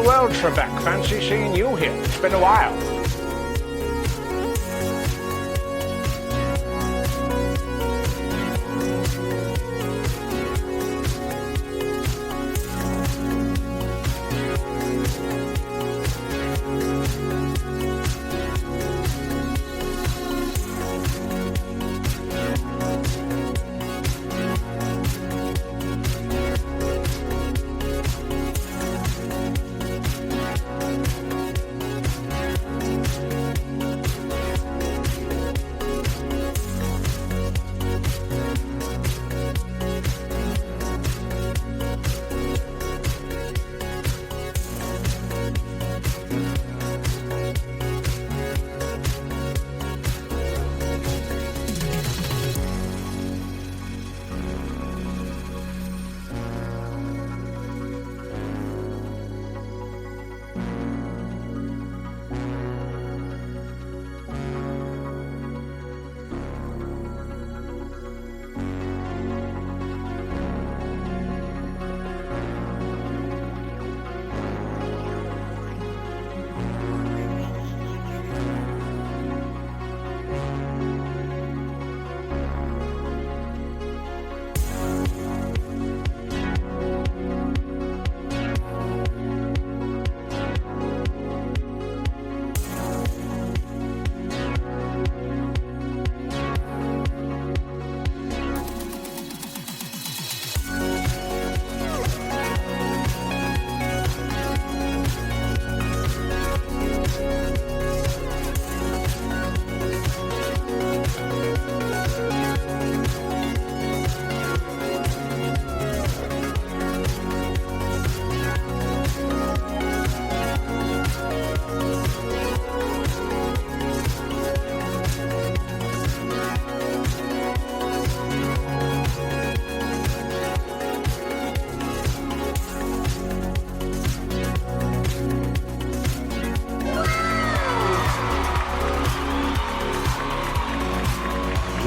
well, Trebek. Fancy seeing you here. It's been a while.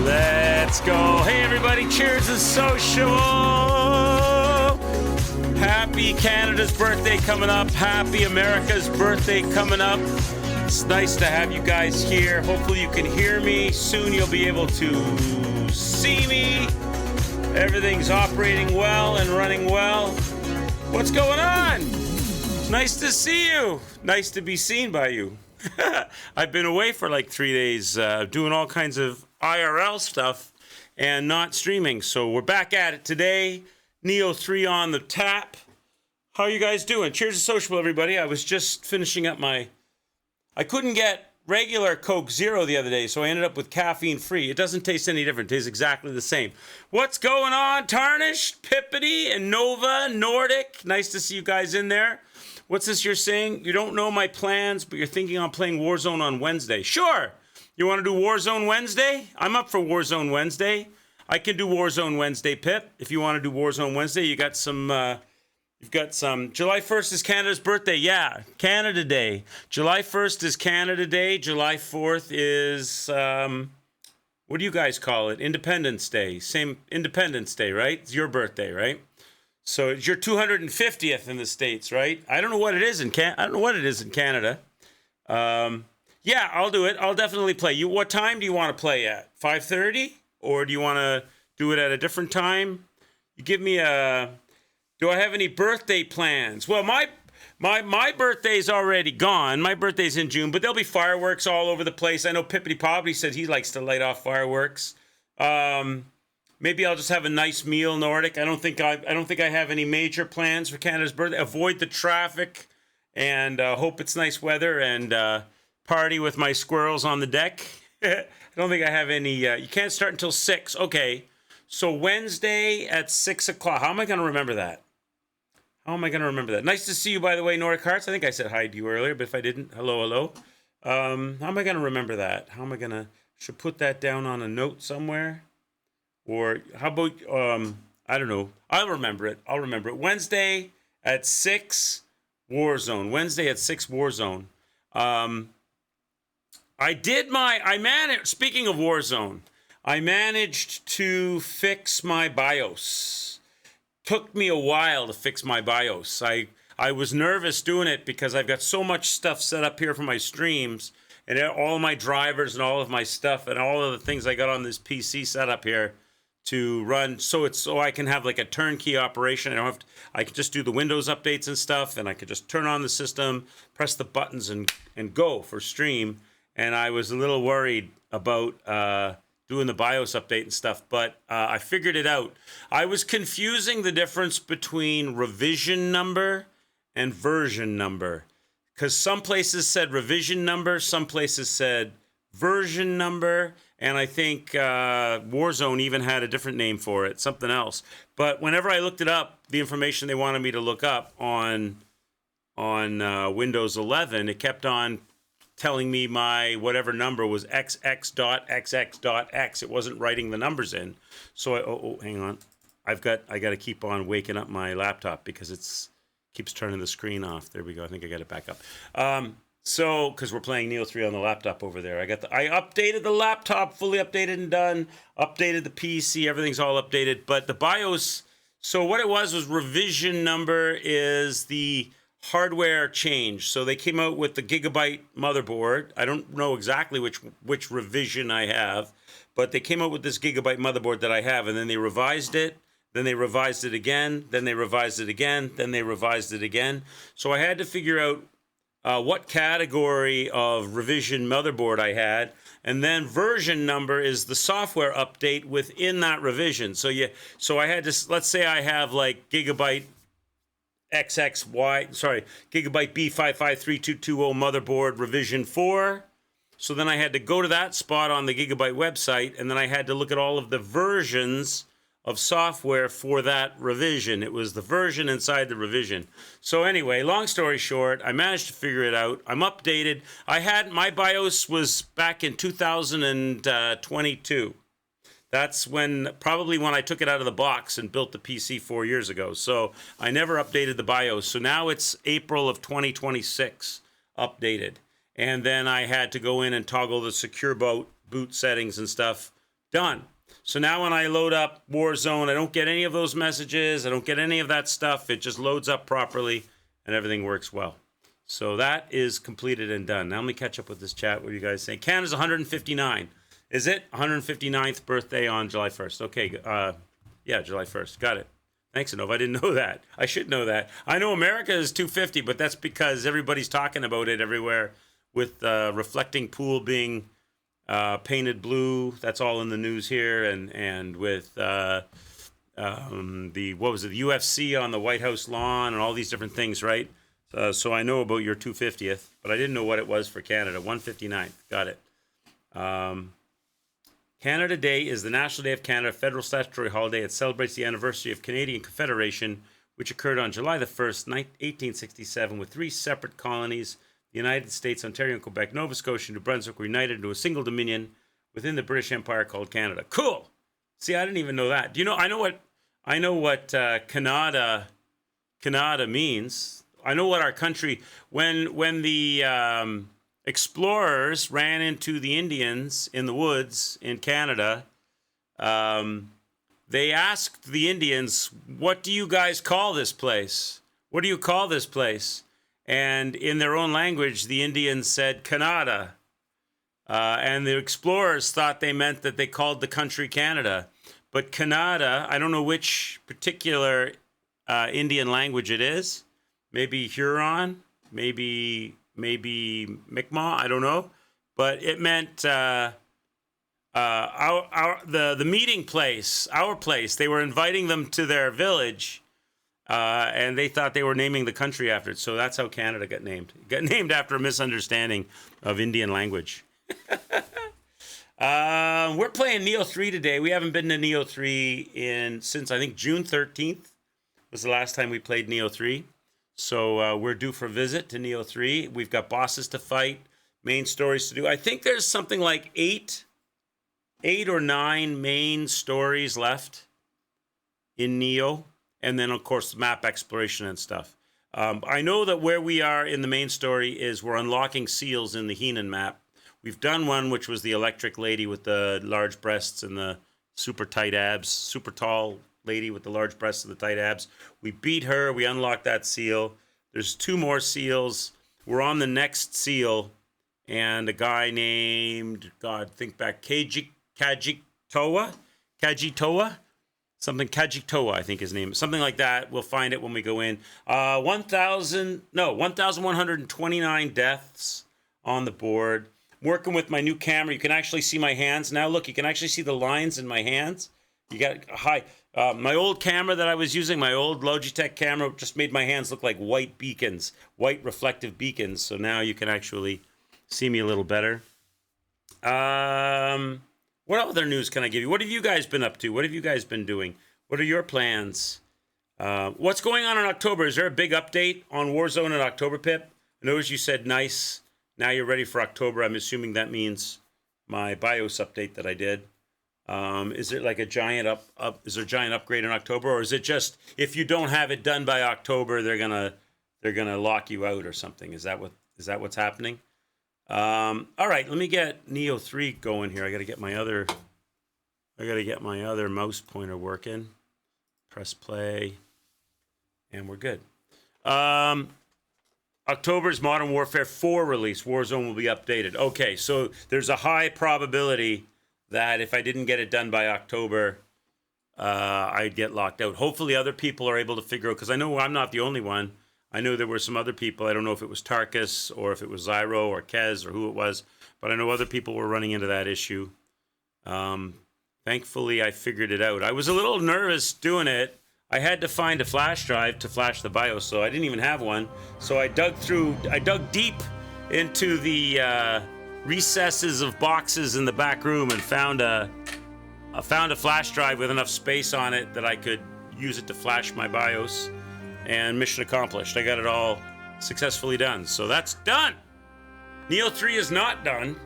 Let's go. Hey, everybody. Cheers to social. Happy Canada's birthday coming up. Happy America's birthday coming up. It's nice to have you guys here. Hopefully you can hear me. Soon you'll be able to see me. Everything's operating well and running well. What's going on? Nice to see you. Nice to be seen by you. I've been away for like 3 days doing all kinds of IRL stuff and not streaming. So we're back at it today. Nioh 3 on the tap. How are you guys doing? Cheers to social, everybody. I was just finishing up I couldn't get regular Coke Zero the other day, so I ended up with caffeine free. It doesn't taste any different. It tastes exactly the same. What's going on? Tarnished, Pippity, and Nova, Nordic. Nice to see you guys in there. What's this you're saying? You don't know my plans, but you're thinking on playing Warzone on Wednesday. Sure. You want to do Warzone Wednesday? I'm up for Warzone Wednesday. I can do Warzone Wednesday, Pip. If you want to do Warzone Wednesday, you've got some. July 1st is Canada's birthday. Yeah, Canada Day. July 1st is Canada Day. July 4th is, what do you guys call it? Independence Day. Same Independence Day, right? It's your birthday, right? So it's your 250th in the States, right? I don't know what it is in Canada. Yeah, I'll do it. I'll definitely play. What time do you want to play at? 5:30? Or do you want to do it at a different time? You give me do I have any birthday plans? Well, my birthday's already gone. My birthday's in June, but there'll be fireworks all over the place. I know Pippity Poppy said he likes to light off fireworks. Maybe I'll just have a nice meal, Nordic. I don't think I have any major plans for Canada's birthday. Avoid the traffic and hope it's nice weather and party with my squirrels on the deck. I don't think I have any. You can't start until 6. Okay. So Wednesday at 6 o'clock. How am I going to remember that? Nice to see you, by the way, Nordic Hearts. I think I said hi to you earlier, but if I didn't, hello. How am I going to remember that? Should put that down on a note somewhere? Or how about, I don't know. I'll remember it. Wednesday at 6, Warzone. Speaking of Warzone, I managed to fix my BIOS. Took me a while to fix my BIOS. I I was nervous doing it because I've got so much stuff set up here for my streams and all my drivers and all of my stuff and all of the things I got on this PC set up here to run, so I can have like a turnkey operation. I can just do the Windows updates and stuff, and I could just turn on the system, press the buttons, and go for stream. And I was a little worried about doing the BIOS update and stuff, but I figured it out. I was confusing the difference between revision number and version number, because some places said revision number, some places said version number, and I think Warzone even had a different name for it, something else. But whenever I looked it up, the information they wanted me to look up on Windows 11, it kept on telling me my whatever number was xx.xx.x. It wasn't writing the numbers in. So hang on. I got to keep on waking up my laptop because it's keeps turning the screen off. There we go. I think I got it back up. So, because we're playing Nioh 3 on the laptop over there. I updated the laptop, fully updated and done. Updated the PC, everything's all updated. But the BIOS, so what it was revision number is the hardware change. So they came out with the Gigabyte motherboard. I don't know exactly which revision I have, but they came out with this Gigabyte motherboard that I have, and then they revised it. Then they revised it again. Then they revised it again. Then they revised it again. So I had to figure out what category of revision motherboard I had, and then version number is the software update within that revision. So I had to, let's say I have like Gigabyte Gigabyte B553220 motherboard revision 4. So then I had to go to that spot on the Gigabyte website, and then I had to look at all of the versions of software for that revision. It was the version inside the revision. So anyway, long story short, I managed to figure it out. I'm updated. My BIOS was back in 2022. That's probably when I took it out of the box and built the PC 4 years ago. So I never updated the BIOS. So now it's April of 2026 updated. And then I had to go in and toggle the secure boot settings and stuff. Done. So now when I load up Warzone, I don't get any of those messages. I don't get any of that stuff. It just loads up properly and everything works well. So that is completed and done. Now let me catch up with this chat. What are you guys saying? Canada's 159. Is it 159th birthday on July 1st? Okay. Yeah, July 1st. Got it. Thanks, Nioh. I didn't know that. I should know that. I know America is 250, but that's because everybody's talking about it everywhere with reflecting pool being painted blue. That's all in the news here, and with the UFC on the White House lawn and all these different things, right? So I know about your 250th, but I didn't know what it was for Canada. 159th. Got it. Canada Day is the National Day of Canada, federal statutory holiday. It celebrates the anniversary of Canadian Confederation, which occurred on July the 1st, 1867, with 3 separate colonies. The United States, Ontario, and Quebec, Nova Scotia, and New Brunswick were united into a single dominion within the British Empire called Canada. Cool. See, I didn't even know that. Do you know? I know what Canada means. I know what our country. When the explorers ran into the Indians in the woods in Canada, they asked the Indians, "What do you guys call this place? What do you call this place?" And in their own language, the Indians said Canada. And the explorers thought they meant that they called the country Canada. But Canada, I don't know which particular Indian language it is. Maybe Huron, maybe Mi'kmaq, I don't know. But it meant the meeting place, our place. They were inviting them to their village. And they thought they were naming the country after it. So that's how Canada got named. It got named after a misunderstanding of Indian language. We're playing Nioh 3 today. We haven't been to Nioh 3 since, I think, June 13th was the last time we played Nioh 3. So we're due for a visit to Nioh 3. We've got bosses to fight, main stories to do. I think there's something like 8 or 9 main stories left in Nioh. And then, of course, map exploration and stuff. I know that where we are in the main story is we're unlocking seals in the Heenan map. We've done one, which was the electric lady with the large breasts and the super tight abs, super tall lady with the large breasts and the tight abs. We beat her. We unlocked that seal. There's 2 more seals. We're on the next seal, and a guy named, God, think back, Kajitoa, something Kajitoa, I think his name is, something like that. We'll find it when we go in. 1,129 deaths on the board. Working with my new camera, you can actually see my hands now. Look, you can actually see the lines in my hands. You got high. My old camera that I was using, my old Logitech camera, just made my hands look like white beacons, white reflective beacons. So now you can actually see me a little better. What other news can I give you? What have you guys been up to? What have you guys been doing? What are your plans? What's going on in October? Is there a big update on Warzone in October, Pip? I noticed you said nice. Now you're ready for October. I'm assuming that means my BIOS update that I did. Is it like a giant is there a giant upgrade in October, or is it just if you don't have it done by October, they're gonna lock you out or something? Is that what's happening? All right, let me get Nioh 3 going here. I gotta get my other mouse pointer working. Press play, and we're good. October's Modern Warfare 4 release. Warzone will be updated. Okay, so there's a high probability that if I didn't get it done by October, I'd get locked out. Hopefully other people are able to figure out, because I know I'm not the only one. I know there were some other people. I don't know if it was Tarkus or if it was Zyro or Kez or who it was, but I know other people were running into that issue. Thankfully, I figured it out. I was a little nervous doing it. I had to find a flash drive to flash the BIOS, so I didn't even have one. So I dug deep into the recesses of boxes in the back room and found a flash drive with enough space on it that I could use it to flash my BIOS. And mission accomplished. I got it all successfully done. So that's done. Nioh 3 is not done.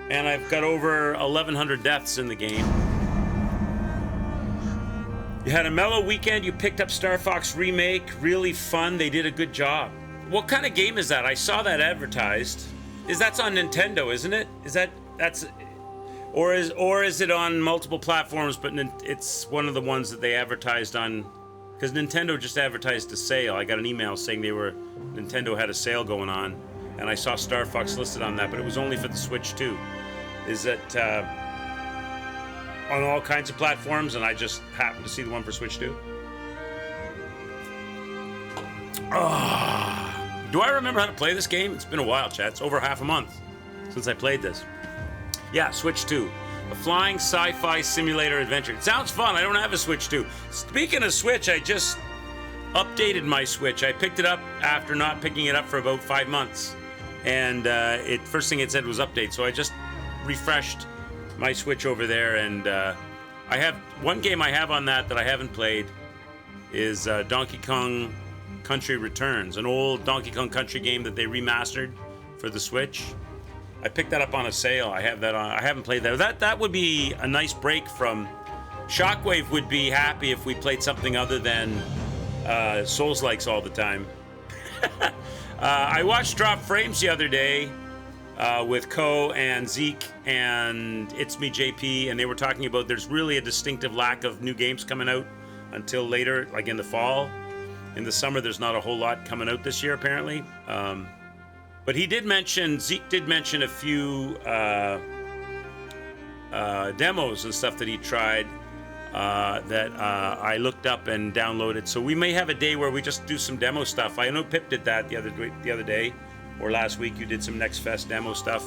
And I've got over 1,100 deaths in the game. You had a mellow weekend. You picked up Star Fox Remake. Really fun. They did a good job. What kind of game is that? I saw that advertised. That's on Nintendo, isn't it? Or is it on multiple platforms, but it's one of the ones that they advertised on, because Nintendo just advertised a sale. I got an email saying Nintendo had a sale going on, and I saw Star Fox listed on that, but it was only for the Switch too. Is it on all kinds of platforms, and I just happened to see the one for Switch too? Do I remember how to play this game? It's been a while, chat. It's over half a month since I played this. Yeah, Switch 2. A flying sci-fi simulator adventure. It sounds fun. I don't have a Switch 2. Speaking of Switch, I just updated my Switch. I picked it up after not picking it up for about 5 months. And first thing it said was update. So I just refreshed my Switch over there. And I have one game I have on that I haven't played is Donkey Kong Country Returns, an old Donkey Kong Country game that they remastered for the Switch. I picked that up on a sale. I have that on. I haven't played that. That would be a nice break from. Shockwave would be happy if we played something other than Souls-likes all the time. I watched Drop Frames the other day with Ko and Zeke and It's Me JP, and they were talking about there's really a distinctive lack of new games coming out until later, like in the fall. In the summer, there's not a whole lot coming out this year, apparently. But Zeke did mention a few demos and stuff that he tried that I looked up and downloaded. So we may have a day where we just do some demo stuff. I know Pip did that the other day, or last week you did some Next Fest demo stuff.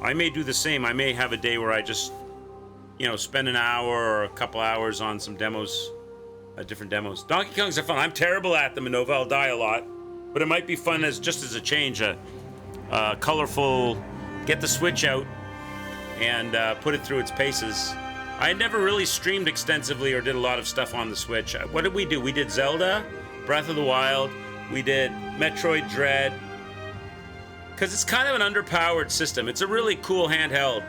I may do the same. I may have a day where I just, spend an hour or a couple hours on some demos. Different demos. Donkey Kongs are fun. I'm terrible at them, and Nova. I'll die a lot, but it might be fun as a change. Colorful. Get the Switch out and put it through its paces. I had never really streamed extensively or did a lot of stuff on the Switch. What did we do? We did Zelda, Breath of the Wild. We did Metroid Dread. Because it's kind of an underpowered system. It's a really cool handheld,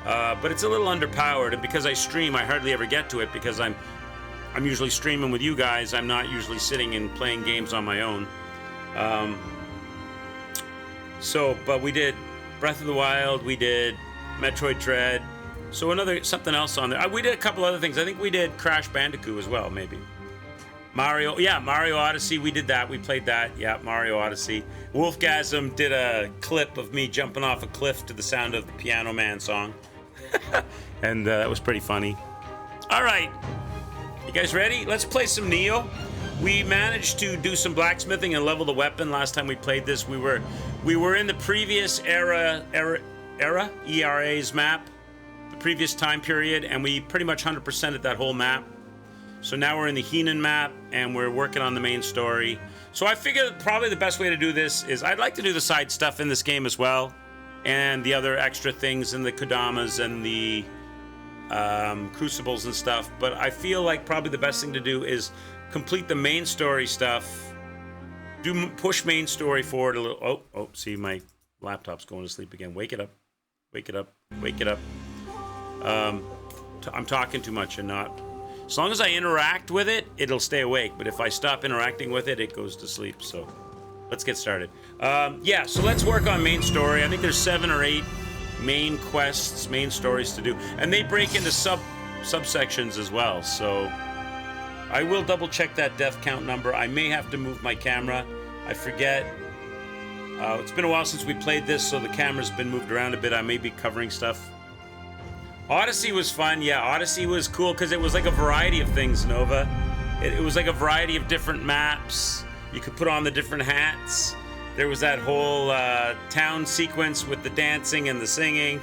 but it's a little underpowered. And because I stream, I hardly ever get to it because I'm usually streaming with you guys. I'm not usually sitting and playing games on my own. But we did Breath of the Wild. We did Metroid Dread. So something else on there. We did a couple other things. I think we did Crash Bandicoot as well, maybe. Mario, yeah, Mario Odyssey. We did that. We played that. Yeah, Mario Odyssey. Wolfgasm did a clip of me jumping off a cliff to the sound of the Piano Man song. And that was pretty funny. All right. You guys ready? Let's play some Nioh. We managed to do some blacksmithing and level the weapon last time we played this. We were in the previous ERA's map, the previous time period, and we pretty much 100%ed that whole map. So now we're in the Heenan map, and we're working on the main story. So I figured probably the best way to do this is I'd like to do the side stuff in this game as well, and the other extra things and the Kodamas and the Crucibles and stuff. But I feel like probably the best thing to do is complete the main story stuff. Push main story forward a little. Oh, see, my laptop's going to sleep again. Wake it up. Wake it up. Wake it up. I'm talking too much and not... As long as I interact with it, it'll stay awake. But if I stop interacting with it, it goes to sleep. So let's get started. Yeah, so let's work on main story. I think there's 7 or 8 main quests, main stories to do. And they break into subsections as well. So I will double check that death count number. I may have to move my camera. I forget. It's been a while since we played this, so the camera's been moved around a bit. I may be covering stuff. Odyssey was fun. Yeah, Odyssey was cool because it was like a variety of things, Nova. It was like a variety of different maps. You could put on the different hats. There was that whole town sequence with the dancing and the singing,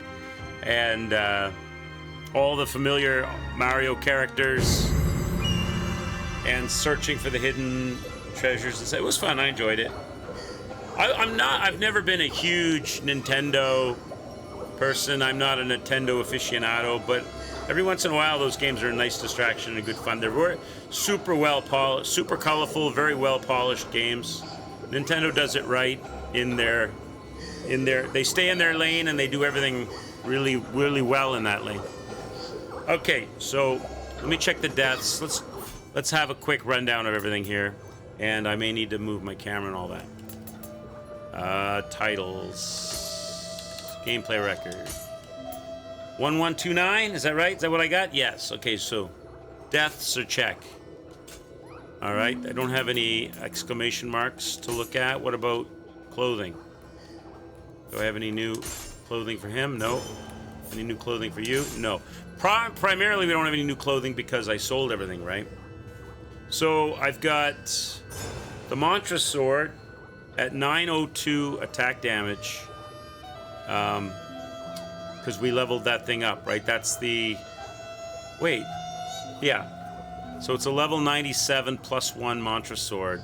and all the familiar Mario characters, and searching for the hidden treasures. It was fun. I enjoyed it. I've never been a huge Nintendo person. I'm not a Nintendo aficionado, but every once in a while those games are a nice distraction and good fun. They're super well polished, super colorful, very well polished games. Nintendo does it right they stay in their lane and they do everything really, really well in that lane. Okay, so let me check the deaths. Let's have a quick rundown of everything here, and I may need to move my camera and all that. Titles. Gameplay record. 1129, is that right? Is that what I got? Yes. Okay, so deaths are check. All right, I don't have any exclamation marks to look at. What about clothing? Do I have any new clothing for him? No. Any new clothing for you? No. Primarily, we don't have any new clothing because I sold everything, right? So I've got the Mantra Sword at 902 attack damage. Because we leveled that thing up, right? That's the... Wait. Yeah. So it's a level 97 plus 1 Mantra Sword.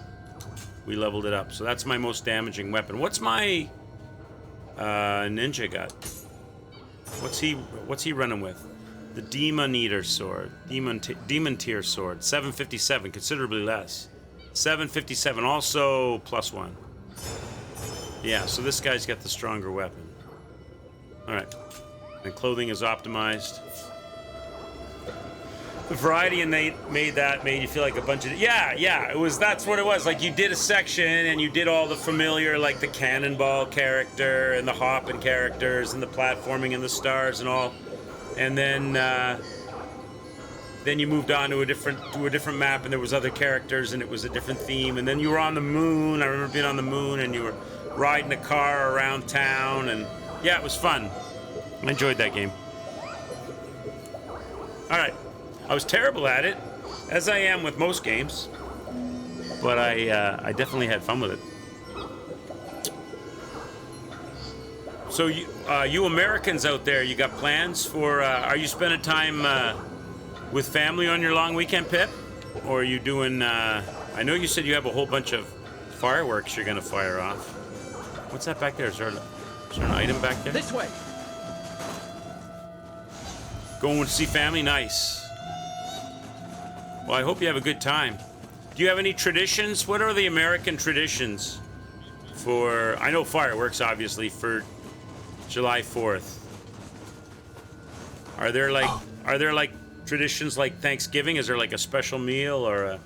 We leveled it up. So that's my most damaging weapon. What's my ninja got? What's he running with? The Demon Eater Sword. Demon Tier Sword. 757, considerably less. 757, also plus 1. Yeah, so this guy's got the stronger weapon. Alright. And clothing is optimized. The variety and they made you feel like a bunch of... Yeah, that's what it was. Like, you did a section and you did all the familiar, like the Cannonball character and the hopping characters and the platforming and the stars and all. And then you moved on to a different map, and there was other characters and it was a different theme. And then you were on the moon. I remember being on the moon and you were riding a car around town, and yeah, it was fun. I enjoyed that game. All right. I was terrible at it, as I am with most games, but I definitely had fun with it. So you Americans out there, you got plans for, are you spending time with family on your long weekend, Pip? Or are you doing, I know you said you have a whole bunch of fireworks you're going to fire off. What's that back there? Is there an item back there? This way. Going to see family? Nice. Well, I hope you have a good time. Do you have any traditions? What are the American traditions for, I know fireworks, obviously, for July 4th. Are there like traditions like Thanksgiving? Is there like a special meal or a...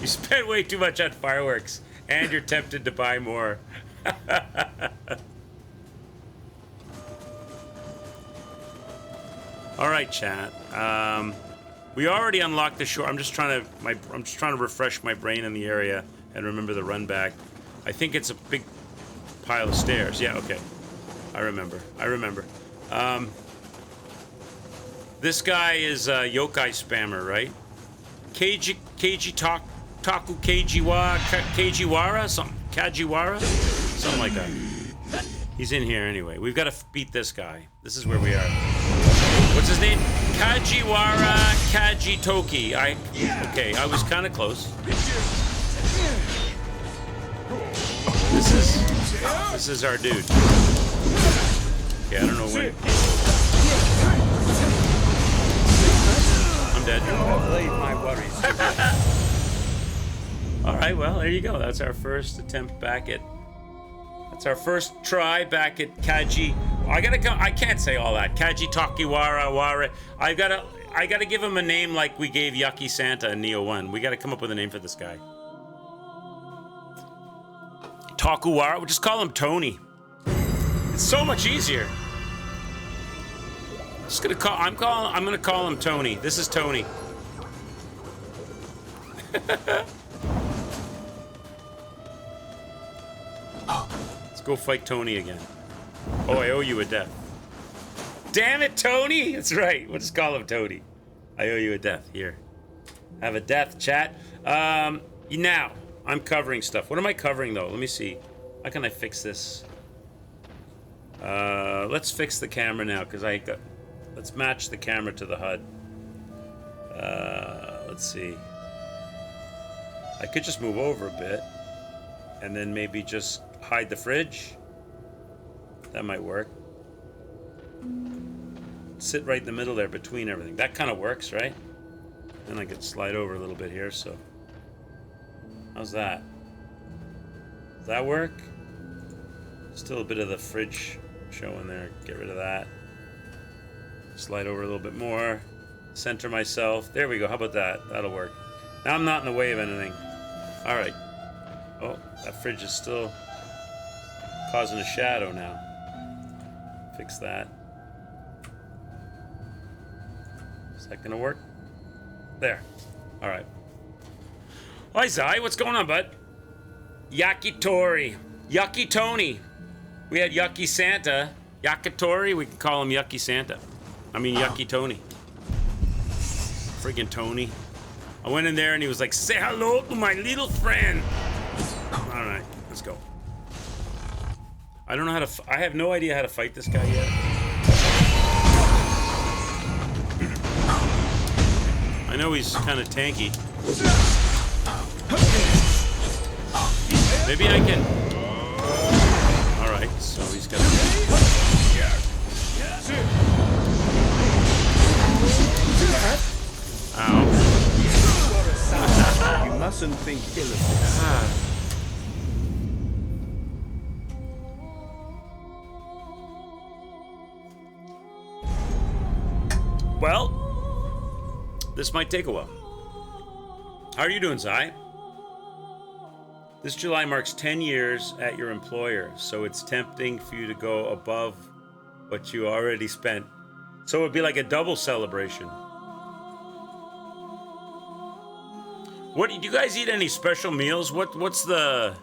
You spend way too much on fireworks and you're tempted to buy more. All right, chat. We already unlocked the shore. I'm just trying to refresh my brain in the area and remember the run back. I think it's a big pile of stairs. Yeah, okay. I remember. This guy is a yokai spammer, right? Taku Kajiwara? Kajiwara? Something like that. He's in here anyway. We've got to beat this guy. This is where we are. What's his name? Kajiwara Kajitoki. Okay, I was kind of close. This is our dude. Okay, I don't know when. I'm dead. My worries. All right, well, there you go. That's our first attempt back at. That's our first try back at Kaji. I can't say all that. Kaji Takiwara Wara. I gotta give him a name like we gave Yucky Santa in Nioh 1. We gotta come up with a name for this guy. Takuwara. We'll just call him Tony. It's so much easier. I'm gonna call him Tony. This is Tony. Let's go fight Tony again. Oh, I owe you a death. Damn it, Tony! That's right. We'll just call him Tony. I owe you a death. Here. Have a death, chat. Now, I'm covering stuff. What am I covering, though? Let me see. How can I fix this? Let's fix the camera now, because let's match the camera to the HUD. Let's see. I could just move over a bit, and then maybe just hide the fridge. That might work. Sit right in the middle there between everything. That kind of works, right? Then I could slide over a little bit here, so. How's that? Does that work? Still a bit of the fridge showing there. Get rid of that. Slide over a little bit more. Center myself. There we go. How about that? That'll work. Now I'm not in the way of anything. All right. Oh, that fridge is still causing a shadow now. Fix that. Is that gonna work? There. All right. Hi, Zai. What's going on, bud? Yakitori. Yucky Tony. We had Yucky Santa. Yakitori, we can call him Yucky Santa. I mean, Yucky Tony. Friggin' Tony. I went in there and he was like, say hello to my little friend. All right, let's go. I don't know how to, I have no idea how to fight this guy yet. I know he's kind of tanky. Maybe I can. All right, so he's got. Ow. You mustn't think ill of this. Well, this might take a while. How are you doing, Zai? This July marks 10 years at your employer, so it's tempting for you to go above what you already spent. So it would be like a double celebration. What do you guys eat? Any special meals? What's the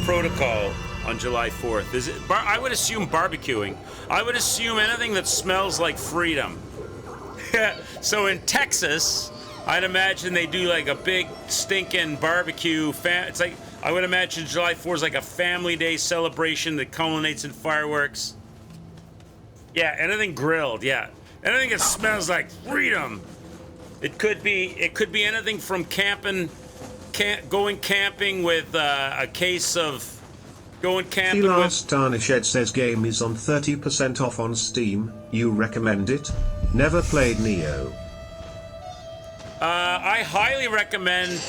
protocol on July 4th? Is it? I would assume barbecuing. I would assume anything that smells like freedom. So in Texas, I'd imagine they do like a big stinking barbecue. It's like, I would imagine July 4th is like a family day celebration that culminates in fireworks. Yeah, anything grilled. Yeah, anything that smells like freedom. It could be anything from going camping with a case of going camping. The last Tarnished says game is on 30% off on Steam. You recommend it? Never played Nioh. I highly recommend.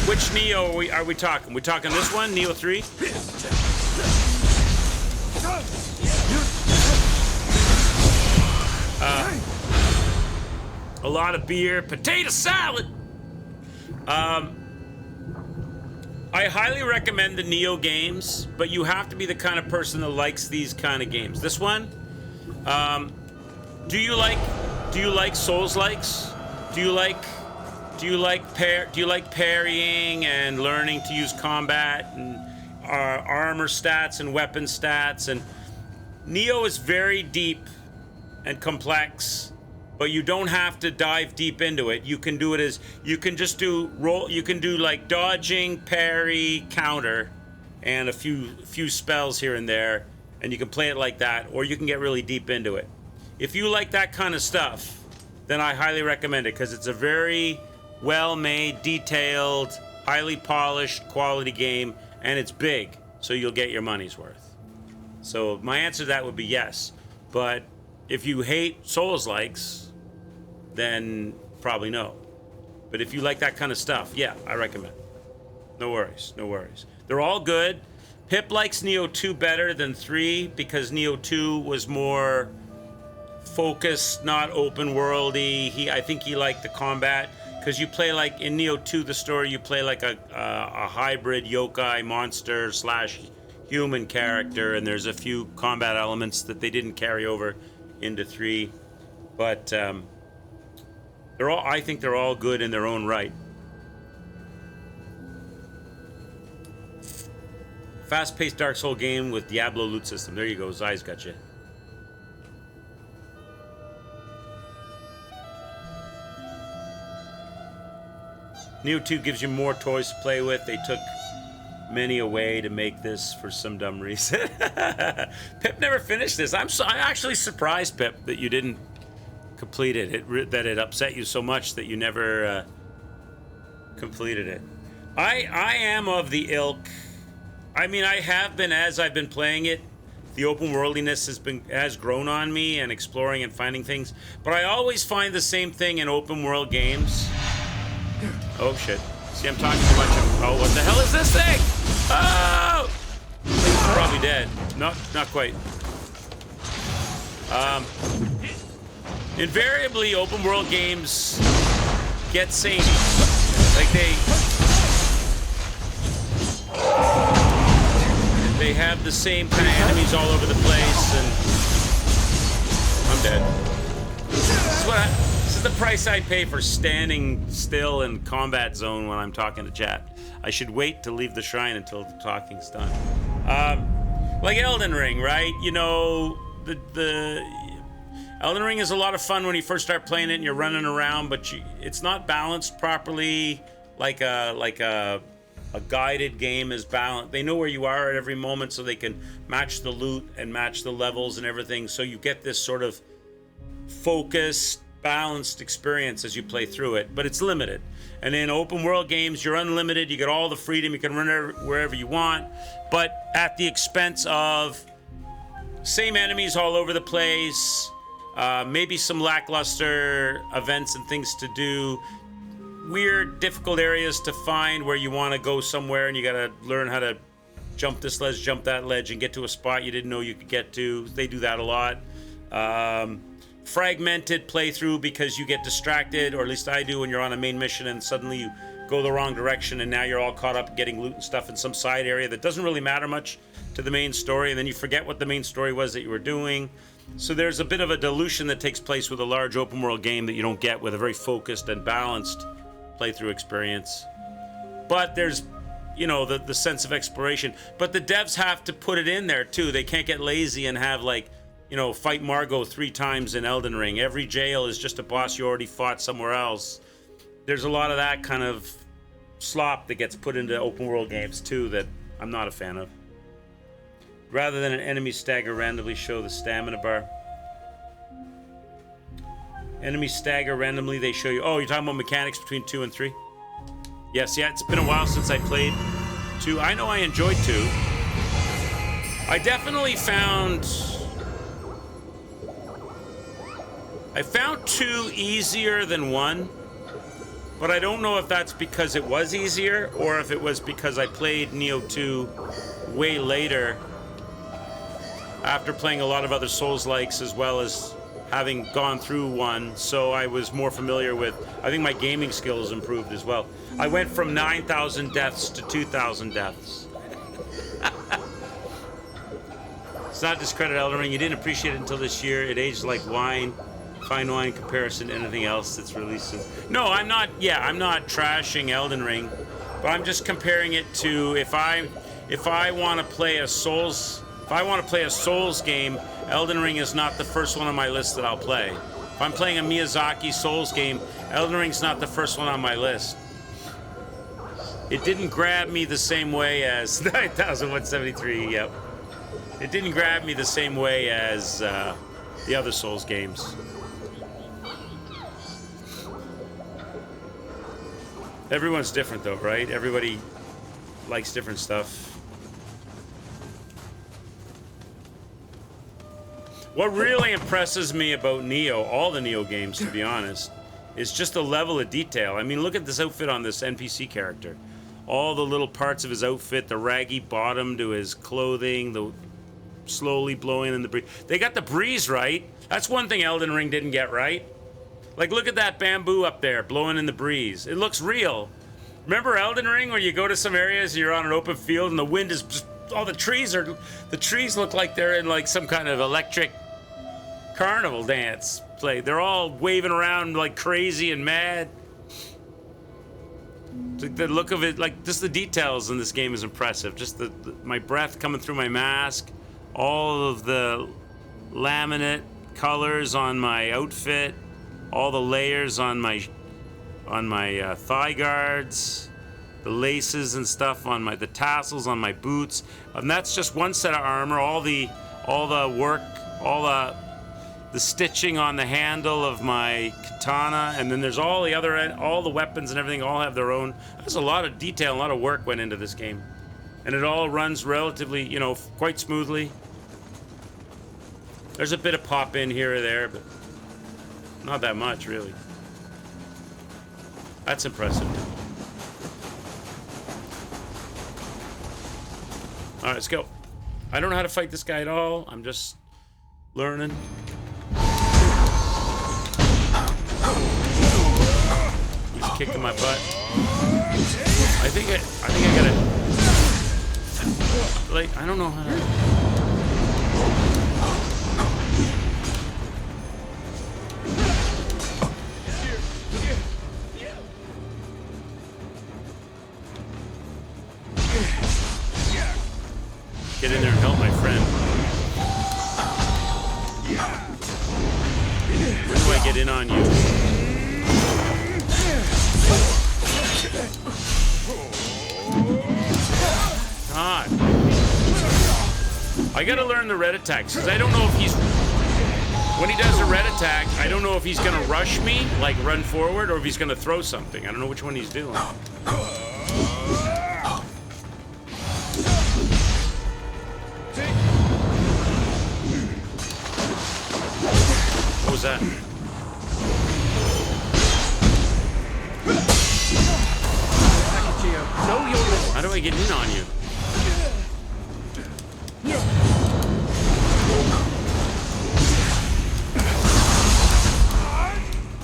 Which Nioh are we talking? We talking this one, Nioh 3? A lot of beer, potato salad. I highly recommend the Nioh games, but you have to be the kind of person that likes these kind of games. This one, do you like Do you like Souls likes? Do you like parrying and learning to use combat and armor stats and weapon stats? And Nioh is very deep and complex, but you don't have to dive deep into it. You can do it as you can just do roll. You can do like dodging, parry, counter, and a few spells here and there, and you can play it like that, or you can get really deep into it. If you like that kind of stuff, then I highly recommend it, because it's a very well-made, detailed, highly polished, quality game, and it's big, so you'll get your money's worth. So my answer to that would be yes. But if you hate Souls-likes, then probably no. But if you like that kind of stuff, yeah, I recommend. No worries, no worries. They're all good. Pip likes Nioh 2 better than 3 because Nioh 2 was more focused, not open worldy. I think he liked the combat, because you play like in Nioh 2, the story, you play like a hybrid yokai monster / human character, and there's a few combat elements that they didn't carry over into 3. But I think they're all good in their own right. Fast-paced Dark Souls game with Diablo loot system. There you go. Zai's got you. Nioh 2 gives you more toys to play with. They took many away to make this for some dumb reason. Pip never finished this. I'm actually surprised, Pip, that you didn't complete it. That it upset you so much that you never completed it. I am of the ilk. I mean, I have been, as I've been playing it, the open worldiness has grown on me, and exploring and finding things. But I always find the same thing in open world games. Oh shit. See, I'm talking too much. Oh, what the hell is this thing? Oh! It's probably dead. Not quite. Invariably, open world games get samey. Like they have the same kind of enemies all over the place, and I'm dead. This is the price I pay for standing still in combat zone when I'm talking to chat. I should wait to leave the shrine until the talking's done. Like Elden Ring, right? You know, the Elden Ring is a lot of fun when you first start playing it and you're running around, but it's not balanced properly like a guided game is balanced. They know where you are at every moment, so they can match the loot and match the levels and everything, so you get this sort of focused, balanced experience as you play through it, but it's limited. And in open world games, you're unlimited, you get all the freedom, you can run wherever you want, but at the expense of same enemies all over the place, maybe some lackluster events and things to do, weird, difficult areas to find where you want to go somewhere and you gotta learn how to jump this ledge, jump that ledge, and get to a spot you didn't know you could get to. They do that a lot. Fragmented playthrough because you get distracted, or at least I do, when you're on a main mission and suddenly you go the wrong direction and now you're all caught up getting loot and stuff in some side area that doesn't really matter much to the main story, and then you forget what the main story was that you were doing. So there's a bit of a dilution that takes place with a large open world game that you don't get with a very focused and balanced playthrough experience. But there's, you know, the sense of exploration. But the devs have to put it in there too. They can't get lazy and have, like, you know, fight Margot 3 times in Elden Ring. Every jail is just a boss you already fought somewhere else. There's a lot of that kind of slop that gets put into open world games too that I'm not a fan of. Rather than an enemy stagger randomly show the stamina bar. Enemy stagger randomly, they show you. Oh, you're talking about mechanics between 2 and 3? Yes, yeah, it's been a while since I played 2. I know I enjoyed 2. I definitely found 2 easier than 1, but I don't know if that's because it was easier or if it was because I played Nioh 2 way later after playing a lot of other Souls-likes, as well as having gone through 1, so I was more familiar with. I think my gaming skills improved as well. I went from 9,000 deaths to 2,000 deaths. It's not discredit Elden Ring. You didn't appreciate it until this year. It aged like wine. Fine wine comparison to anything else that's released since. No, I'm not. Yeah, I'm not trashing Elden Ring, but I'm just comparing it to if I want to play a Souls game, Elden Ring is not the first one on my list that I'll play. If I'm playing a Miyazaki Souls game, Elden Ring's not the first one on my list. It didn't grab me the same way as 9173. Yep. It didn't grab me the same way as the other Souls games. Everyone's different though, right? Everybody likes different stuff. What really impresses me about Nioh, all the Nioh games to be honest, is just the level of detail. I mean, look at this outfit on this NPC character. All the little parts of his outfit, the raggy bottom to his clothing, the slowly blowing in the breeze. They got the breeze right. That's one thing Elden Ring didn't get right. Like, look at that bamboo up there, blowing in the breeze. It looks real. Remember Elden Ring, where you go to some areas and you're on an open field and the wind is just, the trees look like they're in like some kind of electric carnival dance play. They're all waving around like crazy and mad. The look of it, like, just the details in this game is impressive. Just my breath coming through my mask, all of the laminate colors on my outfit, all the layers on my thigh guards, the laces and stuff on the tassels on my boots, and that's just one set of armor. All the work, all the stitching on the handle of my katana, and then there's all the weapons and everything all have their own. There's a lot of detail, a lot of work went into this game, and it all runs relatively, quite smoothly. There's a bit of pop in here or there, but not that much, really. That's impressive. All right, let's go. I don't know how to fight this guy at all. I'm just learning. He's kicking my butt. I think I gotta. Like, I don't know how to. Get in there and help my friend. Where do I get in on you? God. I gotta learn the red attacks, because I don't know if when he does a red attack, I don't know if he's gonna rush me, like run forward, or if he's gonna throw something. I don't know which one he's doing. What was that? How do I get in on you?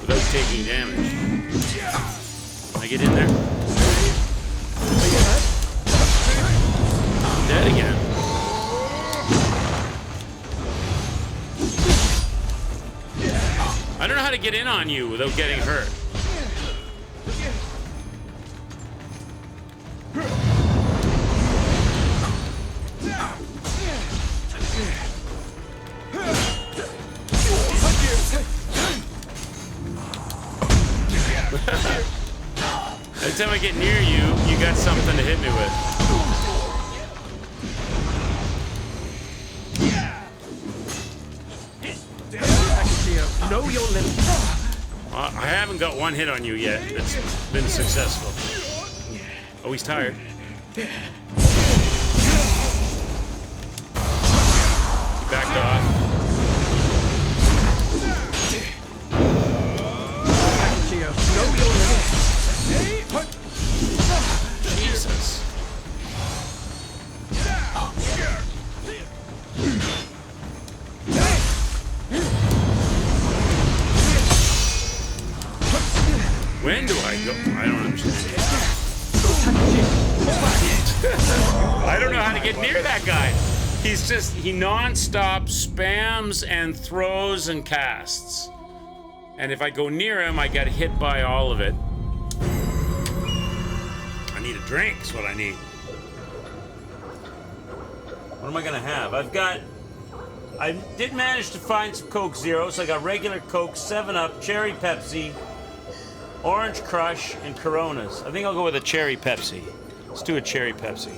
Without taking damage. Can I get in there? I'm dead again. I don't know how to get in on you without getting hurt. Every time I get near you, you got something to hit me with. Know your limits. I haven't got one hit on you yet that's been successful. Oh, he's tired. He backed off. Know your limits. Jesus. When do I go? I don't understand. I don't know how to get near that guy. He non-stop spams and throws and casts. And if I go near him, I get hit by all of it. I need a drink, is what I need. What am I gonna have? I did manage to find some Coke Zeros. I got regular Coke, 7-Up, Cherry Pepsi, Orange Crush, and Coronas. I think I'll go with a Cherry Pepsi. Let's do a Cherry Pepsi.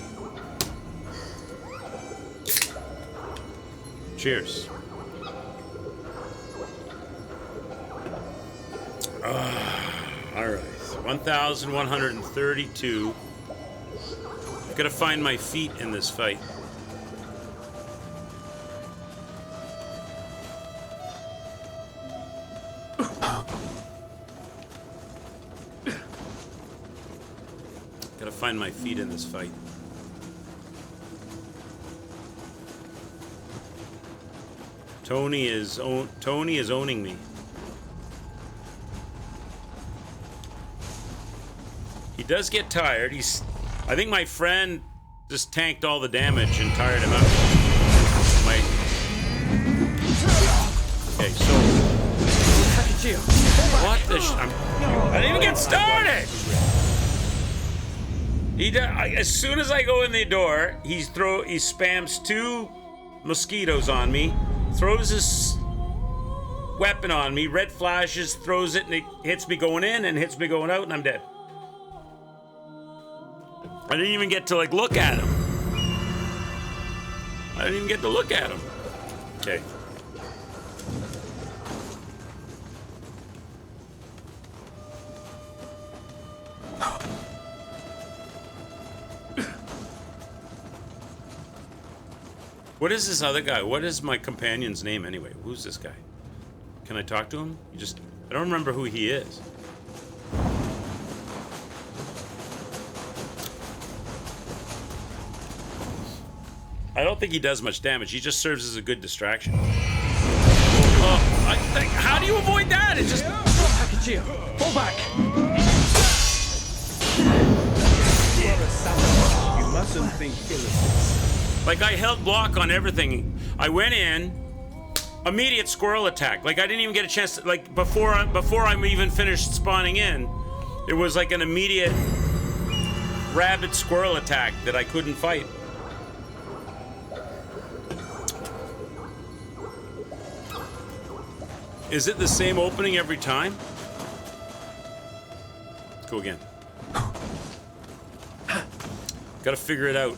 Cheers. All right, 1,132. I've got to find my feet in this fight. Got to find my feet in this fight. Tony is owning me. He does get tired. I think my friend just tanked all the damage and tired him out. Okay, so what the? I didn't even get started. As soon as I go in the door, he spams 2 mosquitoes on me, throws his weapon on me, red flashes, throws it, and it hits me going in and hits me going out, and I'm dead. I didn't even get to look at him. I didn't even get to look at him. Okay. What is this other guy? What is my companion's name anyway? Who's this guy? Can I talk to him? I don't remember who he is. I don't think he does much damage. He just serves as a good distraction. How do you avoid that? It just... Hakachio, fall back! You are a savage. You mustn't think ill of this. I held block on everything. I went in, immediate squirrel attack. I didn't even get a chance to, before I'm even finished spawning in, it was an immediate rabid squirrel attack that I couldn't fight. Is it the same opening every time? Go again. Gotta figure it out.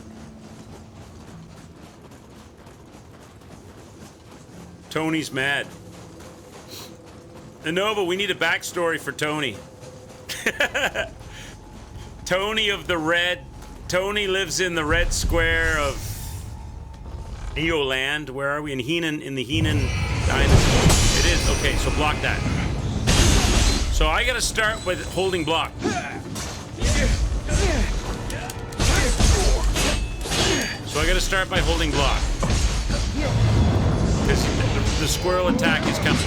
Tony's mad. Nioh, we need a backstory for Tony. Tony lives in the red square of Nioh land. Where are we? In the Heenan dynasty. It is. Okay, so block that. So I gotta start with holding block. So I gotta start by holding block. Because the squirrel attack is coming.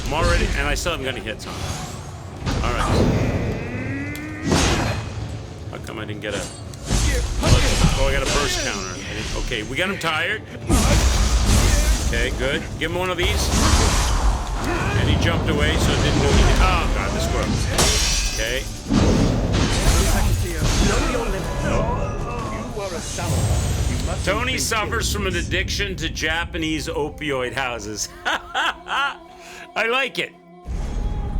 I'm already, and I still haven't got any hits on. All right. How come I didn't get a? Oh, I got a burst counter. Okay, we got him tired. Okay, good. Give him one of these. And he jumped away, so it didn't do anything. Oh God, the squirrel. Okay. Tony suffers from an addiction to Japanese opioid houses. I like it.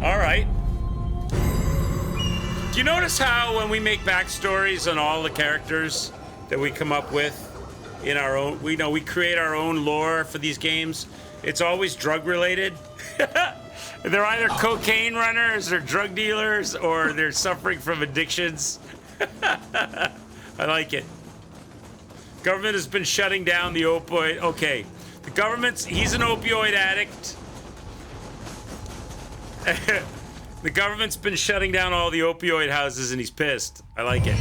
All right. Do you notice how when we make backstories on all the characters that we come up with in our own, we create our own lore for these games, it's always drug related. They're either cocaine runners or drug dealers, or they're suffering from addictions. I like it. Government has been shutting down the opioid. Okay, the he's an opioid addict. The government's been shutting down all the opioid houses and he's pissed. I like it.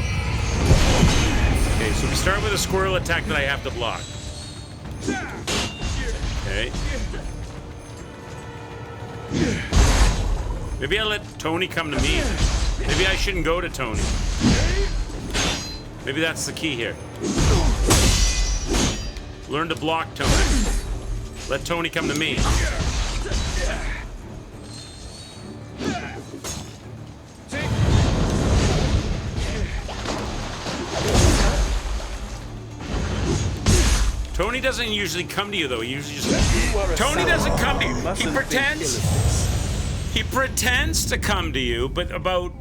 Okay, so we start with a squirrel attack that I have to block. Okay. Maybe I'll let Tony come to me. Maybe I shouldn't go to Tony. Maybe that's the key here. Learn to block, Tony. Let Tony come to me. Tony doesn't usually come to you, though. He usually just... Tony doesn't come to you. He pretends... He pretends to come to you, but about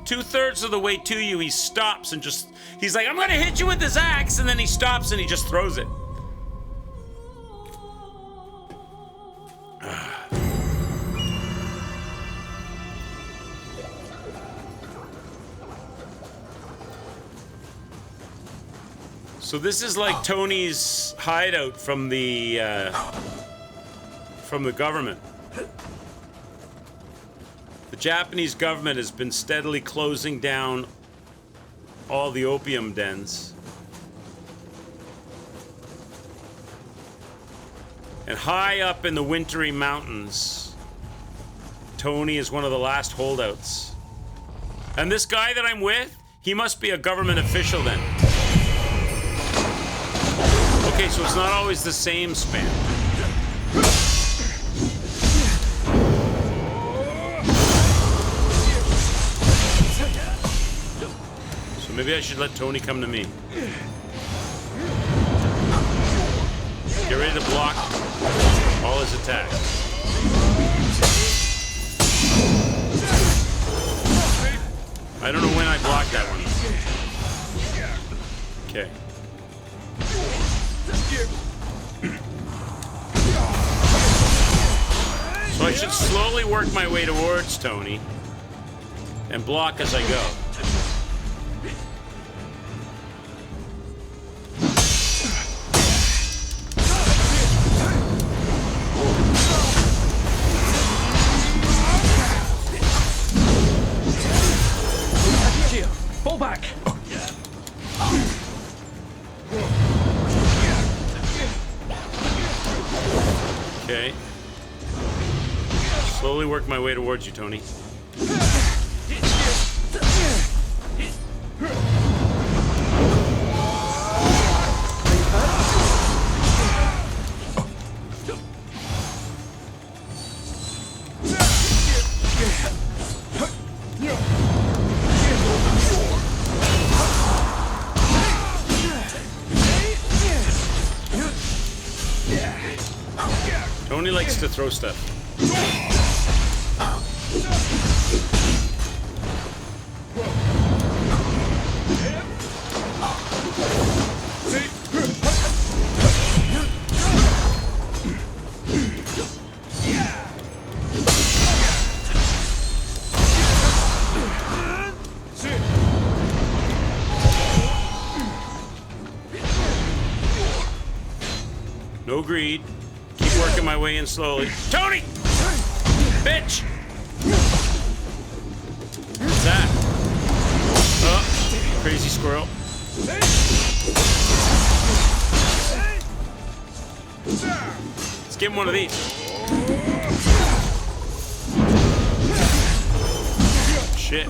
2/3 of the way to you, he stops and just... He's like, I'm gonna hit you with this axe, and then he stops and he just throws it. So this is like Tony's hideout from the government. The Japanese government has been steadily closing down all the opium dens. And high up in the wintry mountains, Tony is one of the last holdouts. And this guy that I'm with, he must be a government official then. Okay, so it's not always the same spam. So maybe I should let Tony come to me. Get ready to block all his attacks. I don't know when I blocked that one. Okay. So I should slowly work my way towards Tony and block as I go. Fall back. Okay. Slowly work my way towards you, Tony. Tony likes to throw stuff. No greed. Keep working my way in slowly. Tony! Bitch! What's that? Oh, crazy squirrel. Let's give him one of these. Shit.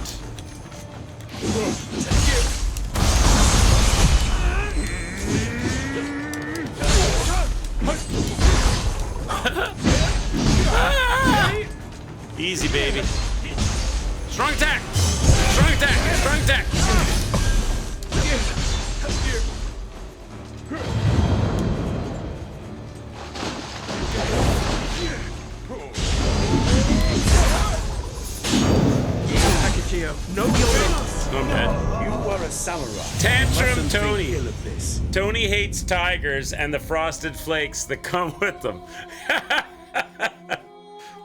Easy, baby. Strong attack! Strong attack! Strong attack! No, I'm dead. you were a samurai. Tantrum Tony. Tony hates tigers and the frosted flakes that come with them.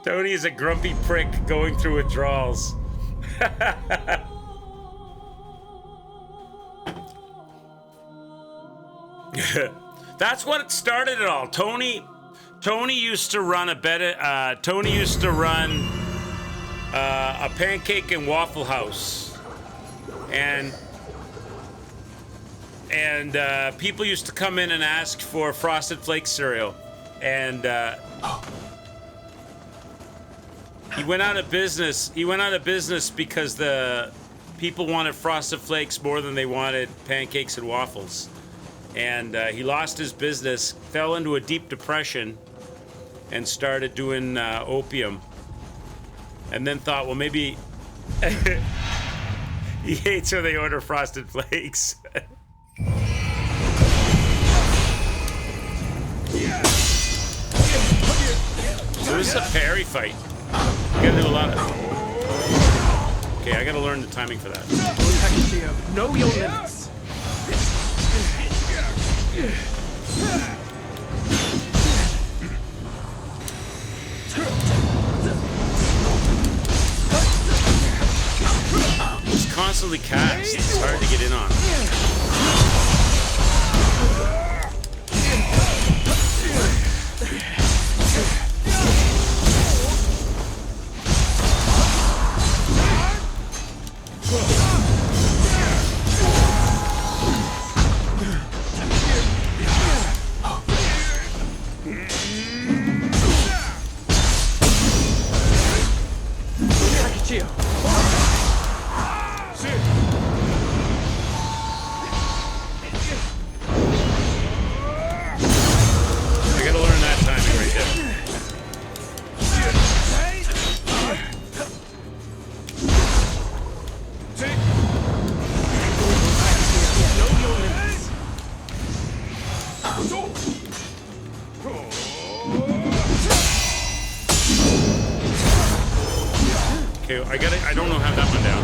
Tony is a grumpy prick going through withdrawals. That's what it started it all. Tony used to run a pancake and waffle house, and people used to come in and ask for Frosted Flakes cereal, and he went out of business. He went out of business because the people wanted Frosted Flakes more than they wanted pancakes and waffles. and he lost his business, fell into a deep depression, and started doing opium. And then thought, well, maybe he hates when they order Frosted Flakes. So this is a parry fight. You gotta do a lot of... Okay, I gotta learn the timing for that. Know your limits. It's constantly cast. It's hard to get in on. I don't know how that went down.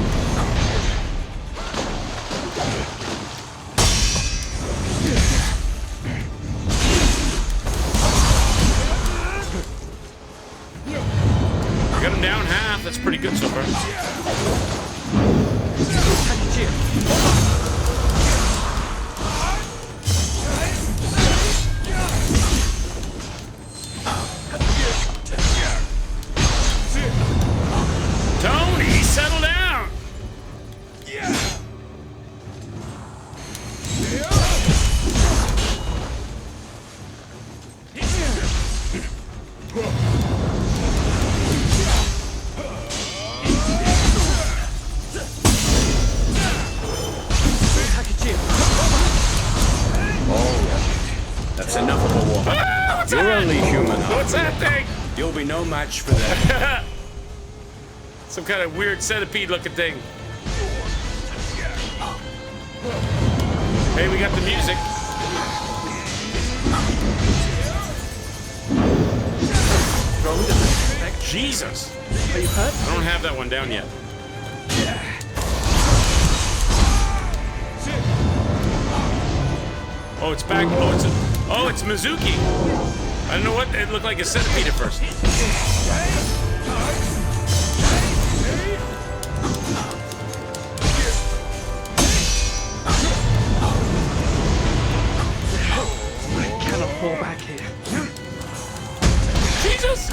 I got him down half. That's pretty good so far. Settle down! That's enough of a war. You're only human. What's that thing? You'll be no match for them. Some kind of weird centipede-looking thing. Hey, we got the music. Jesus. Are you hurt? I don't have that one down yet. Oh, it's back. Oh, it's Mizuki. I don't know what. It looked like a centipede at first. Fall back here. Jesus!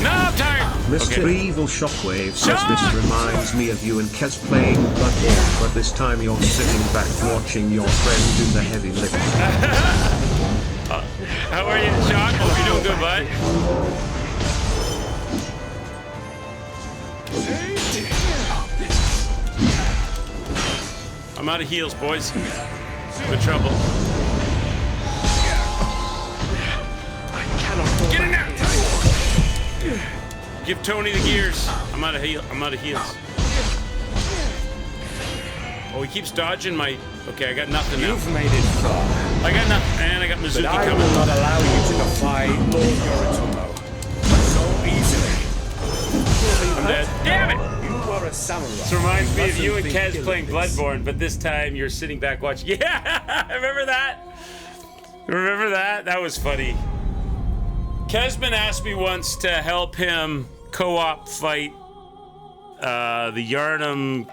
No, I'm tired! Mr. Okay. Evil Shockwave says this reminds me of you and Kez playing Bloodborne, but this time you're sitting back watching your friend do the heavy lifting. How are you, Shock? Hope you're doing good, bud. I'm out of heals, boys. I'm in trouble. Get in there! Give Tony the gears. I'm out of heals. Oh, he keeps dodging my... Okay, I got nothing now. You've made it far. I got nothing. And I got Mizuki But I coming. will not allow you to defy Lord Yoritomo so easily. I'm dead. Damn it! You are a samurai. This reminds me of you and Mustn't Kez think playing ill of this. Bloodborne, but this time you're sitting back watching. Yeah! Remember that? Remember that? That was funny. Kesman asked me once to help him co-op fight the Yharnam.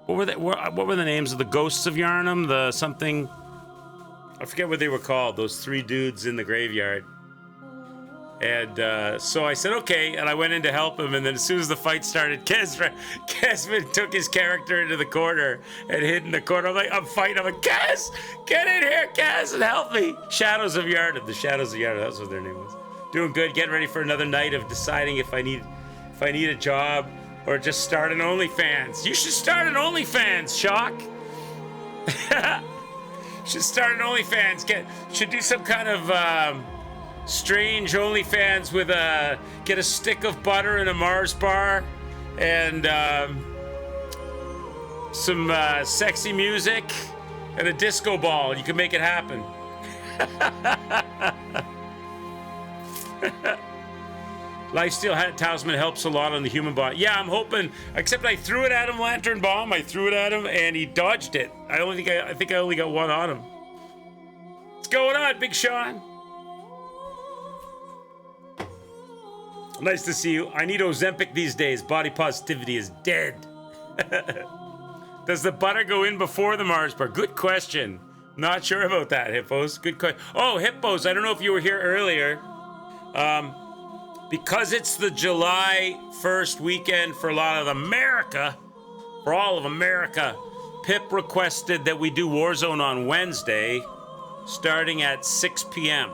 What were the names of the ghosts of Yharnam? The something. I forget what they were called. Those three dudes in the graveyard. And so I said okay, and I went in to help him. And then as soon as the fight started, Kesman took his character into the corner and hid in the corner. I'm like, I'm fighting. I'm like, Kez, get in here, Kez, and help me. Shadows of Yharnam. The Shadows of Yharnam. That's what their name was. Doing good, getting ready for another night of deciding if I need a job or just start an OnlyFans. You should start an OnlyFans, Shock. Should start an OnlyFans. Should do some kind of strange OnlyFans with get a stick of butter and a Mars bar and some sexy music and a disco ball. You can make it happen. Lifesteal Talisman helps a lot on the human body. Yeah, I'm hoping. Except I threw it at him, Lantern Bomb. I threw it at him, and he dodged it. I think I only got one on him. What's going on, Big Sean? Nice to see you. I need Ozempic these days. Body positivity is dead. Does the butter go in before the Mars bar? Good question. Not sure about that, Hippos. Good question. Oh, Hippos, I don't know if you were here earlier. Because it's the July 1st weekend for a lot of America, for all of America, Pip requested that we do Warzone on Wednesday, starting at 6 p.m.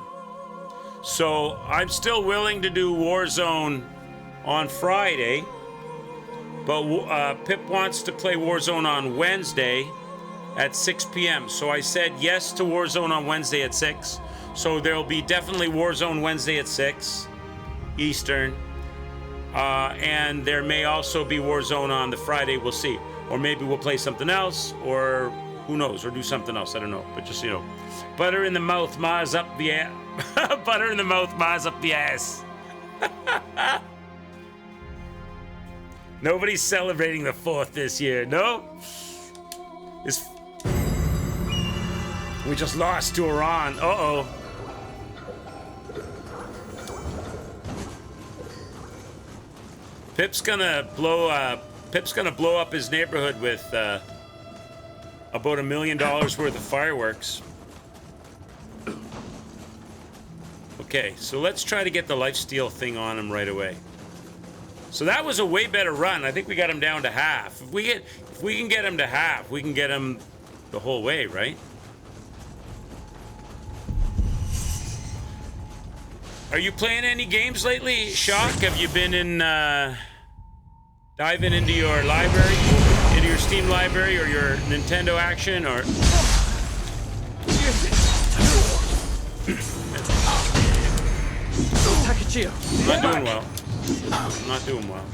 So I'm still willing to do Warzone on Friday, but Pip wants to play Warzone on Wednesday at 6 p.m. So I said yes to Warzone on Wednesday at 6. So there'll be definitely Warzone Wednesday at 6 Eastern. And there may also be Warzone on the Friday, we'll see. Or maybe we'll play something else, or who knows, or do something else, I don't know. But just, you know, butter in the mouth, Mars up the ass. Butter in the mouth, Mars up the ass. Nobody's celebrating the 4th this year, no? We just lost to Iran. Uh-oh. Pip's gonna blow up his neighborhood with about $1 million worth of fireworks. Okay, so let's try to get the lifesteal thing on him right away. So that was a way better run. I think we got him down to half. If we can get him to half, we can get him the whole way, right? Are you playing any games lately, Shock? Have you been in diving into your library, into your Steam library, or your Nintendo Action, or? I'm not doing well. I'm not doing well.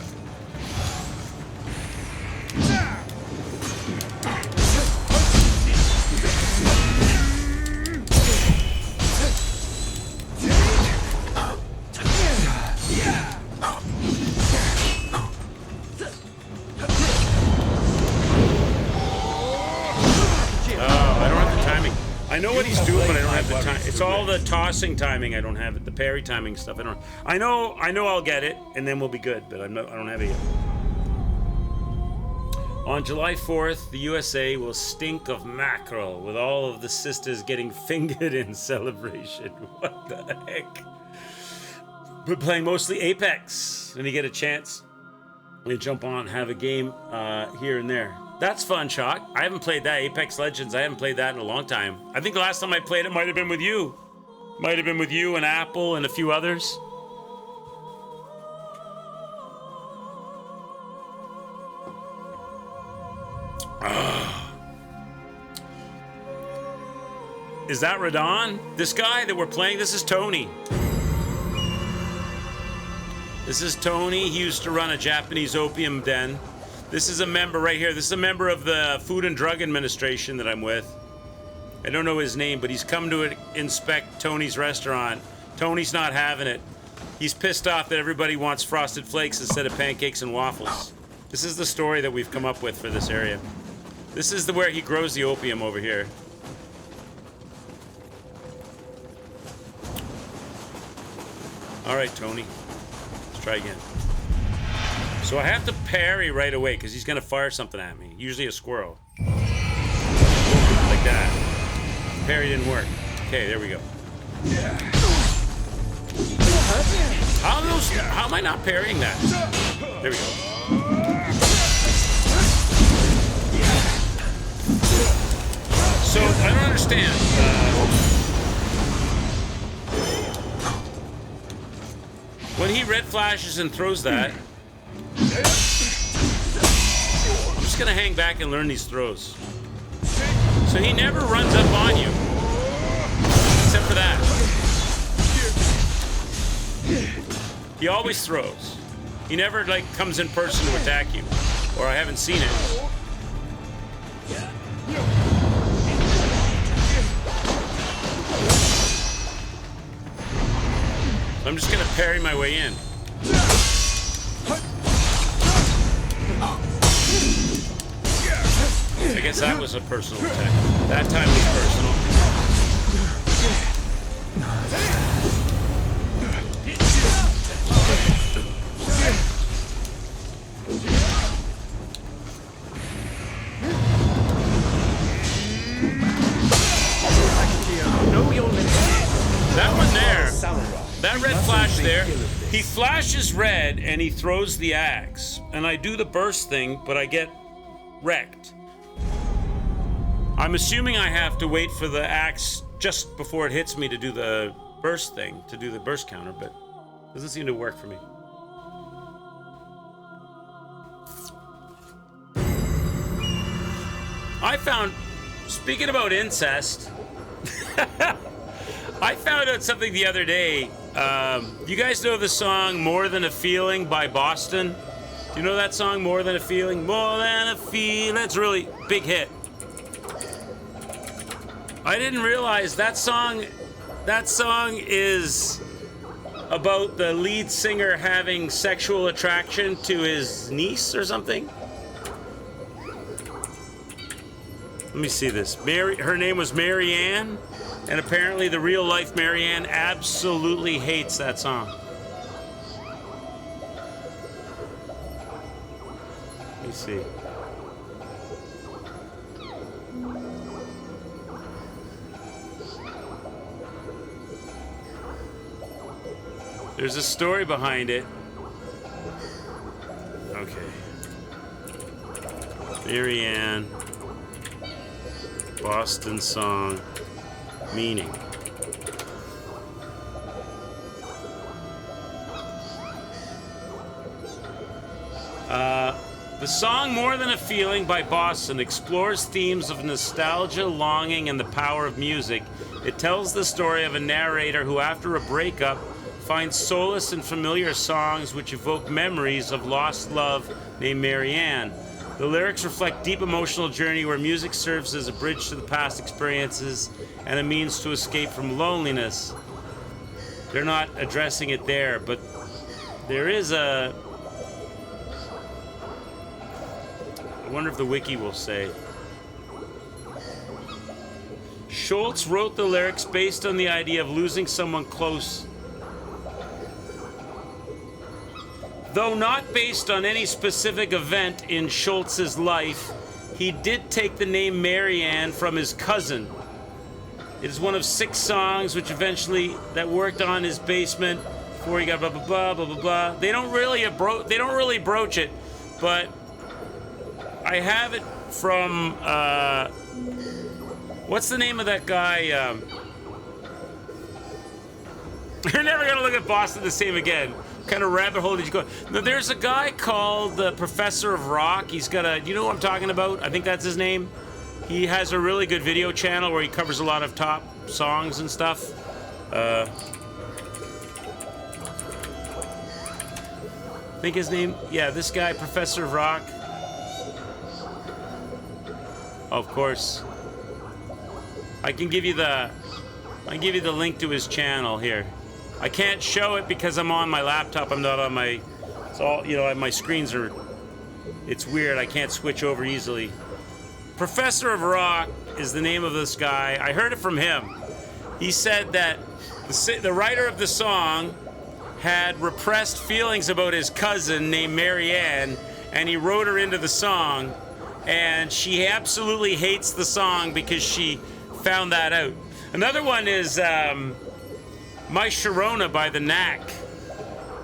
I know what he's doing, but I don't have the time. It's all the tossing timing. I don't have it. The parry timing stuff. I know I'll get it, and then we'll be good. But I don't have it yet. On July 4th, the USA will stink of mackerel, with all of the sisters getting fingered in celebration. What the heck? We're playing mostly Apex. When you get a chance, you jump on, have a game here and there. That's fun, Shock. I haven't played that, Apex Legends. I haven't played that in a long time. I think the last time I played it might have been with you. Might have been with you and Apple and a few others. Is that Radon? This guy that we're playing? This is Tony. This is Tony. He used to run a Japanese opium den. This is a member right here. This is a member of the Food and Drug Administration that I'm with. I don't know his name, but he's come to inspect Tony's restaurant. Tony's not having it. He's pissed off that everybody wants Frosted Flakes instead of pancakes and waffles. This is the story that we've come up with for this area. This is where he grows the opium over here. All right, Tony. Let's try again. So I have to parry right away because he's going to fire something at me. Usually a squirrel. Like that. Parry didn't work. Okay, there we go. How am I not parrying that? There we go. So I don't understand. When he red flashes and throws that, I'm just gonna hang back and learn these throws. So he never runs up on you. Except for that. He always throws. He never, like, comes in person to attack you. Or I haven't seen it. I'm just gonna parry my way in. I guess that was a personal attack. That time was personal. That one there, that red flash there, he flashes red and he throws the axe. And I do the burst thing, but I get wrecked. I'm assuming I have to wait for the axe just before it hits me to do the burst thing, to do the burst counter, but it doesn't seem to work for me. I found, speaking about incest, I found out something the other day. You guys know the song More Than a Feeling by Boston? Do you know that song, More Than a Feeling? More than a feeling. It's a really big hit. I didn't realize that song is about the lead singer having sexual attraction to his niece or something. Let me see this. Her name was Mary Ann, and apparently the real life Mary Ann absolutely hates that song. Let me see. There's a story behind it. Okay. Mary Ann, Boston song, meaning. The song More Than a Feeling by Boston explores themes of nostalgia, longing, and the power of music. It tells the story of a narrator who, after a breakup, finds solace in familiar songs which evoke memories of lost love named Mary Ann. The lyrics reflect deep emotional journey where music serves as a bridge to the past experiences and a means to escape from loneliness. They're not addressing it there, but there is a... I wonder if the wiki will say. Schultz wrote the lyrics based on the idea of losing someone close. Though not based on any specific event in Schultz's life, he did take the name Mary Ann from his cousin. It is one of 6 songs which eventually that worked on his basement before he got blah blah blah blah blah blah. They don't really broach it, but I have it from what's the name of that guy? You're never gonna look at Boston the same again. What kind of rabbit hole did you go? No, there's a guy called the Professor of Rock. He's got a, you know what I'm talking about? I think that's his name. He has a really good video channel where he covers a lot of top songs and stuff. I think his name, yeah, this guy, Professor of Rock. Of course. I can give you the link to his channel here. I can't show it because I'm on my laptop. I'm not on my, it's all, you know, my screens are, it's weird. I can't switch over easily. Professor of Rock is the name of this guy. I heard it from him. He said that the writer of the song had repressed feelings about his cousin named Mary Ann, and he wrote her into the song, and she absolutely hates the song because she found that out. Another one is My Sharona by the Knack.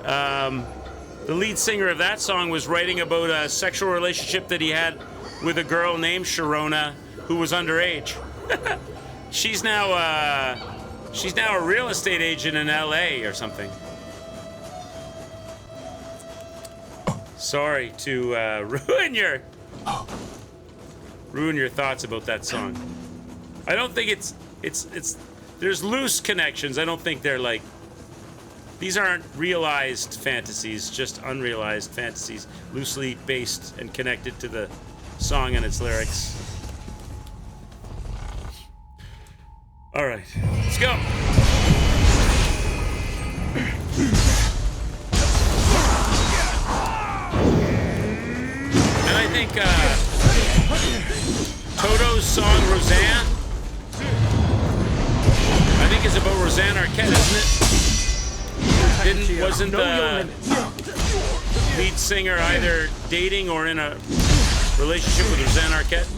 The lead singer of that song was writing about a sexual relationship that he had with a girl named Sharona who was underage. She's now a real estate agent in LA or something. Sorry to ruin your thoughts about that song. I don't think it's there's loose connections. I don't think they're like, these aren't realized fantasies, just unrealized fantasies, loosely based and connected to the song and its lyrics. All right, let's go. And I think Toto's song Roseanne, I think is about Roseanne Arquette, isn't it? Wasn't the lead singer either dating or in a relationship with Roseanne Arquette?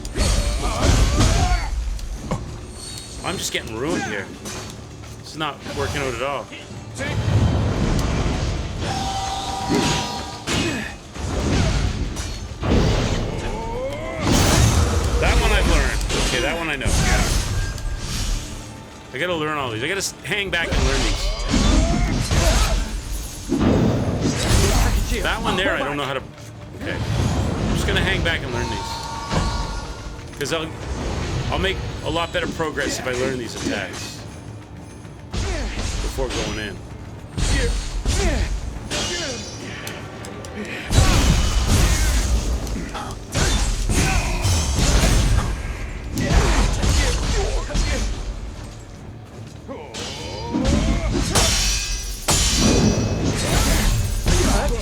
I'm just getting ruined here. It's not working out at all. That one I've learned. Okay, that one I know. I gotta learn all these. I gotta hang back and learn these. That one there, I don't know how to... Okay. I'm just gonna hang back and learn these. Because I'll make a lot better progress if I learn these attacks before going in.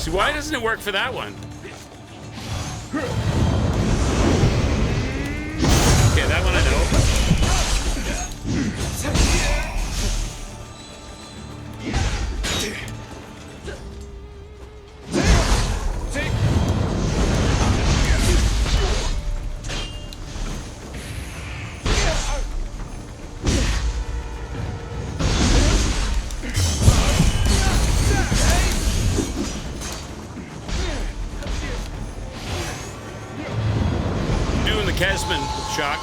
See, why doesn't it work for that one? Okay, that one I know. Doing the Kesman shock.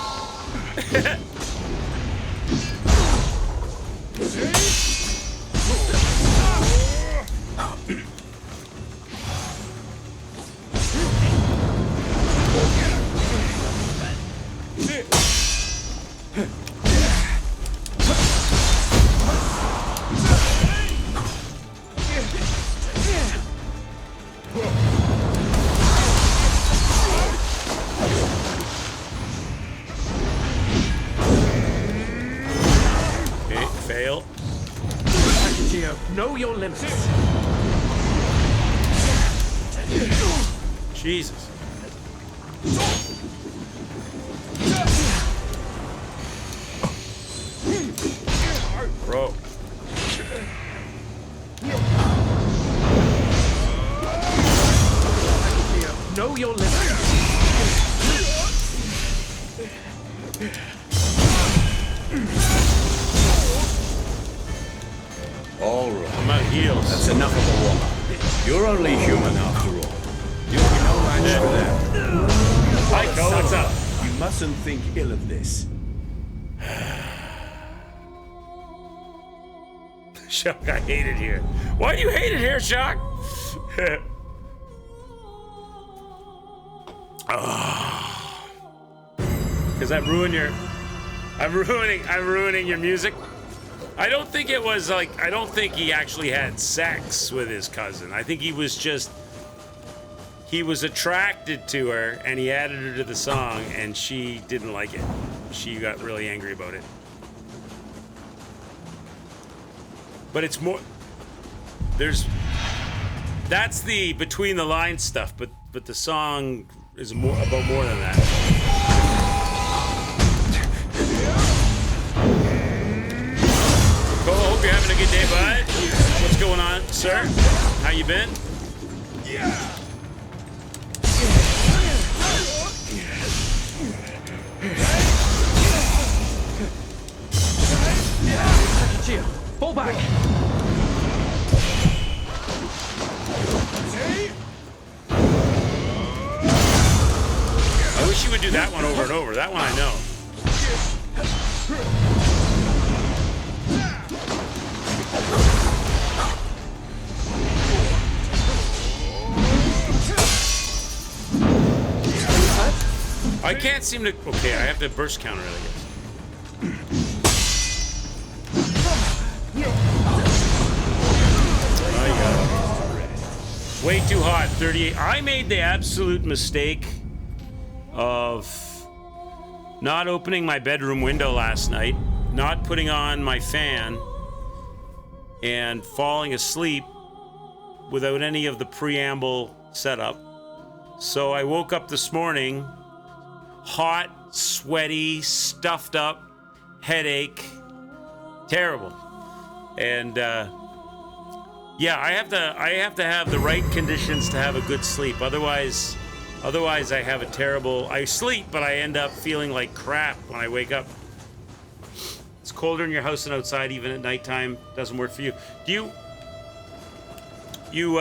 Fail. Know your limits. Jesus. Bro. Know your limits. All right. I'm out of heals. That's enough of a warm-up. You're only human after all. You'll be no match for them. Hi, Cole, what's up? You mustn't think ill of this. Shock, I hate it here. Why do you hate it here, Shock? Because I'm ruining your music. I don't think it was like, I don't think he actually had sex with his cousin. I think he was attracted to her and he added her to the song and she didn't like it. She got really angry about it. But it's more, that's the between the lines stuff, but the song is about more than that. Cole, hope you're having a good day, bud. What's going on, sir? How you been? Fall back. I wish you would do that one over and over. That one I know. I can't seem to... Okay, I have to burst counter it, I guess. Way too hot, 38. I made the absolute mistake of not opening my bedroom window last night, not putting on my fan, and falling asleep without any of the preamble setup. So I woke up this morning hot, sweaty, stuffed up, headache, terrible. And yeah, I have to have the right conditions to have a good sleep. Otherwise I have a terrible. I sleep, but I end up feeling like crap when I wake up. It's colder in your house than outside, even at nighttime. Doesn't work for you. Do you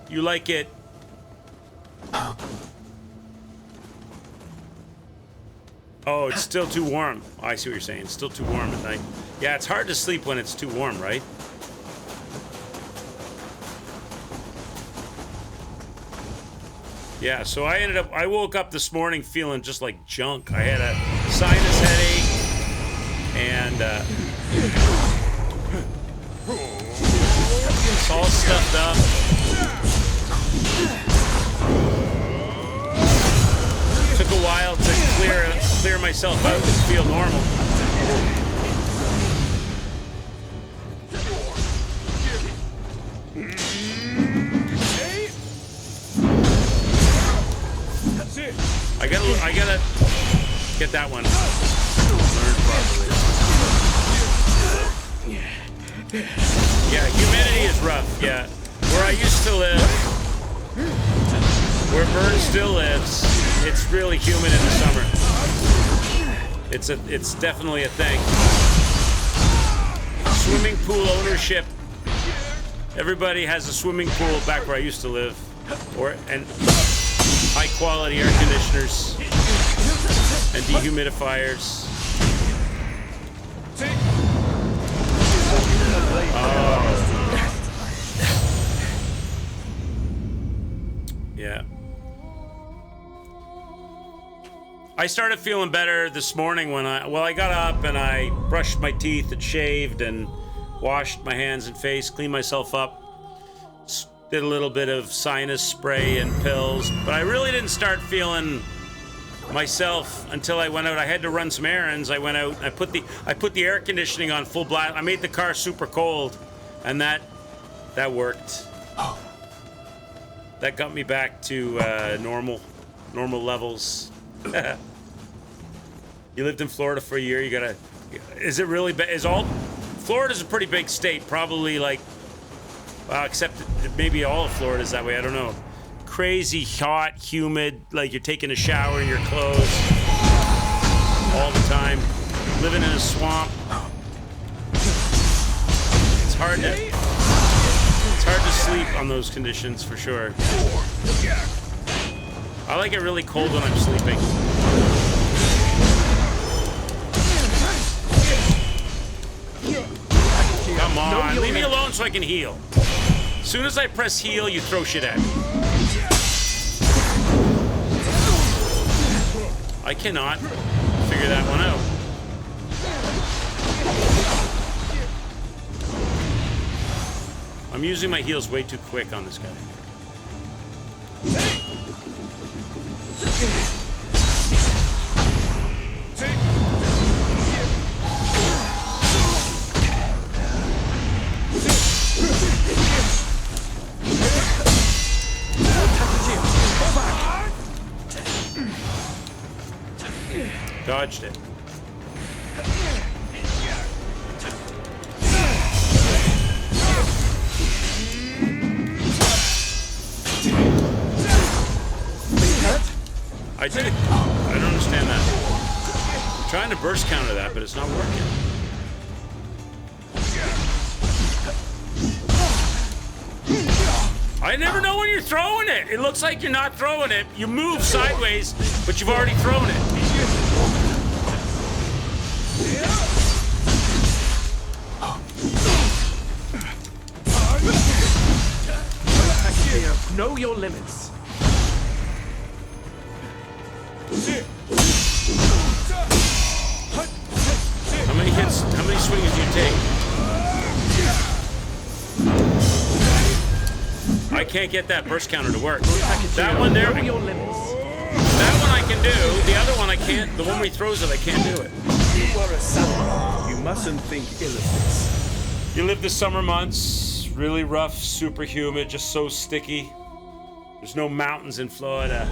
like it? Oh, it's still too warm. Oh, I see what you're saying. It's still too warm at night. Yeah, it's hard to sleep when it's too warm, right? Yeah, so I woke up this morning feeling just like junk. I had a sinus headache and it's all stuffed up. Took a while to clear myself out and feel normal. I gotta get that one learned properly. Yeah, humidity is rough. Yeah, where I used to live, where Vern still lives, it's really humid in the summer. It's definitely a thing. Swimming pool ownership. Everybody has a swimming pool back where I used to live, and high quality air conditioners and dehumidifiers. Oh. Yeah. I started feeling better this morning when I got up and I brushed my teeth and shaved and washed my hands and face, cleaned myself up. Did a little bit of sinus spray and pills, but I really didn't start feeling myself until I went out. I had to run some errands. I went out and I put the air conditioning on full blast. I made the car super cold, and that worked. That got me back to normal levels. You lived in Florida for a year. You gotta. Is it really? Florida's a pretty big state. Probably like. Except maybe all of Florida's that way. I don't know. Crazy hot, humid, like you're taking a shower in your clothes all the time. Living in a swamp. It's hard to sleep on those conditions for sure. I like it really cold when I'm sleeping. Come on, leave me alone so I can heal. As soon as I press heal, you throw shit at me. I cannot figure that one out. I'm using my heals way too quick on this guy. Dodged it. I did. I don't understand that. I'm trying to burst counter that, but it's not working. I never know when you're throwing it. It looks like you're not throwing it. You move sideways, but you've already thrown it. Know your limits. How many hits, how many swings do you take? I can't get that burst counter to work. That one there, Know your limits. that one I can do. The other one I can't. The one where he throws it, I can't do it. You are a samurai. You mustn't think ill of this. You live the summer months, really rough, super humid, just so sticky. There's no mountains in Florida.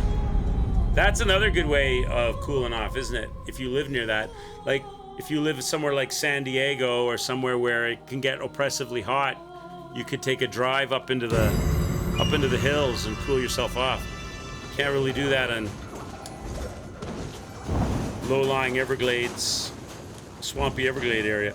That's another good way of cooling off, isn't it? If you live near that. Like, if you live somewhere like San Diego or somewhere where it can get oppressively hot, you could take a drive up into the hills and cool yourself off. Can't really do that in low-lying Everglades, swampy Everglade area.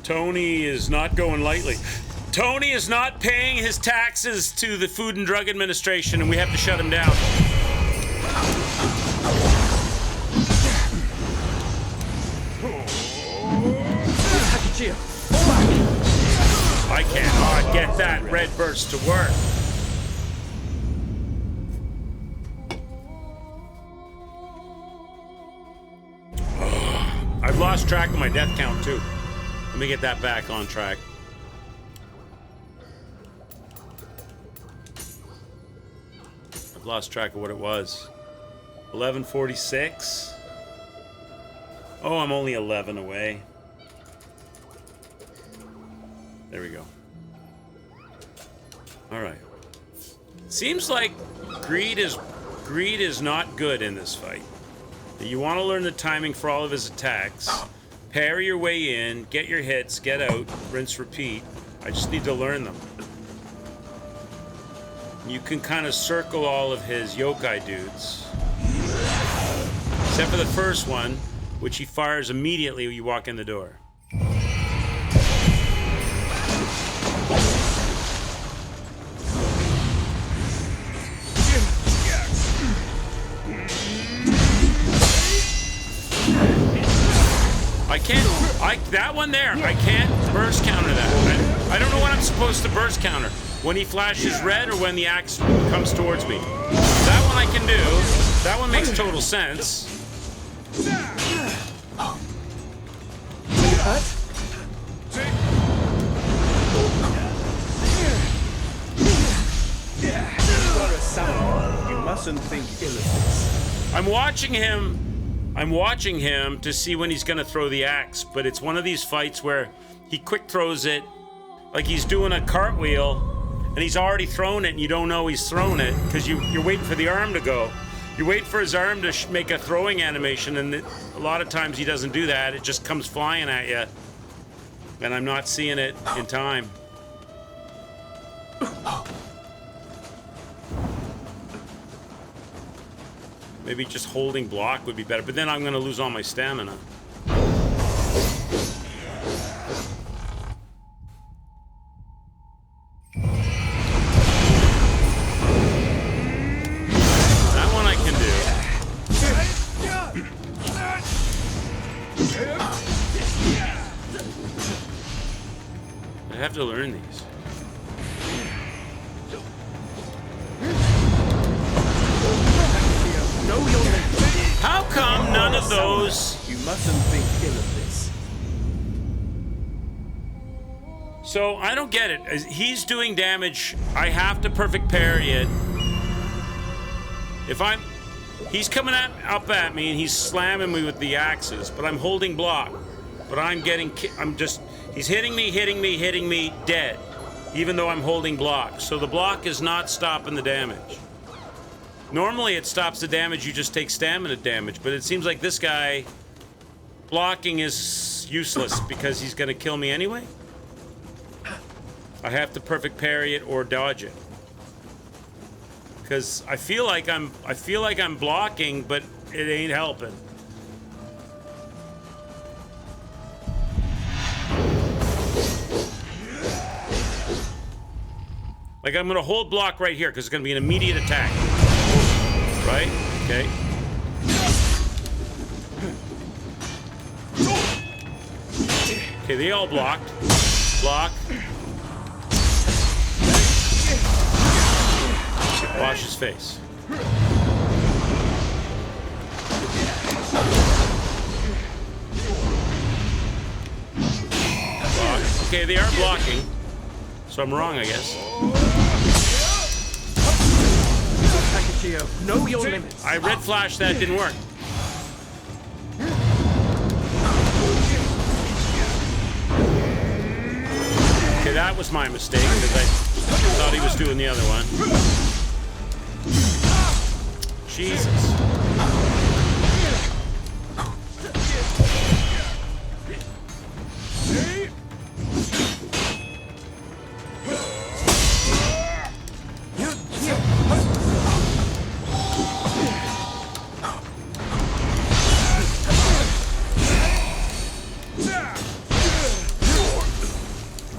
Tony is not going lightly. Tony is not paying his taxes to the Food and Drug Administration, and we have to shut him down. I cannot get that red burst to work. I've lost track of my death count too. Let me get that back on track. I've lost track of what it was. 11:46. Oh, I'm only 11 away. There we go. All right. Seems like greed is not good in this fight. You want to learn the timing for all of his attacks. Parry your way in, get your hits, get out, rinse, repeat. I just need to learn them. You can kind of circle all of his yokai dudes. Except for the first one, which he fires immediately when you walk in the door. That one there, I can't burst counter that. I don't know what I'm supposed to burst counter. When he flashes red or when the axe comes towards me. That one I can do. That one makes total sense. You are a samurai. You mustn't think ill of this. I'm watching him to see when he's going to throw the axe, but it's one of these fights where he quick throws it like he's doing a cartwheel and he's already thrown it and you don't know he's thrown it because you're waiting for the arm to go. You're waiting for his arm to make a throwing animation, and a lot of times he doesn't do that. It just comes flying at you, and I'm not seeing it in time. Maybe just holding block would be better, but then I'm going to lose all my stamina. That one I can do. I have to learn these. How come none of those... You mustn't think ill of this. So, I don't get it. He's doing damage. I have to perfect parry it. He's coming up at me and he's slamming me with the axes, but I'm holding block. But he's hitting me, dead. Even though I'm holding block. So the block is not stopping the damage. Normally it stops the damage, you just take stamina damage, but it seems like this guy blocking is useless because he's gonna kill me anyway. I have to perfect parry it or dodge it. Because I feel like I'm blocking, but it ain't helping. Like I'm gonna hold block right here because it's gonna be an immediate attack. Right? Okay. Okay, they all blocked. Block. Wash his face. Okay, they are blocking. So I'm wrong, I guess. Know your limits. I red flashed that, didn't work. Okay, that was my mistake because I thought he was doing the other one. Jesus.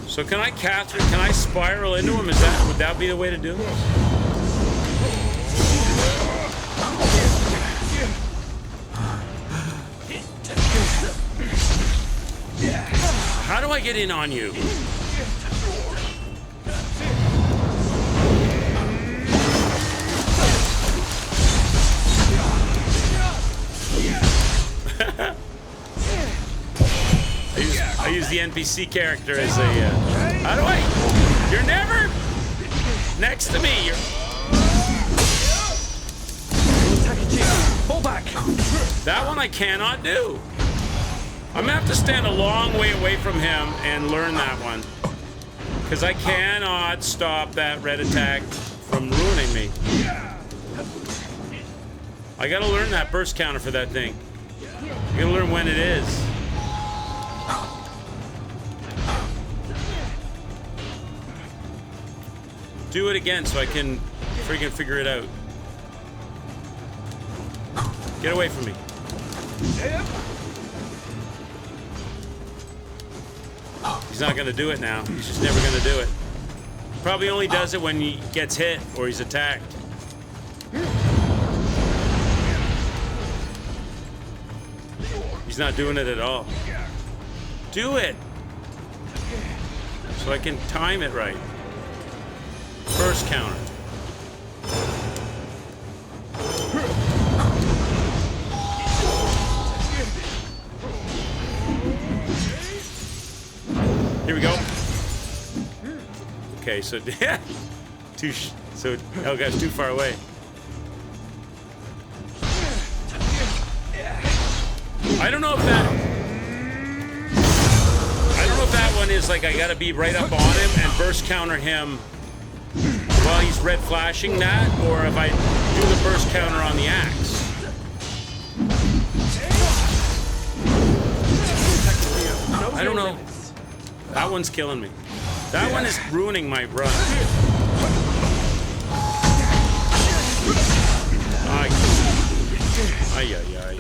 So can I Catherine? Can I spiral into him? Would that be the way to do this? How do I get in on you? I use the NPC character as a. How do I? You're never next to me. Pull back. That one I cannot do. I'm gonna have to stand a long way away from him and learn that one, because I cannot stop that red attack from ruining me. I gotta learn that burst counter for that thing. I gotta learn when it is. Do it again so I can freaking figure it out. Get away from me. He's not gonna do it now. He's just never gonna do it. Probably only does it when he gets hit or he's attacked. He's not doing it at all. Do it! So I can time it right. First counter. Here we go. Okay, so oh gosh, too far away. I don't know if that one is like I gotta be right up on him and burst counter him while he's red flashing that, or if I do the burst counter on the axe. I don't know. That one's killing me. That one is ruining my run. Ay, ay, ay.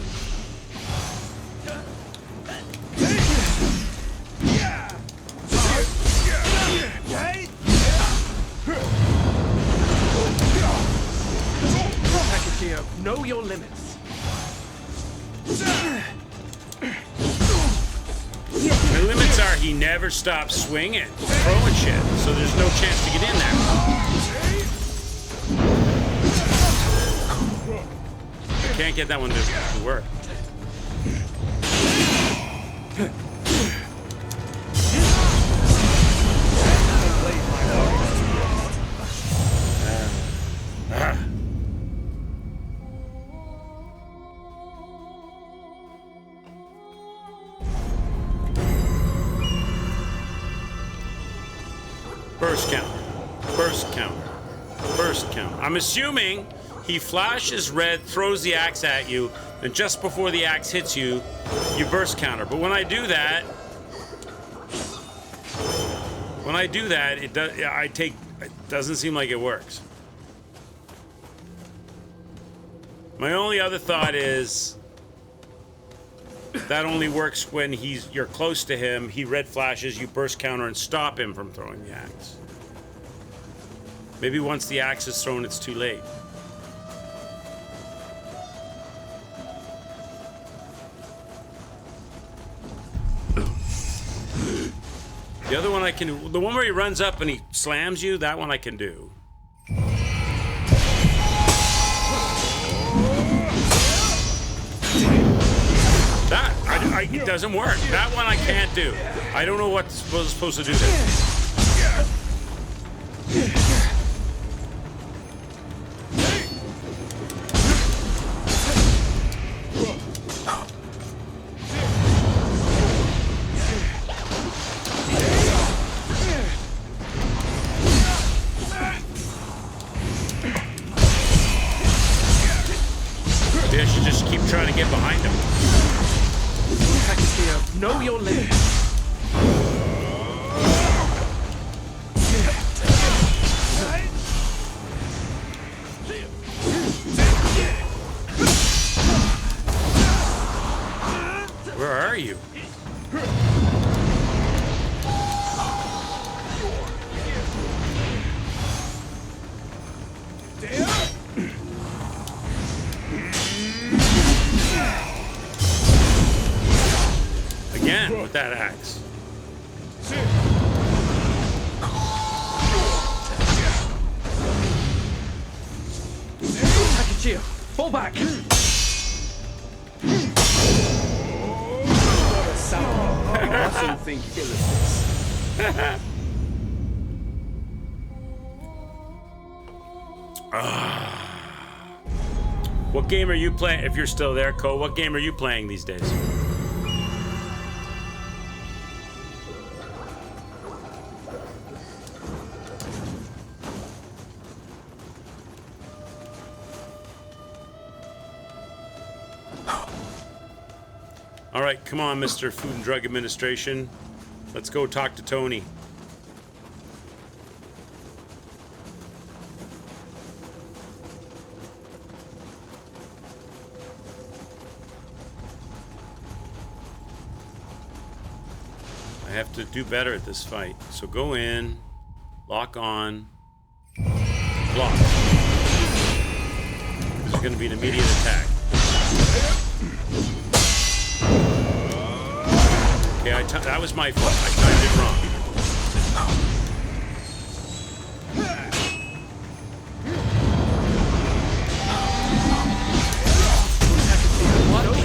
Know your limits. The limits are he never stops swinging, throwing shit, so there's no chance to get in there. I can't get that one to work. Burst count. Burst count. Burst count. I'm assuming he flashes red, throws the axe at you, and just before the axe hits you, you burst counter. But when I do that, it doesn't seem like it works. My only other thought is that only works when you're close to him, he red flashes, you burst counter and stop him from throwing the axe. Maybe once the axe is thrown, it's too late. The other one I can do, the one where he runs up and he slams you, that one I can do. It doesn't work. That one I can't do. I don't know what was supposed to do this. Maybe I should just keep trying to get behind him. Know your limits. Where are you? Again with that axe. Takachio, fall back. You mustn't think ill of this. What game are you playing? If you're still there, Ko, what game are you playing these days? All right, come on, Mr. Food and Drug Administration. Let's go talk to Tony. I have to do better at this fight. So go in, lock on, block. There's going to be an immediate attack. Okay, that was my fault. I timed it wrong.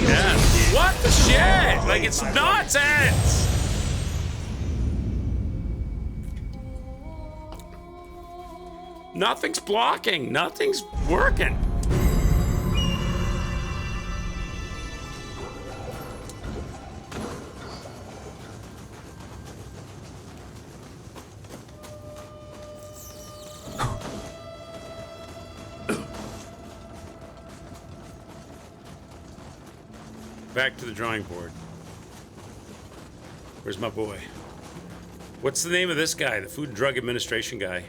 Yeah. What the shit? Like, it's nonsense! Nothing's blocking. Nothing's working. Back to the drawing board. Where's my boy? What's the name of this guy? The Food and Drug Administration guy.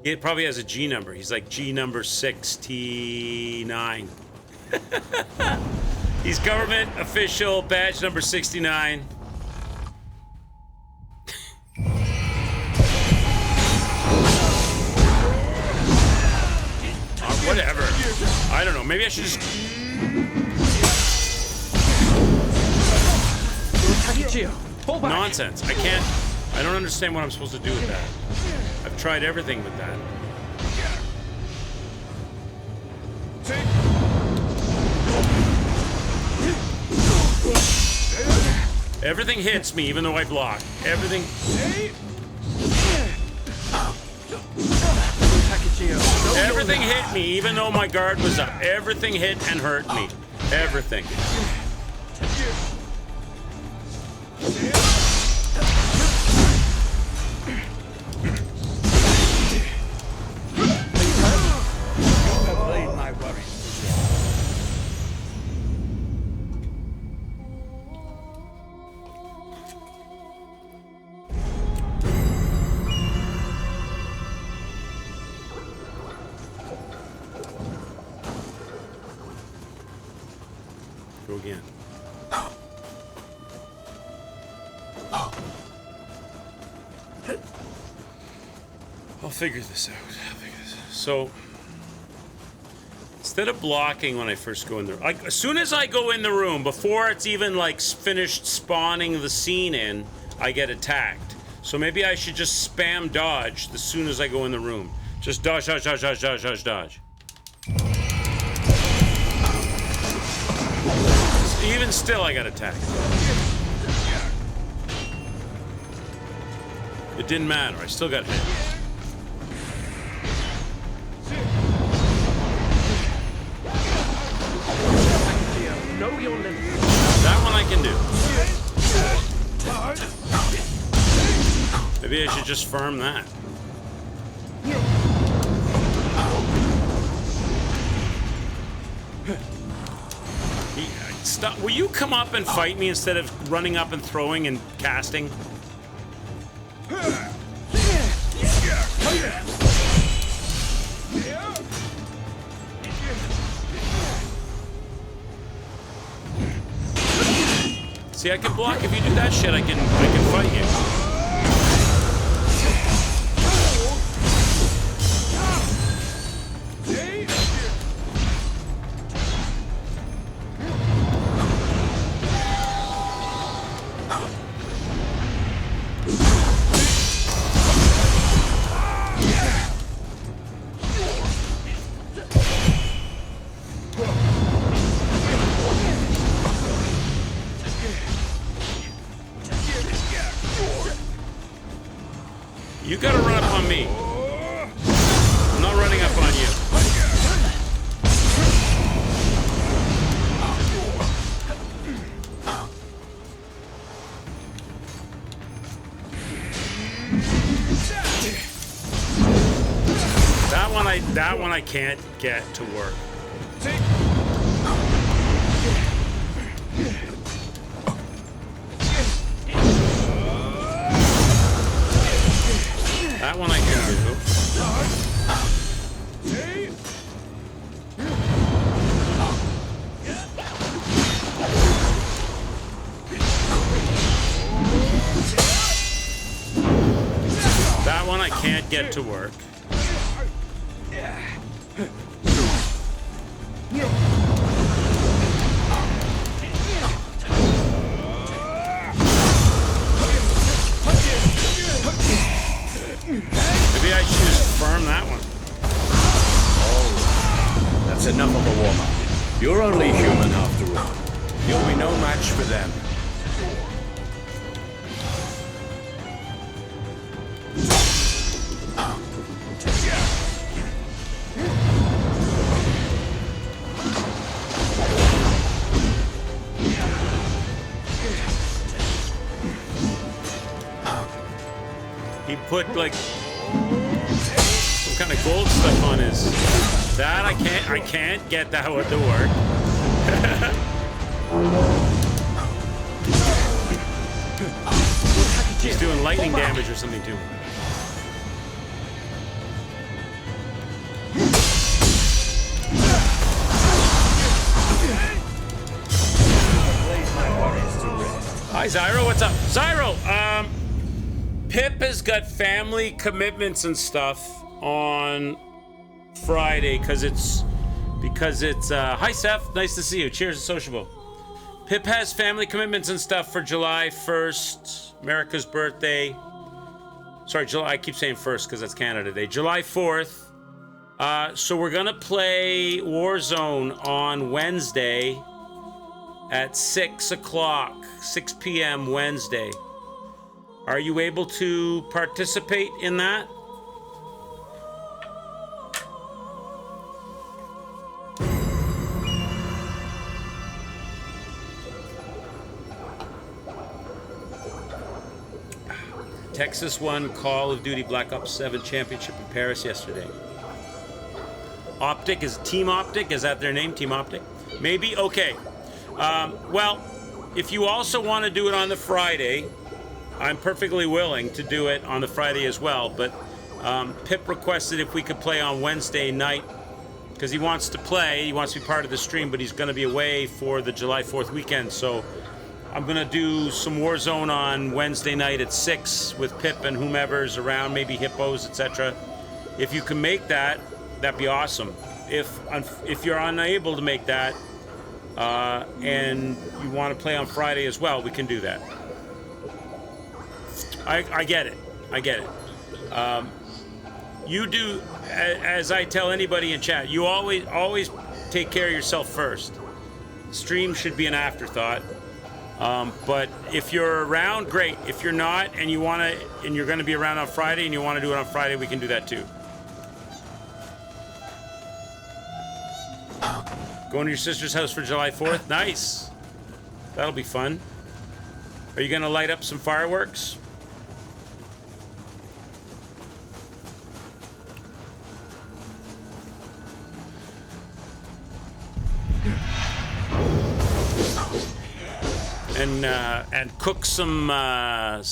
He probably has a G number. He's like G number 69. He's government official, badge number 69. Whatever. I don't know. Maybe I should just... Nonsense. I can't... I don't understand what I'm supposed to do with that. I've tried everything with that. Everything hits me even though I block. Everything... Everything hit me even though my guard was up. Everything hit and hurt me. Everything. Go again. I'll figure this out. So, instead of blocking when I first go in there, as soon as I go in the room, before it's even like finished spawning the scene in, I get attacked. So maybe I should just spam dodge as soon as I go in the room. Just dodge, dodge, dodge, dodge, dodge, dodge, dodge. even still, I got attacked. It didn't matter. I still got hit. Know your limits. That one I can do. Maybe I should just farm that. Stop. Will you come up and fight me instead of running up and throwing and casting? See, I can block. If you do that shit, I can fight you. You gotta run up on me. I'm not running up on you. That one I can't get to work. That one I can do. That one I can't get to work. Maybe I should just farm that one. Oh, that's enough of a warm-up. You're only human after all. You'll be no match for them. He put like some kind of gold stuff on his. That I can't get that one to work. He's doing lightning damage or something too. Hi Zyro, what's up? Zyro, Pip has got family commitments and stuff on Friday because it's hi Seth, nice to see you. Cheers and sociable. Pip has family commitments and stuff for July 1st, America's birthday. Sorry, July, I keep saying 1st because that's Canada Day. July 4th. So we're gonna play Warzone on Wednesday at 6 o'clock, 6 p.m. Wednesday. Are you able to participate in that? Texas won Call of Duty Black Ops 7 Championship in Paris yesterday. Optic is Team Optic? Is that their name? Team Optic? Maybe? Okay. Well, if you also want to do it on the Friday, I'm perfectly willing to do it on the Friday as well, but Pip requested if we could play on Wednesday night because he wants to play, he wants to be part of the stream, but he's going to be away for the July 4th weekend, so I'm going to do some Warzone on Wednesday night at 6 with Pip and whomever's around, maybe Hippos, etc. If you can make that, that'd be awesome. If you're unable to make that and you want to play on Friday as well, we can do that. I get it. I get it. You do, as I tell anybody in chat, you always take care of yourself first. Stream should be an afterthought. But if you're around, great. If you're not, and you want to, and you're going to be around on Friday, and you want to do it on Friday, we can do that too. Going to your sister's house for July 4th? Nice. That'll be fun. Are you going to light up some fireworks? And cook some meat on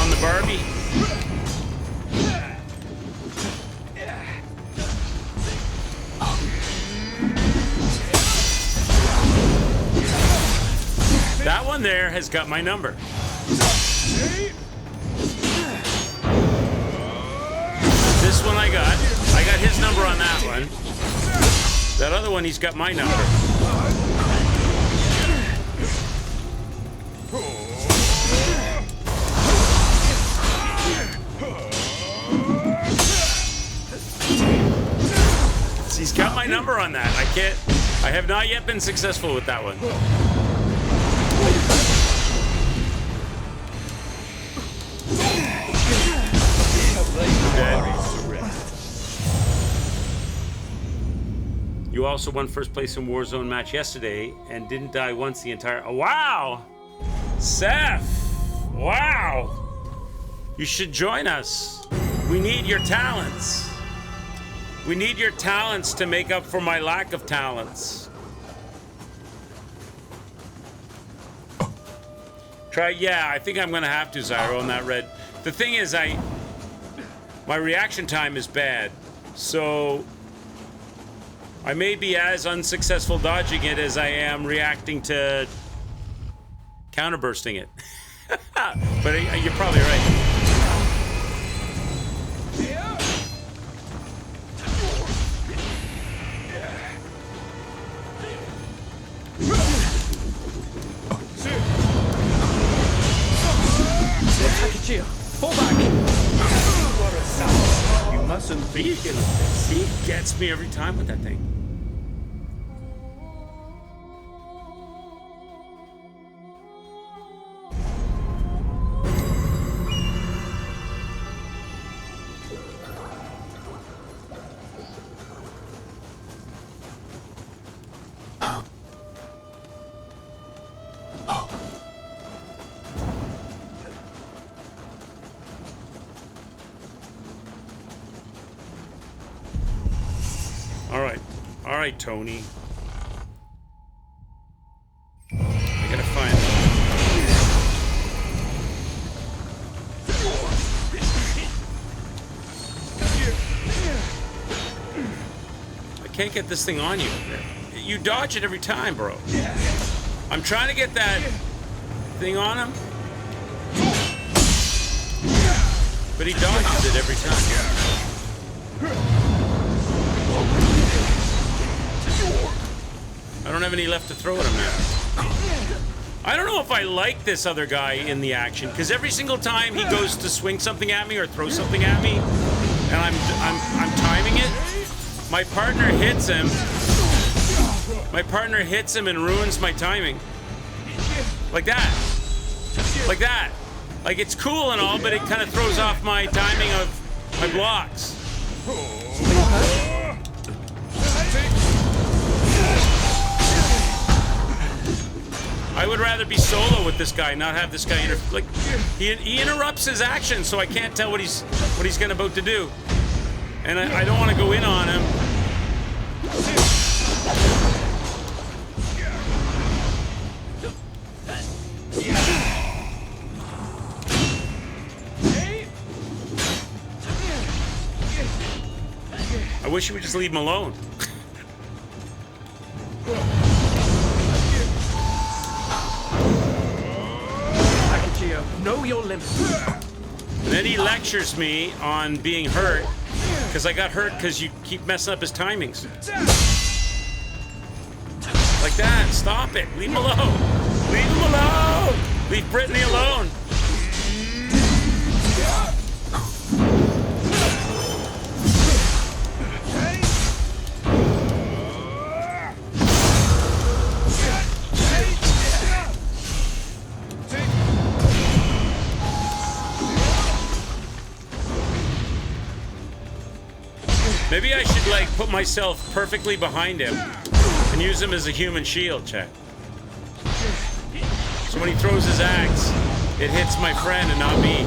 the Barbie. That one there has got my number. This one I got his number on that one. That other one, he's got my number. He's got my number on that. I have not yet been successful with that one. You also won first place in Warzone match yesterday and didn't die once the entire... Oh, wow! Seth! Wow! You should join us. We need your talents. We need your talents to make up for my lack of talents. Yeah, I think I'm gonna have to, Zyro, on that red. The thing is, my reaction time is bad, so I may be as unsuccessful dodging it as I am reacting to counterbursting it. But you're probably right. Fall back! You are a savage. You mustn't be killing this. He gets me every time with that thing. All right, Tony. I gotta find I can't get this thing on you. You dodge it every time, bro. I'm trying to get that thing on him, but he dodges it every time. I don't have any left to throw at him now. I don't know if I like this other guy in the action, because every single time he goes to swing something at me or throw something at me, and I'm timing it, my partner hits him. My partner hits him and ruins my timing. Like that. Like that. Like, it's cool and all, but it kind of throws off my timing of my blocks. I would rather be solo with this guy, not have this guy he interrupts his action, so I can't tell what he's about to do, and I don't want to go in on him. I wish you would just leave him alone. Know your limits. And then he lectures me on being hurt, because I got hurt because you keep messing up his timings. Like that. Stop it. Leave him alone. Leave him alone. Leave Brittany alone. Maybe I should, like, put myself perfectly behind him and use him as a human shield, check. So when he throws his axe, it hits my friend and not me.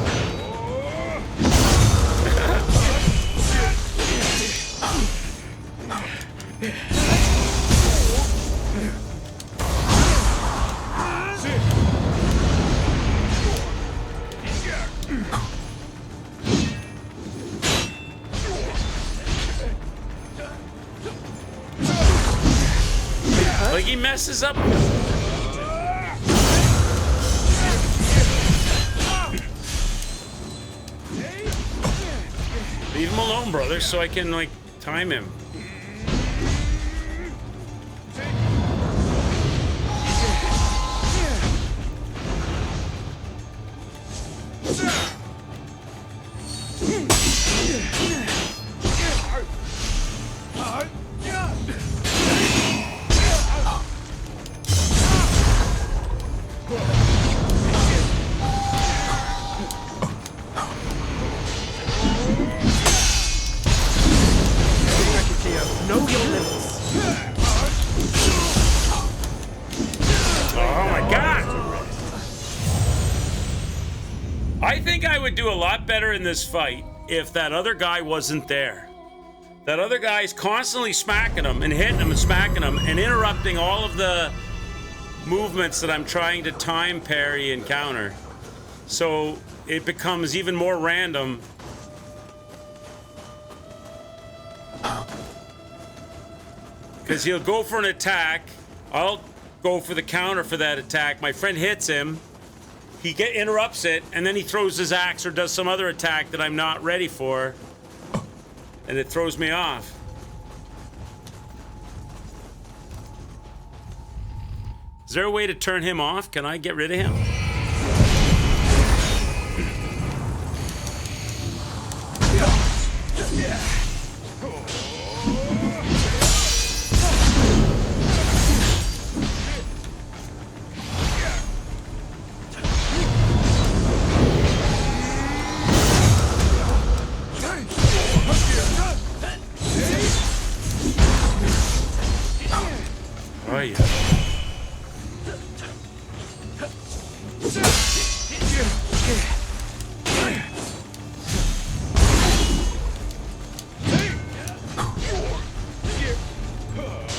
Like, he messes up. Leave him alone, brother, so I can, like, time him. Do a lot better in this fight if that other guy wasn't there. That other guy's constantly smacking him and hitting him and smacking him and interrupting all of the movements that I'm trying to time, parry, and counter. So it becomes even more random. Because he'll go for an attack, I'll go for the counter for that attack, my friend hits him, he interrupts it, and then he throws his axe or does some other attack that I'm not ready for, and it throws me off. Is there a way to turn him off? Can I get rid of him? Oh, yeah.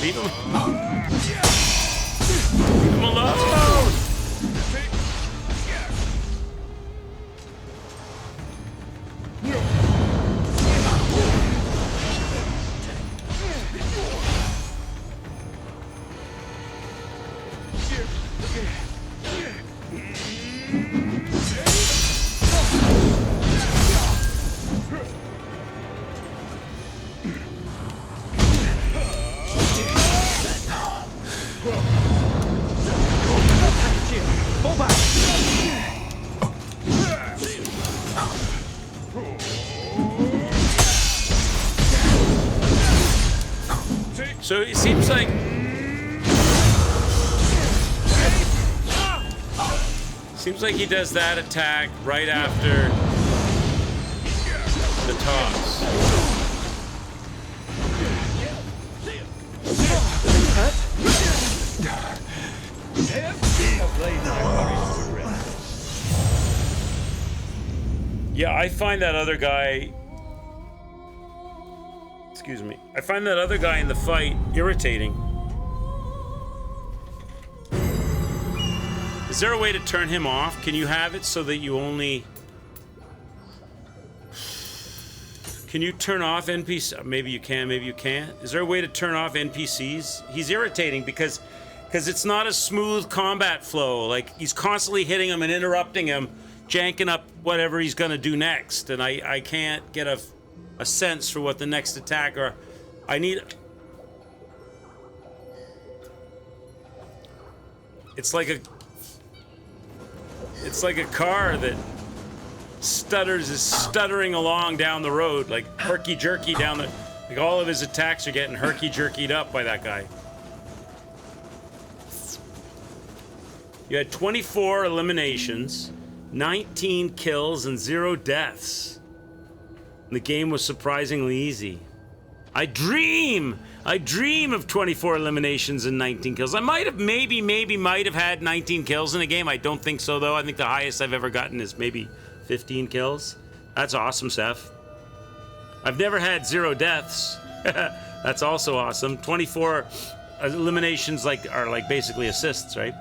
Leave him. Leave him alone. So it seems like he does that attack right after the toss. Yeah, I find that other guy. Excuse me. I find that other guy in the fight irritating. Is there a way to turn him off? Can you have it so that you only... Can you turn off NPCs? Maybe you can, maybe you can't. Is there a way to turn off NPCs? He's irritating because it's not a smooth combat flow. Like, he's constantly hitting him and interrupting him, janking up whatever he's gonna do next. And I can't get a sense for what the next attack or I need. It's like a car that is stuttering along down the road, like herky-jerky down the, like all of his attacks are getting herky-jerkied up by that guy. You had 24 eliminations, 19 kills, and 0 deaths. The game was surprisingly easy. I dream of 24 eliminations and 19 kills. I might have, might have had 19 kills in a game. I don't think so, though. I think the highest I've ever gotten is maybe 15 kills. That's awesome, Seth. I've never had 0 deaths. That's also awesome. 24 eliminations are like basically assists, right?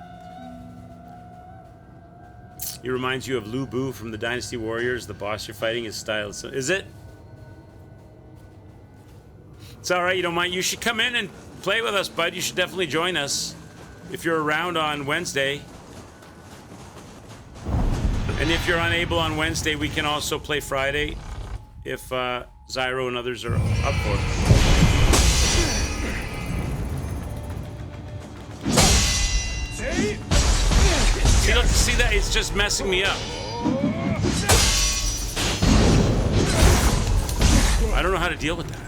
He reminds you of Lu Bu from the Dynasty Warriors. The boss you're fighting is style. Is it? It's all right. You don't mind. You should come in and play with us, bud. You should definitely join us if you're around on Wednesday. And if you're unable on Wednesday, we can also play Friday if Zyro and others are up for it. See that? It's just messing me up. I don't know how to deal with that.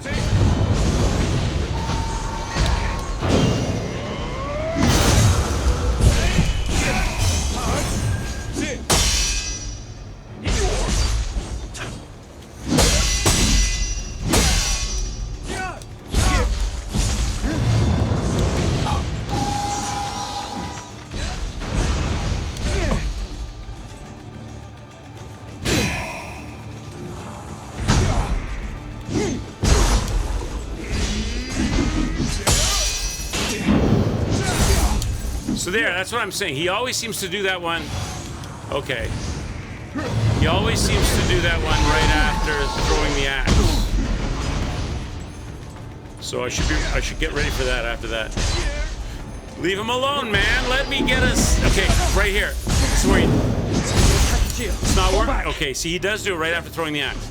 So there, that's what I'm saying. He always seems to do that one. Okay. He always seems to do that one right after throwing the axe. So I should get ready for that after that. Leave him alone, man. Let me get us. Okay, right here. This is where it's not working. Okay, see, he does do it right after throwing the axe.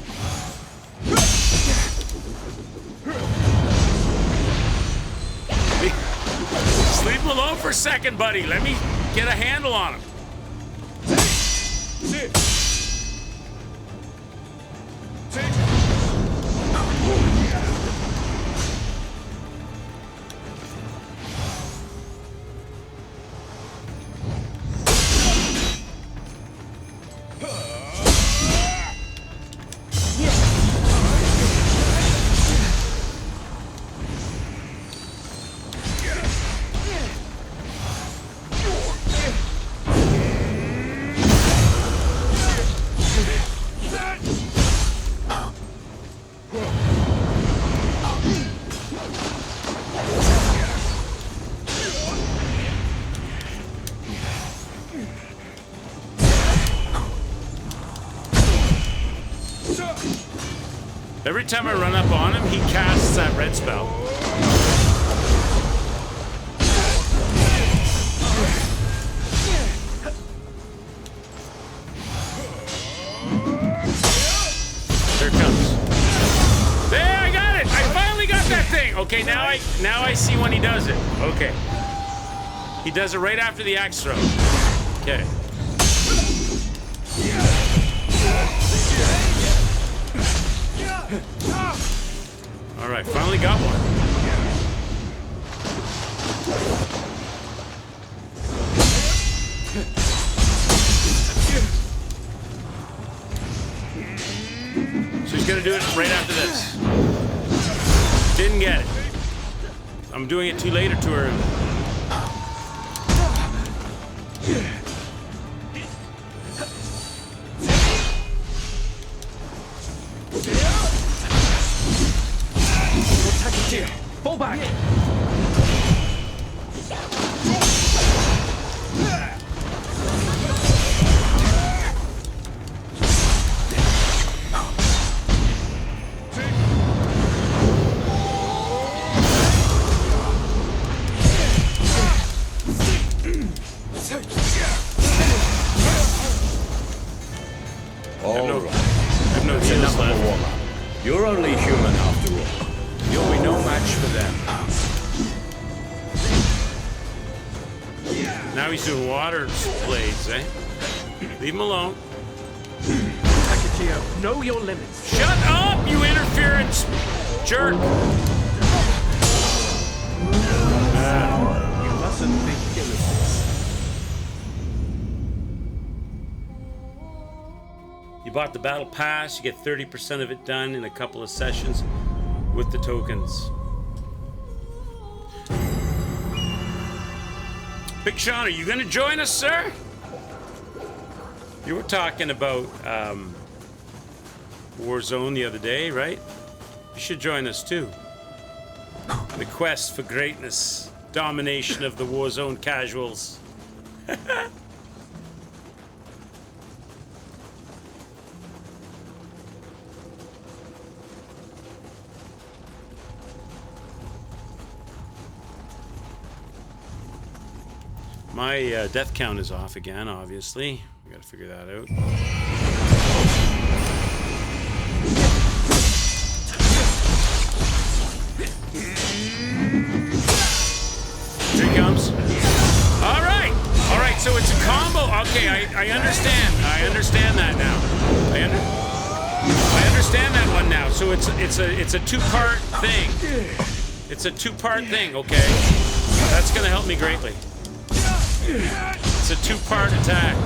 Leave him alone for a second, buddy. Let me get a handle on him. Every time I run up on him, he casts that red spell. There it comes. There, I got it! I finally got that thing! Okay, now I see when he does it. Okay. He does it right after the axe throw. Okay. All right, finally got one. So he's gonna do it right after this. Didn't get it. I'm doing it too late or too early. Fall back! All right. That's enough of a warm-up. You're only human after all. You'll be no match for them. Now he's doing water blades, eh? Leave him alone. Takachio, know your limits. Shut up, you interference jerk! You mustn't think ill of this. You bought the battle pass, you get 30% of it done in a couple of sessions. with the tokens. Big Sean, are you going to join us, sir? You were talking about Warzone the other day, right? You should join us too. The quest for greatness, domination of the Warzone casuals. My death count is off again, obviously. We gotta figure that out. Here he comes. All right, so it's a combo. Okay, I understand. I understand that now. I understand that one now. So it's a two-part thing. It's a two-part thing. Okay, that's gonna help me greatly. It's a two-part attack.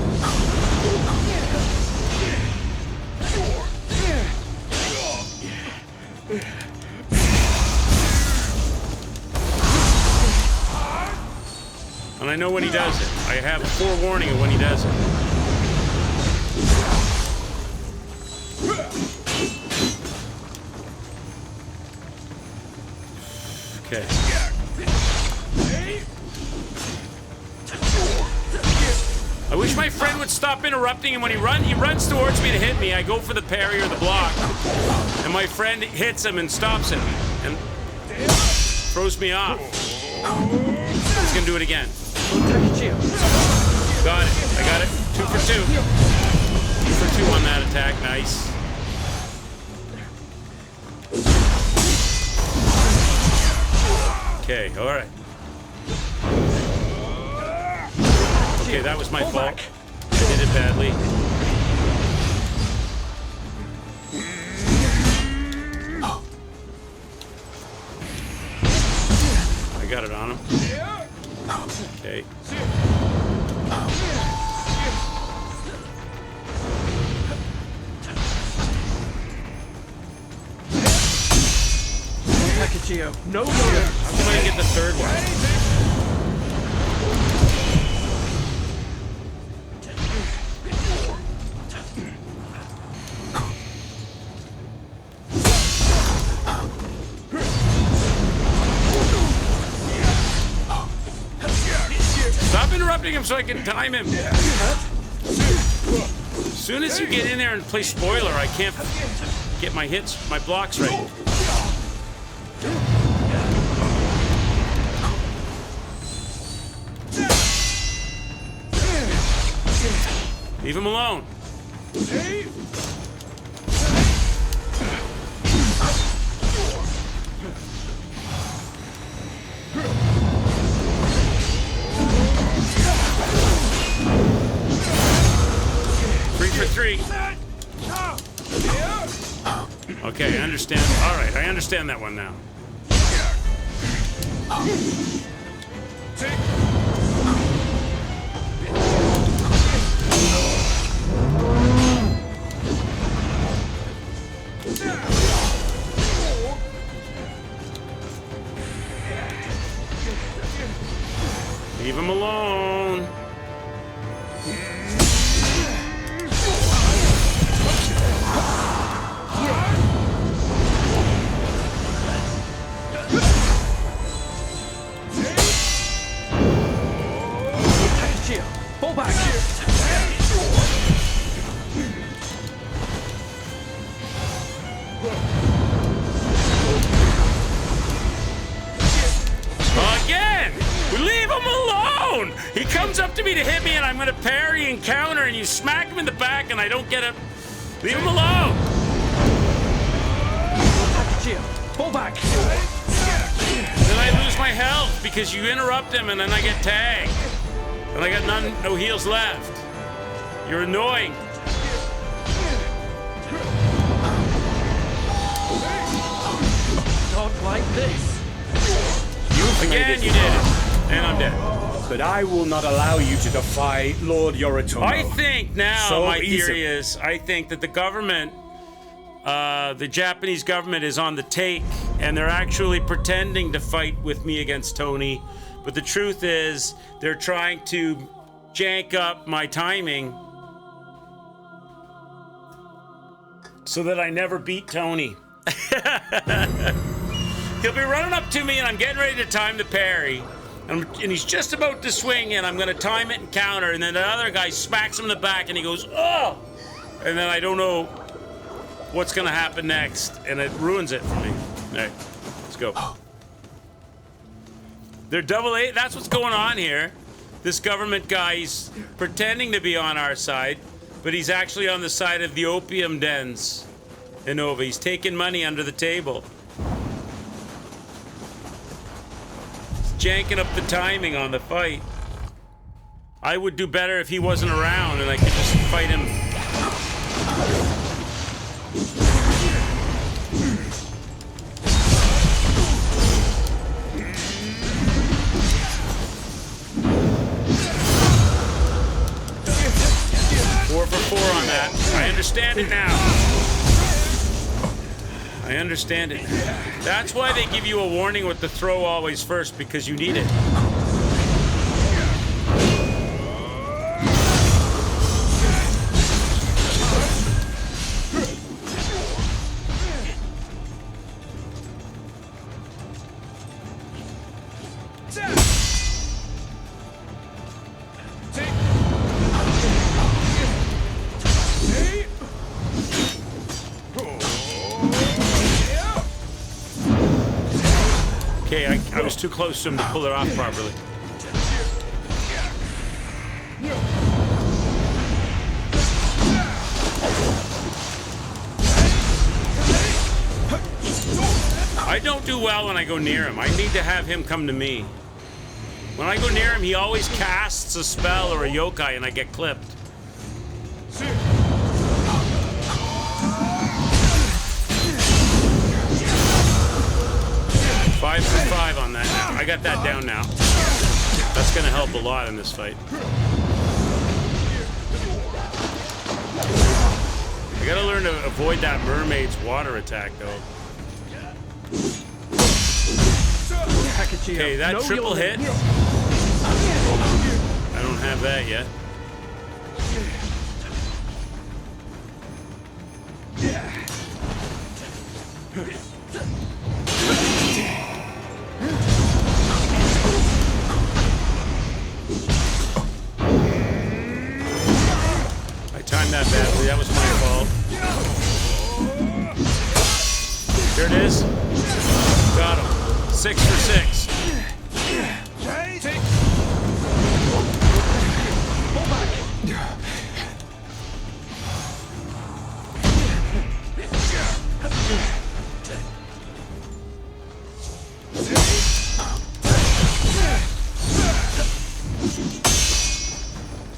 And I know when he does it. I have a forewarning of when he does it. Okay. I wish my friend would stop interrupting, and when he runs towards me to hit me, I go for the parry or the block, and my friend hits him and stops him, and throws me off. He's gonna do it again. Got it. I got it. 2 for 2. 2 for 2 on that attack. Nice. Okay, all right. Okay, that was my fault. I did it badly. I got it on him. Okay. No more. I'm trying to get the third one. Stop interrupting him so I can time him. As soon as you get in there and play spoiler, I can't get my hits, my blocks right. Leave him alone. 3 for 3. Okay, I understand. All right, I understand that one now. Leave him alone. Fall back. Again! Leave him alone! He comes up to me to hit me and I'm gonna parry and counter and you smack him in the back and I don't get it. Leave him alone! Fall back. Then I lose my health because you interrupt him and then I get tagged. And I got no heals left. You're annoying. Not like this. Again, you did it. And I'm dead. But I will not allow you to defy Lord Yoritomo. I think now, So my easy. theory is, I think that the government, the Japanese government is on the take and they're actually pretending to fight with me against Tony, but the truth is they're trying to jank up my timing so that I never beat Tony. He'll be running up to me and I'm getting ready to time the parry, and he's just about to swing and I'm going to time it and counter, and then the other guy smacks him in the back and he goes, oh! And then I don't know what's going to happen next, and it ruins it for me. All right, let's go. They're double A. That's what's going on here. This government guy, he's pretending to be on our side, but he's actually on the side of the opium dens in Nova. He's taking money under the table. He's janking up the timing on the fight. I would do better if he wasn't around and I could just fight him. 4 for 4 on that. I understand it now. I understand it. That's why they give you a warning with the throw always first, because you need it. Okay, I was too close to him to pull it off properly. I don't do well when I go near him. I need to have him come to me. When I go near him, he always casts a spell or a yokai and I get clipped. 5 for 5 on that now. I got that down now. That's gonna help a lot in this fight. I gotta learn to avoid that mermaid's water attack though. Okay, that triple hit. I don't have that yet. I timed that badly. That was my fault. Here it is. Got him. 6 for 6.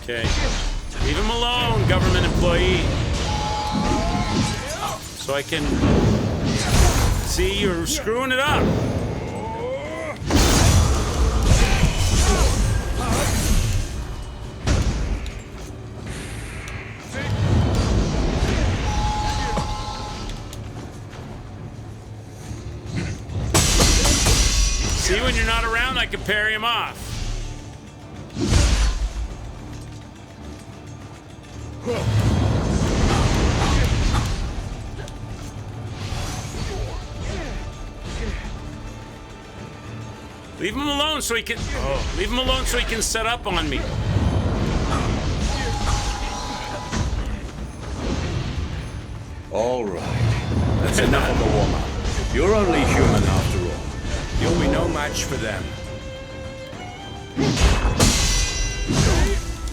Okay. Leave him alone, government employee. So I can see you're screwing it up. See, when you're not around, I can parry him off. Leave him alone so he can. Oh, leave him alone so he can set up on me. All right. That's enough of a warm-up. You're only human after all. You'll be no match for them.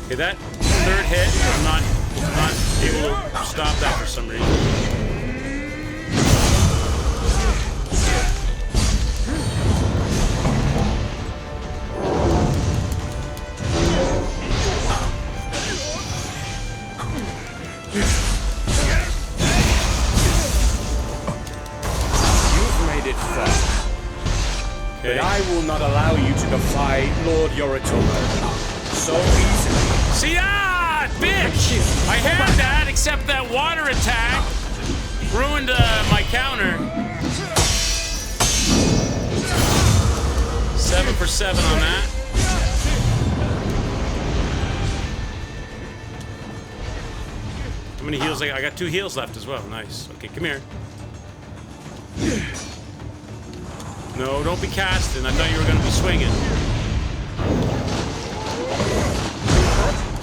Okay, that third hit, I'm not able to stop that for some reason. You've made it far. Okay. But I will not allow you to defy Lord Yoritomo so easily. See, bitch! I had that, except that water attack ruined my counter. for 7 on that. How many heals? I got 2 heals left as well. Nice. Okay, come here. No, don't be casting. I thought you were going to be swinging.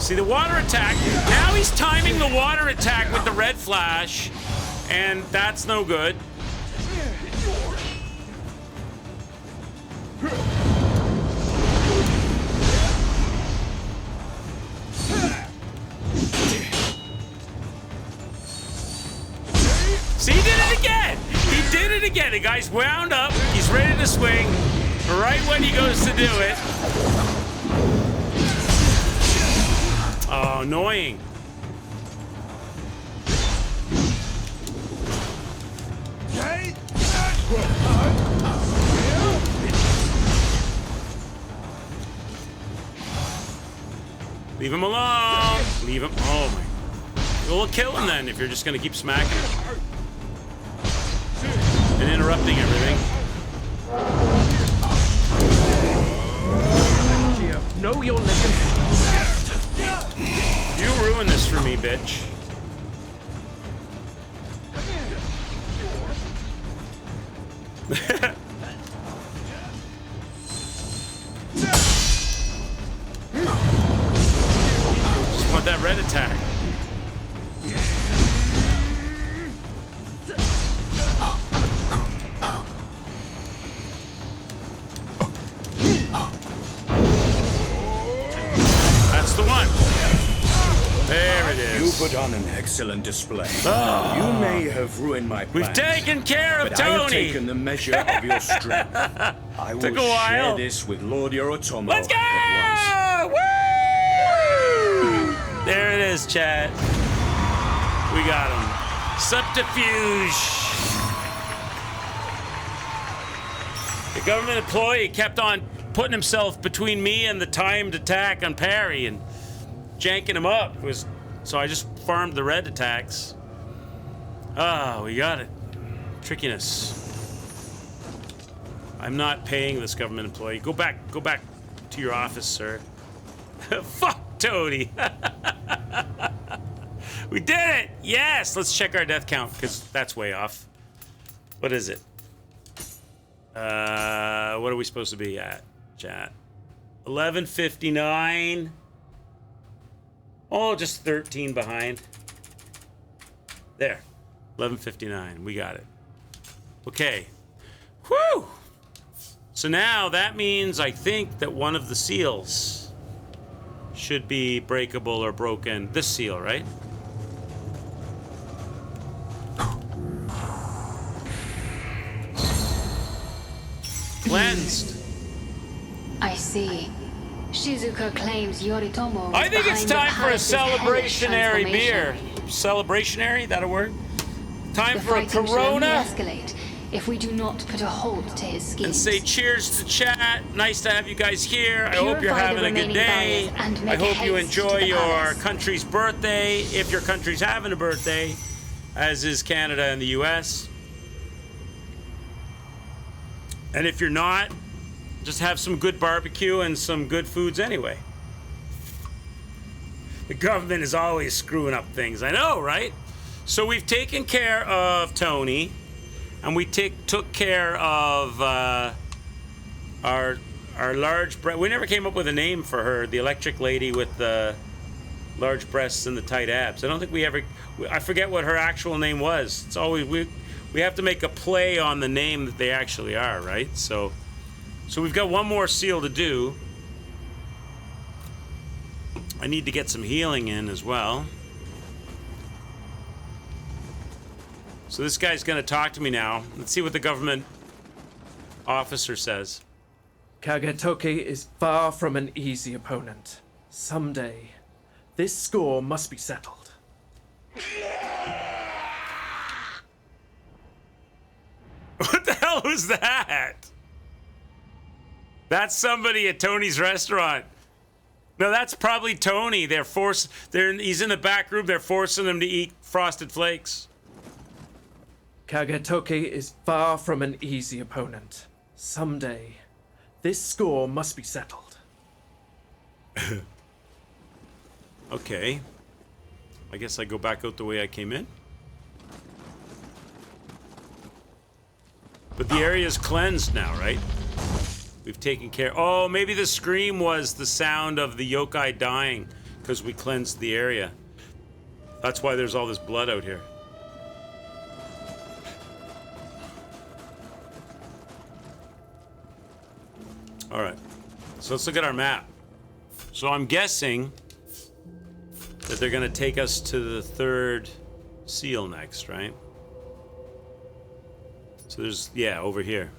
See the water attack? Now he's timing the water attack with the red flash, and that's no good. See, he did it again! He did it again! The guy's wound up, he's ready to swing, right when he goes to do it. Oh, annoying. Leave him alone. Leave him. Oh my. We'll kill him then if you're just gonna keep smacking him and interrupting everything. Know your limits. You ruined this for me, bitch. Just want that red attack. That's the one. There it is. You put on an excellent display. You may have ruined my plans. We've taken care of but I have Tony. taken the measure of your strength. I will Took a share while. this with Lord Yoritomo Let's go! at Woo! There it is, chat. We got him. Subterfuge. The government employee kept on putting himself between me and the timed attack on parry and janking him up. So I just farmed the red attacks. Ah, we got it. Trickiness. I'm not paying this government employee. Go back to your office, sir. Fuck Tony. We did it! Yes! Let's check our death count, because that's way off. What is it? What are we supposed to be at, chat? 11:59. Oh, just 13 behind. There. 11:59. We got it. Okay. Whew! So now that means I think that one of the seals should be breakable or broken. This seal, right? Cleansed. I see. Shizuka claims Yoritomo. I think it's time for a celebrationary beer. Celebrationary? That a word? Time for a Corona. Escalate if we do not put a halt to his schemes. And say cheers to chat. Nice to have you guys here. I hope you're having a good day. I hope you enjoy your country's birthday, if your country's having a birthday, as is Canada and the US. And if you're not, just have some good barbecue and some good foods anyway. The government is always screwing up things. I know, right? So we've taken care of Tony, and we took care of our large breast. We never came up with a name for her, the electric lady with the large breasts and the tight abs. I don't think we ever. I forget what her actual name was. It's always we have to make a play on the name that they actually are, right? So we've got one more seal to do. I need to get some healing in as well. So this guy's gonna talk to me now. Let's see what the government officer says. Kagetoki is far from an easy opponent. Someday, this score must be settled. What the hell was that? That's somebody at Tony's restaurant. No, that's probably Tony. He's in the back room. They're forcing him to eat Frosted Flakes. Kagetoki is far from an easy opponent. Someday, This score must be settled. Okay. I guess I go back out the way I came in. But the area is cleansed now, right? We've taken care... Oh, maybe the scream was the sound of the yokai dying because we cleansed the area. That's why there's all this blood out here. All right. So let's look at our map. So I'm guessing that they're going to take us to the third seal next, right? So there's, yeah, over here.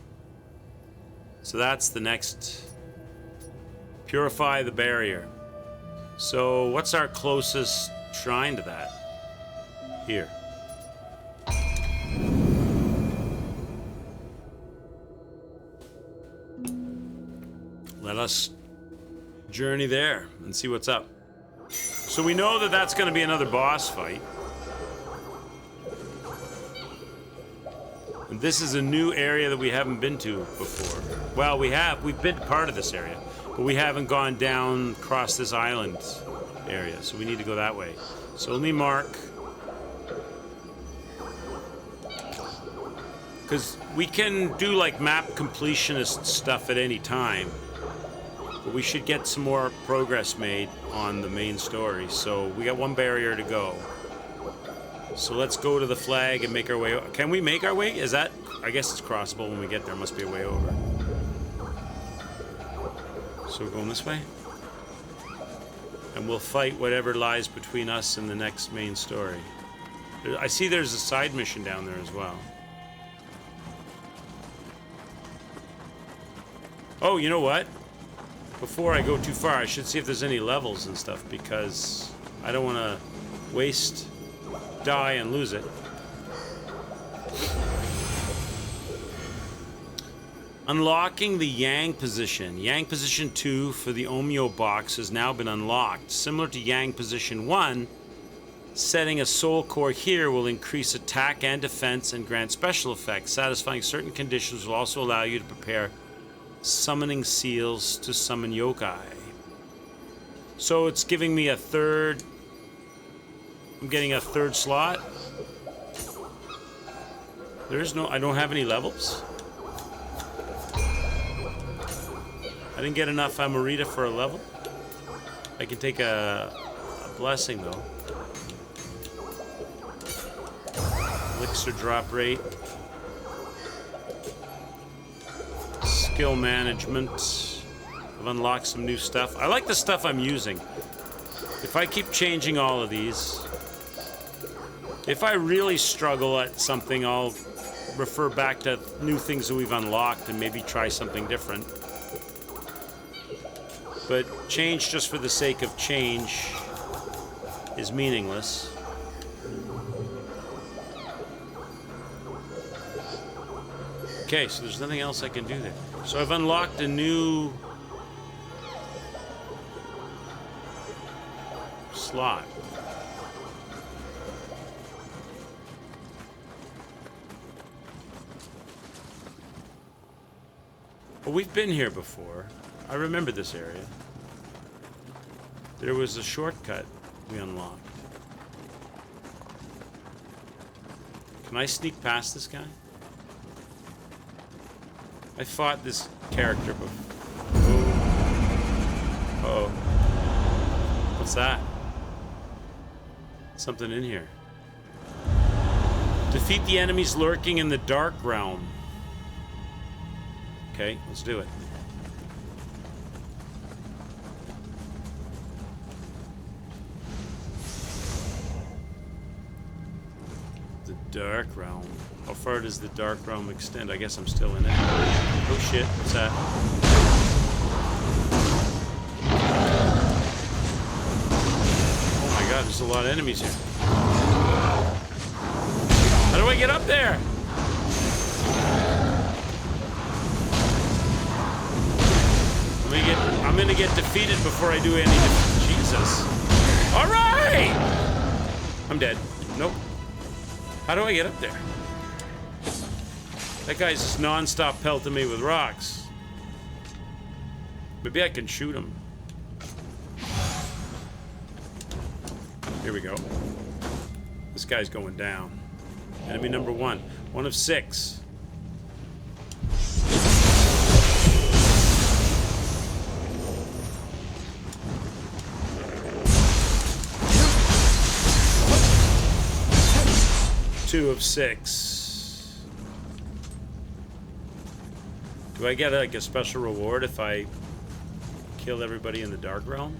So that's the next. Purify the barrier. So what's our closest shrine to that? Here. Let us journey there and see what's up. So we know that that's going to be another boss fight. And this is a new area that we haven't been to before. Well, we've been part of this area, but we haven't gone down across this island area, so we need to go that way. So let me mark. Because we can do like map completionist stuff at any time. But we should get some more progress made on the main story. So we got one barrier to go. So let's go to the flag and make our way. Can we make our way? Is that? I guess it's crossable when we get there. Must be a way over. So we're going this way. And we'll fight whatever lies between us and the next main story. I see there's a side mission down there as well. Oh, you know what? Before I go too far, I should see if there's any levels and stuff, because I don't want to waste, die, and lose it. Unlocking the Yang position. Yang position 2 for the Omyo box has now been unlocked. Similar to Yang position 1, setting a soul core here will increase attack and defense and grant special effects. Satisfying certain conditions will also allow you to prepare summoning seals to summon yokai. So it's giving me a third. I'm getting a third slot. There is no. I don't have any levels. I didn't get enough Amorita for a level. I can take a blessing though. Elixir drop rate. Skill management. I've unlocked some new stuff. I like the stuff I'm using. If I keep changing all of these, if I really struggle at something, I'll refer back to new things that we've unlocked and maybe try something different. But change just for the sake of change is meaningless. Okay, so there's nothing else I can do there. So I've unlocked a new slot. Well, we've been here before. I remember this area. There was a shortcut we unlocked. Can I sneak past this guy? I fought this character before. Oh. Uh-oh. What's that? Something in here. Defeat the enemies lurking in the dark realm. Okay, let's do it. The dark realm. How far does the dark realm extend? I guess I'm still in it. Oh shit, what's that? Oh my god, there's a lot of enemies here. How do I get up there? I'm gonna get defeated before I do any Jesus. Alright! I'm dead. Nope. How do I get up there? That guy's just non-stop pelting me with rocks. Maybe I can shoot him. Here we go. This guy's going down. Enemy number 1. 1 of 6. Two of 6. Do I get like a special reward if I kill everybody in the Dark Realm?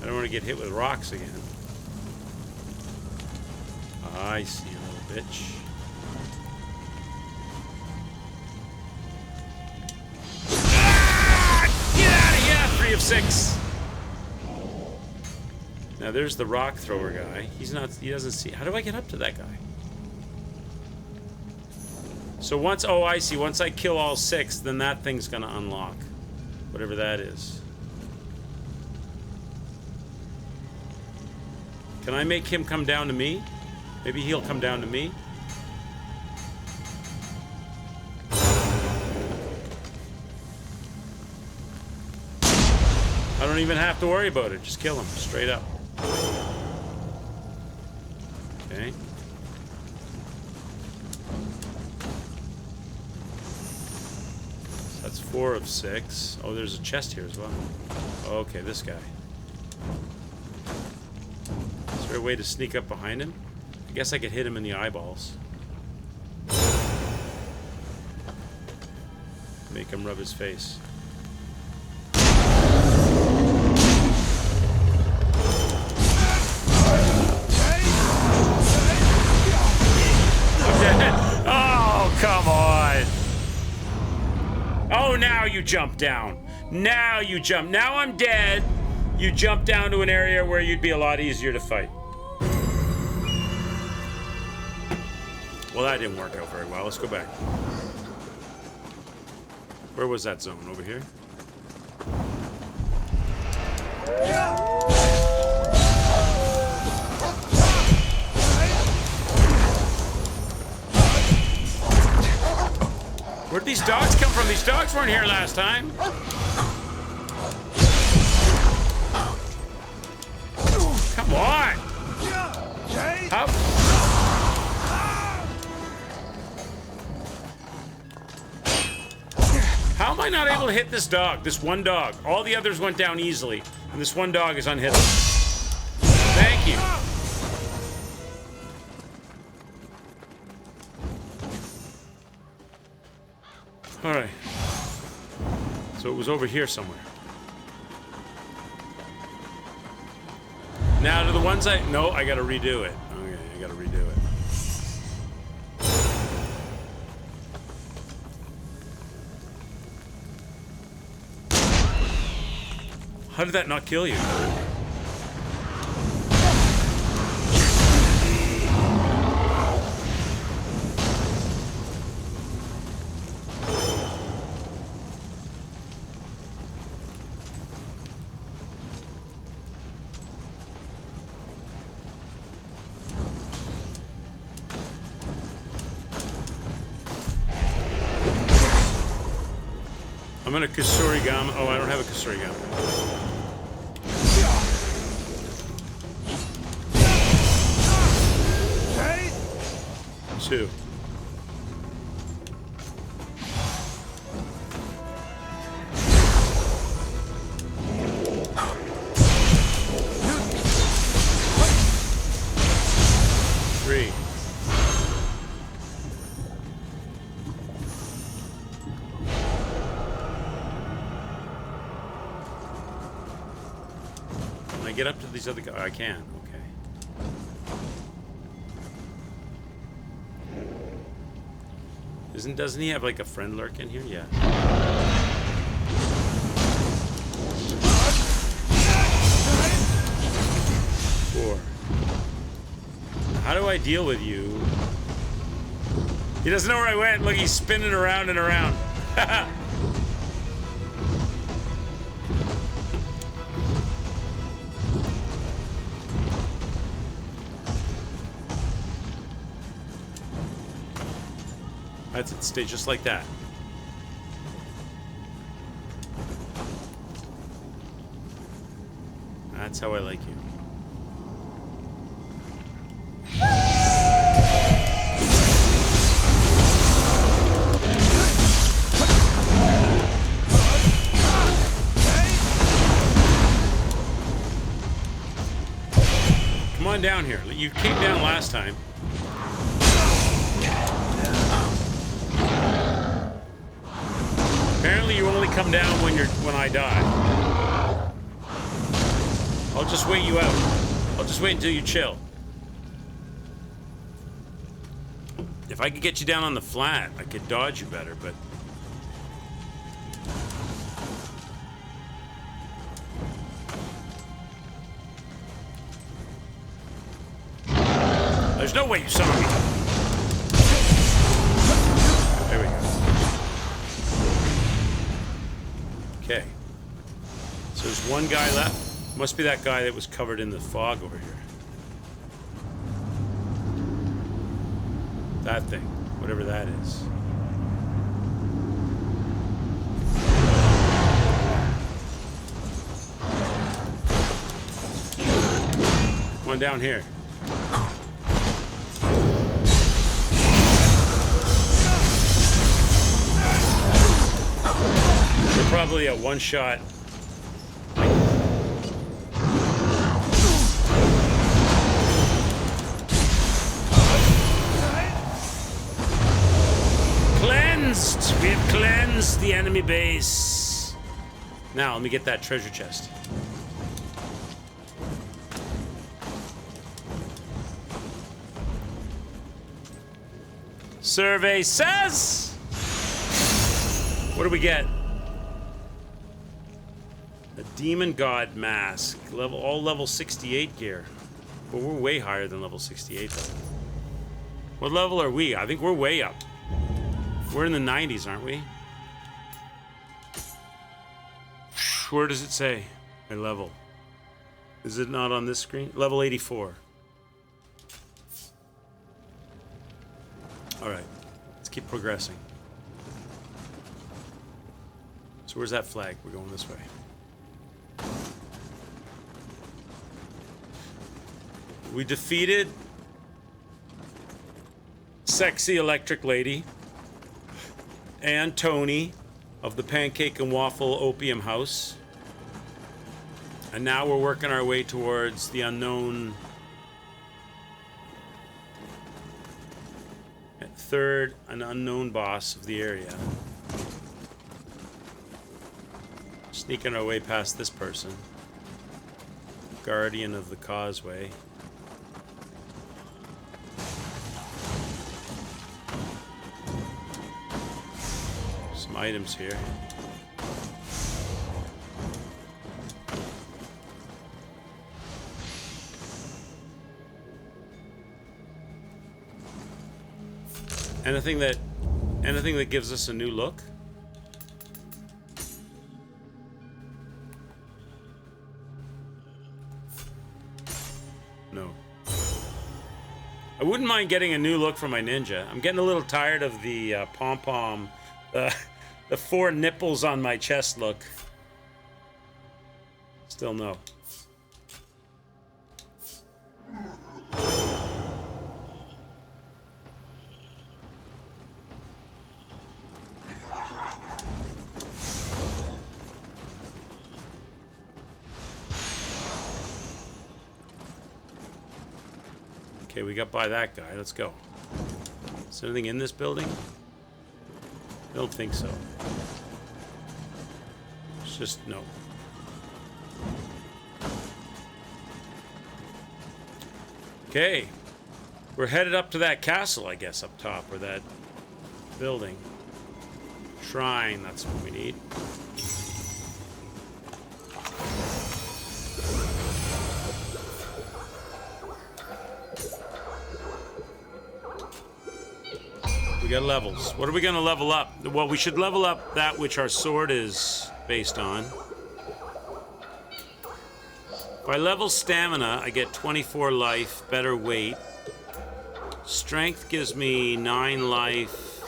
I don't want to get hit with rocks again. I see, you little bitch. Ah! Get out of here! 3 of 6. Now there's the rock thrower guy. He's not. He doesn't see. How do I get up to that guy? So once. Oh, I see. Once I kill all 6, then that thing's gonna unlock, whatever that is. Can I make him come down to me? Maybe he'll come down to me. I don't even have to worry about it. Just kill him straight up. Okay. That's 4 of 6. Oh, there's a chest here as well. Okay, this guy. Is there a way to sneak up behind him? I guess I could hit him in the eyeballs. Make him rub his face. Oh, come on. Oh, now you jump down. Now you jump. Now I'm dead. You jump down to an area where you'd be a lot easier to fight. Well, that didn't work out very well. Let's go back. Where was that zone? Over here? Where'd these dogs come from? These dogs weren't here last time. Come on! How am I not able to hit this dog? This one dog. All the others went down easily, and this one dog is unhittable. Thank you. All right. So it was over here somewhere. Now to the ones no, I gotta redo it. Okay, I gotta redo it. How did that not kill you? I'm gonna Kasurigama. Oh, I don't have a Kasurigama. Two. Three. Can I get up to these other guys? I can. Okay. Doesn't he have like a friend lurk in here? Yeah. 4. How do I deal with you? He doesn't know where I went. Look, he's spinning around and around. That's it. Stay just like that. That's how I like you. Come on down here. You came down last time. Apparently you only come down when I die. I'll just wait you out. I'll just wait until you chill. If I could get you down on the flat, I could dodge you better, but... There's no way you saw me. There we go. Okay. So there's one guy left. Must be that guy that was covered in the fog over here. That thing. Whatever that is. One down here. They're probably a one-shot. Cleansed! We have cleansed the enemy base. Now, let me get that treasure chest. Survey says... What do we get? A demon god mask. All level 68 gear. But we're way higher than level 68 though. What level are we? I think we're way up. We're in the 90s, aren't we? Where does it say? My level. Is it not on this screen? Level 84. Alright. Let's keep progressing. So where's that flag? We're going this way. We defeated Sexy Electric Lady and Tony of the Pancake and Waffle Opium House. And now we're working our way towards the unknown third, an unknown boss of the area. Sneaking our way past this person. Guardian of the Causeway. Some items here. Anything that gives us a new look? No. I wouldn't mind getting a new look for my ninja. I'm getting a little tired of the pom-pom, the 4 nipples on my chest look. Still no. Okay, we got by that guy. Let's go. Is there anything in this building? I don't think so. It's just no. Okay. We're headed up to that castle, I guess, up top, or that building. Shrine, that's what we need. We we got levels. What are we gonna level up? Well, we should level up that which our sword is based on. If I level stamina, I get 24 life, better weight. Strength gives me 9 life,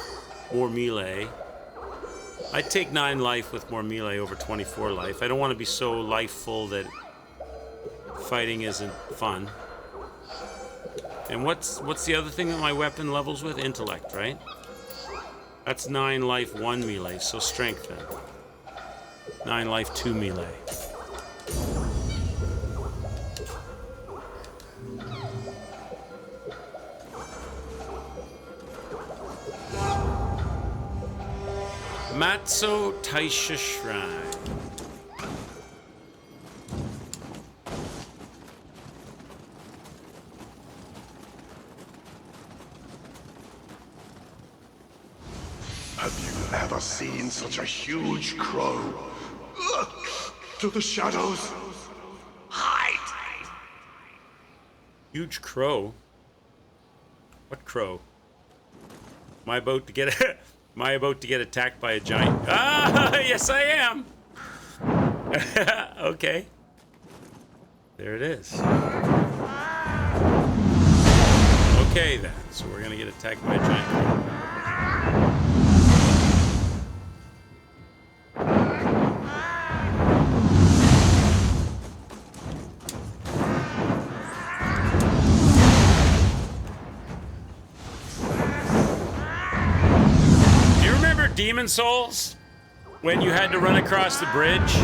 more melee. I'd take 9 life with more melee over 24 life. I don't want to be so life full that fighting isn't fun. And what's the other thing that my weapon levels with? Intellect, right? That's 9 life, 1 melee, so strength then. 9 life, 2 melee. Matzo Taisha Shrine. Have you ever seen such a huge crow? To the shadows! Hide! Huge crow? What crow? Am I about to get Am I about to get attacked by a giant? Ah, yes I am! Okay. There it is. Okay then, so we're gonna get attacked by a giant crow. Demon Souls, when you had to run across the bridge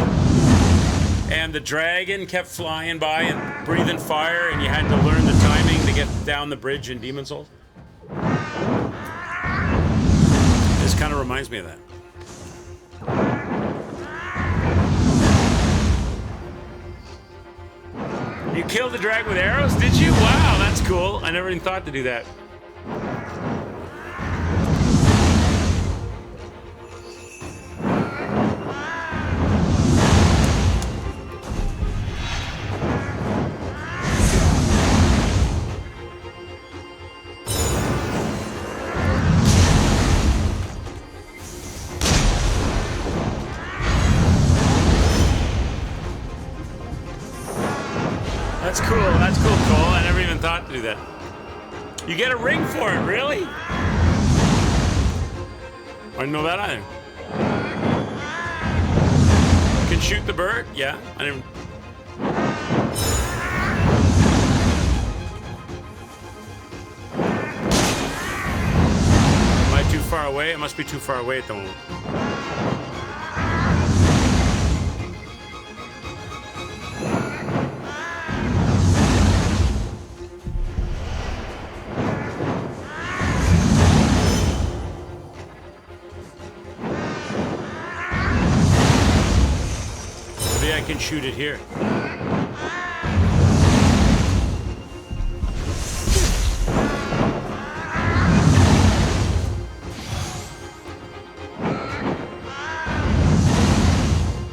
and the dragon kept flying by and breathing fire and you had to learn the timing to get down the bridge in Demon Souls? This kind of reminds me of that. You killed the dragon with arrows, did you? Wow, that's cool. I never even thought to do that. That's cool, Cole. I never even thought to do that. You get a ring for it, really? I didn't know that either. You can shoot the bird? Yeah, I didn't. Am I too far away? I must be too far away at the moment. I can shoot it here.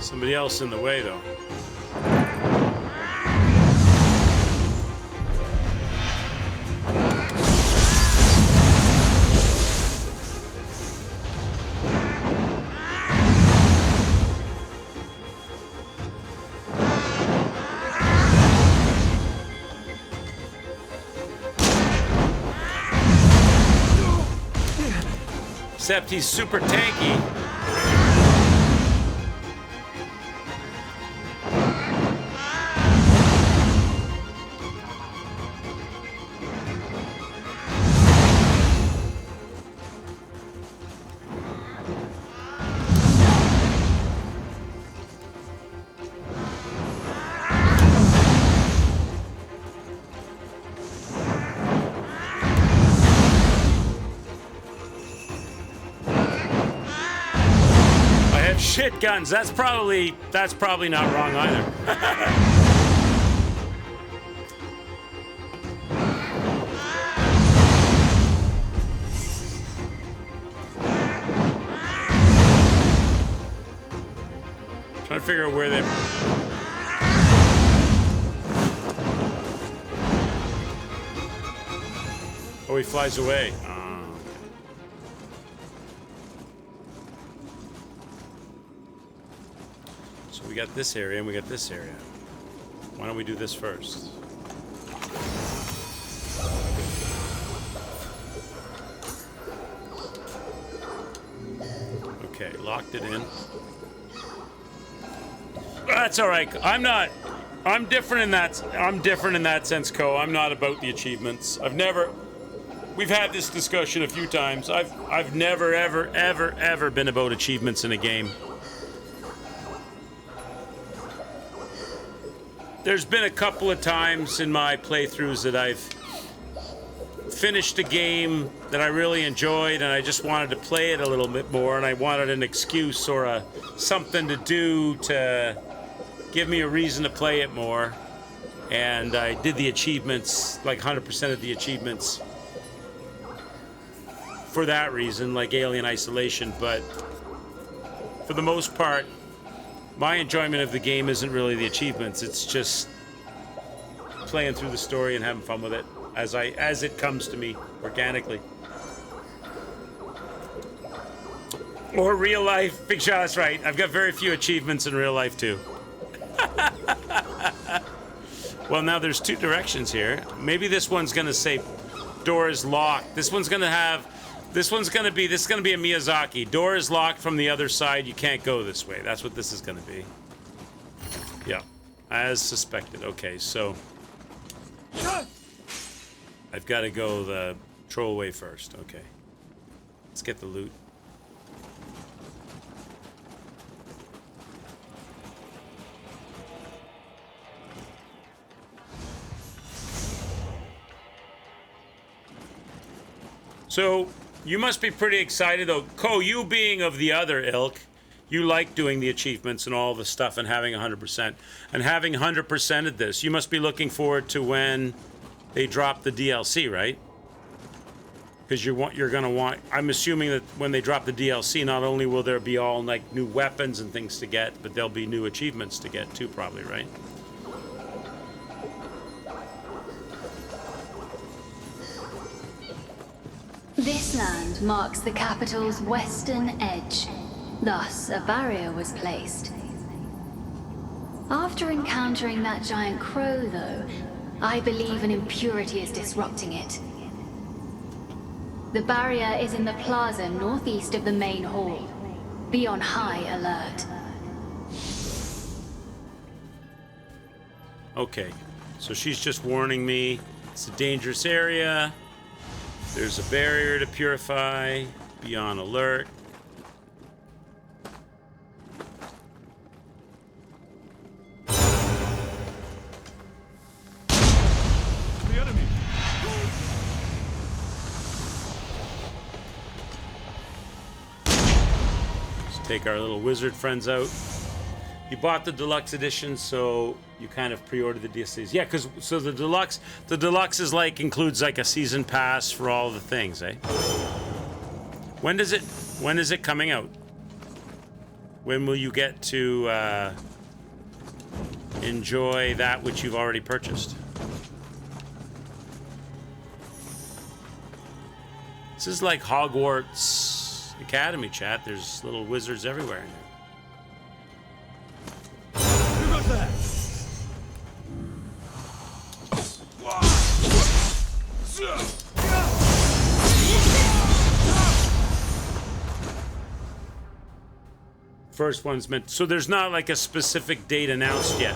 Somebody else in the way, though. Except he's super tanky. Shit guns. That's probably not wrong either. Trying to figure out where they. Oh, he flies away. So we got this area and we got this area. Why don't we do this first? Okay, locked it in. That's all right. I'm different in that sense, Co. I'm not about the achievements. We've had this discussion a few times. I've never ever been about achievements in a game. There's been a couple of times in my playthroughs that I've finished a game that I really enjoyed and I just wanted to play it a little bit more, and I wanted an excuse or something to do to give me a reason to play it more. And I did the achievements, like 100% of the achievements for that reason, like Alien Isolation. But for the most part, my enjoyment of the game isn't really the achievements. It's just playing through the story and having fun with it as it comes to me organically. Or real life. Big Shot, that's right. I've got very few achievements in real life too. Well, now there's two directions here. Maybe this one's gonna say door is locked. This is gonna be a Miyazaki. Door is locked from the other side. You can't go this way. That's what this is gonna be. Yeah, as suspected. Okay, so I've got to go the troll way first. Okay, let's get the loot. So you must be pretty excited though. Ko, you being of the other ilk, you like doing the achievements and all the stuff and having 100%. And having 100%ed this, you must be looking forward to when they drop the DLC, right? Because you're gonna want, I'm assuming that when they drop the DLC, not only will there be all like new weapons and things to get, but there'll be new achievements to get too, probably, right? This land marks the capital's western edge. Thus, a barrier was placed. After encountering that giant crow, though, I believe an impurity is disrupting it. The barrier is in the plaza northeast of the main hall. Be on high alert. Okay, so she's just warning me. It's a dangerous area. There's a barrier to purify. Be on alert. The enemy. Let's take our little wizard friends out. You bought the deluxe edition, so you kind of pre-ordered the DLCs. Yeah, because so the deluxe is like includes like a season pass for all the things, eh? When is it coming out? When will you get to enjoy that which you've already purchased? This is like Hogwarts Academy, chat. There's little wizards everywhere in there. First one's meant, so there's not like a specific date announced yet.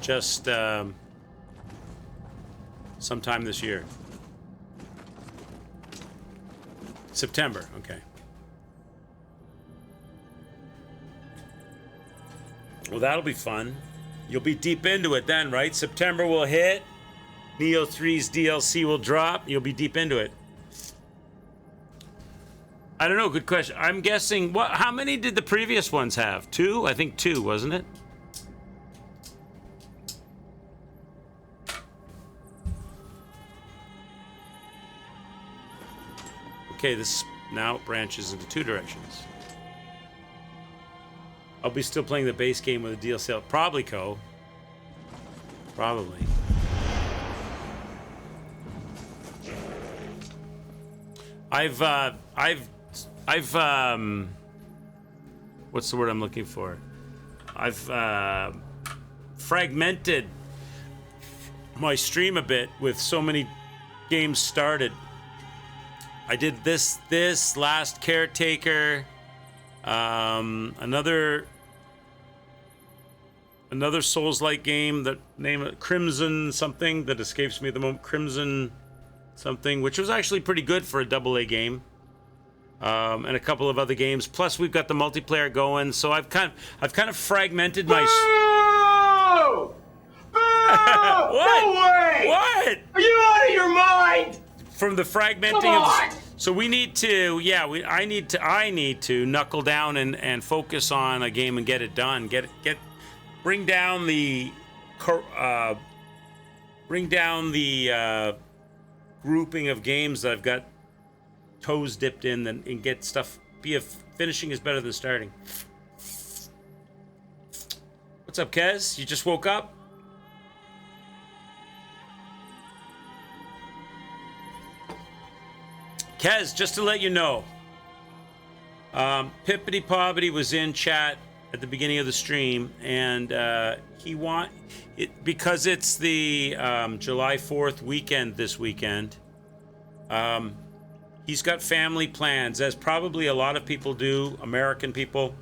Just sometime this year. September, okay. Well, that'll be fun. You'll be deep into it then, right? September will hit. Nioh 3's DLC will drop. You'll be deep into it. I don't know. Good question. I'm guessing. What? How many did the previous ones have? 2? I think 2, wasn't it? Okay, this now branches into 2 directions. I'll be still playing the base game with a DLC. Probably, Co. Probably. I've what's the word I'm looking for? fragmented my stream a bit with so many games started. I did this last Caretaker, another Souls-like game that name it Crimson something that escapes me at the moment. Crimson something, which was actually pretty good for a AA game, and a couple of other games. Plus, we've got the multiplayer going, so I've kind of fragmented my. Boo! Boo! What? No way! What? Are you out of your mind? From the fragmenting Come on! so we need to, I need to knuckle down and focus on a game and get it done. Bring down the grouping of games that I've got toes dipped in and get stuff. Finishing is better than starting. What's up, Kez? You just woke up? Kez, just to let you know, Pippity Poppity was in chat at the beginning of the stream, and because it's the July 4th weekend this weekend. He's got family plans, as probably a lot of people do, American people,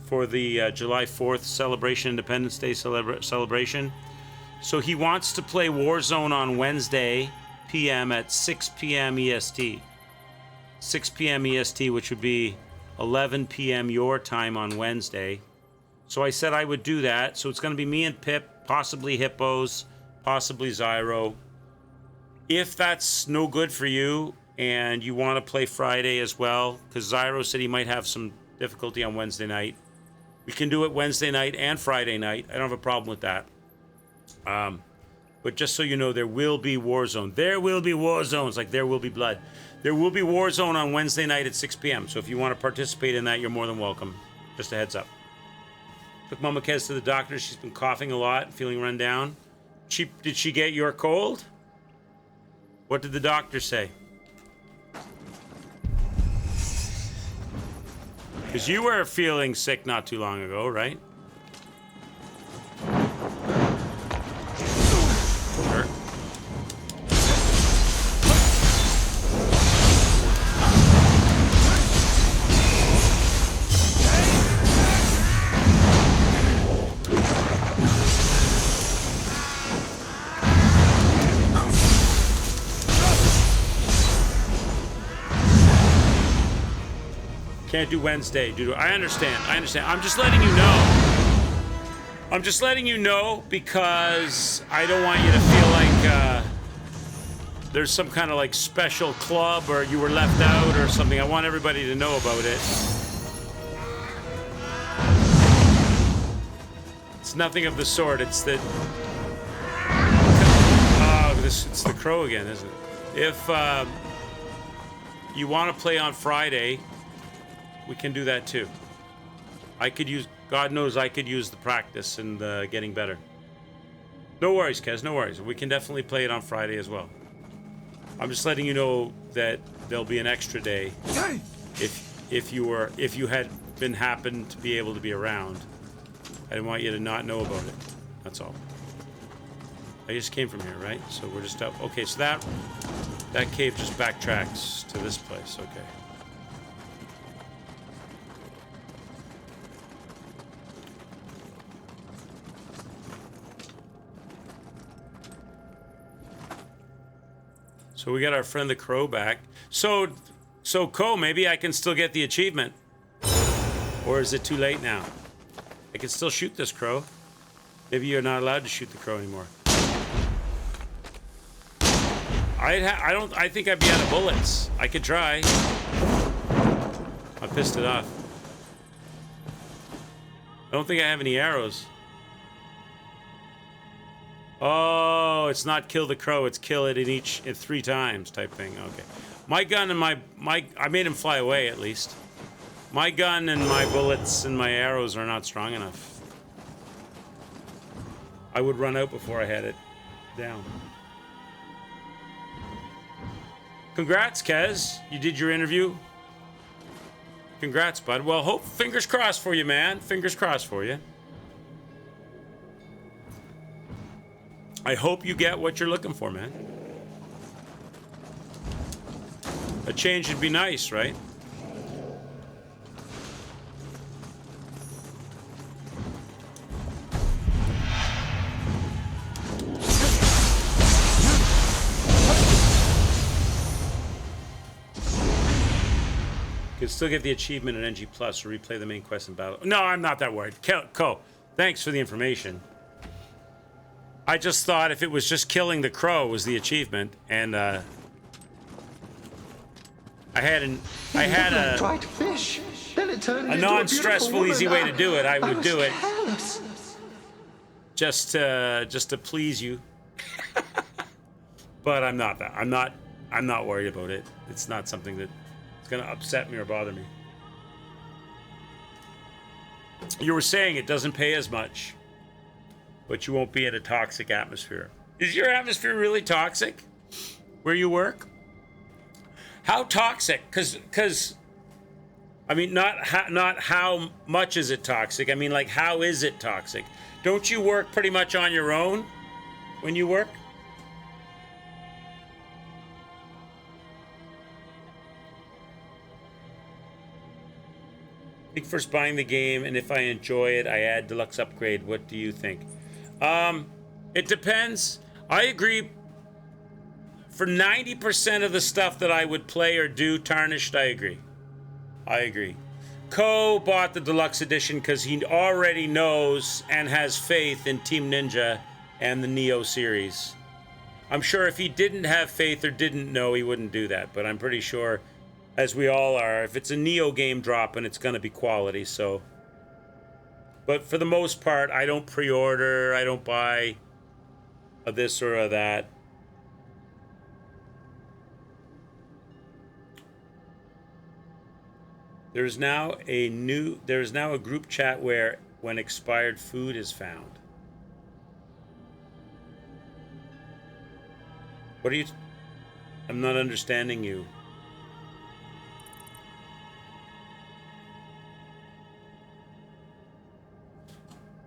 for the July 4th celebration, Independence Day celebration. So he wants to play Warzone on Wednesday p.m. at 6 p.m. EST. 6 p.m. EST, which would be 11 p.m. your time on Wednesday. So I said I would do that. So it's going to be me and Pip, possibly Hippos, possibly Zyro. If that's no good for you and you want to play Friday as well, because Zyro said he might have some difficulty on Wednesday night, we can do it Wednesday night and Friday night. I don't have a problem with that. But just so you know, there will be Warzone. There will be Warzones, like there will be blood. There will be Warzone on Wednesday night at 6 p.m. So if you want to participate in that, you're more than welcome. Just a heads up. Took Mama Kez to the doctor. She's been coughing a lot, feeling run down. Did she get your cold? What did the doctor say? Because you were feeling sick not too long ago, right? Sure. Can't do Wednesday, dude. I understand. I'm just letting you know. Because I don't want you to feel like there's some kind of like special club or you were left out or something. I want everybody to know about it. It's nothing of the sort. It's that. It's the crow again, isn't it? If you want to play on Friday, we can do that too. God knows I could use the practice and getting better. No worries, Kez, no worries. We can definitely play it on Friday as well. I'm just letting you know that there'll be an extra day if you had happened to be able to be around. I didn't want you to not know about it. That's all. I just came from here, right? So we're just up. Okay, so that cave just backtracks to this place. Okay. So we got our friend the crow back. So Ko, maybe I can still get the achievement. Or is it too late now? I can still shoot this crow. Maybe you're not allowed to shoot the crow anymore. I think I'd be out of bullets. I could try. I pissed it off. I don't think I have any arrows. Oh, it's not kill the crow, it's kill it in 3 times type thing. Okay. My gun and my I made him fly away at least. My gun and my bullets and my arrows are not strong enough. I would run out before I had it down. Congrats, Kez. You did your interview. Congrats, bud. Well, fingers crossed for you, man. Fingers crossed for you. I hope you get what you're looking for, man. A change would be nice, right? You can still get the achievement in NG Plus or replay the main quest in battle. No, I'm not that worried. Co, thanks for the information. I just thought if it was just killing the crow was the achievement, and I had a dried fish. Then it turned a into non-stressful, easy way to do it. I would do it careless. just to please you. But I'm not that. I'm not worried about it. It's not something that it's gonna upset me or bother me. You were saying it doesn't pay as much, but you won't be in a toxic atmosphere. Is your atmosphere really toxic where you work? How toxic? Because I mean, not how much is it toxic. I mean, like, how is it toxic? Don't you work pretty much on your own when you work? I think first buying the game, and if I enjoy it, I add deluxe upgrade. What do you think? It depends. I agree. For 90% of the stuff that I would play or do Tarnished, I agree. I agree. Ko bought the deluxe edition because he already knows and has faith in Team Ninja and the Nioh series. I'm sure if he didn't have faith or didn't know, he wouldn't do that. But I'm pretty sure, as we all are, if it's a Nioh game dropping, it's going to be quality. So, but for the most part, I don't pre-order. I don't buy a this or a that. There is now a group chat where when expired food is found. What are you? I'm not understanding you.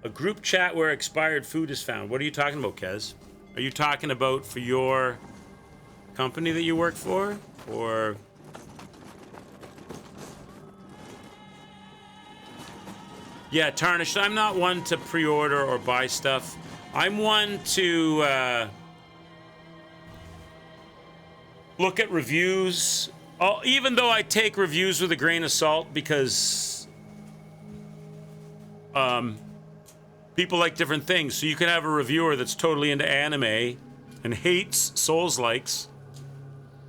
A group chat where expired food is found. What are you talking about, Kez? Are you talking about for your company that you work for, or? Yeah, Tarnished. I'm not one to pre-order or buy stuff. I'm one to look at reviews. Even though I take reviews with a grain of salt because people like different things. So you can have a reviewer that's totally into anime and hates Souls-likes,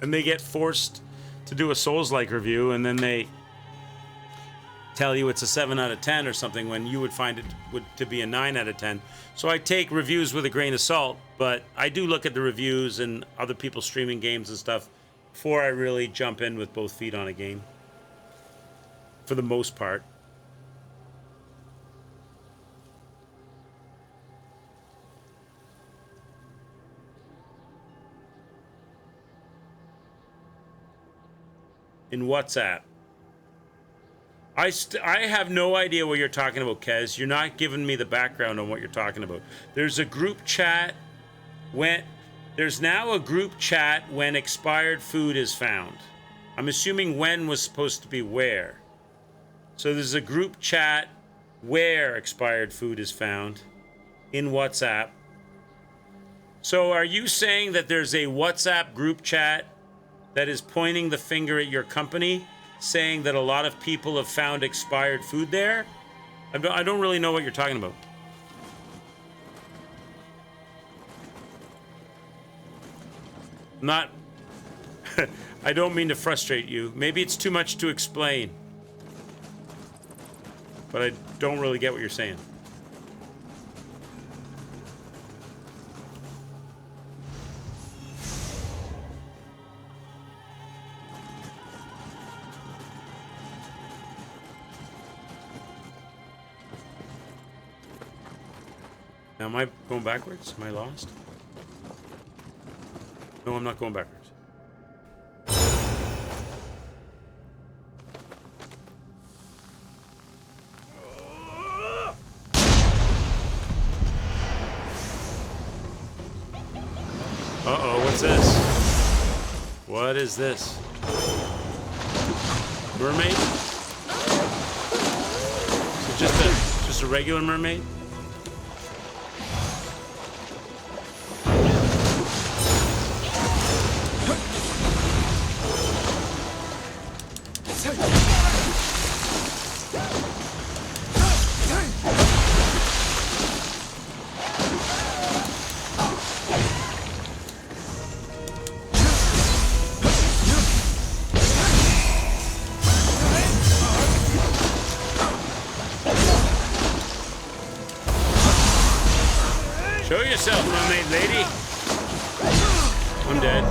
and they get forced to do a Souls-like review, and then they tell you it's a 7 out of 10 or something when you would find it to be a 9 out of 10. So I take reviews with a grain of salt, but I do look at the reviews and other people streaming games and stuff before I really jump in with both feet on a game. For the most part. In WhatsApp. I have no idea what you're talking about, Kez. You're not giving me the background on what you're talking about. There's a group chat there's now a group chat when expired food is found. I'm assuming when was supposed to be where. So there's a group chat where expired food is found in WhatsApp. So are you saying that there's a WhatsApp group chat that is pointing the finger at your company, saying that a lot of people have found expired food there? I don't really know what you're talking about. Not... I don't mean to frustrate you. Maybe it's too much to explain. But I don't really get what you're saying. Now, am I going backwards? Am I lost? No, I'm not going backwards. What's this? What is this? Mermaid? So just a regular mermaid? Show yourself, mermaid lady. I'm dead.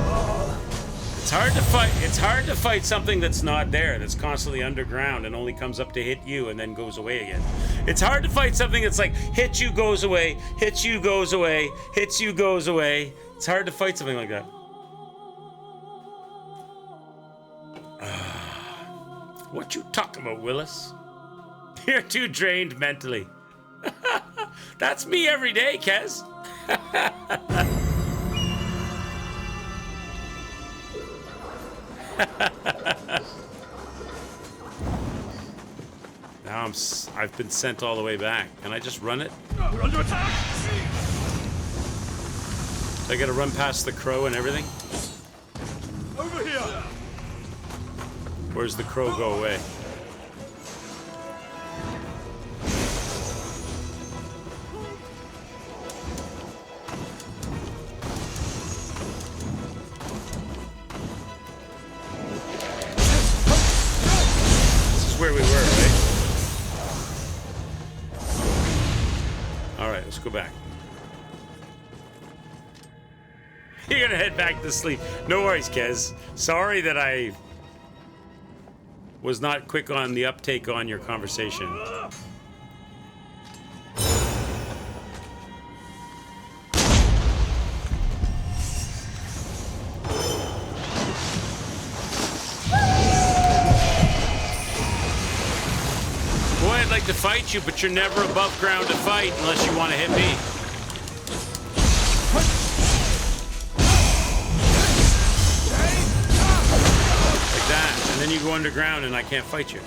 It's hard to fight. It's hard to fight something that's not there, that's constantly underground and only comes up to hit you and then goes away again. It's hard to fight something that's like hits you, goes away, hits you, goes away, hits you, goes away. It's hard to fight something like that. What you talking about, Willis? You're too drained mentally. That's me every day, Kez. Now I've been sent all the way back. Can I just run it? We're under attack! I gotta run past the crow and everything? Over here! Where's the crow go away? Where we were, right? Alright, let's go back. You're gonna head back to sleep. No worries, Kez. Sorry that I was not quick on the uptake on your conversation. I'd like to fight you, but you're never above ground to fight unless you want to hit me. Like that. And then you go underground and I can't fight you.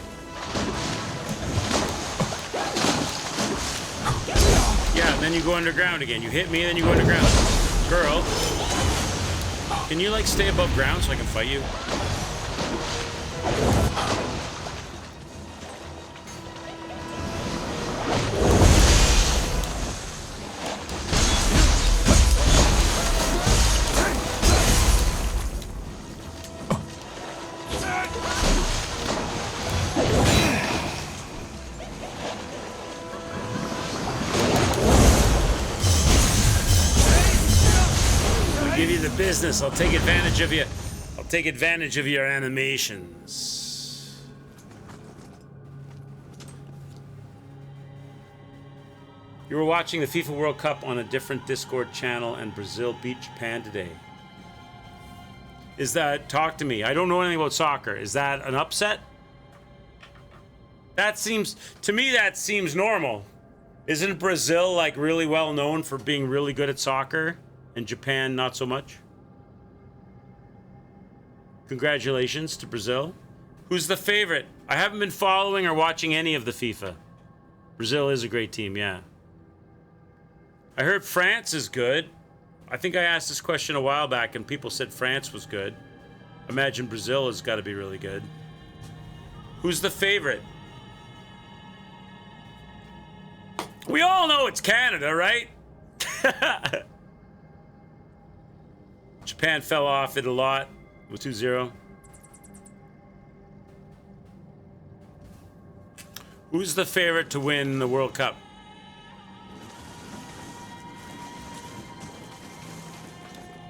Yeah, and then you go underground again. You hit me and then you go underground. Girl, can you like stay above ground so I can fight you? Business. I'll take advantage of you. I'll take advantage of your animations. You were watching the FIFA World Cup on a different Discord channel and Brazil beat Japan today. Is that, talk to me. I don't know anything about soccer. Is that an upset? That seems, to me that seems normal. Isn't Brazil like really well known for being really good at soccer and Japan not so much? Congratulations to Brazil. Who's the favorite? I haven't been following or watching any of the FIFA. Brazil is a great team, yeah. I heard France is good. I think I asked this question a while back and people said France was good. Imagine Brazil has got to be really good. Who's the favorite? We all know it's Canada, right? Japan fell off it a lot with 2-0. Who's the favorite to win the World Cup?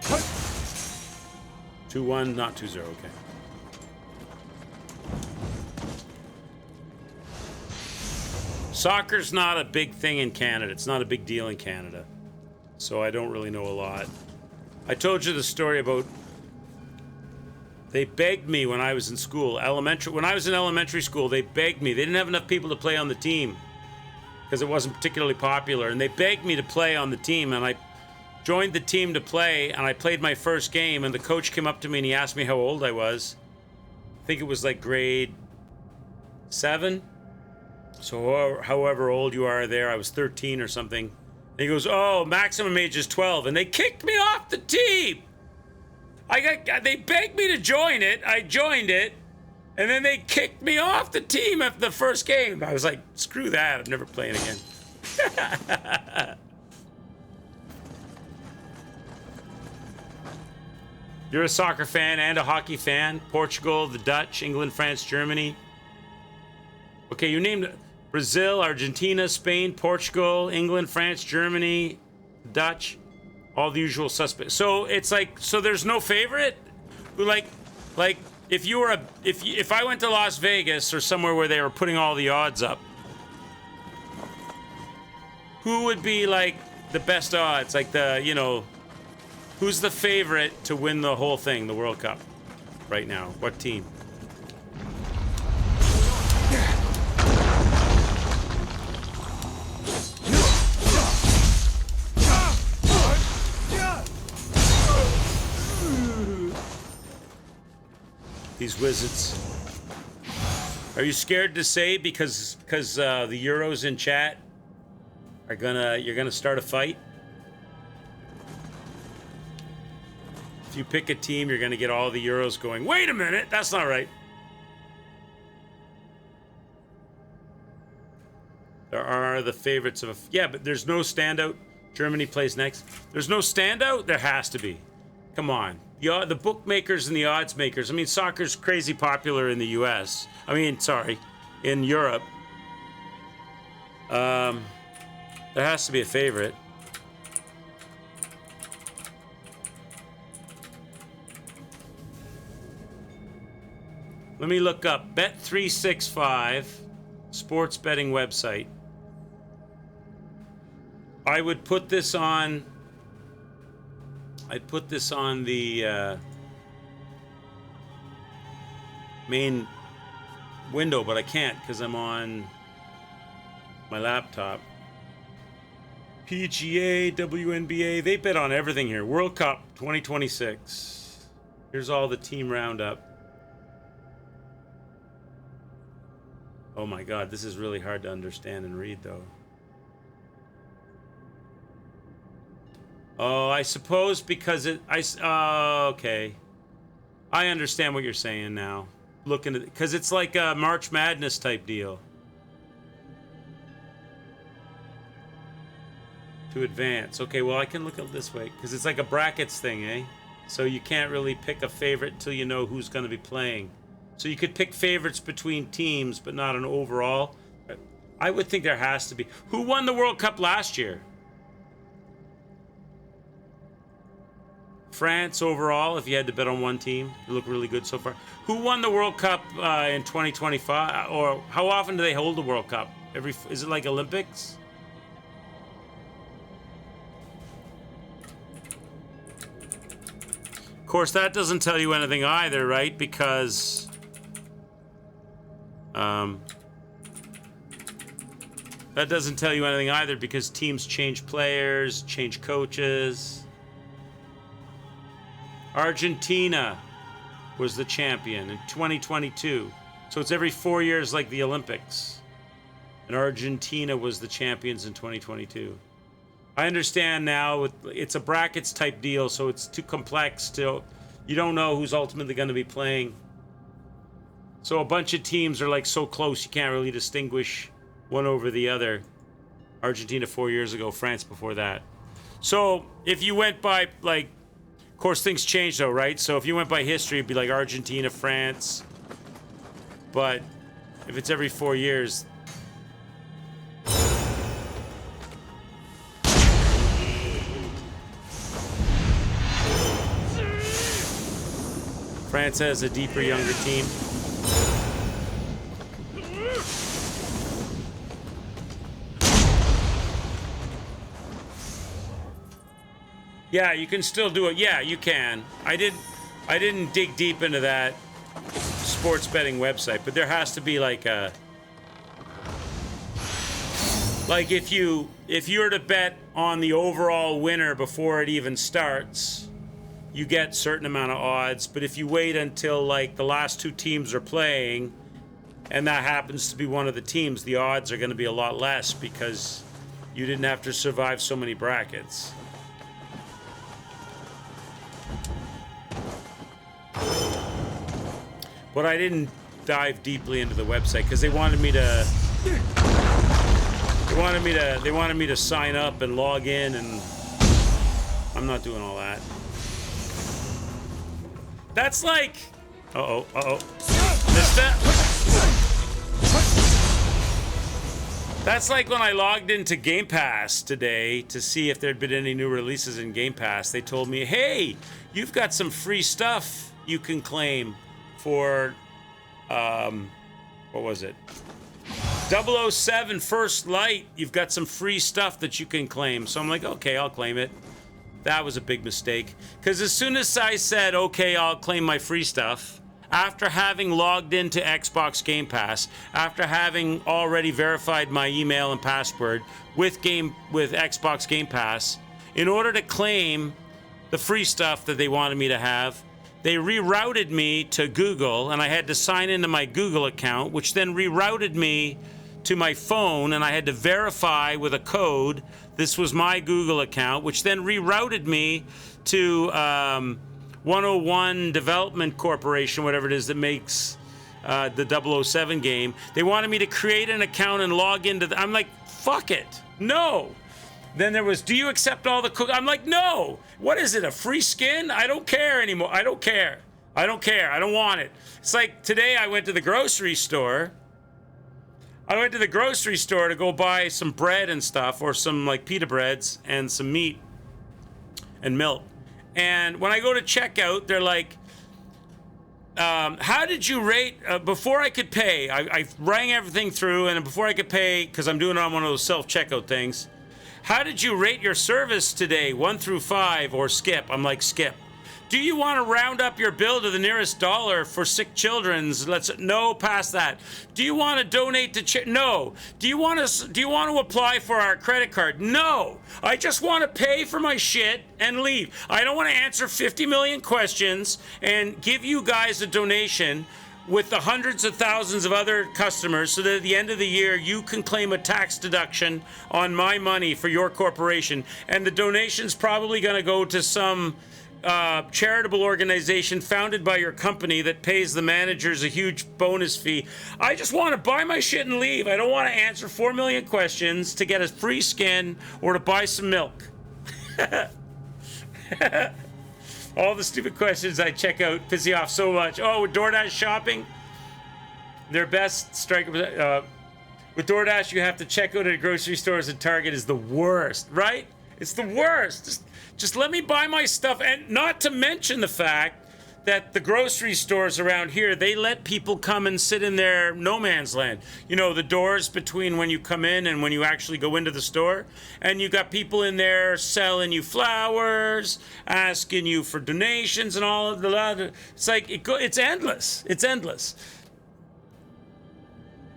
What? 2-1, not 2-0, okay. Soccer's not a big thing in Canada. It's not a big deal in Canada. So I don't really know a lot. I told you the story about they begged me when I was in school, when I was in elementary school, they begged me. They didn't have enough people to play on the team because it wasn't particularly popular. And they begged me to play on the team. And joined the team to play, and I played my first game, and the coach came up to me and he asked me how old I was. I think it was like grade 7. So however old you are there, I was 13 or something. And he goes, oh, maximum age is 12, and they kicked me off the team. They begged me to join it. I joined it, and then they kicked me off the team after the first game. I was like, screw that, I'm never playing again. You're a soccer fan and a hockey fan. Portugal, the Dutch, England, France, Germany. Okay, you named Brazil, Argentina, Spain, Portugal, England, France, Germany, Dutch. All the usual suspects. So it's like, so there's no favorite? Like if you were if I went to Las Vegas or somewhere where they were putting all the odds up, who would be like the best odds? Like the, you know, who's the favorite to win the whole thing, the World Cup right now? What team? These wizards. Are you scared to say because the Euros in chat are you're gonna start a fight? If you pick a team, you're gonna get all the Euros going, wait a minute, that's not right. There are the favorites of yeah, but there's no standout. Germany plays next. There's no standout? There has to be. Come on. The bookmakers and the odds makers. I mean, soccer's crazy popular in the US. I mean, sorry, in Europe. There has to be a favorite. Let me look up Bet365, sports betting website. I would put this on. I'd put this on the main window, but I can't because I'm on my laptop. PGA, WNBA, they bet on everything here. World Cup 2026. Here's all the team roundup. Oh my God, this is really hard to understand and read though. Oh, I suppose because okay. I understand what you're saying now. Looking at, because it's like a March Madness type deal. To advance. Okay, well, I can look at it this way because it's like a brackets thing, eh? So you can't really pick a favorite until you know who's going to be playing. So you could pick favorites between teams, but not an overall. I would think there has to be. Who won the World Cup last year? France overall, if you had to bet on one team. They look really good so far. Who won the World Cup in 2025? Or how often do they hold the World Cup? Is it like Olympics? Of course, that doesn't tell you anything either, right? Because that doesn't tell you anything either because teams change players, change coaches. Argentina was the champion in 2022. So it's every 4 years like the Olympics. And Argentina was the champions in 2022. I understand now it's a brackets type deal, so it's too complex to, you don't know who's ultimately going to be playing. So a bunch of teams are like so close you can't really distinguish one over the other. Argentina 4 years ago, France before that. So if you went by like, of course, things change though, right? So if you went by history, it'd be like Argentina, France. But if it's every 4 years... France has a deeper, younger team. Yeah, you can still do it. Yeah, you can. I didn't dig deep into that sports betting website, but there has to be like a Like if you were to bet on the overall winner before it even starts, you get certain amount of odds. But if you wait until like the last two teams are playing, and that happens to be one of the teams, the odds are going to be a lot less because you didn't have to survive so many brackets. But I didn't dive deeply into the website because they wanted me to sign up and log in, and I'm not doing all that. That's like, missed that. That's like when I logged into Game Pass today to see if there'd been any new releases in Game Pass. They told me, hey, you've got some free stuff you can claim for, what was it? 007 First Light. You've got some free stuff that you can claim. So I'm like, okay, I'll claim it. That was a big mistake. Because as soon as I said, okay, I'll claim my free stuff, after having logged into Xbox Game Pass, after having already verified my email and password with Xbox Game Pass, in order to claim the free stuff that they wanted me to have, they rerouted me to Google, and I had to sign into my Google account, which then rerouted me to my phone, and I had to verify with a code. This was my Google account, which then rerouted me to 101 Development Corporation, whatever it is that makes the 007 game. They wanted me to create an account and log into I'm like, fuck it, no. Then there was, do you accept all the I'm like, no. What is it, a free skin? I don't care anymore. I don't care. I don't care. I don't want it. It's like today I went to the grocery store. I went to the grocery store to go buy some bread and stuff, or some like pita breads and some meat and milk. And when I go to checkout, they're like, how did you rate, before I could pay, I rang everything through, and before I could pay, because I'm doing it on one of those self-checkout things, how did you rate your service today, 1 through 5, or skip? I'm like, skip. Do you want to round up your bill to the nearest dollar for sick children's? No, past that. Do you want to donate to no. Do you want to apply for our credit card? No. I just want to pay for my shit and leave. I don't want to answer 50 million questions and give you guys a donation with the hundreds of thousands of other customers, so that at the end of the year you can claim a tax deduction on my money for your corporation, and the donation's probably going to go to some charitable organization founded by your company that pays the managers a huge bonus fee. I just want to buy my shit and leave. I don't want to answer 4 million questions to get a free skin or to buy some milk. All the stupid questions I check out piss you off so much. Oh, with DoorDash shopping, their best strike. With DoorDash, you have to check out at grocery stores, and Target is the worst, right? It's the worst. Just let me buy my stuff. And not to mention the fact that the grocery stores around here, they let people come and sit in their no man's land. You know, the doors between when you come in and when you actually go into the store. And you got people in there selling you flowers, asking you for donations and all of the... It's like, it's endless. It's endless.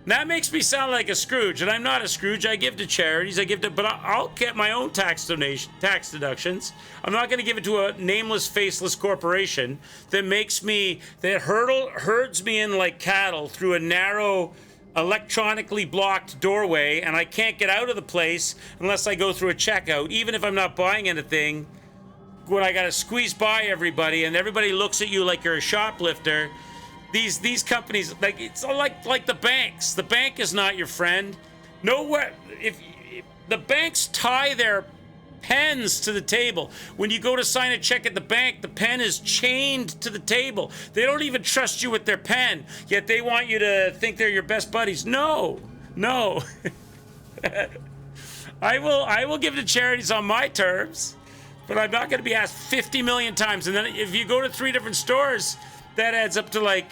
That makes me sound like a Scrooge, and I'm not a Scrooge. I give to charities, but I'll get my own tax deductions. I'm not going to give it to a nameless, faceless corporation that herds me in like cattle through a narrow, electronically blocked doorway, and I can't get out of the place unless I go through a checkout, even if I'm not buying anything. When I got to squeeze by everybody, and everybody looks at you like you're a shoplifter. These companies, like, it's like the banks. The bank is not your friend. Nowhere. If the banks tie their pens to the table. When you go to sign a check at the bank, the pen is chained to the table. They don't even trust you with their pen, yet they want you to think they're your best buddies. No. I will give to charities on my terms, but I'm not going to be asked 50 million times. And then if you go to 3 different stores, that adds up to, like,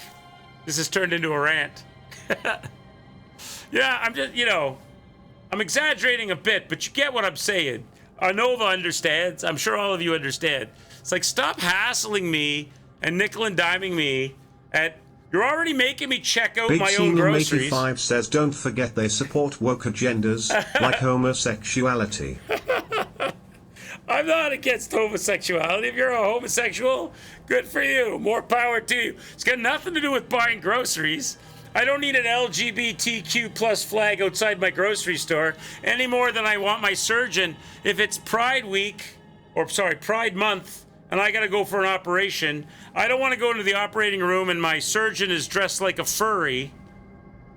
this has turned into a rant. Yeah, I'm just, I'm exaggerating a bit, but you get what I'm saying. Nova understands. I'm sure all of you understand. It's like, stop hassling me and nickel and diming me at You're already making me check out Big my own Senior groceries. 85 says don't forget they support woke agendas like homosexuality. I'm not against homosexuality. If you're a homosexual, good for you. More power to you. It's got nothing to do with buying groceries. I don't need an LGBTQ plus flag outside my grocery store any more than I want my surgeon. If it's Pride Week, or sorry, Pride Month, and I gotta go for an operation, I don't want to go into the operating room and my surgeon is dressed like a furry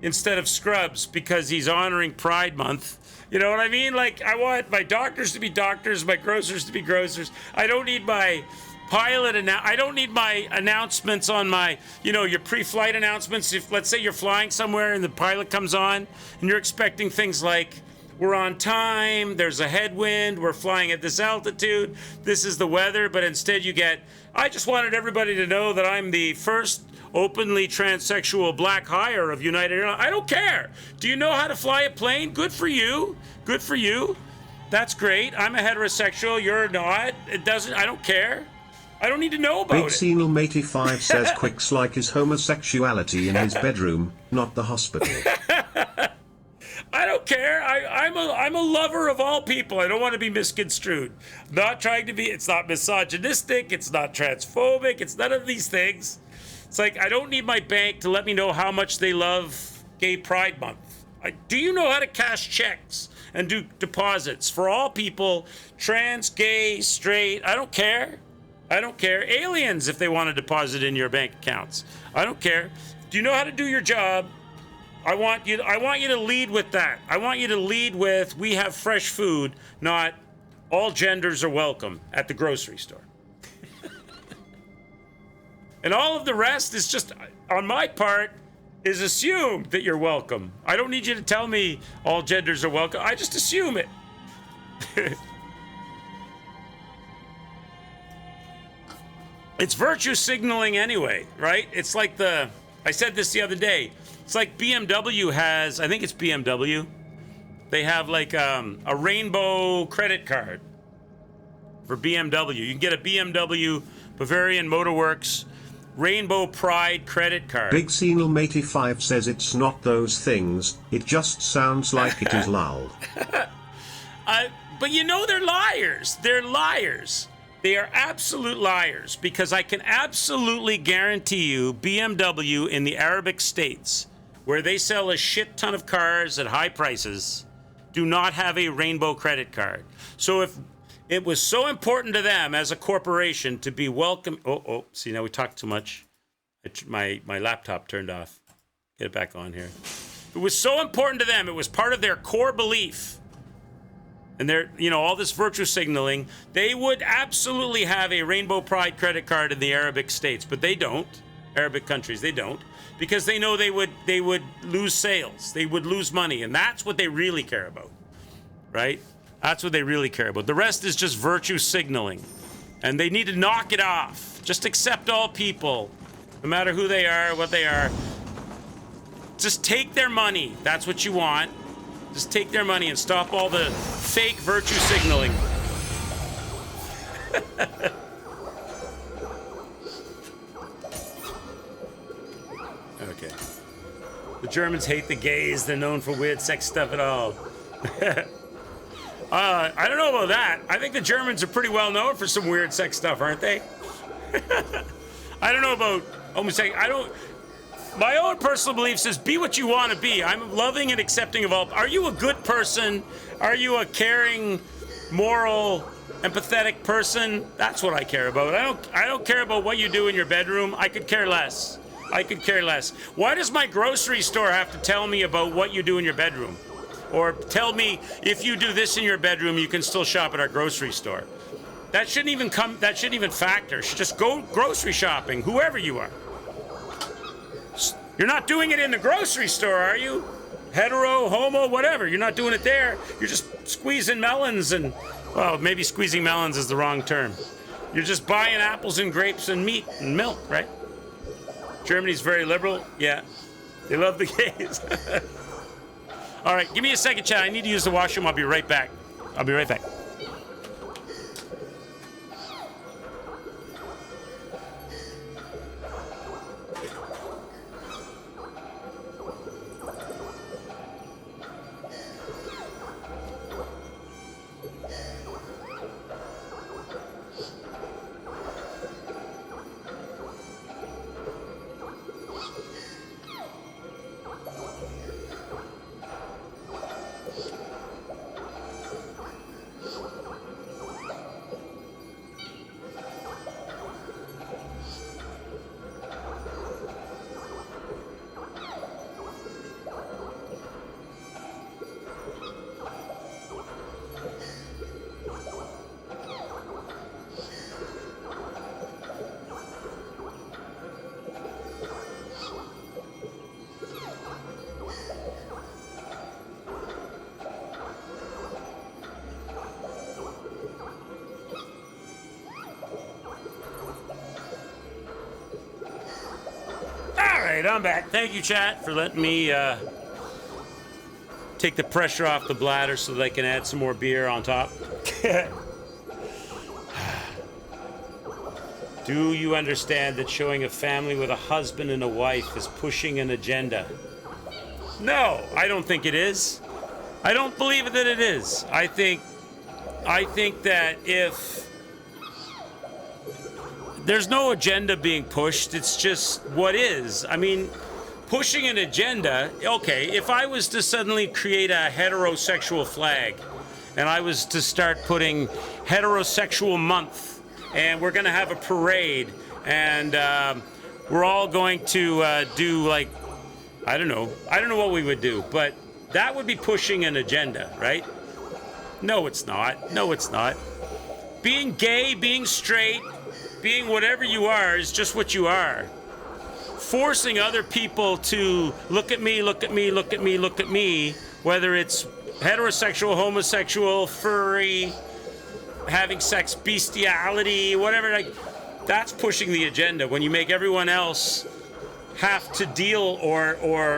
instead of scrubs because he's honoring Pride Month. You know what I mean? Like, I want my doctors to be doctors, my grocers to be grocers. I don't need my I don't need my announcements on my, you know, your pre-flight announcements. If, let's say you're flying somewhere and the pilot comes on and you're expecting things like, we're on time, there's a headwind, we're flying at this altitude, this is the weather, but instead you get, I just wanted everybody to know that I'm the first openly transsexual black hire of United Airlines. I don't care. Do you know how to fly a plane? Good for you. Good for you. That's great. I'm a heterosexual. You're not. It doesn't, I don't care. I don't need to know about Big it. Senal 85 says Quicks like his homosexuality in his bedroom, not the hospital. I don't care. I'm a lover of all people. I don't want to be misconstrued. I'm not trying to be. It's not misogynistic. It's not transphobic. It's none of these things. It's like I don't need my bank to let me know how much they love Gay Pride Month. Do you know how to cash checks and do deposits for all people, trans, gay, straight? I don't care. I don't care. Aliens, if they want to deposit in your bank accounts. I don't care. Do you know how to do your job? I want you to lead with that. I want you to lead with we have fresh food, not all genders are welcome at the grocery store. And all of the rest is just, on my part, is assumed that you're welcome. I don't need you to tell me all genders are welcome. I just assume it. It's virtue signaling anyway, right? It's like I said this the other day. It's like BMW has, I think it's BMW. They have like a rainbow credit card for BMW. You can get a BMW Bavarian Motorworks Rainbow Pride credit card. Big Senal 85 says it's not those things, it just sounds like it is lol. But you know they're liars. They're liars. They are absolute liars because I can absolutely guarantee you BMW in the Arabic states, where they sell a shit ton of cars at high prices, do not have a rainbow credit card. So if it was so important to them as a corporation to be welcome... see, now we talked too much. My laptop turned off. Get it back on here. It was so important to them. It was part of their core belief. And they're, you know, all this virtue signaling, they would absolutely have a Rainbow Pride credit card in the Arabic states, but they don't. Arabic countries, they don't, because they know they would lose sales, they would lose money, and that's what they really care about, right? That's what they really care about. The rest is just virtue signaling, and they need to knock it off. Just accept all people, no matter who they are, what they are. Just take their money. That's what you want. Just take their money and stop all the fake virtue signaling. Okay. The Germans hate the gays. They're known for weird sex stuff at all. I don't know about that. I think the Germans are pretty well known for some weird sex stuff, aren't they? I don't know about homosexuality. My own personal belief says be what you want to be. I'm loving and accepting of all. Are you a good person? Are you a caring, moral, empathetic person? That's what I care about. I don't care about what you do in your bedroom. I could care less. I could care less. Why does my grocery store have to tell me about what you do in your bedroom? Or tell me if you do this in your bedroom, you can still shop at our grocery store. That shouldn't even factor. Just go grocery shopping, whoever you are. You're not doing it in the grocery store, are you? Hetero, homo, whatever. You're not doing it there. You're just squeezing melons and, well, maybe squeezing melons is the wrong term. You're just buying apples and grapes and meat and milk, right? Germany's very liberal. Yeah. They love the gays. All right, give me a second, chat. I need to use the washroom. I'll be right back. I'll be right back. right, I'm back. Thank you, chat, for letting me take the pressure off the bladder so that I can add some more beer on top. Do you understand that showing a family with a husband and a wife is pushing an agenda? No, I don't think it is. I don't believe that it is. I think that if there's no agenda being pushed, it's just what is. I mean, pushing an agenda, okay, if I was to suddenly create a heterosexual flag and I was to start putting heterosexual month and we're going to have a parade and we're all going to do like, I don't know what we would do, but that would be pushing an agenda, right? No, it's not. No, it's not. Being gay, being straight, being whatever you are is just what you are. Forcing other people to look at me, look at me, look at me, look at me, whether it's heterosexual, homosexual, furry, having sex, bestiality, whatever, like, that's pushing the agenda. When you make everyone else have to deal or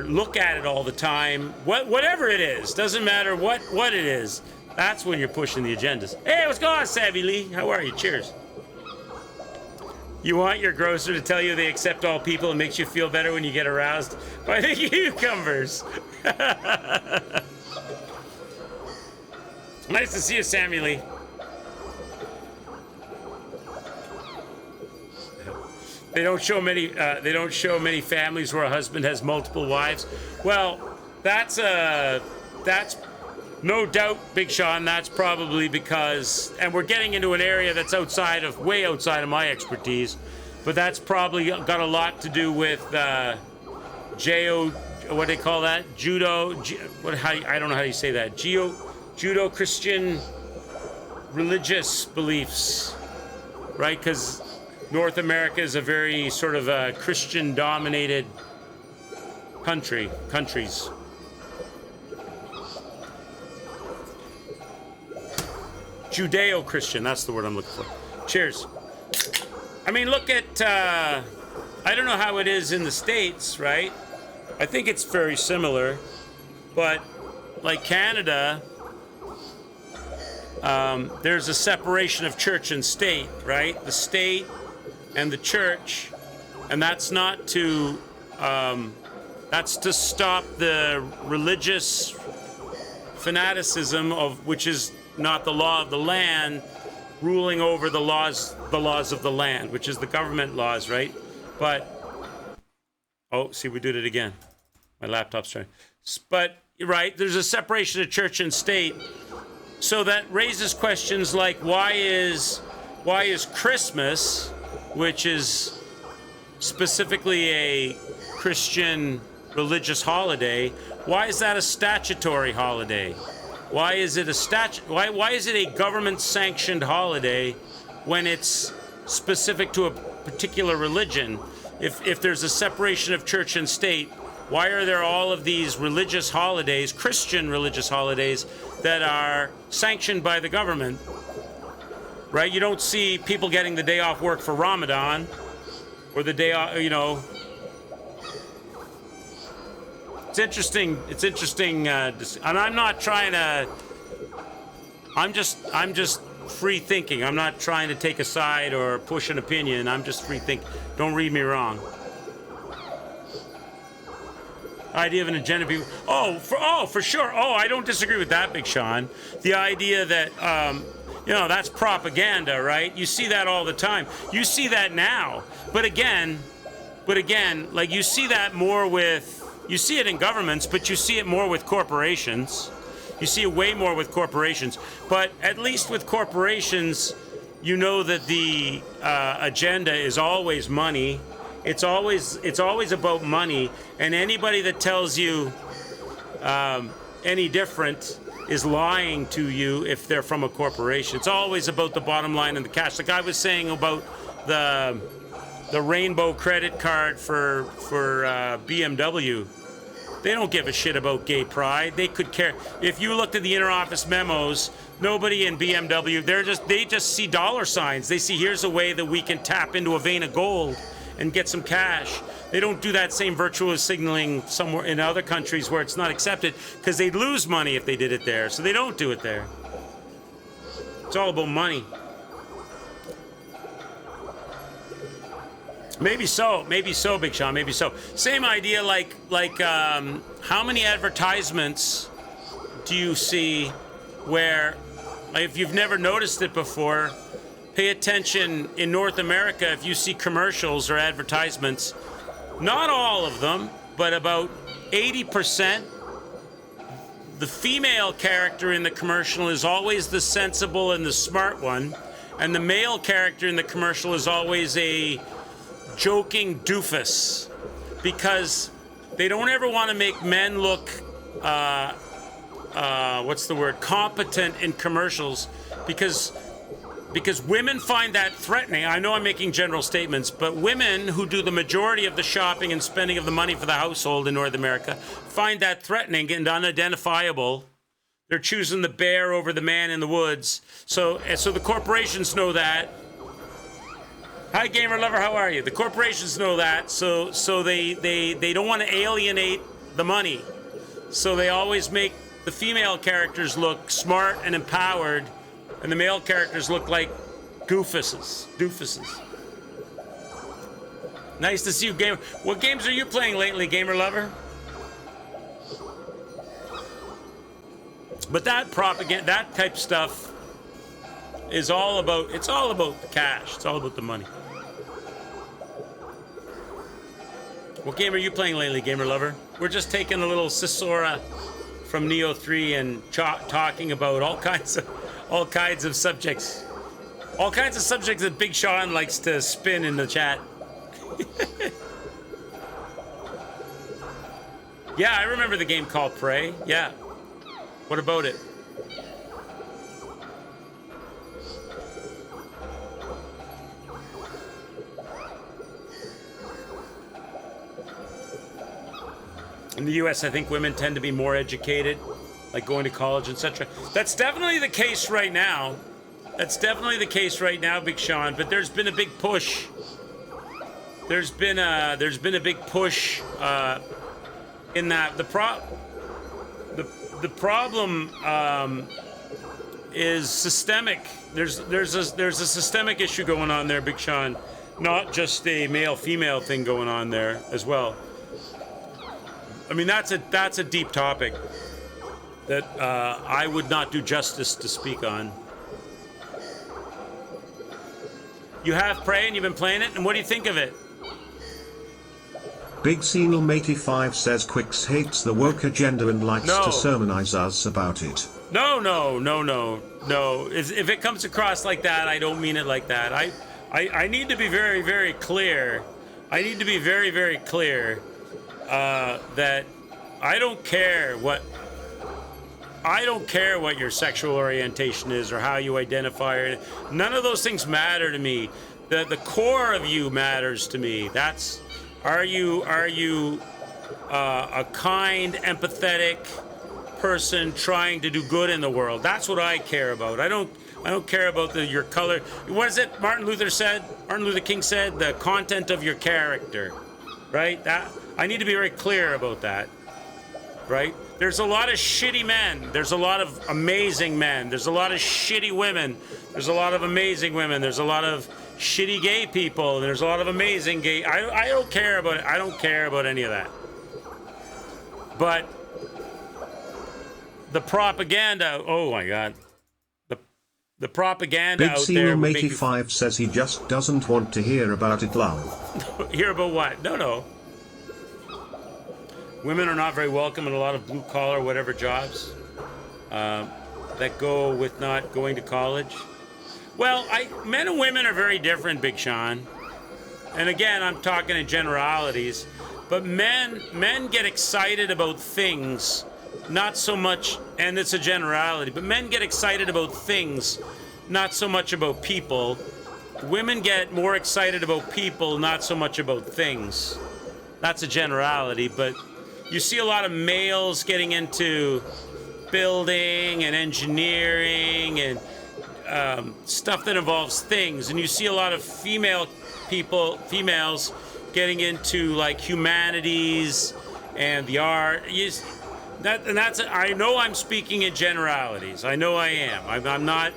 look at it all the time, whatever it is, doesn't matter what it is, that's when you're pushing the agendas. Hey, what's going on, Savvy Lee? How are you? Cheers. You want your grocer to tell you they accept all people and makes you feel better when you get aroused by the cucumbers. Nice to see you, Sammy Lee. They don't show many families where a husband has multiple wives. Well, that's no doubt, Big Sean. That's probably because, and we're getting into an area that's way outside of my expertise, but that's probably got a lot to do with what do they call that? Judo. I don't know how you say that. Judo Christian religious beliefs, right? Because North America is a very sort of Christian-dominated countries. Judeo-Christian, that's the word I'm looking for. Cheers. I mean, look at, I don't know how it is in the States, right? I think it's very similar, but like Canada, there's a separation of church and state, right? The state and the church, and that's not to, that's to stop the religious fanaticism of which is not the law of the land ruling over the laws of the land, which is the government laws, right? But oh, see, we did it again. My laptop's trying. But right, there's a separation of church and state, so that raises questions like why is Christmas, which is specifically a Christian religious holiday, why is that a statutory holiday? Why is it why is it a government-sanctioned holiday when it's specific to a particular religion? If there's a separation of church and state, why are there all of these religious holidays, Christian religious holidays, that are sanctioned by the government? Right? You don't see people getting the day off work for Ramadan, or the day off, you know. It's interesting, and I'm not trying to. I'm just free thinking. I'm not trying to take a side or push an opinion. I'm just free thinking. Don't read me wrong. Idea of an agenda. For sure. Oh, I don't disagree with that, Big Sean. The idea that that's propaganda, right? You see that all the time. You see that now. But again, like you see that more with. You see it in governments, but you see it more with corporations. You see it way more with corporations. But at least with corporations, you know that the agenda is always money. It's always about money. And anybody that tells you any different is lying to you if they're from a corporation. It's always about the bottom line and the cash. Like I was saying about the rainbow credit card for BMW. They don't give a shit about gay pride. They could care. If you looked at the interoffice memos, nobody in BMW, they just see dollar signs. They see here's a way that we can tap into a vein of gold and get some cash. They don't do that same virtual signaling somewhere in other countries where it's not accepted because they'd lose money if they did it there. So they don't do it there. It's all about money. Maybe so, Big Sean, maybe so. Same idea, like how many advertisements do you see where, if you've never noticed it before, pay attention in North America if you see commercials or advertisements, not all of them, but about 80%, the female character in the commercial is always the sensible and the smart one, and the male character in the commercial is always a joking doofus, because they don't ever want to make men look competent in commercials, because women find that threatening. I know I'm making general statements, but women who do the majority of the shopping and spending of the money for the household in North America find that threatening and unidentifiable. They're choosing the bear over the man in the woods. So the corporations know that. Hi, gamer lover, how are you? The corporations know that, so they don't want to alienate the money. So they always make the female characters look smart and empowered, and the male characters look like doofuses. Nice to see you, gamer. What games are you playing lately, gamer lover? But that propaganda, that type of stuff is all about, it's all about the cash. It's all about the money. What game are you playing lately, gamer lover? We're just taking a little Sisora from Nioh 3 and talking about all kinds of subjects. All kinds of subjects that Big Sean likes to spin in the chat. Yeah, I remember the game called Prey. Yeah. What about it? In the US, I think women tend to be more educated, like going to college, etc. That's definitely the case right now. That's definitely the case right now, Big Sean. But there's been a big push. There's been a big push in that. The problem is systemic. There's a systemic issue going on there, Big Sean. Not just a male-female thing going on there as well. I mean, that's a deep topic that I would not do justice to speak on. You have Prey and you've been playing it, and what do you think of it? Big Senilm85 says Quicks hates the woke agenda and likes to sermonize us about it. No. If it comes across like that, I don't mean it like that. I need to be very, very clear. I need to be very, very clear that I don't care what your sexual orientation is or how you identify. None of those things matter to me. The core of you matters to me. That's, are you a kind, empathetic person trying to do good in the world? That's what I care about. I don't care about your color. What is it Martin Luther King said? The content of your character, right? That I need to be very clear about that, right? There's a lot of shitty men. There's a lot of amazing men. There's a lot of shitty women. There's a lot of amazing women. There's a lot of shitty gay people. There's a lot of amazing gay. I don't care about it. I don't care about any of that. But the propaganda. Oh my God. The propaganda Big out there. Big Senilm85 says he just doesn't want to hear about it, love. Hear about what? No. Women are not very welcome in a lot of blue-collar, whatever jobs that go with not going to college. Well, men and women are very different, Big Sean. And again, I'm talking in generalities. But men get excited about things, not so much, and it's a generality, but men get excited about things, not so much about people. Women get more excited about people, not so much about things. That's a generality, but you see a lot of males getting into building and engineering and stuff that involves things, and you see a lot of females getting into like humanities and the art. I know I'm speaking in generalities. I know I am. I'm not.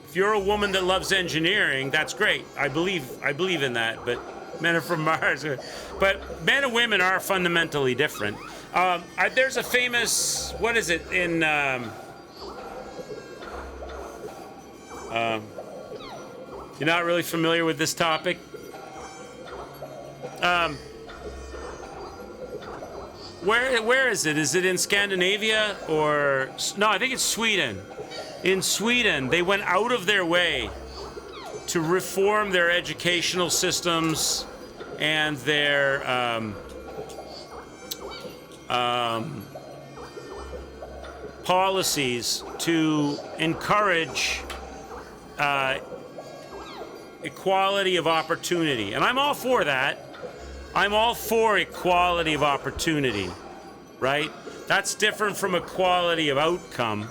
If you're a woman that loves engineering, that's great. I believe in that. But men are from Mars. But men and women are fundamentally different. There's a famous, what is it in? You're not really familiar with this topic. Where is it? Is it in Scandinavia or no? I think it's Sweden. In Sweden, they went out of their way to reform their educational systems and their policies to encourage equality of opportunity. And I'm all for that. I'm all for equality of opportunity, right? That's different from equality of outcome.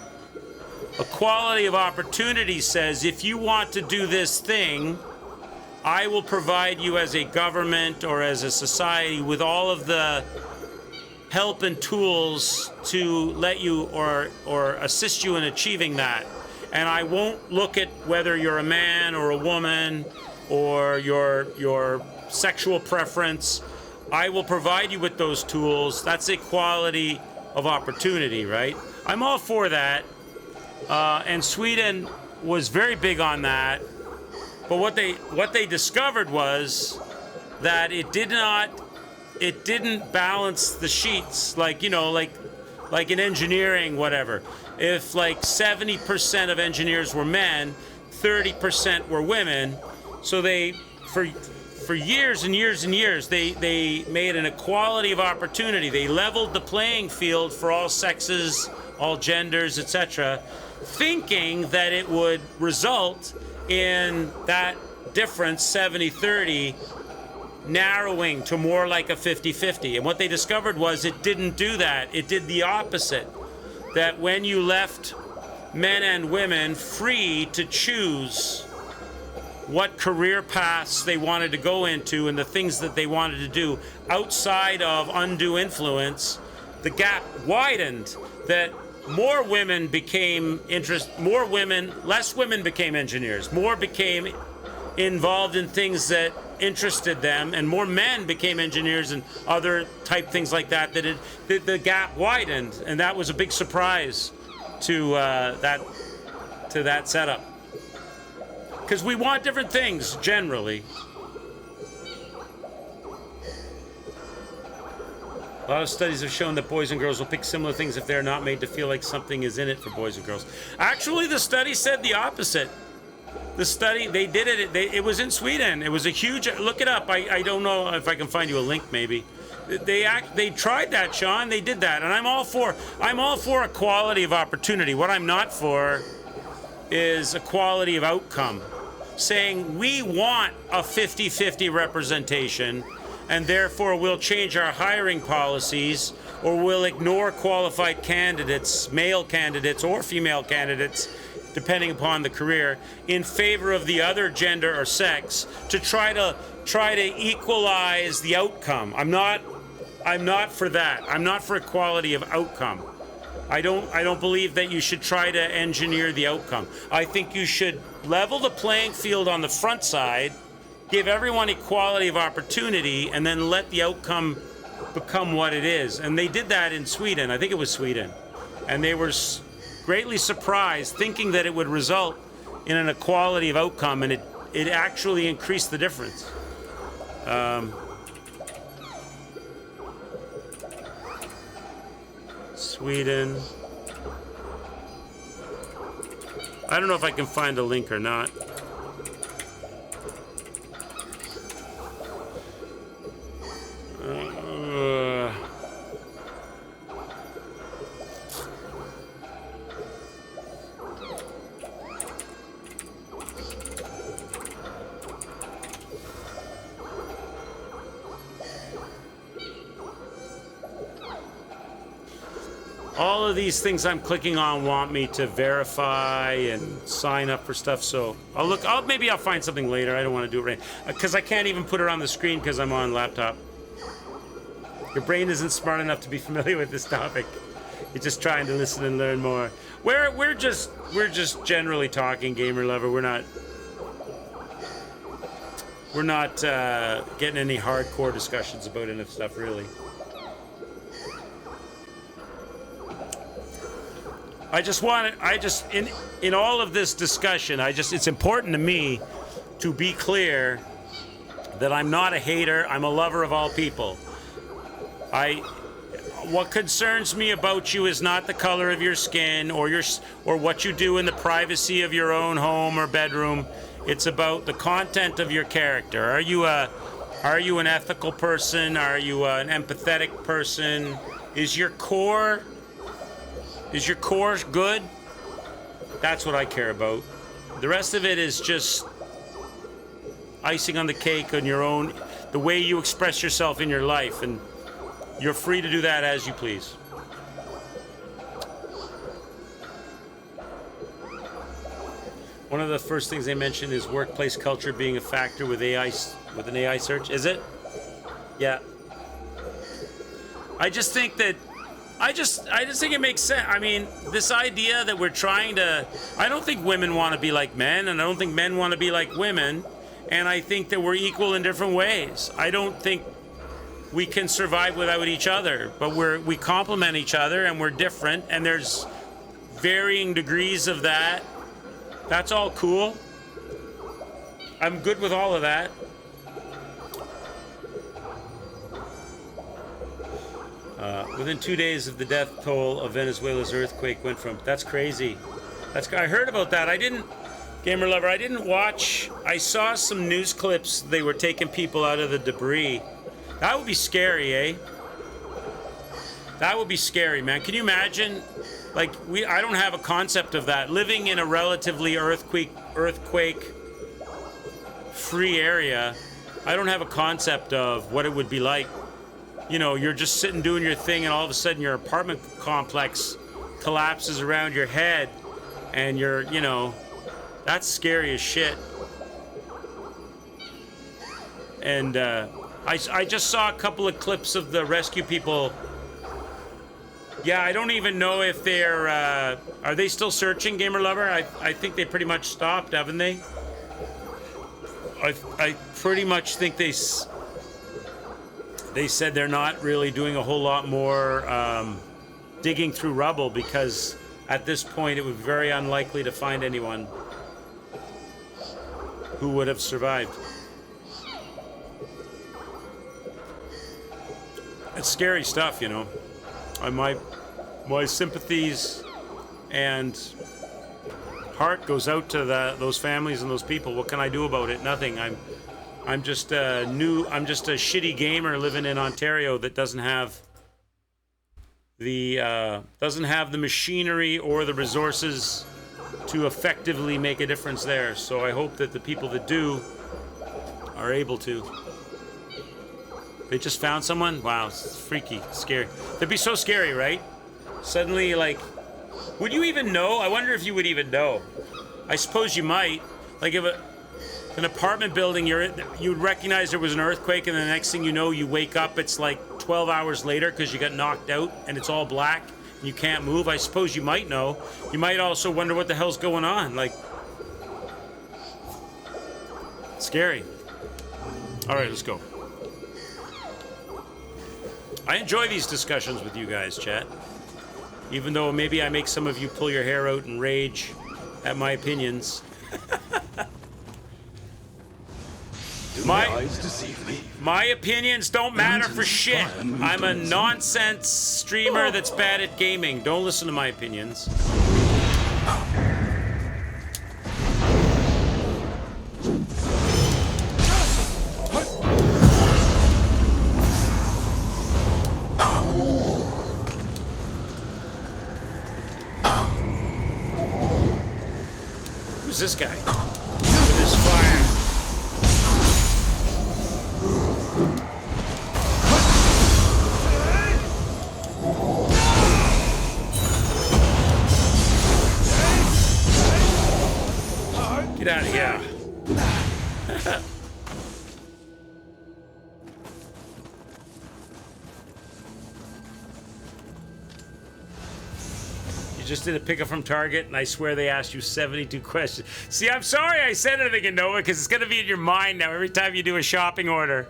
Equality of opportunity says if you want to do this thing, I will provide you as a government or as a society with all of the help and tools to let you or assist you in achieving that. And I won't look at whether you're a man or a woman or your sexual preference. I will provide you with those tools. That's equality of opportunity, right? I'm all for that. And Sweden was very big on that. But what they discovered was that it didn't balance the sheets, like in engineering, whatever. If like 70% of engineers were men, 30% were women, so they for years and years and years they made an equality of opportunity. They leveled the playing field for all sexes, all genders, etc., thinking that it would result in that difference, 70-30, narrowing to more like a 50-50. And what they discovered was it didn't do that. It did the opposite. That when you left men and women free to choose what career paths they wanted to go into and the things that they wanted to do outside of undue influence, the gap widened. That more women became less women became engineers, more became involved in things that interested them, and more men became engineers and other type things like that. The gap widened, and that was a big surprise to that setup. Because we want different things generally. A lot of studies have shown that boys and girls will pick similar things if they're not made to feel like something is in it for boys and girls. Actually, the study said the opposite. The study, they did it, it was in Sweden. It was a huge, look it up. I don't know if I can find you a link maybe. They tried that, Sean, they did that. And I'm all for equality of opportunity. What I'm not for is equality of outcome. Saying we want a 50-50 representation, and therefore we'll change our hiring policies, or we'll ignore qualified candidates, male candidates or female candidates, depending upon the career, in favor of the other gender or sex to try to equalize the outcome. I'm not for that. I'm not for equality of outcome. I don't believe that you should try to engineer the outcome. I think you should level the playing field on the front side, give everyone equality of opportunity, and then let the outcome become what it is. And they did that in Sweden. I think it was Sweden. And they were greatly surprised, thinking that it would result in an equality of outcome, and it actually increased the difference. Sweden. I don't know if I can find a link or not. all of these things I'm clicking on want me to verify and sign up for stuff. So I'll look. Maybe I'll find something later. I don't want to do it right because I can't even put it on the screen because I'm on laptop. Your brain isn't smart enough to be familiar with this topic. You're just trying to listen and learn more. We're just generally talking, gamer lover. We're not getting any hardcore discussions about any stuff, really. In all of this discussion, it's important to me to be clear that I'm not a hater. I'm a lover of all people. What concerns me about you is not the color of your skin or what you do in the privacy of your own home or bedroom. It's about the content of your character. Are you an ethical person? Are you an empathetic person? Is your core good? That's what I care about. The rest of it is just icing on the cake on your own, the way you express yourself in your life, and you're free to do that as you please. One of the first things they mentioned is workplace culture being a factor with an AI search. Is it? Yeah. I just think it makes sense. I mean, this idea that we're trying to, I don't think women want to be like men, and I don't think men want to be like women, and I think that we're equal in different ways. I don't think we can survive without each other, but we complement each other, and we're different, and there's varying degrees of that. That's all cool. I'm good with all of that. Within 2 days of the death toll of Venezuela's earthquake went from... That's crazy. I heard about that. Gamer Lover, I didn't watch... I saw some news clips. They were taking people out of the debris. That would be scary, eh? That would be scary, man. Can you imagine? Like, I don't have a concept of that. Living in a relatively earthquake-free area, I don't have a concept of what it would be like. You know, you're just sitting doing your thing, and all of a sudden your apartment complex collapses around your head, and that's scary as shit. And I just saw a couple of clips of the rescue people. Yeah, I don't even know if they're... are they still searching, Gamer Lover? I think they pretty much stopped, haven't they? I pretty much think they said they're not really doing a whole lot more digging through rubble, because at this point it would be very unlikely to find anyone who would have survived. It's scary stuff, you know. My sympathies and heart goes out to those families and those people. What can I do about it? Nothing. I'm just a shitty gamer living in Ontario that doesn't have the machinery or the resources to effectively make a difference there. So I hope that the people that do are able to. They just found someone? Wow, it's freaky, scary. That'd be so scary, right? Suddenly, like, would you even know? I wonder if you would even know. I suppose you might. Like, if an apartment building, you'd recognize there was an earthquake, and the next thing you know, you wake up, it's like 12 hours later because you got knocked out, and it's all black, and you can't move. I suppose you might know. You might also wonder what the hell's going on. Like, scary. All right, let's go. I enjoy these discussions with you guys, chat. Even though maybe I make some of you pull your hair out and rage at my opinions. My opinions don't matter for shit. I'm a nonsense streamer that's bad at gaming. Don't listen to my opinions. Who's this guy? With his fire. Get out of here. You just did a pickup from Target, and I swear they asked you 72 questions. See, I'm sorry I said anything in Nova, because it's going to be in your mind now every time you do a shopping order.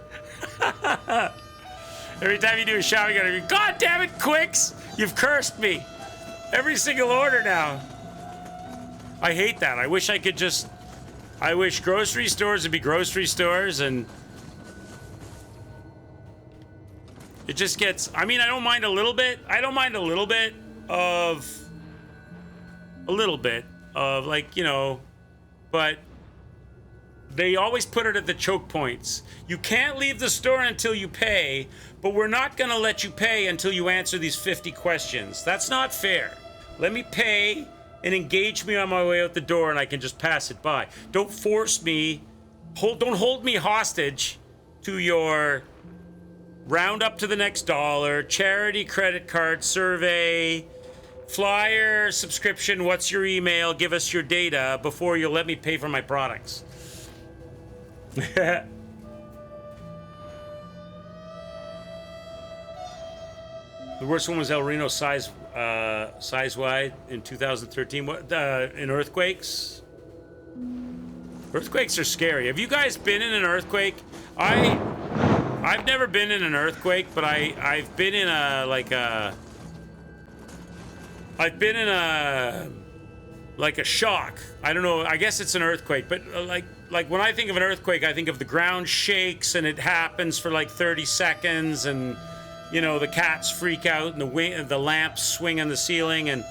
Every time you do a shopping order, God damn it, Quicks! You've cursed me. Every single order now. I hate that. I wish I could just... I wish grocery stores would be grocery stores, and... It just gets... I mean, I don't mind a little bit. I don't mind a little bit of... A little bit of, like, you know... But... They always put it at the choke points. You can't leave the store until you pay, but we're not gonna let you pay until you answer these 50 questions. That's not fair. Let me pay and engage me on my way out the door, and I can just pass it by. Don't force me. Don't hold me hostage to your round up to the next dollar, charity credit card survey, flyer, subscription, what's your email, give us your data before you'll let me pay for my products. The worst one was El Reno size wide in 2013. What in earthquakes? Earthquakes are scary. Have you guys been in an earthquake? I've never been in an earthquake, but I've been in a like a shock. I don't know. I guess it's an earthquake, but like when I think of an earthquake, I think of the ground shakes and it happens for like 30 seconds, and you know the cats freak out and the lamps swing on the ceiling. And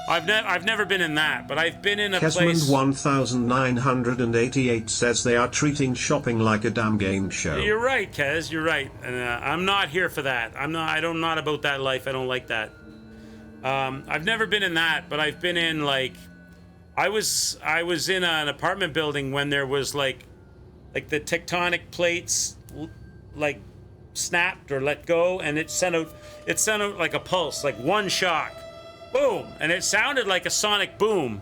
I've never been in that, but I've been in a place. Kesmond 1988 says they are treating shopping like a damn game show. You're right, Kez. You're right, and I'm not here for that. I'm not about that life. I don't like that. I've never been in that, but I've been in like. I was in an apartment building when there was like the tectonic plates like snapped or let go, and it sent out like a pulse, like one shock, boom, and it sounded like a sonic boom.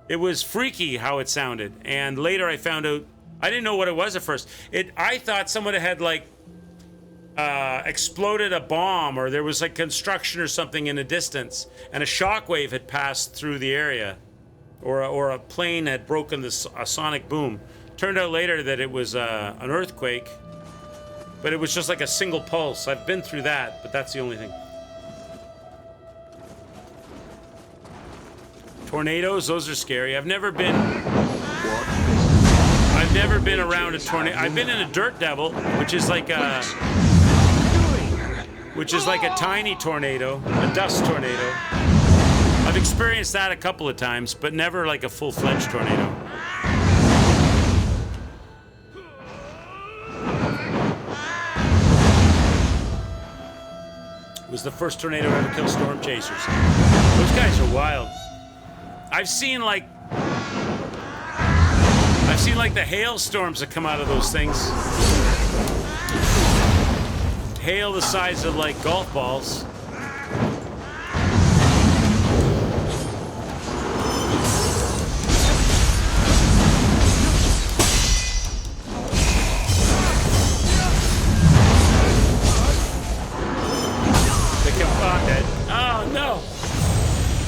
It was freaky how it sounded, and later I found out I didn't know what it was at first. I thought someone had like exploded a bomb, or there was like construction or something in the distance, and a shockwave had passed through the area. Or a plane had broken a sonic boom. Turned out later that it was an earthquake, but it was just like a single pulse. I've been through that, but that's the only thing. Tornadoes, those are scary. I've never been around a tornado. I've been in a dirt devil, which is like a tiny tornado, a dust tornado. I've experienced that a couple of times, but never like a full-fledged tornado. It was the first tornado to ever kill storm chasers. Those guys are wild. I've seen like the hailstorms that come out of those things. Hail the size of like golf balls.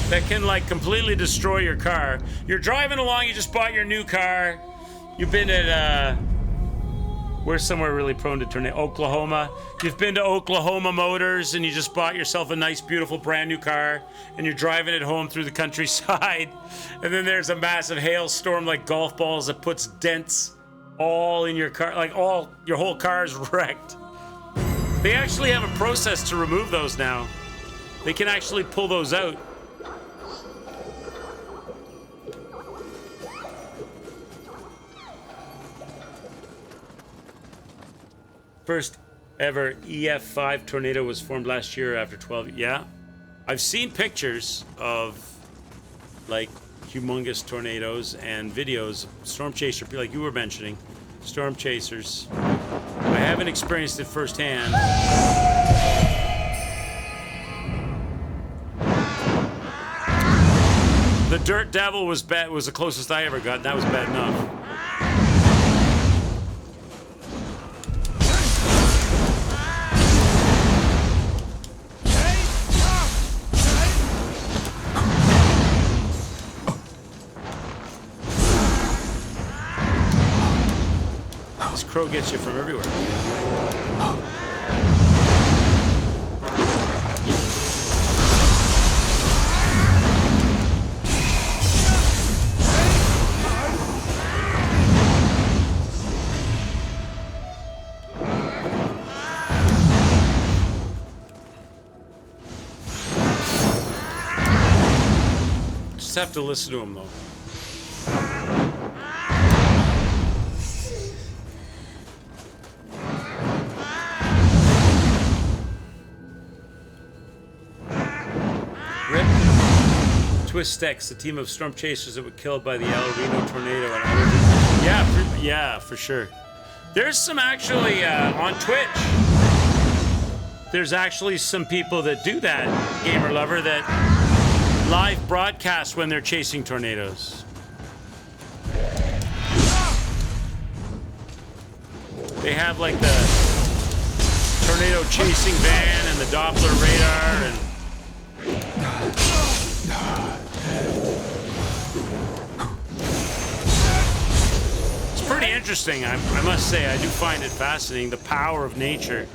That can like completely destroy your car. You're driving along, you just bought your new car. You've been at where's somewhere really prone to tornado? Oklahoma. You've been to Oklahoma Motors and you just bought yourself a nice, beautiful, brand new car, and you're driving it home through the countryside. And then there's a massive hailstorm like golf balls that puts dents all in your car, like your whole car is wrecked. They actually have a process to remove those now. They can actually pull those out. First ever EF5 tornado was formed last year after 12. Yeah, I've seen pictures of like humongous tornadoes and videos of storm chaser, like you were mentioning, storm chasers. I haven't experienced it firsthand. The The Dirt Devil was bad. Was the closest I ever got. That was bad enough. This crow gets you from everywhere. Just have to listen to him though. Twistex, the team of storm chasers that were killed by the El Reno tornado. And yeah, for sure. There's some actually on Twitch. There's actually some people that do that, gamer lover, that live broadcast when they're chasing tornadoes. They have like the tornado chasing van and the Doppler radar and. It's pretty interesting, I must say. I do find it fascinating, the power of nature.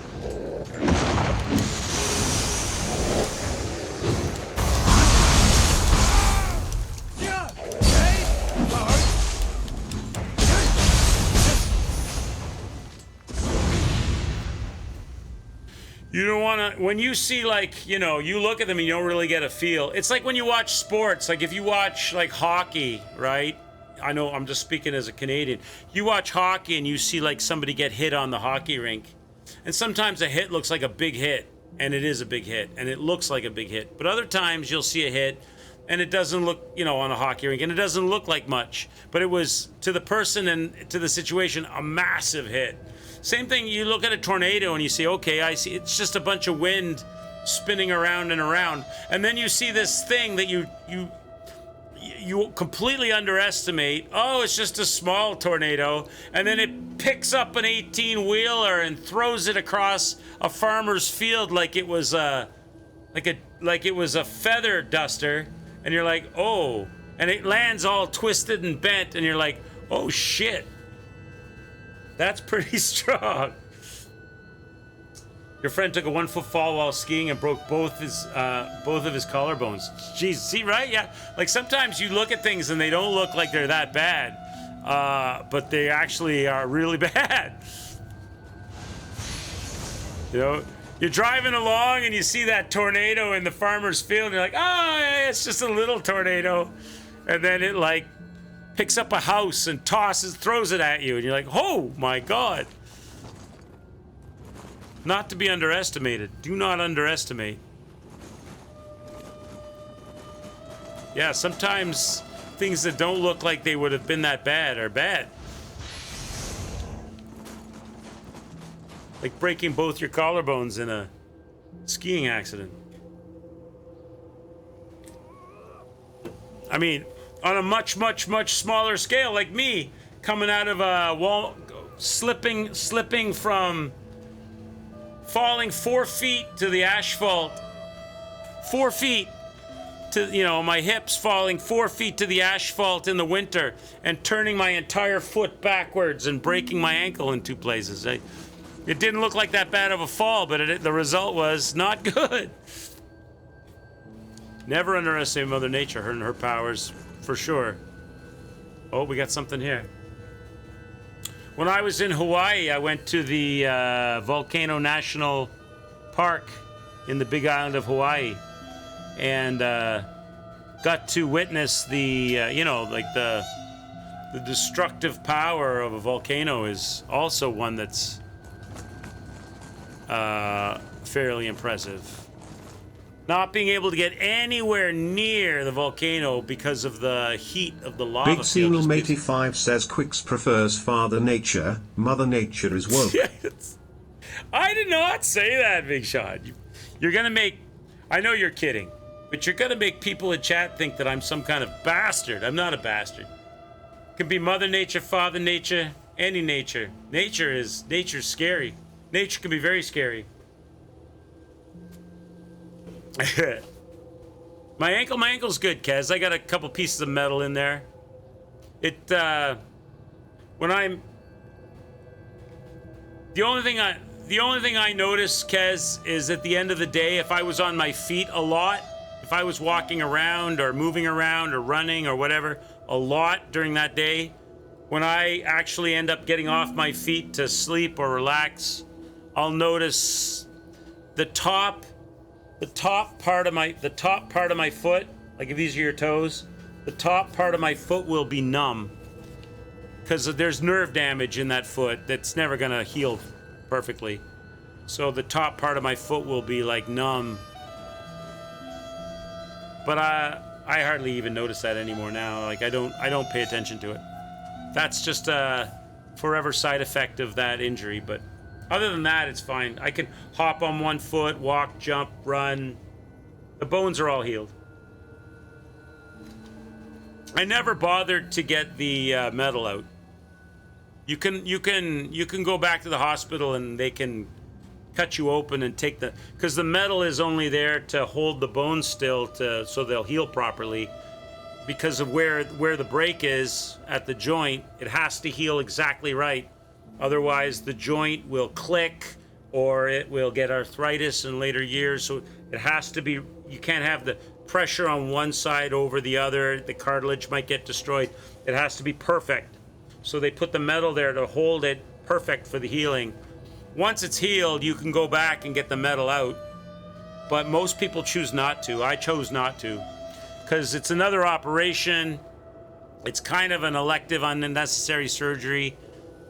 You don't want to, when you see like, you know, you look at them and you don't really get a feel. It's like when you watch sports, like if you watch like hockey, right? I know I'm just speaking as a Canadian. You watch hockey and you see like somebody get hit on the hockey rink. And sometimes a hit looks like a big hit, and it is a big hit, and it looks like a big hit. But other times you'll see a hit and it doesn't look, you know, on a hockey rink, and it doesn't look like much. But it was, to the person and to the situation, a massive hit. Same thing, you look at a tornado and you say, okay, I see, it's just a bunch of wind spinning around and around. And then you see this thing that you completely underestimate. Oh, it's just a small tornado. And then it picks up an 18-wheeler and throws it across a farmer's field like it was a feather duster. And you're like, oh. And it lands all twisted and bent, and you're like, oh shit. That's pretty strong. Your friend took a 1-foot fall while skiing and broke both of his collarbones. Jeez, see, right? Yeah. Like sometimes you look at things and they don't look like they're that bad, but they actually are really bad. You know, you're driving along and you see that tornado in the farmer's field, and you're like, oh, yeah, it's just a little tornado, and then it like picks up a house and throws it at you, and you're like, oh my God. Not to be underestimated. Do not underestimate. Yeah, sometimes things that don't look like they would have been that bad are bad. Like breaking both your collarbones in a skiing accident. I mean, on a much, much, much smaller scale, like me, coming out of a wall, slipping from falling 4 feet to the asphalt, 4 feet to, you know, my hips falling 4 feet to the asphalt in the winter and turning my entire foot backwards and breaking my ankle in 2 places. It didn't look like that bad of a fall, but the result was not good. Never underestimate Mother Nature, her and her powers. For sure. Oh, we got something here. When I was in Hawaii, I went to the Volcano National Park in the Big Island of Hawaii, and got to witness the, you know, like the destructive power of a volcano is also one that's fairly impressive. Not being able to get anywhere near the volcano because of the heat of the lava. Big Seal 85 says Quicks prefers Father Nature. Mother Nature is woke. I did not say that, Big Shot. You're gonna make. I know you're kidding. But you're gonna make people in chat think that I'm some kind of bastard. I'm not a bastard. Could be Mother Nature, Father Nature, any nature. Nature's scary. Nature can be very scary. My ankle's good, Kez. I got a couple pieces of metal in there. When I'm the only thing I notice, Kez, is at the end of the day, if I was on my feet a lot, if I was walking around or moving around or running or whatever a lot during that day, when I actually end up getting off my feet to sleep or relax, I'll notice the top part of my foot, like if these are your toes, the top part of my foot will be numb because there's nerve damage in that foot that's never gonna heal perfectly. So the top part of my foot will be like numb. But I hardly even notice that anymore now. Like I don't pay attention to it. That's just a forever side effect of that injury. But other than that, it's fine. I can hop on one foot, walk, jump, run. The bones are all healed. I never bothered to get the metal out. You can go back to the hospital and they can cut you open and take because the metal is only there to hold the bones still so they'll heal properly. Because of where the break is at the joint, it has to heal exactly right. Otherwise, the joint will click or it will get arthritis in later years. So it has to be. You can't have the pressure on one side over the other. The cartilage might get destroyed. It has to be perfect. So they put the metal there to hold it perfect for the healing. Once it's healed, you can go back and get the metal out. But most people choose not to. I chose not to. Because it's another operation. It's kind of an elective, unnecessary surgery.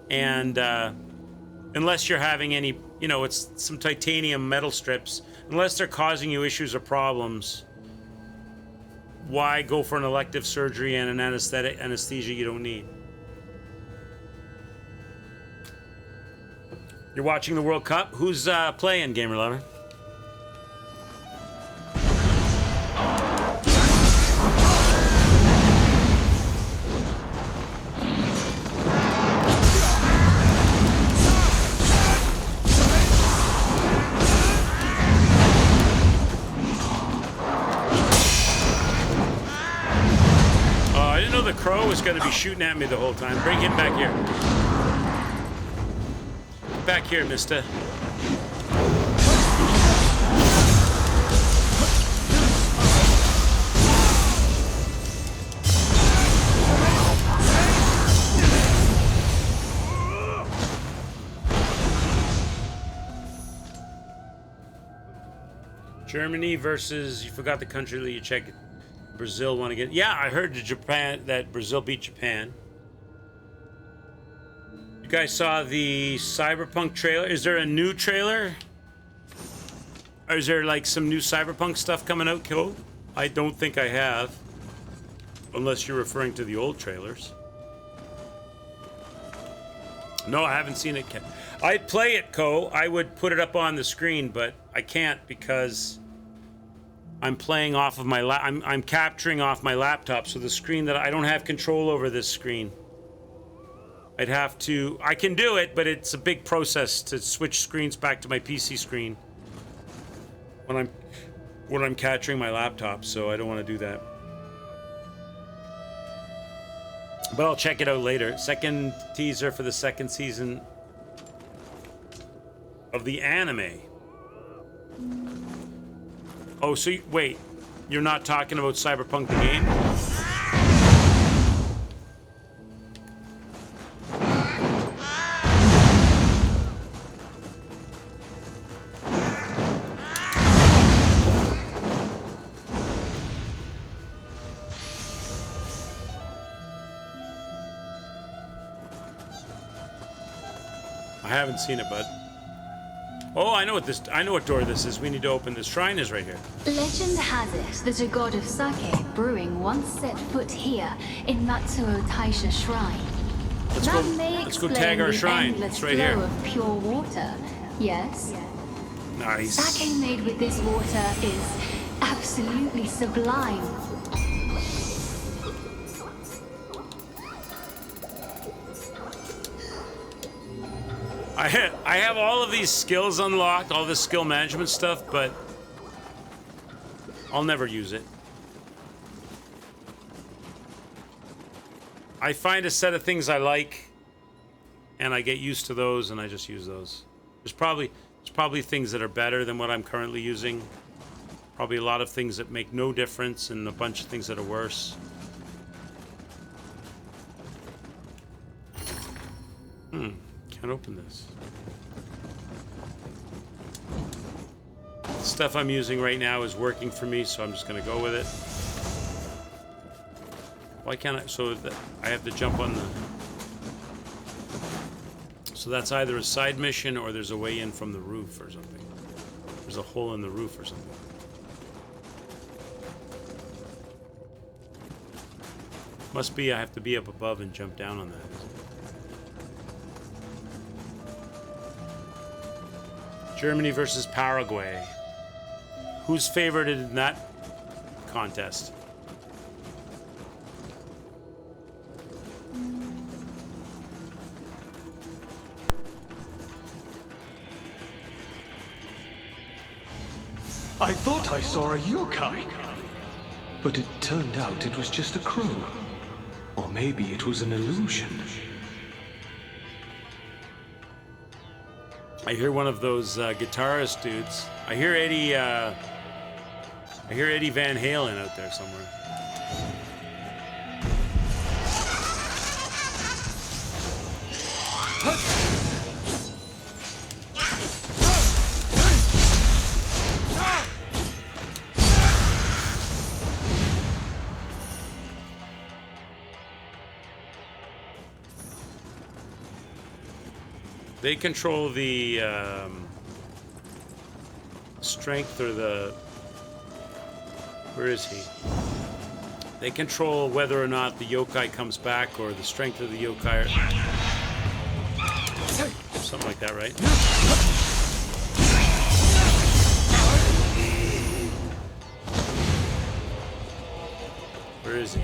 And unless you're having any, it's some titanium metal strips. Unless they're causing you issues or problems, why go for an elective surgery and an anesthesia you don't need? You're watching the World Cup. Who's playing, Gamer Lover? I didn't know the crow was going to be shooting at me the whole time. Bring him back here. Back here, mister. Germany versus, you forgot the country that you checked. Brazil want to get. Yeah, I heard that Brazil beat Japan. You guys saw the Cyberpunk trailer? Is there a new trailer? Or is there like some new Cyberpunk stuff coming out, Co? I don't think I have. Unless you're referring to the old trailers. No, I haven't seen it. I'd play it, Co. I would put it up on the screen, but I can't because I'm playing off of my I'm capturing off my laptop, so the screen that I don't have control over this screen. I'd have to. I can do it, but it's a big process to switch screens back to my PC screen when I'm capturing my laptop. So I don't want to do that. But I'll check it out later. Second teaser for the second season of the anime. Oh, so wait, you're not talking about Cyberpunk the game? I haven't seen it, bud. Oh, I know what door this is. We need to open. The shrine is right here. Legend has it that a god of sake brewing once set foot here in Matsuo Taisha Shrine. Let's go tag our shrine. It's right here. Of pure water. Yes. Nice. Sake made with this water is absolutely sublime. I have all of these skills unlocked, all this skill management stuff, but I'll never use it. I find a set of things I like, and I get used to those, and I just use those. There's probably things that are better than what I'm currently using. Probably a lot of things that make no difference, and a bunch of things that are worse. Can't open this. The stuff I'm using right now is working for me, so I'm just gonna go with it. Why can't I? So I have to jump on the... So that's either a side mission or there's a way in from the roof or something. There's a hole in the roof or something. Must be I have to be up above and jump down on that. Germany versus Paraguay. Who's favored in that contest? I thought I saw a yokai. But it turned out it was just a crow. Or maybe it was an illusion. I hear one of those guitarist dudes. I hear Eddie Van Halen out there somewhere. They control the strength or the... Where is he? They control whether or not the yokai comes back or the strength of the yokai. Something like that, right? Where is he?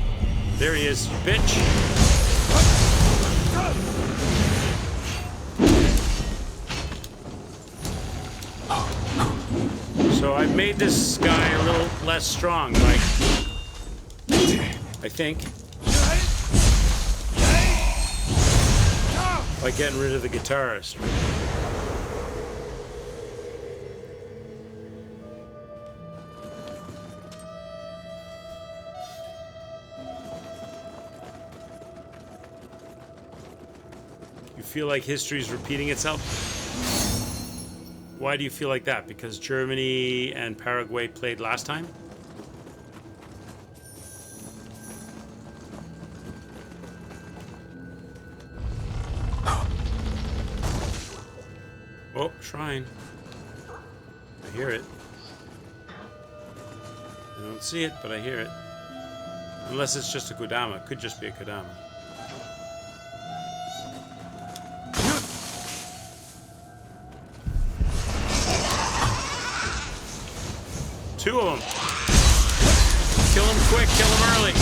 There he is, bitch! So I've made this guy a little less strong, like, I think. By getting rid of the guitarist. You feel like history's repeating itself? Why do you feel like that? Because Germany and Paraguay played last time? Oh, shrine. I hear it. I don't see it, but I hear it. Unless it's just a Kodama. It could just be a Kodama. Two of them. Kill them quick, kill them early.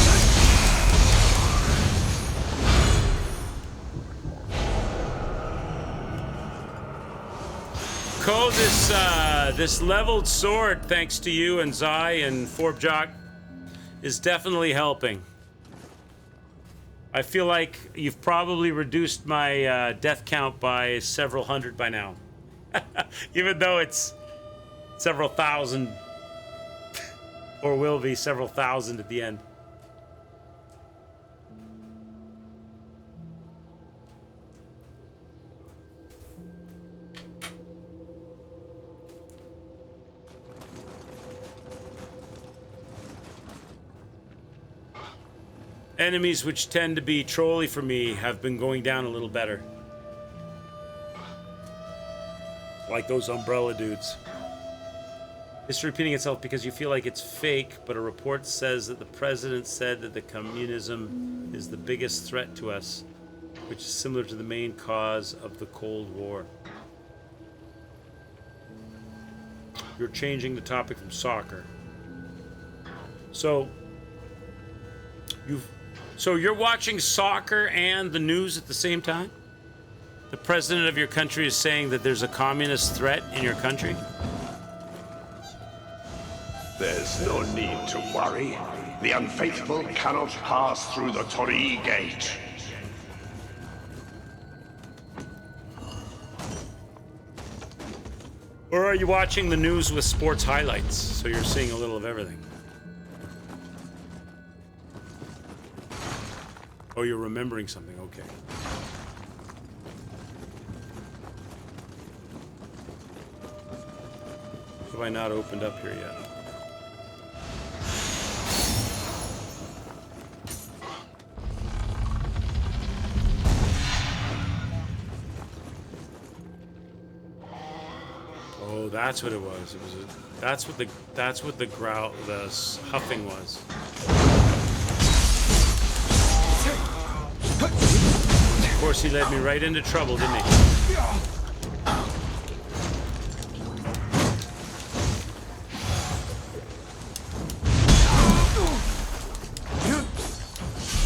Ko, this leveled sword, thanks to you and Zai and Forbjock, is definitely helping. I feel like you've probably reduced my death count by several hundred by now. Even though it's several thousand. Or will be several thousand at the end. Enemies which tend to be trolly for me have been going down a little better. Like those umbrella dudes. It's repeating itself because you feel like it's fake, but a report says that the president said that the communism is the biggest threat to us, which is similar to the main cause of the Cold War. You're changing the topic from soccer. So you're watching soccer and the news at the same time? The president of your country is saying that there's a communist threat in your country? There's no need to worry. The unfaithful cannot pass through the Torii Gate. Or are you watching the news with sports highlights, so you're seeing a little of everything? Oh, you're remembering something, okay. Have I not opened up here yet? Oh, that's what it was. It was that's what the growl, the huffing was. Of course, he led me right into trouble, didn't he?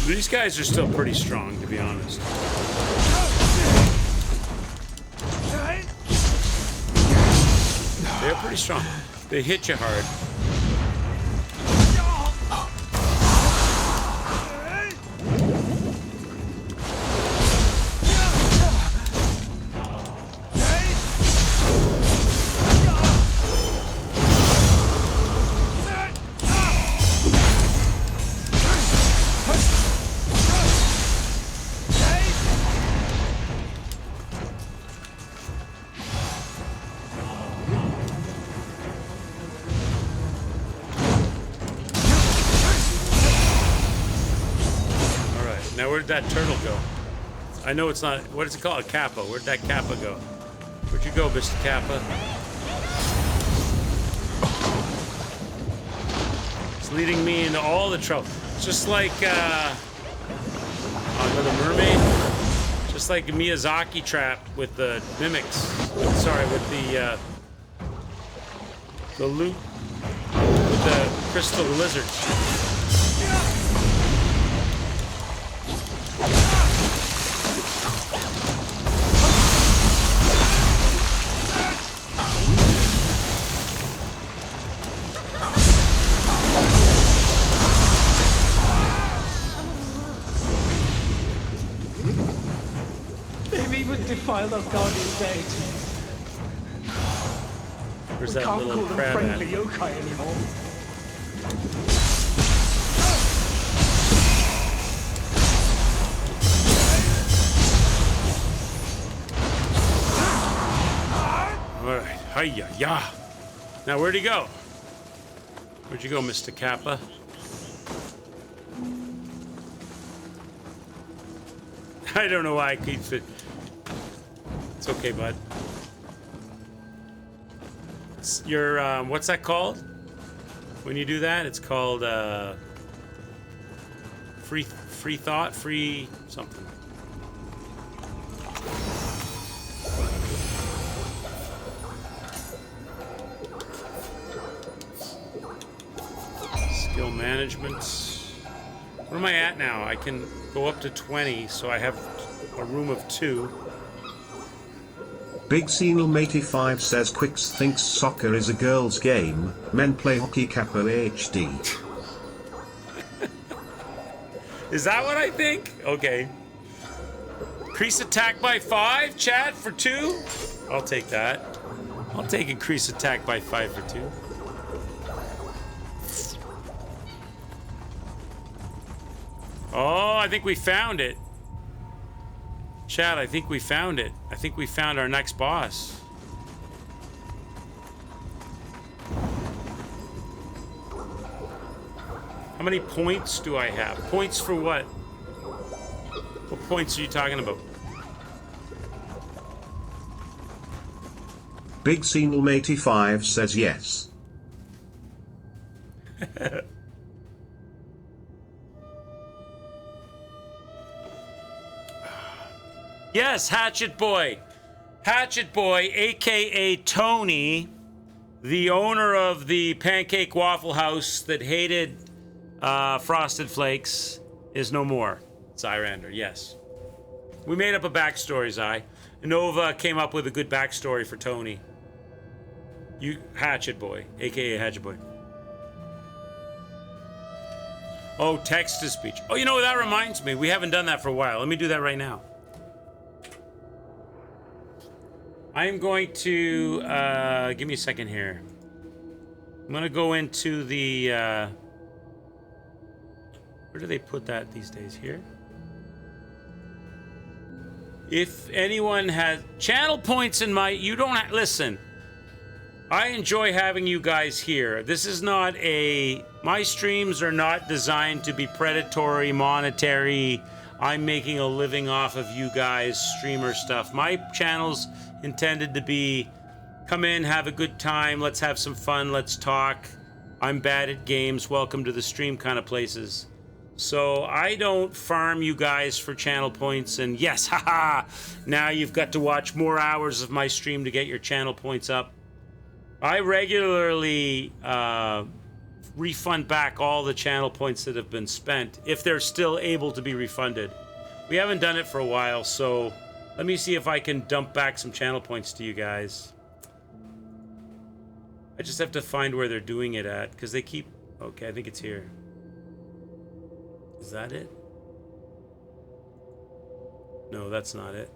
These guys are still pretty strong, to be honest. They're pretty strong. They hit you hard. Where'd that turtle go? I know it's not. What is it called? A kappa. Where'd that kappa go? Where'd you go, Mr. Kappa? It's leading me into all the trouble. Just like with a mermaid. Just like Miyazaki trap with the mimics. Sorry, with the loot with the crystal lizards. Defile our guardian's aid. Where's We that can't little call them crab friendly at? yokai anymore. All right, hiya, ya. Now where'd he go? Where'd you go, Mr. Kappa? I don't know why I keep it. It's okay, bud. It's your what's that called? When you do that, it's called free thought, free something. Skill management. Where am I at now? I can go up to 20, so I have a room of 2. Big Senal 85 says Quix thinks soccer is a girl's game, men play hockey Kappa HD. Is that what I think? Okay. Increase attack by 5, chat, for 2? I'll take that. I'll take increase attack by 5 for 2. Oh, I think we found it. Chat, I think we found it. I think we found our next boss. How many points do I have? Points for what? What points are you talking about? Big Senal 85 says yes. Yes, Hatchet Boy. Hatchet Boy, aka Tony, the owner of the Pancake Waffle House that hated Frosted Flakes is no more. Zyrander, yes. We made up a backstory, Zy. Nova came up with a good backstory for Tony. You Hatchet Boy, aka Hatchet Boy. Oh, text to speech. Oh, you know, that reminds me. We haven't done that for a while. Let me do that right now. I'm going to, give me a second here. I'm going to go into the, where do they put that these days? Here? If anyone has channel points in my, you don't listen. I enjoy having you guys here. This is not my streams are not designed to be predatory, monetary. I'm making a living off of you guys, streamer stuff. My channel's intended to be, come in, have a good time, let's have some fun, let's talk. I'm bad at games, welcome to the stream kind of places. So I don't farm you guys for channel points, and yes, haha, now you've got to watch more hours of my stream to get your channel points up. I regularly refund back all the channel points that have been spent, if they're still able to be refunded. We haven't done it for a while, so let me see if I can dump back some channel points to you guys. I just have to find where they're doing it at, because they keep... Okay, I think it's here. Is that it? No, that's not it.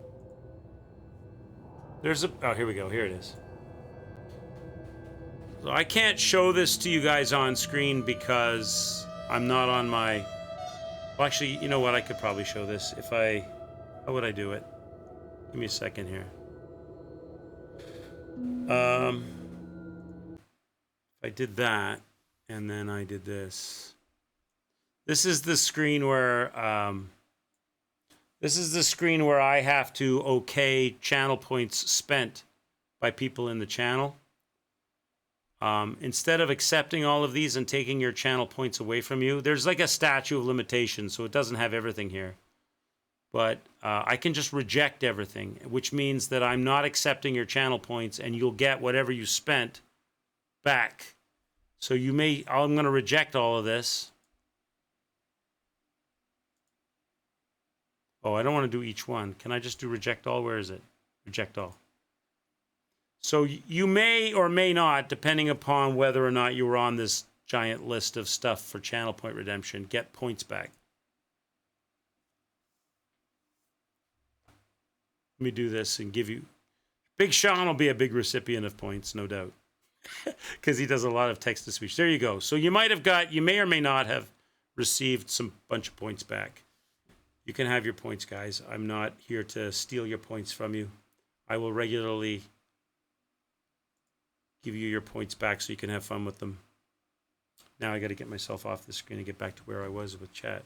There's a... Oh, here we go. Here it is. So I can't show this to you guys on screen because I'm not on my... Well, actually, you know what? I could probably show this if I... How would I do it? Give me a second here. If I did that, and then I did this. This is the screen where... this is the screen where I have to okay channel points spent by people in the channel. Instead of accepting all of these and taking your channel points away from you, there's like a statute of limitations, so it doesn't have everything here. But I can just reject everything, which means that I'm not accepting your channel points and you'll get whatever you spent back. So you may, I'm going to reject all of this. Oh, I don't want to do each one. Can I just do reject all? Where is it? Reject all. So you may or may not, depending upon whether or not you were on this giant list of stuff for channel point redemption, get points back. Let me do this and give you... Big Sean will be a big recipient of points, no doubt. Because he does a lot of text-to-speech. There you go. So you might have got... You may or may not have received some bunch of points back. You can have your points, guys. I'm not here to steal your points from you. I will regularly give you your points back so you can have fun with them. Now I got to get myself off the screen and get back to where I was with chat.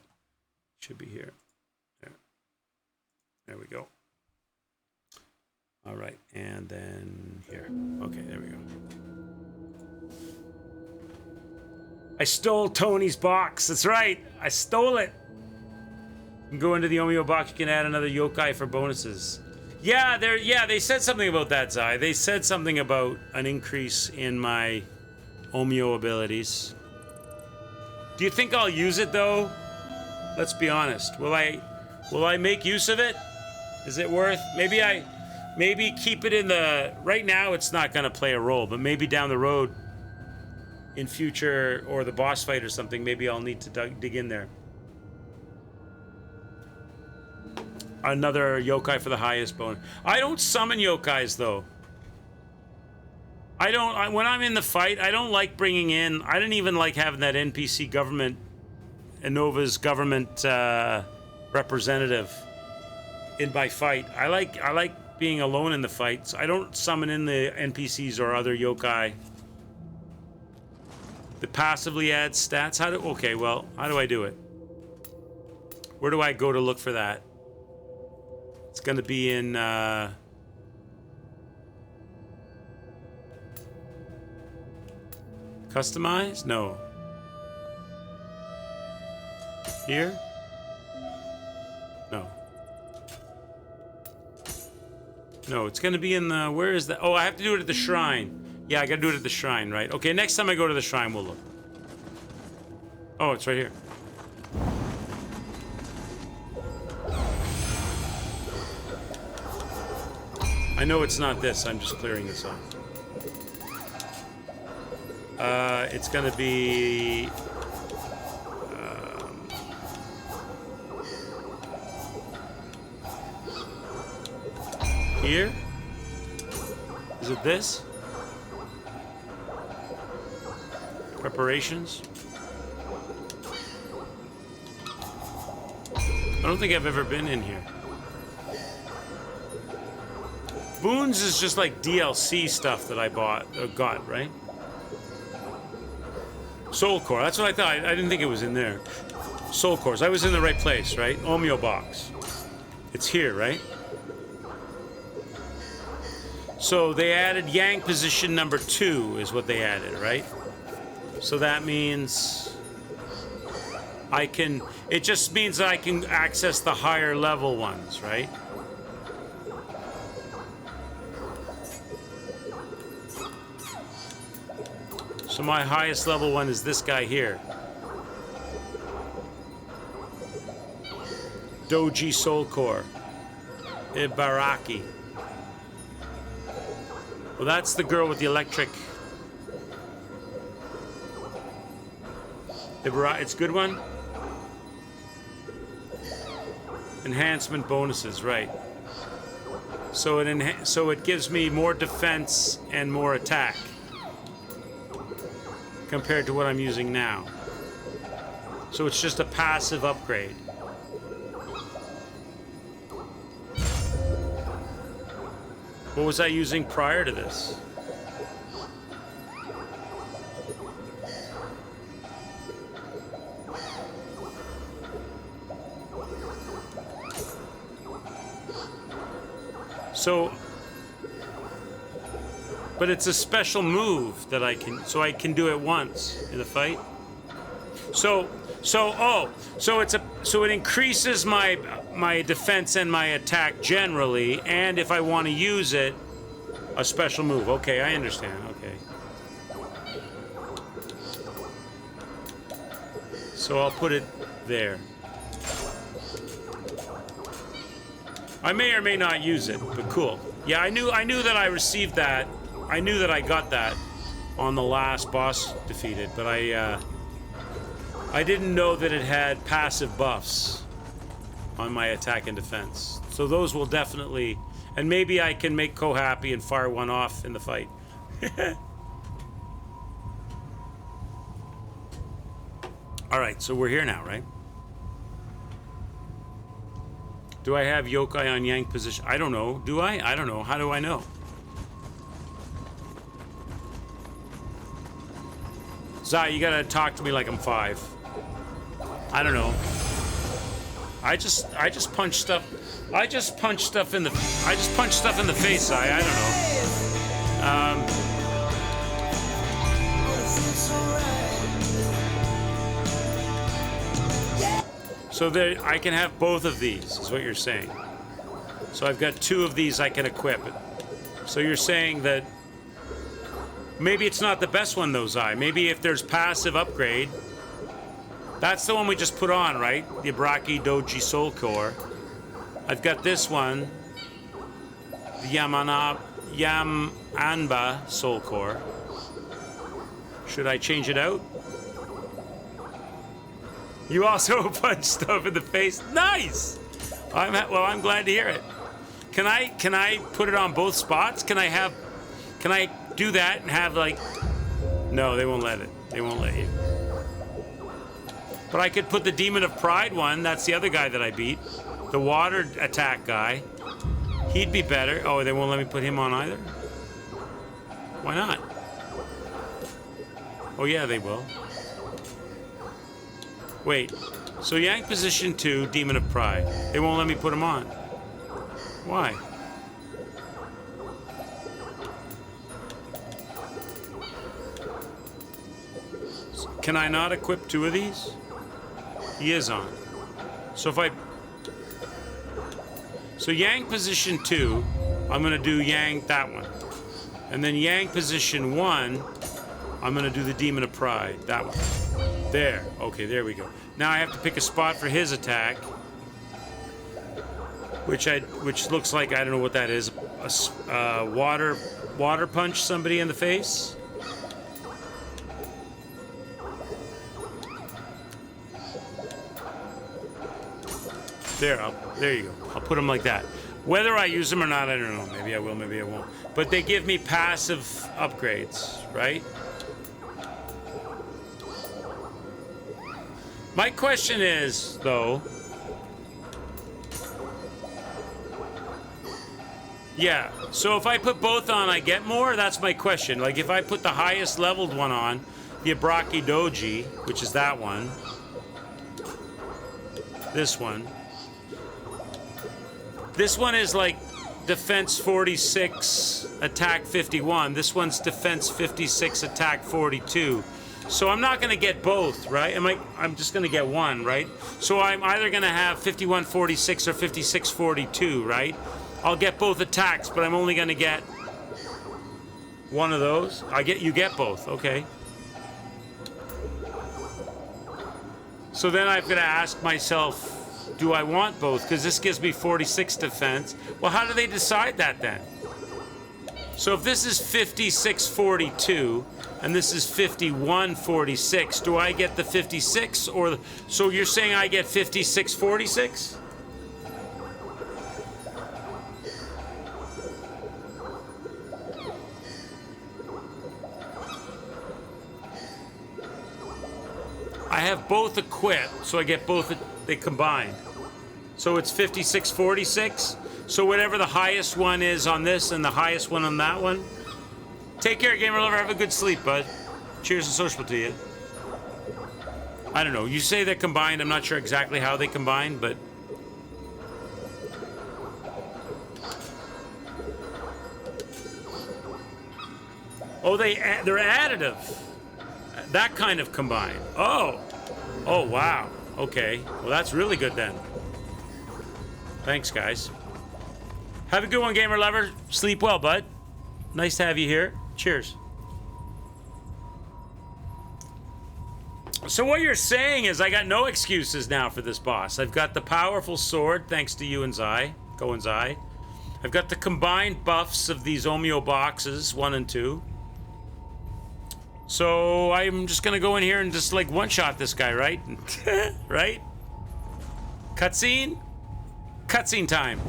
Should be here. There we go. All right, and then here. Okay, there we go. I stole Tony's box. That's right. I stole it. You can go into the Omio box. You can add another yokai for bonuses. Yeah, they said something about that, Zai. They said something about an increase in my Omio abilities. Do you think I'll use it though? Let's be honest. Will I make use of it? Is it worth? Maybe keep it in the... Right now, it's not going to play a role, but maybe down the road, in future, or the boss fight or something, maybe I'll need to dig in there. Another yokai for the highest bonus. I don't summon yokais, though. When I'm in the fight, I don't like bringing in... I didn't even like having that NPC government... Innova's government representative in my fight. I like being alone in the fights. I don't summon in the NPCs or other yokai. The passively adds stats. Okay, well, how do I do it? Where do I go to look for that? It's going to be in customize? No. Here? No. No, it's going to be in the... Where is that? Oh, I have to do it at the shrine. Yeah, I got to do it at the shrine, right? Okay, next time I go to the shrine, we'll look. Oh, it's right here. I know it's not this. I'm just clearing this off. It's gonna be... here? Is it this? Preparations? I don't think I've ever been in here. Boons is just like DLC stuff that I got, right? Soul Core, that's what I thought. I didn't think it was in there. Soul Cores, I was in the right place, right? Omeo box. It's here, right? So they added Yang position number 2 is what they added, right? So that means I can, it just means that I can access the higher level ones, right? So my highest level one is this guy here. Doji Soul Core. Ibaraki. Well, that's the girl with the electric. It's a good one. Enhancement bonuses, right. So it gives me more defense and more attack compared to what I'm using now. So it's just a passive upgrade. What was I using prior to this? So, but it's a special move that I can do it once in a fight. So it increases my defense and my attack generally, and if I want to use it, a special move. Okay, I understand. Okay. So I'll put it there. I may or may not use it, but cool. Yeah, I knew that I received that. I knew that I got that on the last boss defeated, but I didn't know that it had passive buffs on my attack and defense. So those will definitely, and maybe I can make Ko happy and fire one off in the fight. All right, so we're here now, right? Do I have yokai on Yang position? I don't know. Do I? I don't know. How do I know? Zai, you gotta talk to me like I'm 5. I don't know. I just punch stuff. I just punch stuff in the face, Zai. I don't know. So there, I can have both of these, is what you're saying. So I've got 2 of these I can equip. So you're saying that maybe it's not the best one, though, Zai. Maybe if there's passive upgrade, that's the one we just put on, right? The Ibaraki Doji Soul Core. I've got this one, the Yamanba Soul Core. Should I change it out? You also punch stuff in the face. Nice. I'm glad to hear it. Can I put it on both spots? Can I do that and have like? No, they won't let it. They won't let you. But I could put the Demon of Pride one. That's the other guy that I beat. The water attack guy. He'd be better. Oh, they won't let me put him on either? Why not? Oh yeah, they will. Wait, so Yang position 2, Demon of Pride. They won't let me put him on. Why? Can I not equip 2 of these? He is on. So Yang position 2, I'm gonna do Yang that one. And then Yang position 1, I'm gonna do the Demon of Pride, that one. There. Okay, there we go. Now I have to pick a spot for his attack, which looks like, I don't know what that is. A water punch somebody in the face. There you go. I'll put them like that. Whether I use them or not, I don't know. Maybe I will, maybe I won't. But they give me passive upgrades, right? My question is, though... Yeah, so if I put both on, I get more? That's my question. Like, if I put the highest leveled one on, the Abraki Doji, which is that one, this one is like defense 46, attack 51. This one's defense 56, attack 42. So I'm not going to get both, right? I'm just going to get one, right? So I'm either going to have 5146 or 5642, right? I'll get both attacks, but I'm only going to get one of those. You get both, okay. So then I've got to ask myself, do I want both? Because this gives me 46 defense. Well, how do they decide that then? So if this is 5642 and this is 5146, do I get the 56 or... So you're saying I get 5646? I have both equipped, so I get both, they combined. So it's 5646. So whatever the highest one is on this and the highest one on that one. Take care, gamer lover. Have a good sleep, bud. Cheers and social to you. I don't know. You say they're combined. I'm not sure exactly how they combine, but... Oh, they're additive. That kind of combine. Oh. Oh, wow. Okay. Well, that's really good then. Thanks, guys. Have a good one, gamer lover. Sleep well, bud. Nice to have you here. Cheers. So what you're saying is I got no excuses now for this boss. I've got the powerful sword, thanks to you and Zai. Go and Zai. I've got the combined buffs of these Omeo boxes, 1 and 2. So I'm just gonna go in here and just like one-shot this guy, right? Right? Cutscene? Cutscene time.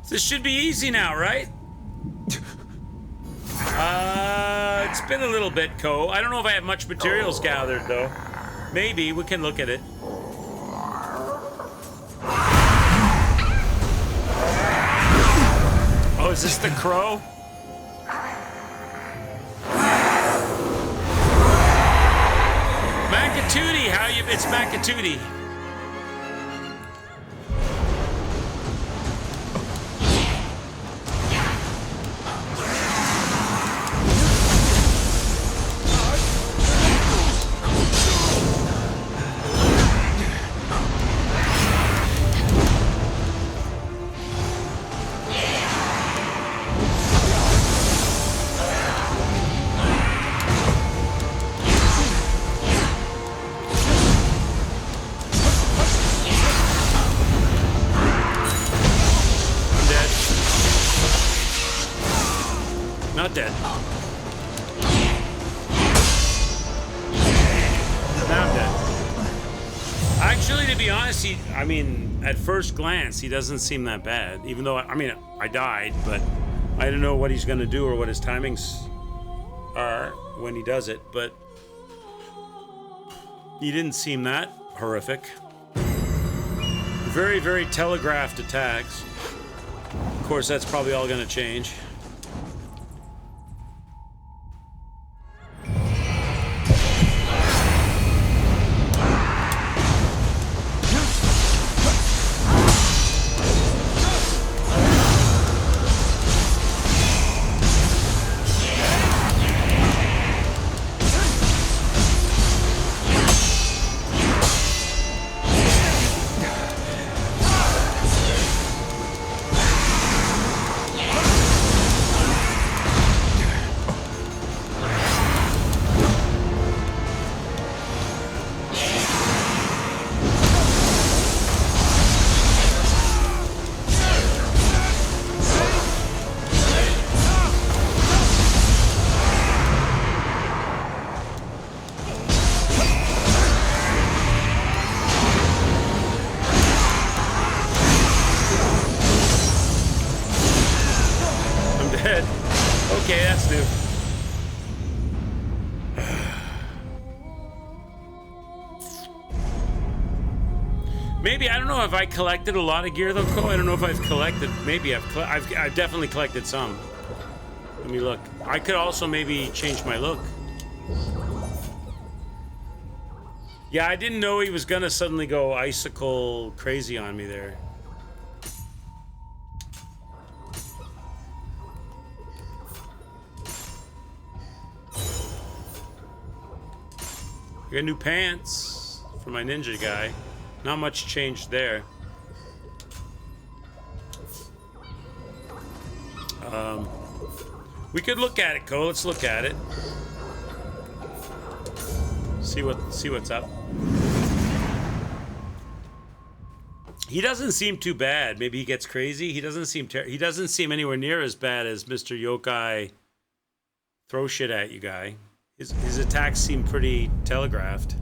This should be easy now, right? It's been a little bit, Co. I don't know if I have much materials gathered, though. Maybe. We can look at it. Oh, is this the crow? Makatootie, how you... It's Makatootie. Not dead. Now I'm dead. Actually, to be honest, I mean, at first glance, he doesn't seem that bad. Even though, I died, but I don't know what he's going to do or what his timings are when he does it, but he didn't seem that horrific. Very, very telegraphed attacks. Of course, that's probably all going to change. Maybe, I don't know if I collected a lot of gear though, Ko. I don't know if I've collected. Maybe I've definitely collected some. Let me look. I could also maybe change my look. Yeah, I didn't know he was gonna suddenly go icicle crazy on me there. I got new pants for my ninja guy. Not much changed there. We could look at it, Ko. Let's look at it. See what's up. He doesn't seem too bad. Maybe he gets crazy. He doesn't seem anywhere near as bad as Mr. Yokai throw shit at you guy. His attacks seem pretty telegraphed.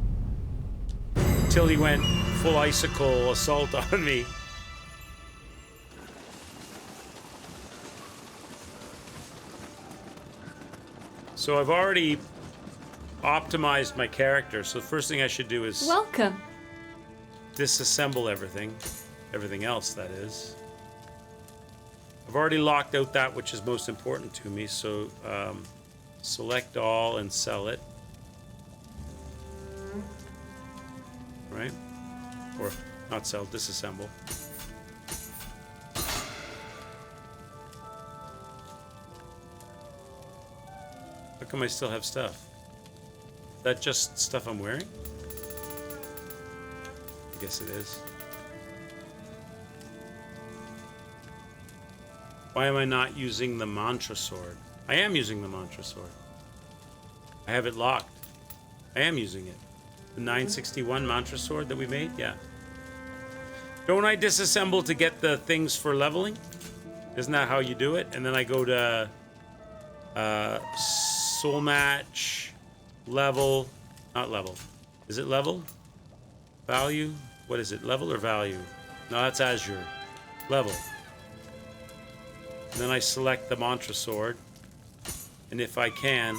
Until he went full icicle assault on me. So I've already optimized my character. So the first thing I should do is welcome. Disassemble everything. Everything else, that is. I've already locked out that which is most important to me. So select all and sell it. Right? Or not sell, disassemble. How come I still have stuff? Is that just stuff I'm wearing? I guess it is. Why am I not using the mantra sword? I am using the mantra sword. I have it locked. I am using it. The 961 mantra sword that we made? Yeah. Don't I disassemble to get the things for leveling? Isn't that how you do it? And then I go to soul match, level, not level. Is it level? Value? What is it? Level or value? No, that's Azure. Level. And then I select the mantra sword. And if I can,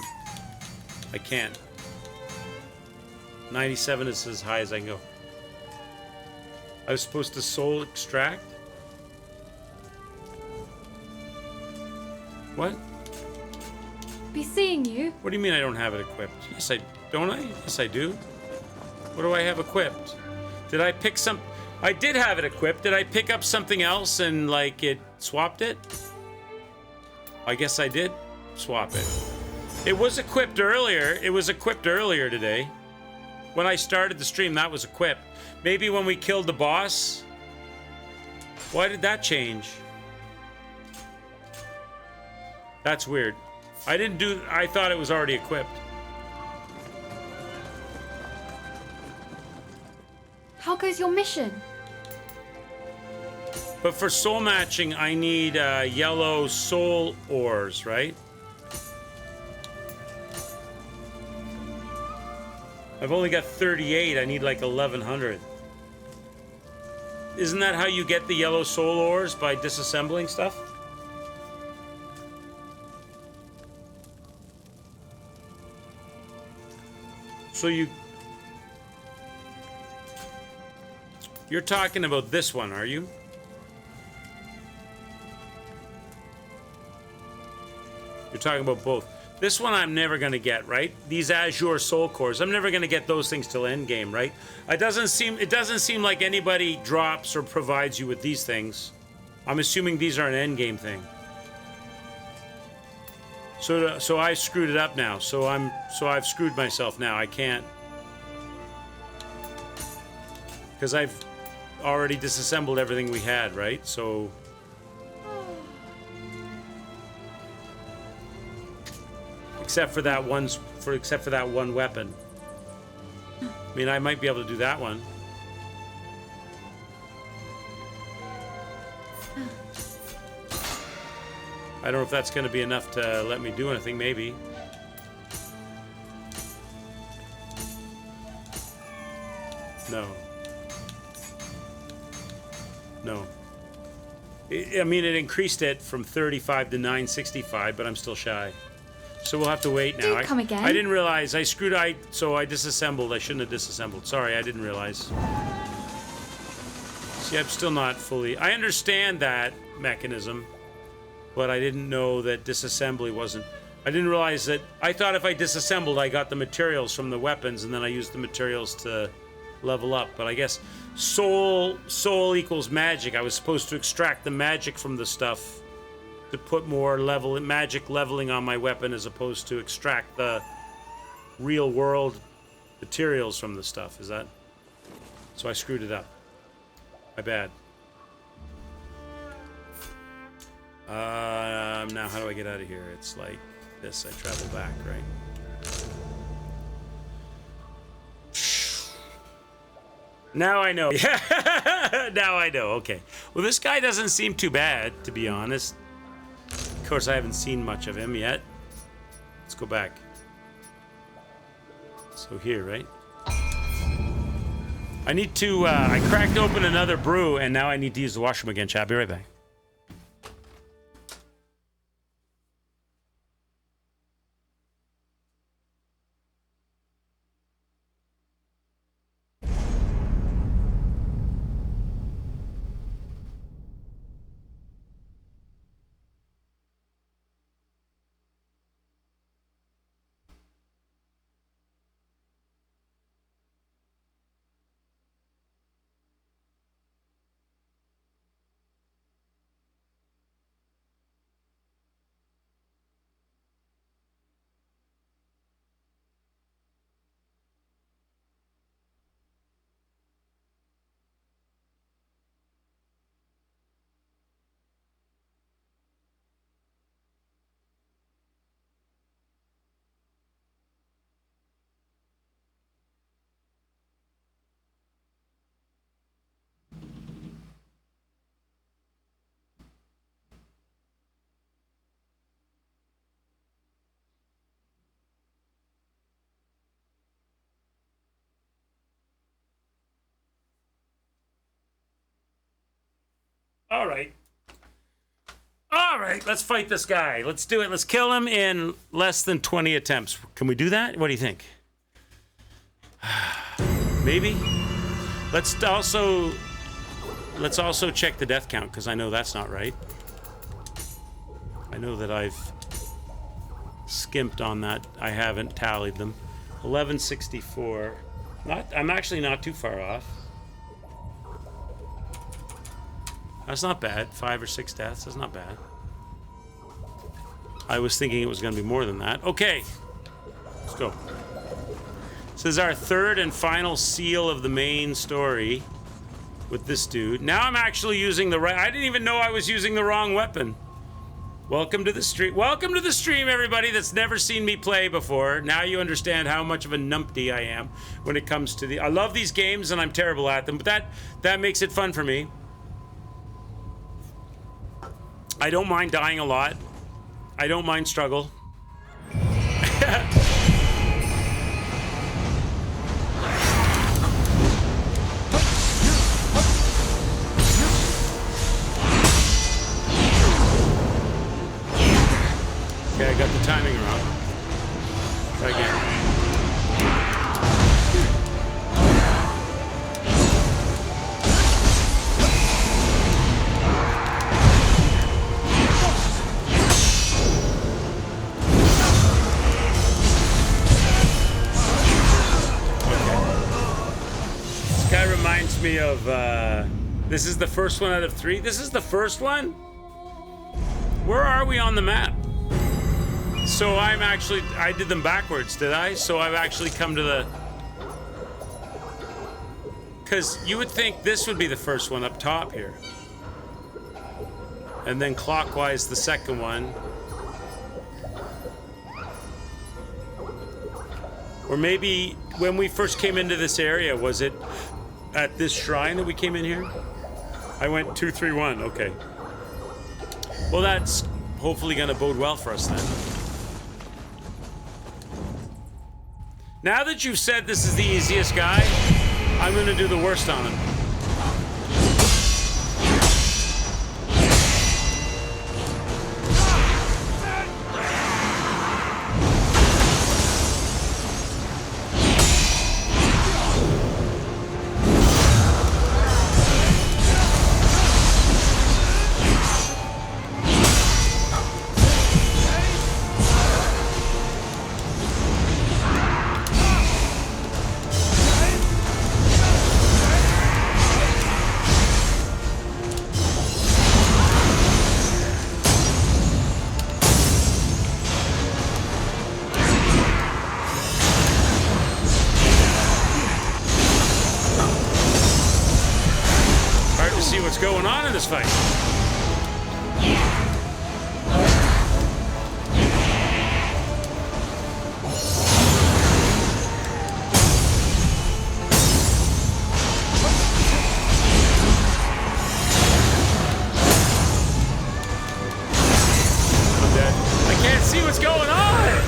I can. 97 is as high as I can go. I was supposed to soul extract? What? Be seeing you. What do you mean I don't have it equipped? Yes, don't I? Yes, I do. What do I have equipped? Did I pick some? I did have it equipped. Did I pick up something else and like it swapped it? I guess I did swap it. It was equipped earlier. It was equipped earlier today. When I started the stream, that was equipped. Maybe when we killed the boss. Why did that change? That's weird. I thought it was already equipped. How goes your mission? But for soul matching, I need yellow soul ores, right? I've only got 38. I need like 1,100. Isn't that how you get the yellow soul ores? By disassembling stuff? So you're talking about this one, are you? You're talking about both. This one I'm never going to get, right? These Azure Soul Cores, I'm never going to get those things till end game, right? It doesn't seem like anybody drops or provides you with these things. I'm assuming these are an end game thing. So I screwed it up now. So I've screwed myself now. I can't, because I've already disassembled everything we had, right? So except for that one weapon. I mean, I might be able to do that one. I don't know if that's going to be enough to let me do anything, maybe. No. No. I mean, it increased it from 35 to 965, but I'm still shy. So we'll have to wait now. Do come again. I didn't realize. So I disassembled. I shouldn't have disassembled. Sorry, I didn't realize. See, I'm still not fully... I understand that mechanism, but I didn't know that disassembly wasn't... I didn't realize that... I thought if I disassembled, I got the materials from the weapons, and then I used the materials to level up. But I guess soul equals magic. I was supposed to extract the magic from the stuff to put more magic leveling on my weapon, as opposed to extract the real world materials from the stuff. Is that... So I screwed it up. My bad. Now how do I get out of here? It's like this. I travel back, right? Now I know. Now I know. Okay. Well, this guy doesn't seem too bad, to be honest. Of course, I haven't seen much of him yet. Let's go back. So here, right? I need to, I cracked open another brew, and now I need to use the washroom again, chat. I'll be right back. All right. All right, let's fight this guy. Let's do it. Let's kill him in less than 20 attempts. Can we do that? What do you think? Maybe. Let's also check the death count, because I know that's not right. I know that I've skimped on that. I haven't tallied them. 1164. I'm actually not too far off. That's not bad. 5 or 6 deaths. That's not bad. I was thinking it was going to be more than that. Okay. Let's go. This is our third and final seal of the main story with this dude. Now I'm actually using the right... I didn't even know I was using the wrong weapon. Welcome to the stream. Welcome to the stream, everybody that's never seen me play before. Now you understand how much of a numpty I am when it comes to the... I love these games and I'm terrible at them, but that makes it fun for me. I don't mind dying a lot. I don't mind struggle. Okay, I got the timing wrong. Try again. Reminds me of this is the first one out of 3. This is the first one. Where are we on the map? So I did them backwards, did I? So I've actually come to the... Because you would think this would be the first one up top here. And then clockwise the second one. Or maybe when we first came into this area, was it at this shrine that we came in here? I went 2, 3, 1. Okay. Well, that's hopefully going to bode well for us then. Now that you've said this is the easiest guy, I'm going to do the worst on him. this fight. I'm dead. I can't see what's going on.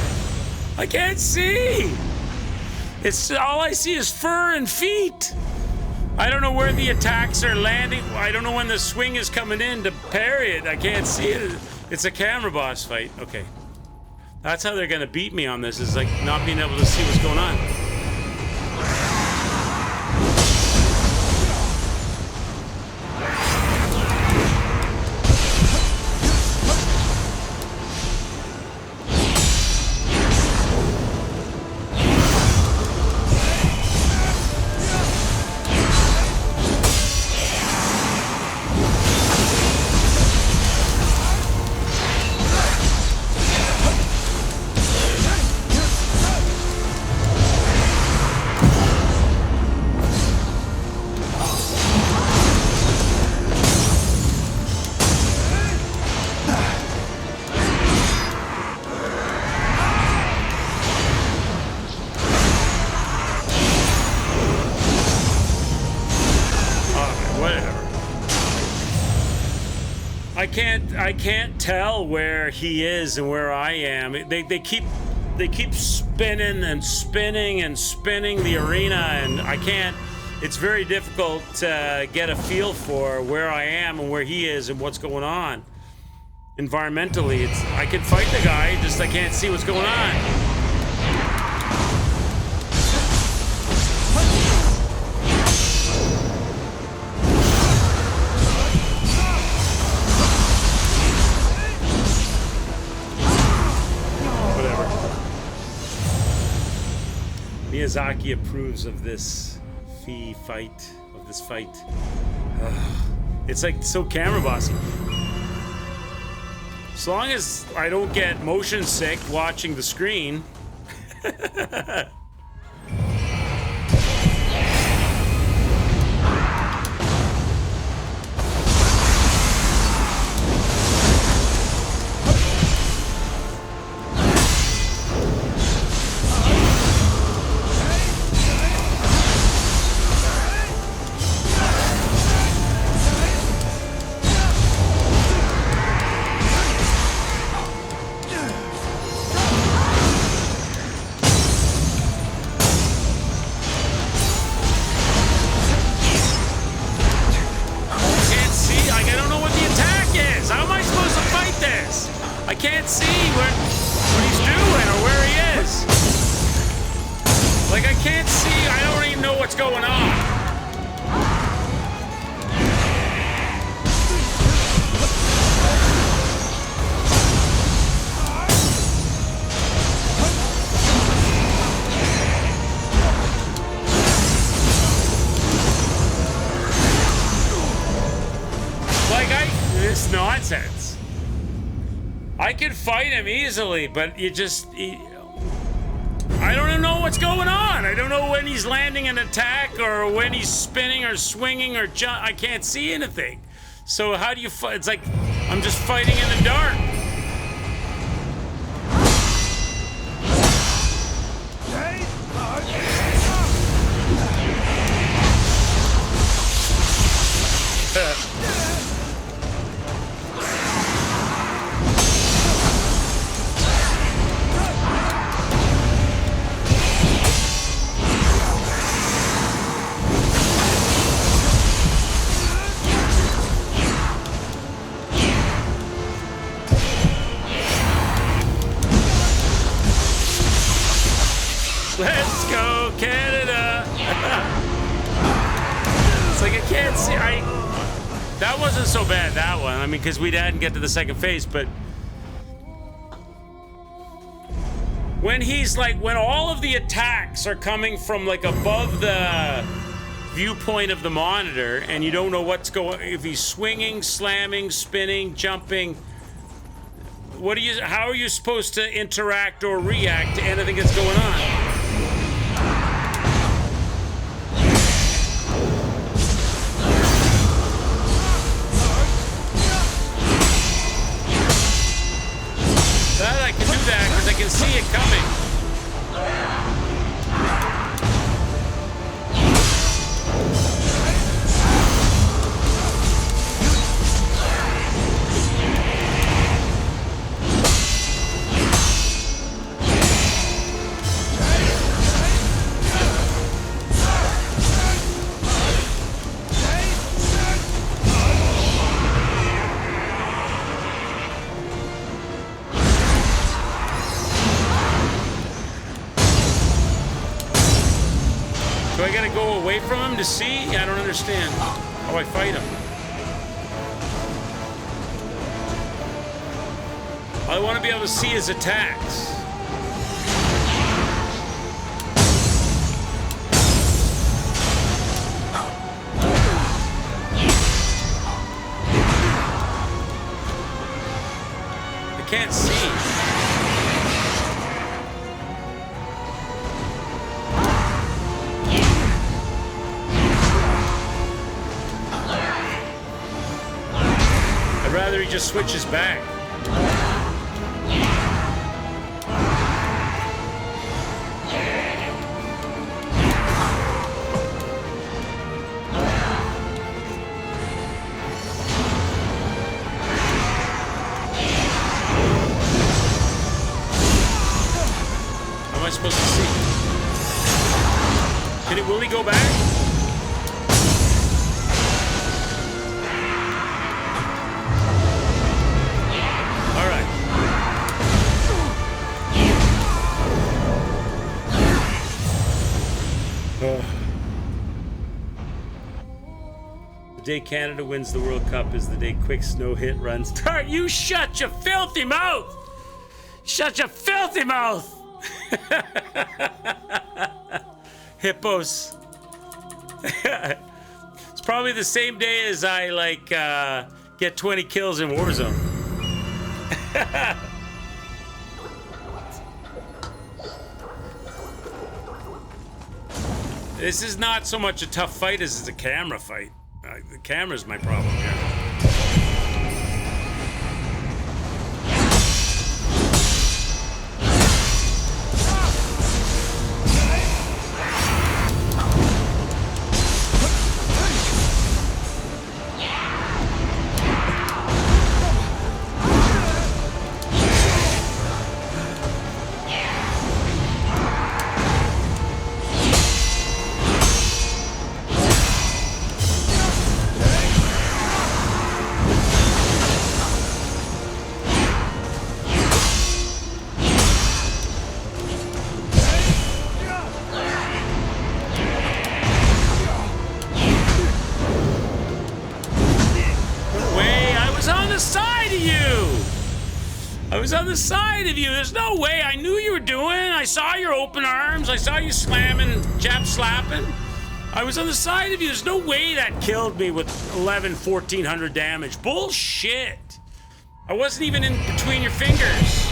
I can't see. It's all I see is fur and feet. I don't know where the attacks are landing. I don't know when the swing is coming in to parry it. I can't see it. It's a camera boss fight. Okay. That's how they're gonna beat me on this, is like not being able to see what's going on. I can't tell where he is and where I am. They keep spinning and spinning and spinning the arena, and I can't. It's very difficult to get a feel for where I am and where he is and what's going on. Environmentally, I can fight the guy, just I can't see what's going on. Miyazaki approves of this fight. It's like so camera bossy. As long as I don't get motion sick watching the screen. I can't see what he's doing or where he is. Like, I can't see. I don't even know what's going on. This nonsense. I can fight him easily, but I don't even know what's going on. I don't know when he's landing an attack or when he's spinning or swinging or I can't see anything. So how do you fight? It's like I'm just fighting in the dark. Let's go, Canada! It's like I can't see. That wasn't so bad, that one. I mean, because we didn't get to the second phase, but when he's like, when all of the attacks are coming from like above the viewpoint of the monitor, and you don't know what's going, if he's swinging, slamming, spinning, jumping. How are you supposed to interact or react to anything that's going on? coming. Do I gotta go away from him to see? I don't understand. How I fight him? I want to be able to see his attacks. I can't see. I'd rather he just switches back. How am I supposed to see? Will he go back? All right. The day Canada wins the World Cup is the day quick snow hit runs. You shut your filthy mouth! Shut your filthy mouth! Hippos. It's probably the same day as I get 20 kills in Warzone. This is not so much a tough fight as it's a camera fight. The camera's my problem here. On the side of you, there's no way. I knew you were doing. I saw your open arms. I saw you slamming, jab slapping. I was on the side of you. There's no way that killed me with 1,400 damage. Bullshit. I wasn't even in between your fingers.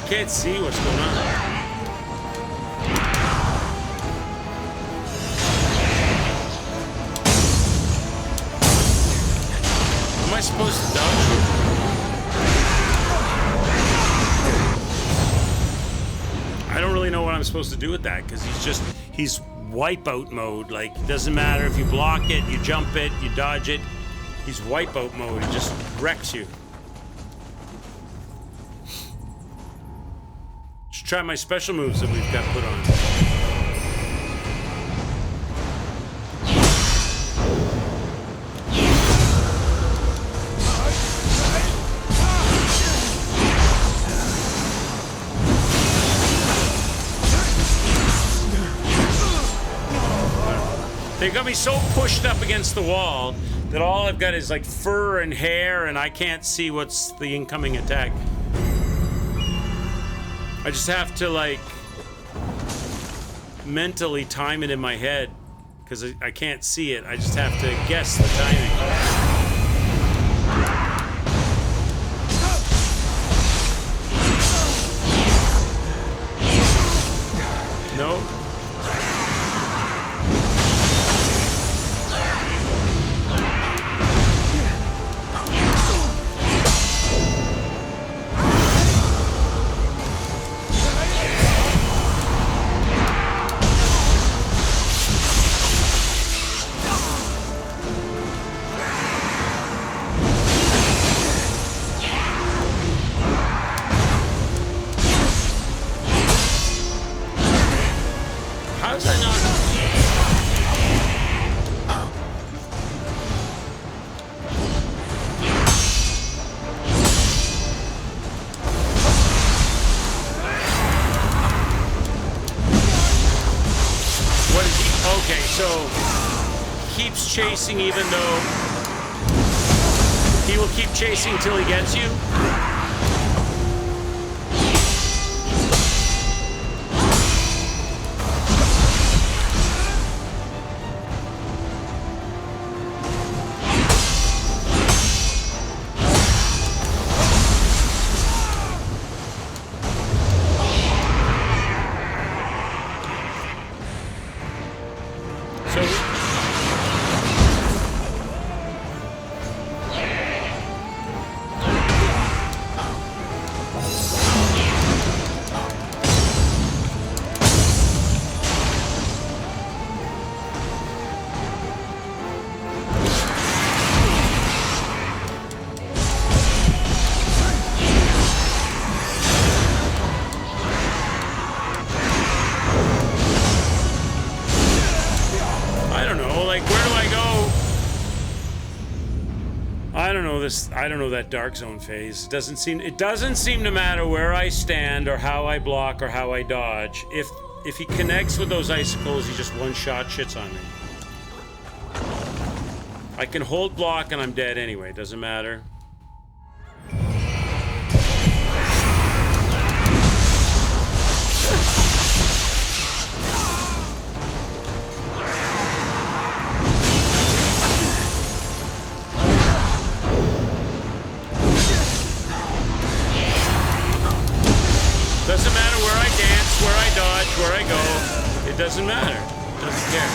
Can't see what's going on. Am I supposed to dodge? I don't really know what I'm supposed to do with that because he's wipeout mode. Like, it doesn't matter if you block it, you jump it, you dodge it. He's wipeout mode. He just wrecks you. Try my special moves that we've got put on. They got me so pushed up against the wall that all I've got is like fur and hair, and I can't see what's the incoming attack. I just have to like mentally time it in my head because I can't see it. I just have to guess the timing. No. How's that not? What is he? Okay, so keeps chasing even though he will keep chasing till he gets you. I don't know that dark zone phase. It doesn't seem to matter where I stand or how I block or how I dodge. If he connects with those icicles, he just one-shot shits on me. I can hold block and I'm dead anyway. It doesn't matter. Doesn't matter where I dance, where I dodge, where I go. It doesn't matter. Doesn't care.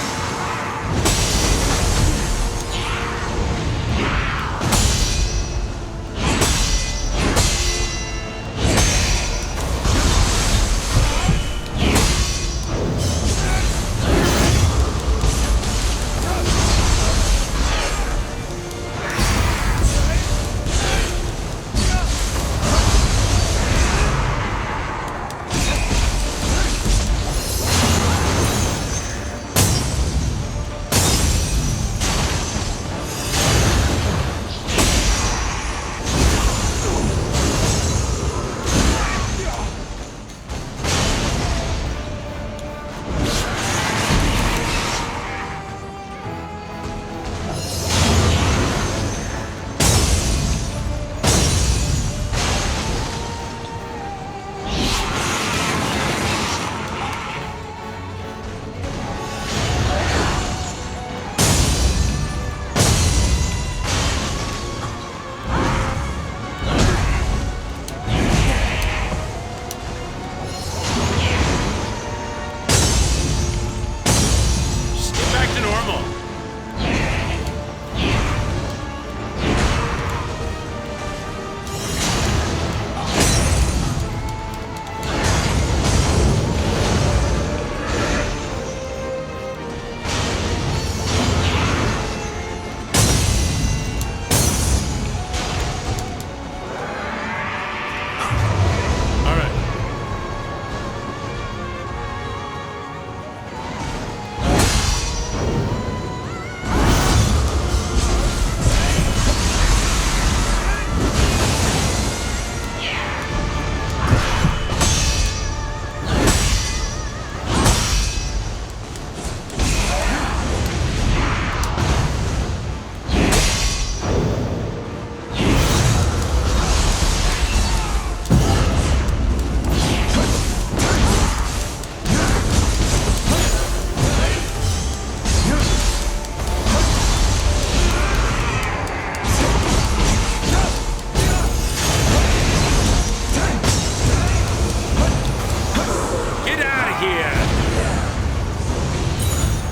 here.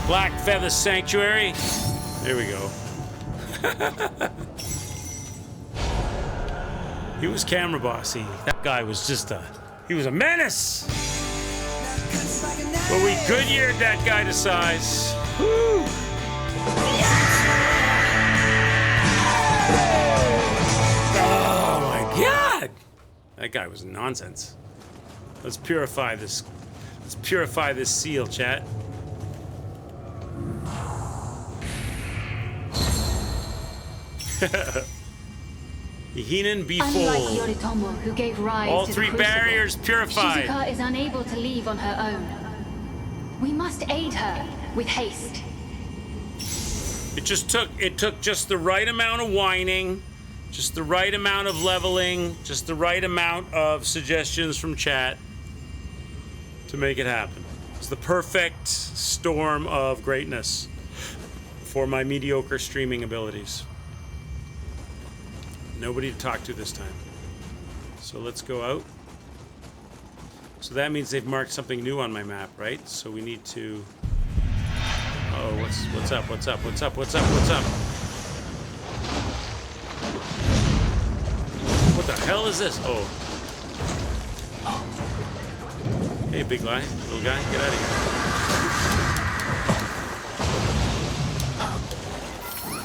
Black Feather Sanctuary. There we go. He was camera bossy. That guy was just he was a menace. But we Goodyeared that guy to size. Woo! Oh my God! That guy was nonsense. Let's purify this. Let's purify this seal, chat. Hinen be Unlike full. Yoritomo, who gave rise All to three the Crucible, barriers purified. Shizuka is unable to leave on her own. We must aid her with haste. It took just the right amount of whining, just the right amount of leveling, just the right amount of suggestions from chat to make it happen. It's the perfect storm of greatness for my mediocre streaming abilities. Nobody to talk to this time. So let's go out. So that means they've marked something new on my map, right? So we need to... Oh, what's up? What's up? What's up? What's up? What's up? What the hell is this? Oh. Hey, big guy, little guy, get out of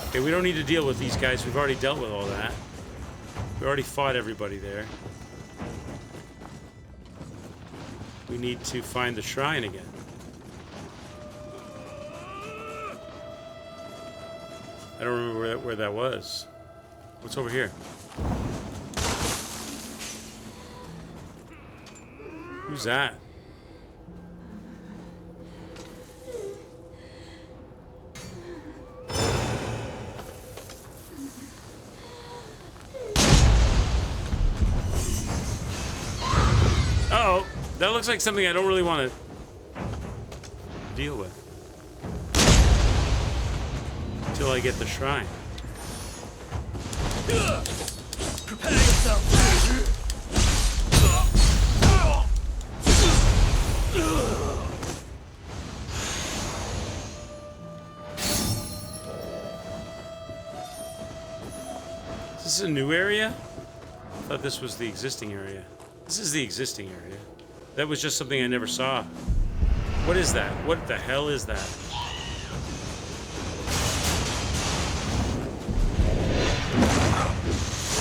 here. Okay, we don't need to deal with these guys. We've already dealt with all that. We already fought everybody there. We need to find the shrine again. I don't remember where that was. What's over here? Who's that? Uh-oh, that looks like something I don't really want to deal with. Until I get the shrine. Prepare yourself. Is this a new area? I thought this was the existing area. This is the existing area. That was just something I never saw. What is that? What the hell is that?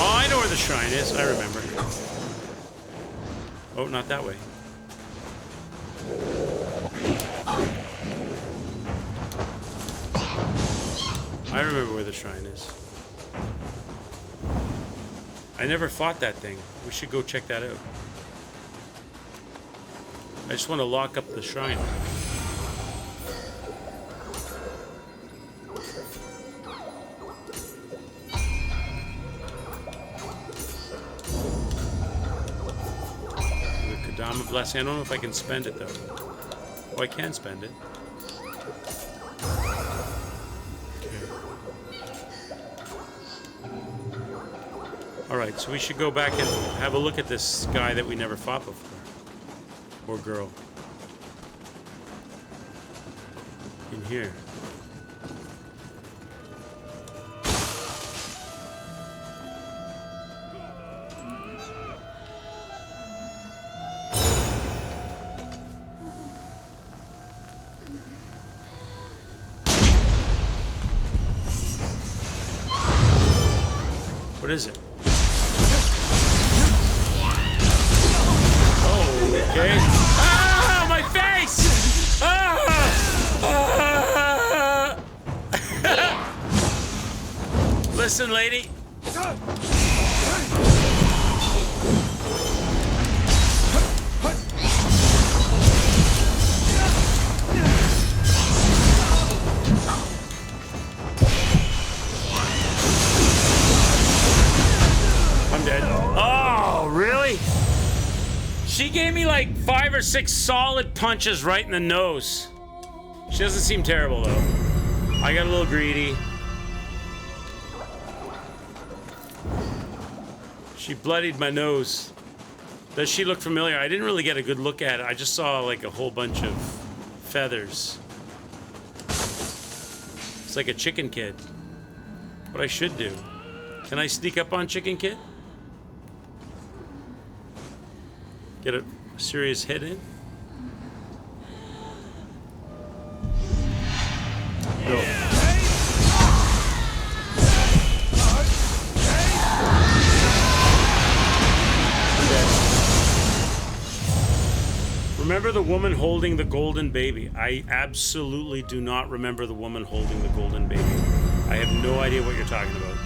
Oh, I know where the shrine is. I remember. Oh, not that way. I remember where the shrine is. I never fought that thing. We should go check that out. I just want to lock up the shrine. The Kodama Blessing. I don't know if I can spend it though. Oh, I can spend it. Alright, so we should go back and have a look at this guy that we never fought before. Or girl. In here. What is it? Okay. Ah, my face! Ah! Listen, lady. I'm dead. Oh, really? She gave me like 5 or 6 solid punches right in the nose. She doesn't seem terrible though. I got a little greedy. She bloodied my nose. Does she look familiar? I didn't really get a good look at it. I just saw like a whole bunch of feathers. It's like a chicken kid. What I should do. Can I sneak up on Chicken Kid? Get a serious hit in? Go. Remember the woman holding the golden baby? I absolutely do not remember the woman holding the golden baby. I have no idea what you're talking about.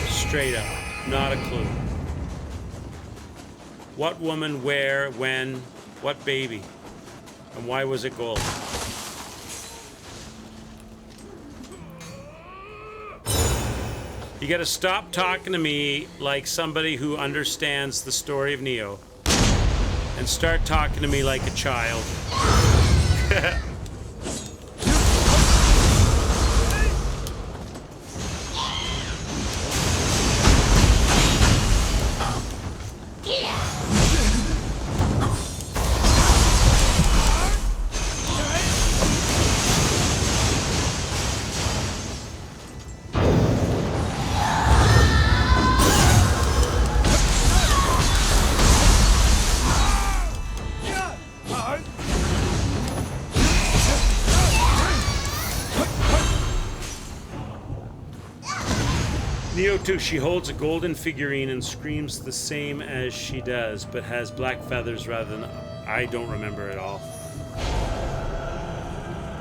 Straight up. Not a clue. What woman, where, when, what baby? And why was it gold? You gotta stop talking to me like somebody who understands the story of Nioh and start talking to me like a child. Nioh 2, she holds a golden figurine and screams the same as she does, but has black feathers rather than... I don't remember at all.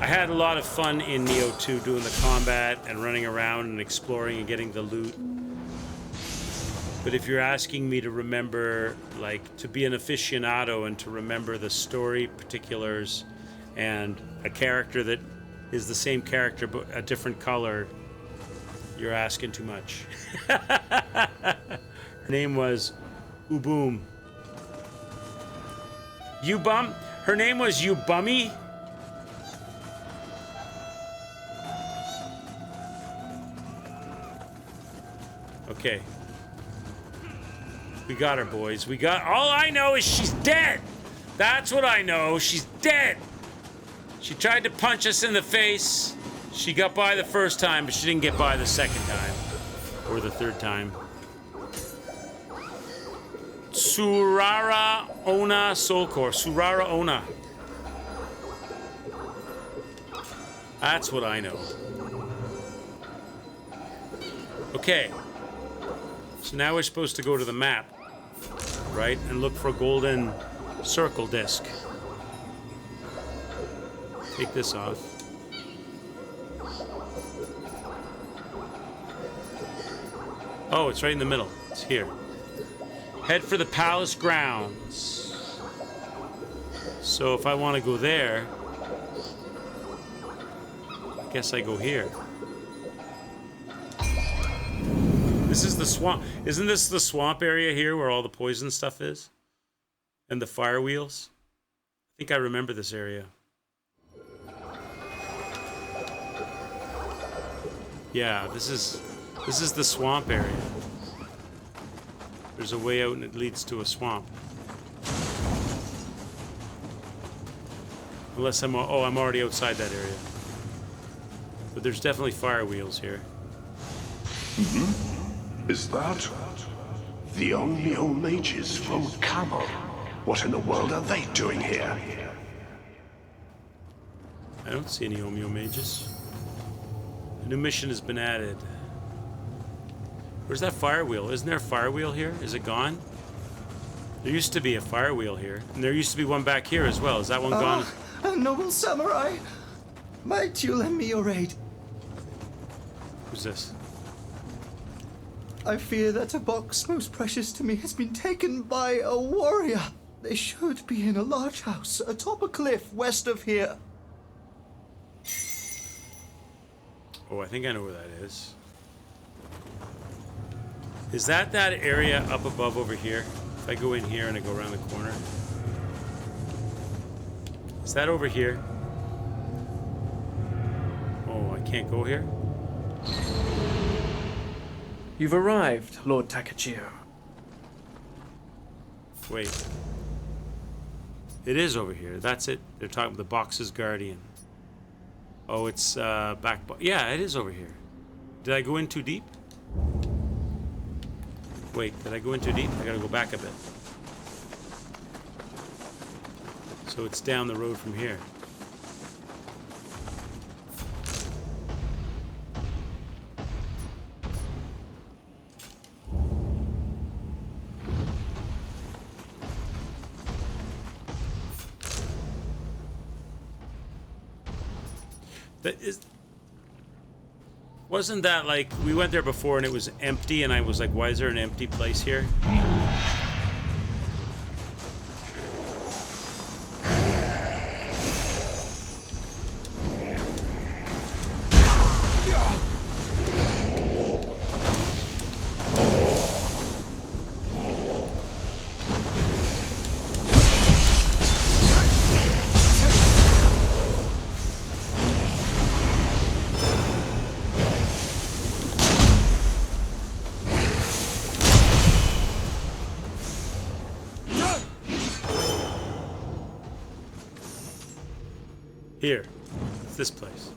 I had a lot of fun in Nioh 2 doing the combat and running around and exploring and getting the loot. But if you're asking me to remember, like, to be an aficionado and to remember the story particulars and a character that is the same character but a different color, you're asking too much. Her name was Uboom. Ubum? Her name was Ubummy? Okay. We got her, boys. We got... All I know is she's dead! That's what I know. She's dead! She tried to punch us in the face. She got by the first time, but she didn't get by the second time. Or the third time. Surara Ona Solkor. Surara Ona. That's what I know. Okay. So now we're supposed to go to the map, right? And look for a golden circle disc. Take this off. Oh, it's right in the middle. It's here. Head for the palace grounds. So if I want to go there, I guess I go here. This is the swamp. Isn't this the swamp area here where all the poison stuff is? And the fire wheels? I think I remember this area. Yeah, this is the swamp area. There's a way out and it leads to a swamp. Unless I'm already outside that area. But there's definitely fire wheels here. Is that the Nioh mages from Camel? What in the world are they doing here? I don't see any Nioh mages. A new mission has been added. Where's that fire wheel? Isn't there a fire wheel here? Is it gone? There used to be a fire wheel here. And there used to be one back here as well. Is that one gone? Noble samurai, might you lend me your aid? Who's this? I fear that a box most precious to me has been taken by a warrior. They should be in a large house atop a cliff west of here. Oh, I think I know where that is. Is that area up above over here? If I go in here and I go around the corner. Is that over here? Oh, I can't go here? You've arrived, Lord Takachio. Wait. It is over here. That's it. They're talking the box's guardian. Oh, it's back. Yeah, it is over here. Did I go in too deep? Wait, did I go in too deep? I gotta go back a bit. So it's down the road from here. Wasn't that like we went there before and it was empty and I was like, why is there an empty place here? Here. It's this place.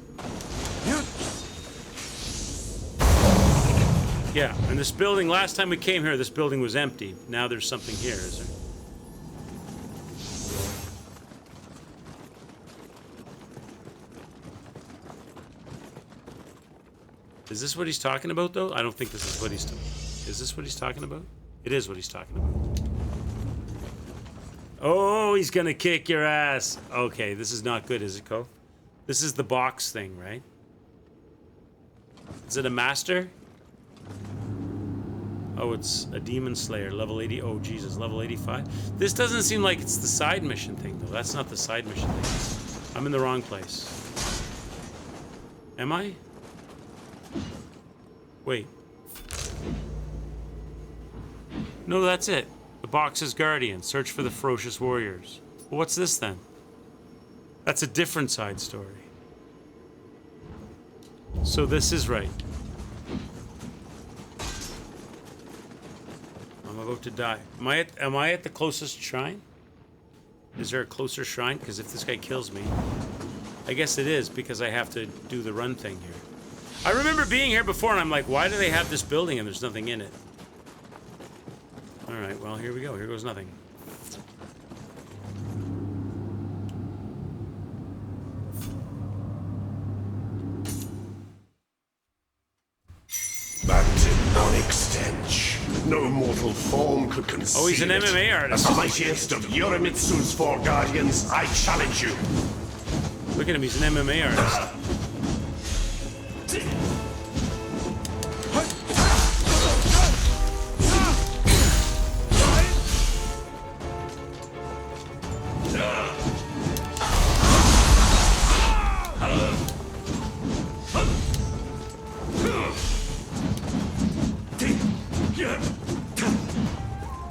Yeah, and this building, last time we came here, this building was empty. Now there's something here, is there? Is this what he's talking about, though? I don't think this is what he's talking about. Is this what he's talking about? It is what he's talking about. Oh, he's gonna kick your ass. Okay, this is not good, is it, Cole? This is the box thing, right? Is it a master? Oh, it's a demon slayer, level 80. Oh, Jesus, level 85. This doesn't seem like it's the side mission thing, though. That's not the side mission thing. I'm in the wrong place. Am I? Wait. No, that's it. The box's guardian. Search for the ferocious warriors. Well, what's this then? That's a different side story. So this is right. I'm about to die. Am I at the closest shrine? Is there a closer shrine? Because if this guy kills me, I guess it is because I have to do the run thing here. I remember being here before and I'm like, why do they have this building and there's nothing in it? Alright, well, here we go. Here goes nothing. That demonic stench. No mortal form could conceal. Oh, he's an MMA artist. As the mightiest of Yorimitsu's four guardians, I challenge you. Look at him, he's an MMA artist.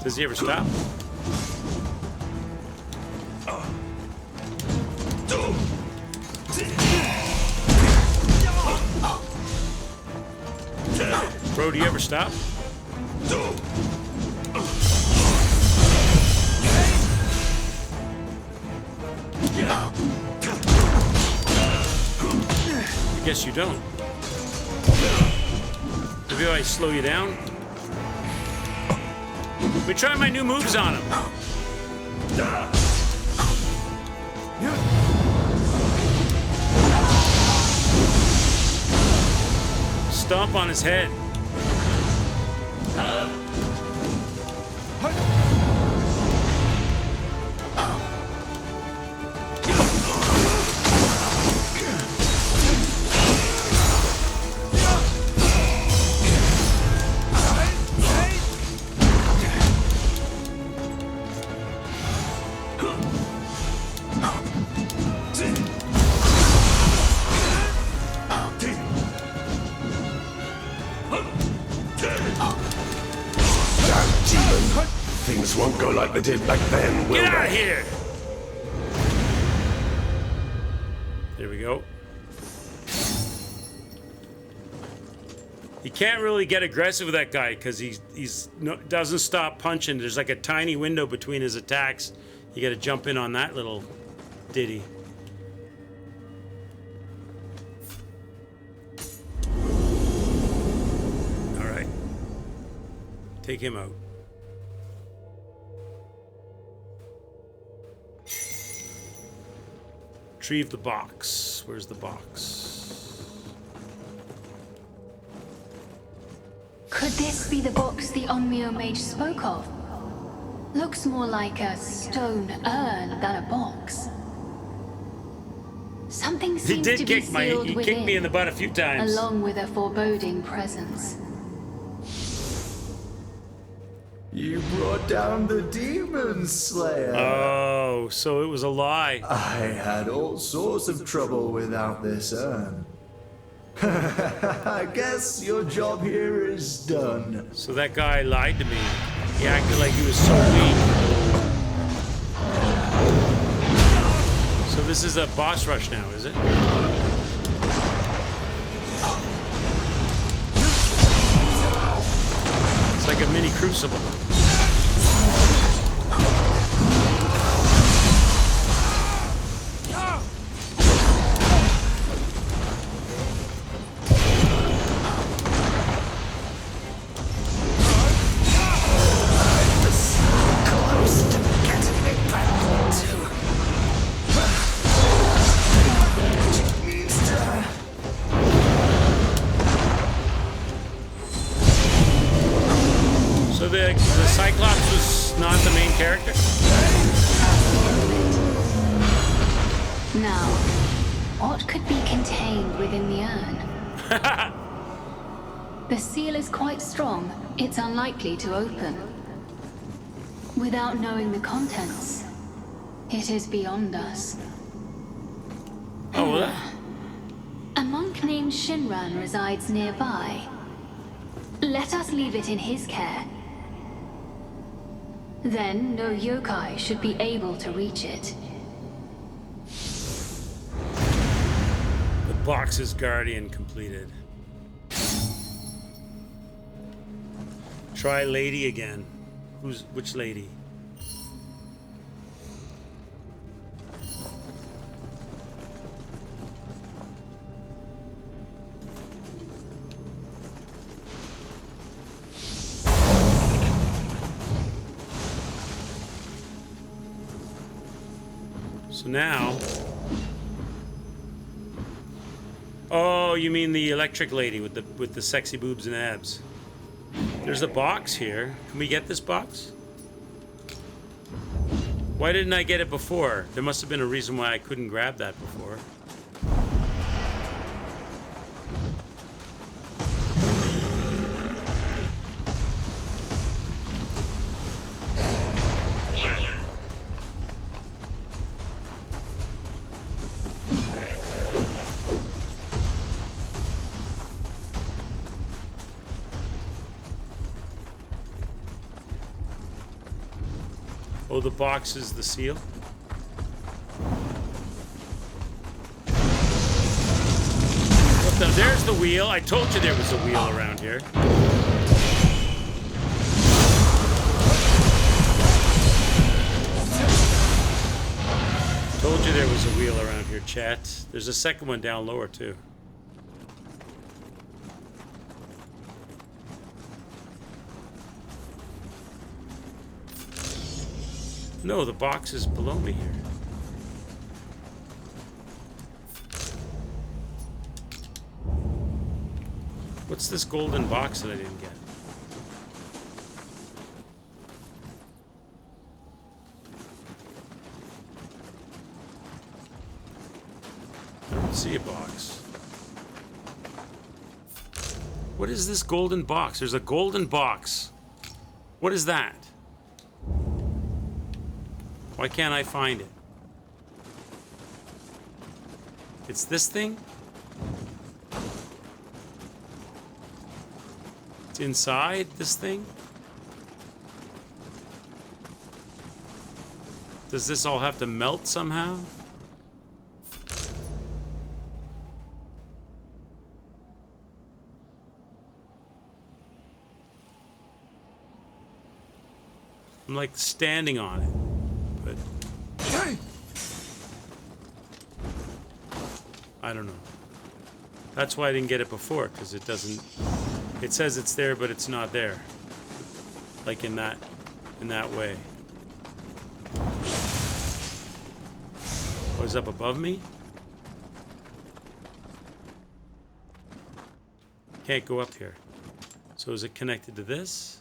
Does he ever stop? Bro, do you ever stop? I guess you don't. Maybe I slow you down? Let me try my new moves on him. Stomp on his head. Things won't go like they did back then, will they? Get out of here! There we go. You can't really get aggressive with that guy because doesn't stop punching. There's like a tiny window between his attacks. You got to jump in on that little ditty. All right. Take him out. Retrieve the box. Where's the box? Could this be the box the Onmyo mage spoke of? Looks more like a stone urn than a box. Something seems to be sealed He within, kicked me in the butt a few times. along with a foreboding presence. You brought down the Demon Slayer. Oh, so it was a lie. I had all sorts of trouble without this urn. I guess your job here is done. So that guy lied to me. He acted like he was so weak. So this is a boss rush now, is it? It's like a mini crucible. The Cyclops was not the main character? Now, what could be contained within the urn? The seal is quite strong. It's unlikely to open. Without knowing the contents, it is beyond us. Oh, well. A monk named Shinran resides nearby. Let us leave it in his care. Then no yokai should be able to reach it. The box's guardian completed. Try lady again. Which lady? So now, oh, you mean the electric lady with the sexy boobs and abs? There's a box here. Can we get this box? Why didn't I get it before? There must have been a reason why I couldn't grab that before. Oh, the box is the seal? There's the wheel. I told you there was a wheel around here. Told you there was a wheel around here, chat. There's a second one down lower, too. No, the box is below me here. What's this golden box that I didn't get? I don't see a box. What is this golden box? There's a golden box. What is that? Why can't I find it? It's this thing? It's inside this thing? Does this all have to melt somehow? I'm like standing on it. But I don't know. That's why I didn't get it before, because it doesn't... It says it's there, but it's not there. Like in that way. What is up above me? Can't go up here. So is it connected to this?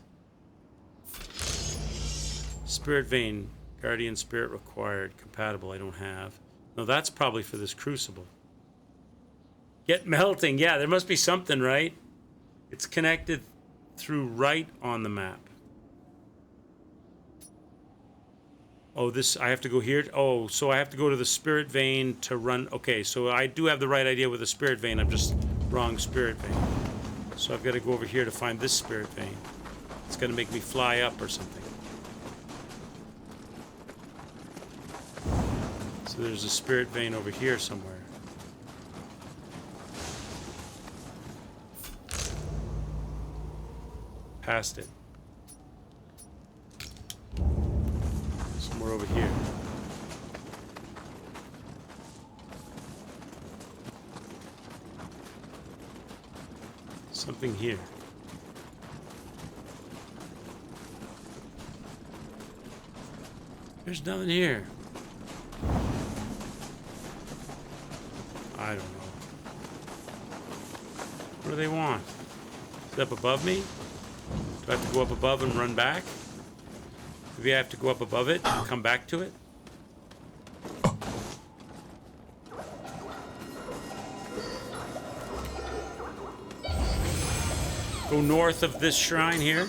Spirit vein, guardian spirit required, compatible. I don't have. No, that's probably for this crucible. Get melting. Yeah, there must be something, right? It's connected through right on the map. Oh, this, I have to go here. Oh, so I have to go to the spirit vein to run. Okay, so I do have the right idea with the spirit vein. I'm just wrong spirit vein. So I've got to go over here to find this spirit vein. It's going to make me fly up or something. So there's a spirit vein over here somewhere. Past it. Somewhere over here. Something here. There's nothing here. I don't know. What do they want? Is it up above me? Do I have to go up above and run back? Maybe I have to go up above it and come back to it? Go north of this shrine here.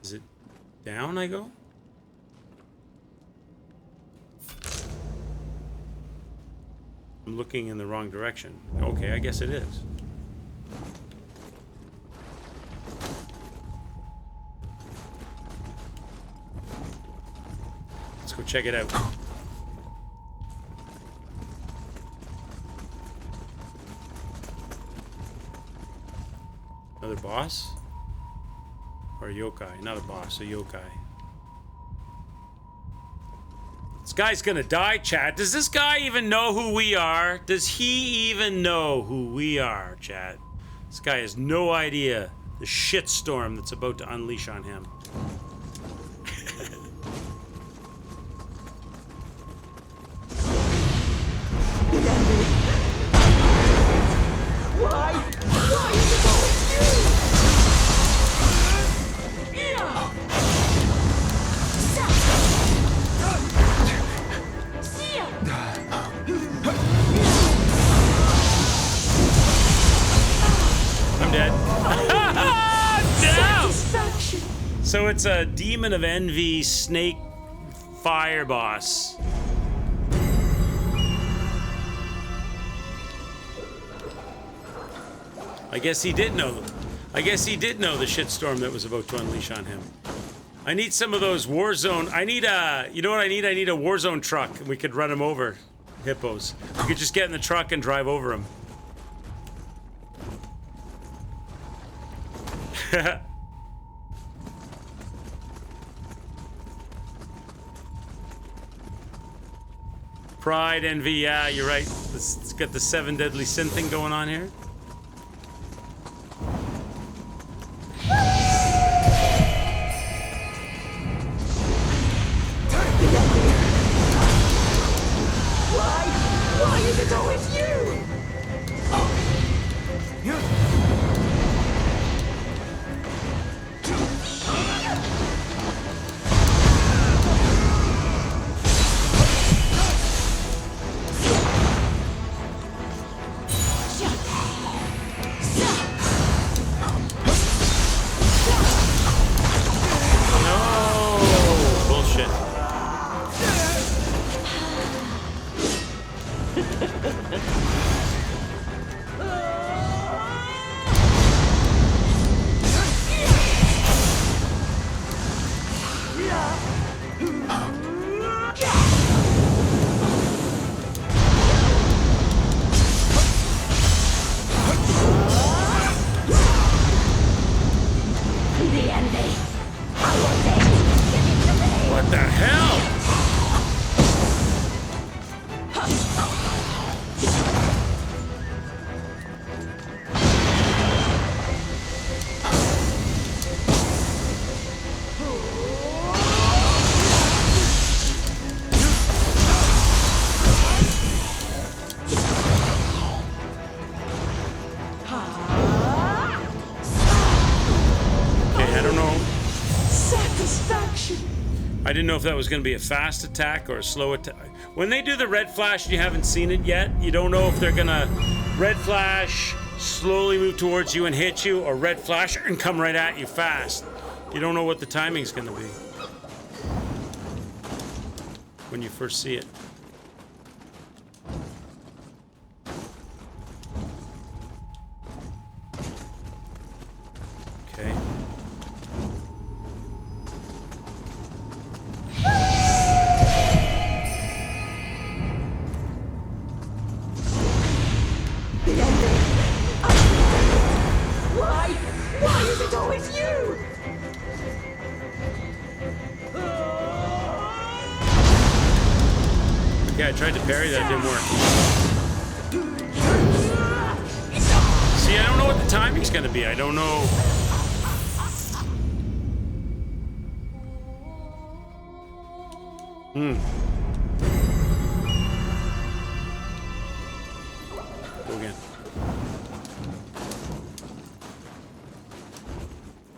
Is it down I go? I'm looking in the wrong direction. Okay, I guess it is. Let's go check it out. Another boss? Or a yokai? Not a boss, a yokai. This guy's gonna die, chat. Does this guy even know who we are? Does he even know who we are, chat? This guy has no idea the shitstorm that's about to unleash on him. So it's a Demon of Envy snake fire boss. I guess he did know. I guess he did know the shitstorm that was about to unleash on him. I need some of those Warzone. I need a. You know what I need? I need a Warzone truck. We could run him over, hippos. We could just get in the truck and drive over him. Pride, envy, yeah, you're right. It's got the 7 deadly sin thing going on here. Why is it always you? I didn't know if that was going to be a fast attack or a slow attack. When they do the red flash and you haven't seen it yet, you don't know if they're going to red flash, slowly move towards you and hit you, or red flash and come right at you fast. You don't know what the timing's going to be when you first see it. Okay. Why is it always you? Okay, I tried to parry that, didn't work. See, I don't know what the timing's gonna be. I don't know. Go again.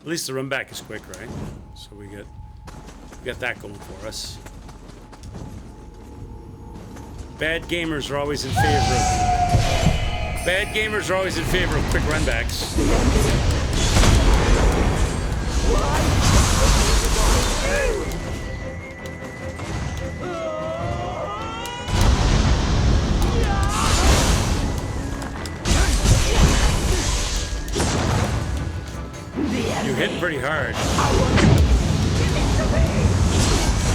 At least the run back is quick, right? So we got that going for us. Bad gamers are always in favor of quick run backs. You hit pretty hard.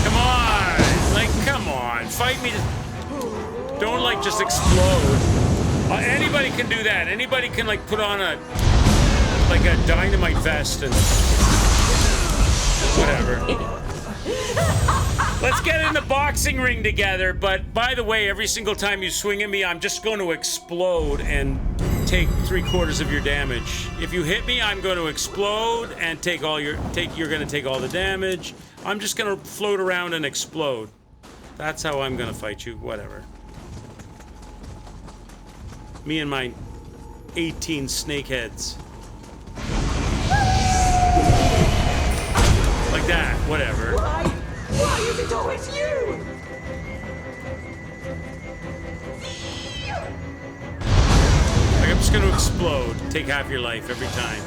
Come on! Like, come on. Fight me. Don't, like, just explode. Anybody can do that. Anybody can, like, put on a dynamite vest and whatever. Let's get in the boxing ring together. But, by the way, every single time you swing at me, I'm just going to explode and take 3/4 of your damage. If you hit me, I'm going to explode and you're going to take all the damage. I'm just going to float around and explode. That's how I'm going to fight you. Whatever. Me and my 18 snakeheads. Like that. Whatever. Why is it always you? Like, I'm just going to explode. Take half your life every time.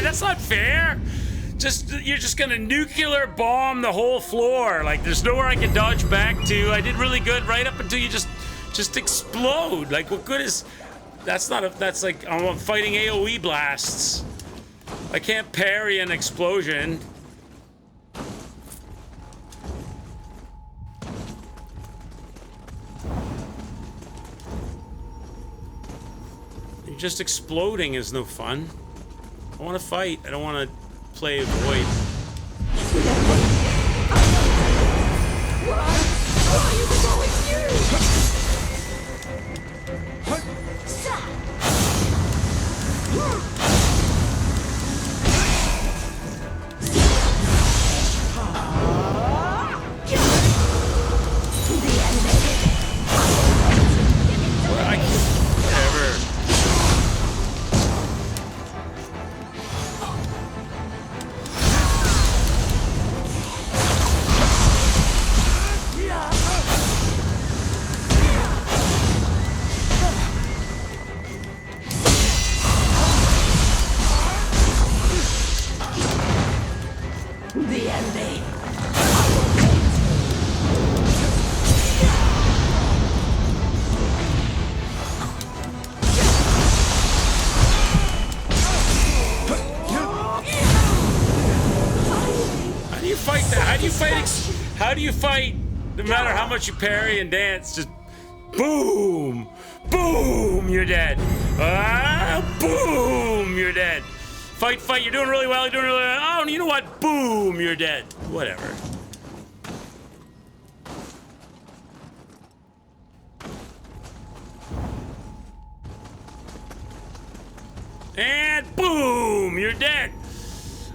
That's not fair. You're just gonna nuclear bomb the whole floor. Like, there's nowhere I can dodge back to. I did really good right up until you just explode. Like, what good is? That's like I'm fighting AOE blasts. I can't parry an explosion. Just exploding is no fun. I want to fight. I don't want to play void. Why is it always you? Whatever. The enemy. How do you fight that? How do you fight? No matter how much you parry and dance, just boom, boom, you're dead. Boom, you're dead. Fight, fight, you're doing really well, you're doing really well. Oh, you know what? Boom, you're dead. Whatever. And boom, you're dead.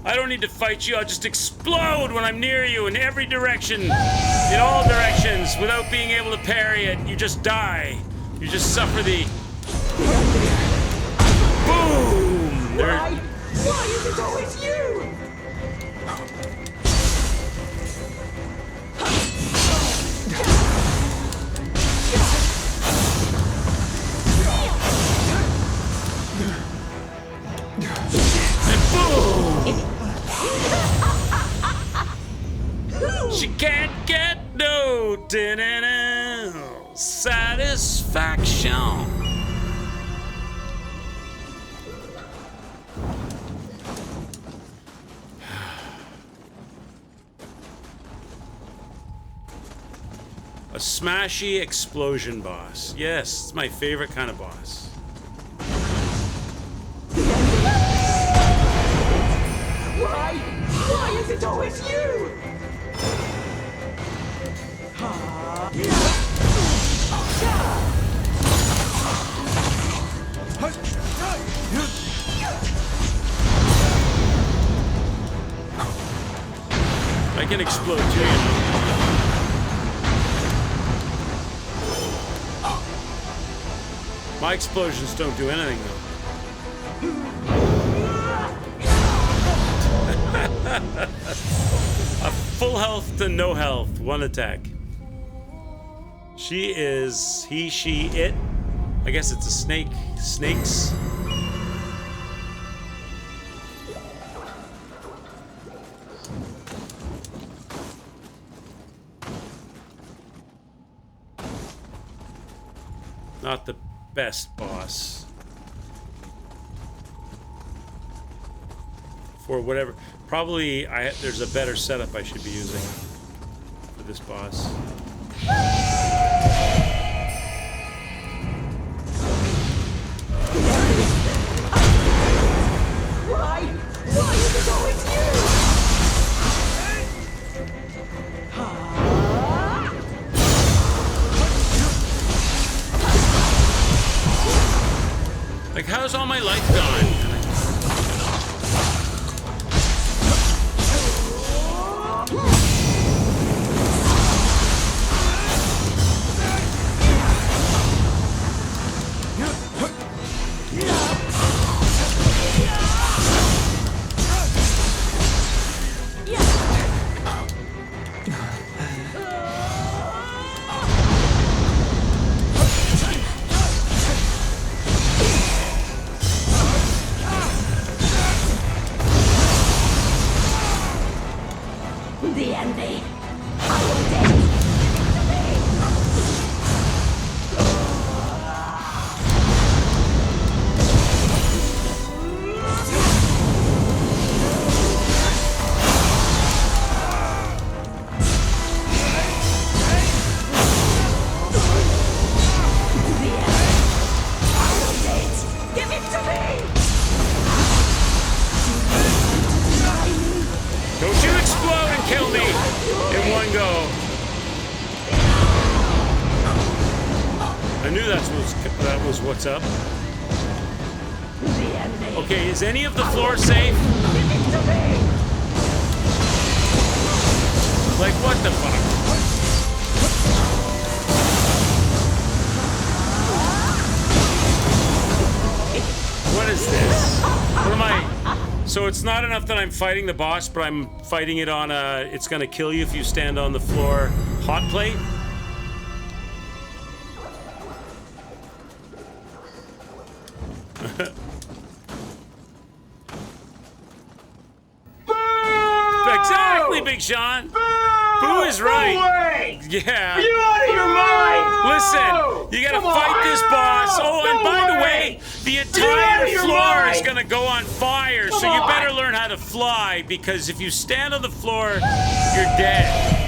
I don't need to fight you, I'll just explode when I'm near you in every direction, in all directions, without being able to parry it. You just die. You just suffer the... Boom! Why is it always you? She can't get no satisfaction. A smashy explosion boss. Yes, it's my favorite kind of boss. Why is it always you? I can explode too, you know. My explosions don't do anything though. A full health to no health, one attack. She is he, she, it. I guess it's a snake. Snakes. Not the best boss. For whatever, probably there's a better setup I should be using for this boss. Why is it always you? Like, how's all my life gone? The ending. I will take Give it to me! Don't you explode and kill me in one go. I knew that was what's up. Okay, is any of the floor safe? Like, what the fuck? What is this? What am I? So it's not enough that I'm fighting the boss, but I'm fighting it on a... It's gonna kill you if you stand on the floor hot plate? Exactly, Big Sean. Boo is right. Yeah. Are you out of your mind? Listen, you gotta fight this boss. Oh, and by the way, the entire floor is gonna go on fire, so you better learn how to fly, because if you stand on the floor, you're dead.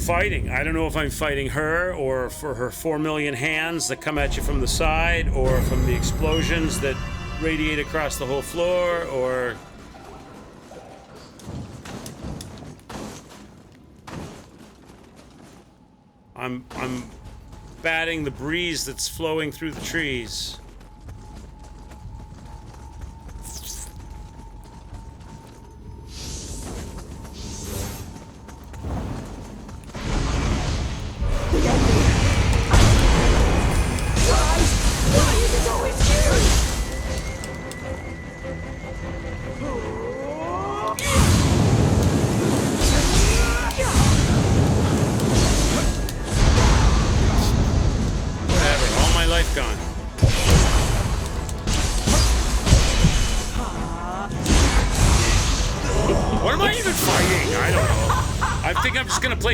Fighting. I don't know if I'm fighting her or for her 4 million hands that come at you from the side or from the explosions that radiate across the whole floor or... I'm batting the breeze that's flowing through the trees.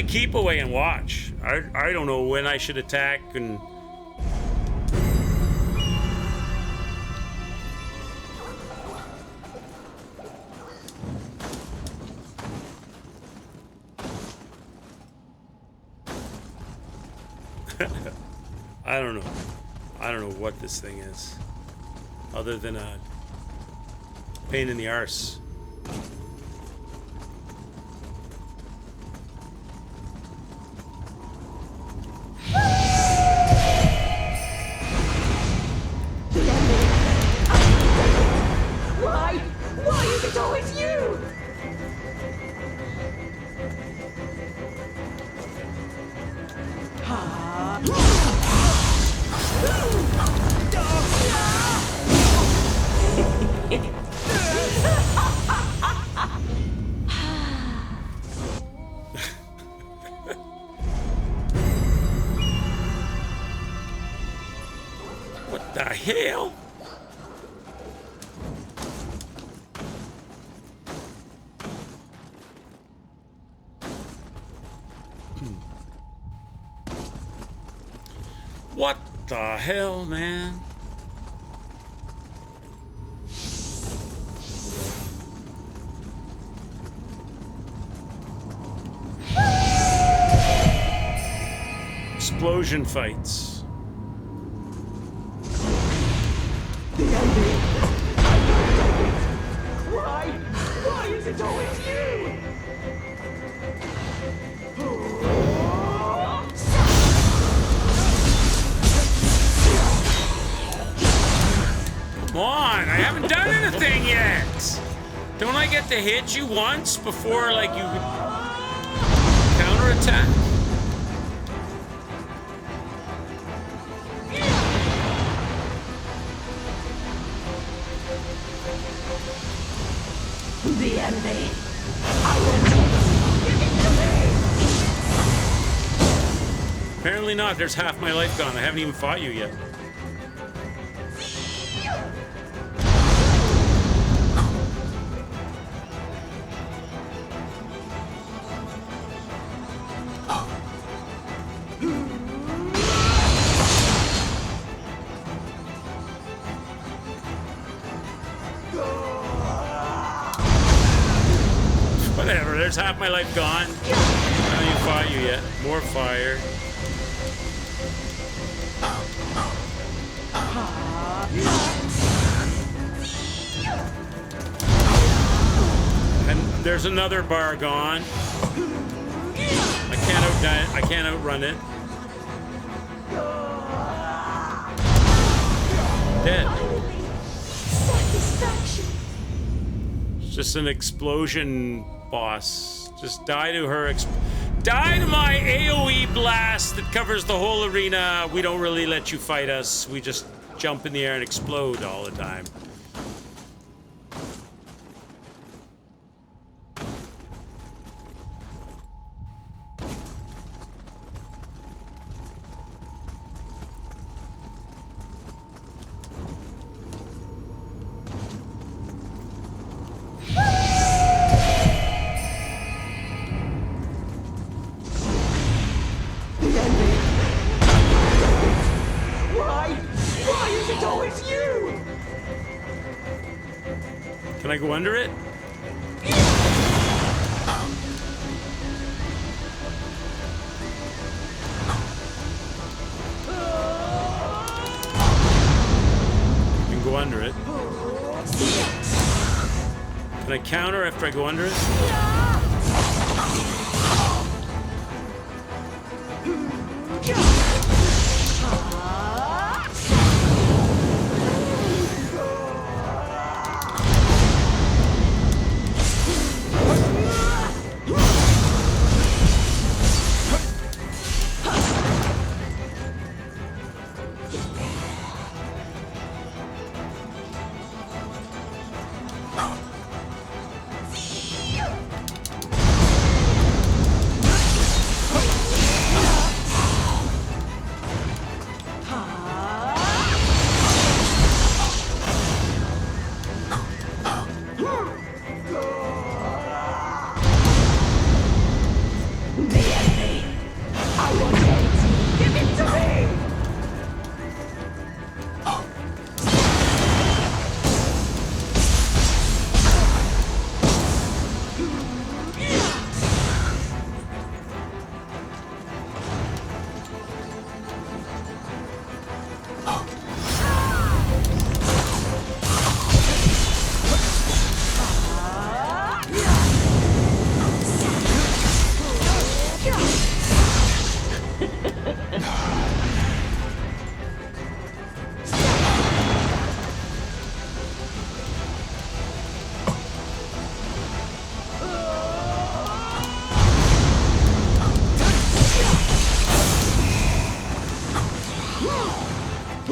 Keep away and watch. I don't know when I should attack and... I don't know. I don't know what this thing is. Other than a pain in the arse. What the hell, man? Explosion fights. Why is it always you? Come on, I haven't done anything yet. Don't I get to hit you once before, like, you counterattack? The enemy. I will give it to me. Apparently not. There's half my life gone. I haven't even fought you yet. Whatever, there's half my life gone. I haven't even fought you yet. More fire. And there's another bar gone. I can't outrun it. Dead. It's just an explosion boss. Just die to her. Die to my AoE blast that covers the whole arena. We don't really let you fight us. We just jump in the air and explode all the time. Why is it always you? Can I go under it? You can go under it. Can I counter after I go under it?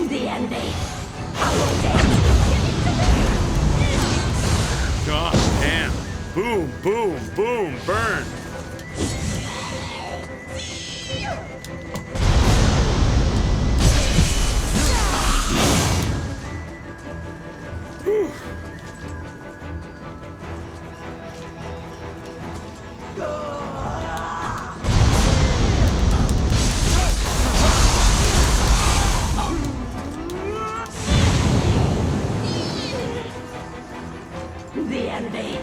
The enemy. God damn. Boom, boom, boom, burn. Whew. The enemy.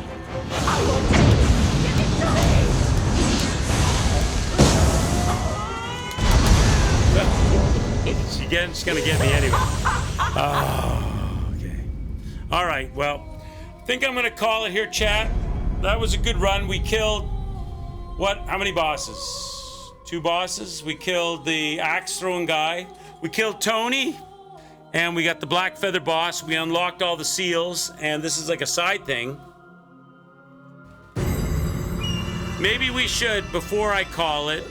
I will take it. Give it to me. She's gonna get me anyway. Oh, okay. All right. Well, I think I'm gonna call it here, chat. That was a good run. We killed what? How many bosses? 2 bosses. We killed the axe throwing guy. We killed Tony. And we got the black feather boss. We unlocked all the seals, and this is like a side thing. Maybe we should, before I call it,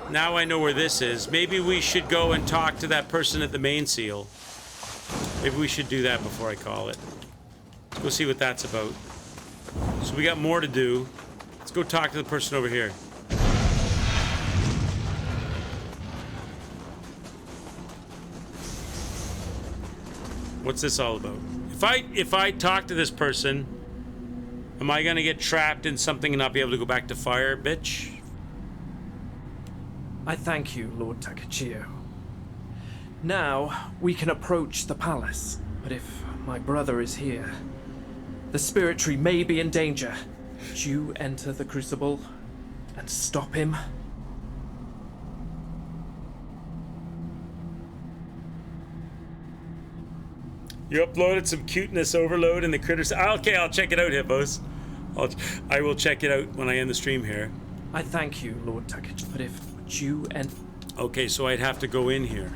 now I know where this is, maybe we should go and talk to that person at the main seal. Maybe we should do that before I call it. Let's go see what that's about. So we got more to do. Let's go talk to the person over here. What's this all about? If I talk to this person, am I gonna get trapped in something and not be able to go back to fire, bitch? I thank you, Lord Takachio. Now we can approach the palace, but if my brother is here, the spirit tree may be in danger. Would you enter the crucible and stop him? You uploaded some cuteness overload in the critters. Okay, I'll check it out, hippos. I will check it out when I end the stream here. I thank you, Lord Takachio, but if you and... Okay, so I'd have to go in here.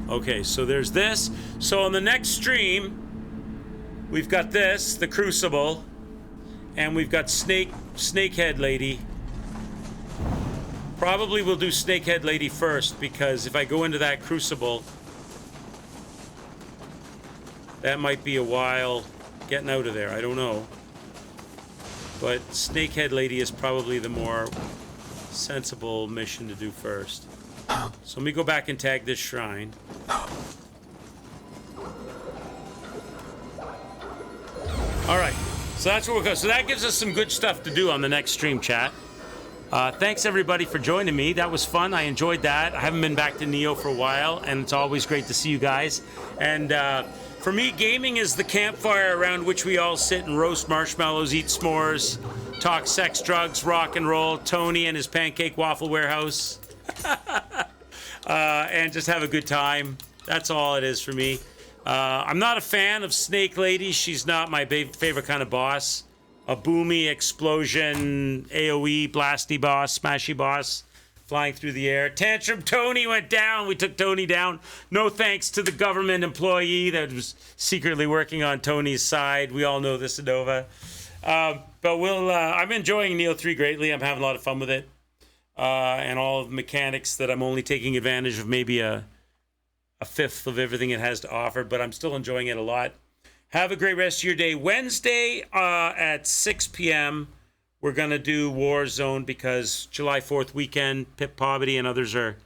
Okay, so there's this. So on the next stream, we've got this, the Crucible, and we've got Snakehead Lady. Probably we'll do Snakehead Lady first, because if I go into that crucible, that might be a while getting out of there. I don't know. But Snakehead Lady is probably the more sensible mission to do first. So let me go back and tag this shrine. All right, so that's where we'll go. So that gives us some good stuff to do on the next stream, chat. Thanks everybody for joining me. That was fun. I enjoyed that. I haven't been back to Nioh for a while, and it's always great to see you guys. And for me, gaming is the campfire around which we all sit and roast marshmallows, eat s'mores, talk sex, drugs, rock and roll, Tony and his pancake waffle warehouse, and just have a good time. That's all it is for me. I'm not a fan of Snake Lady. She's not my favorite kind of boss. A boomy explosion, AoE, blasty boss, smashy boss, flying through the air. Tantrum Tony went down. We took Tony down. No thanks to the government employee that was secretly working on Tony's side. We all know this, Nova. But I'm enjoying Nioh 3 greatly. I'm having a lot of fun with it. And all of the mechanics that I'm only taking advantage of maybe a fifth of everything it has to offer, but I'm still enjoying it a lot. Have a great rest of your day. Wednesday at 6 p.m., we're going to do Warzone because July 4th weekend, Pip Poverty and others are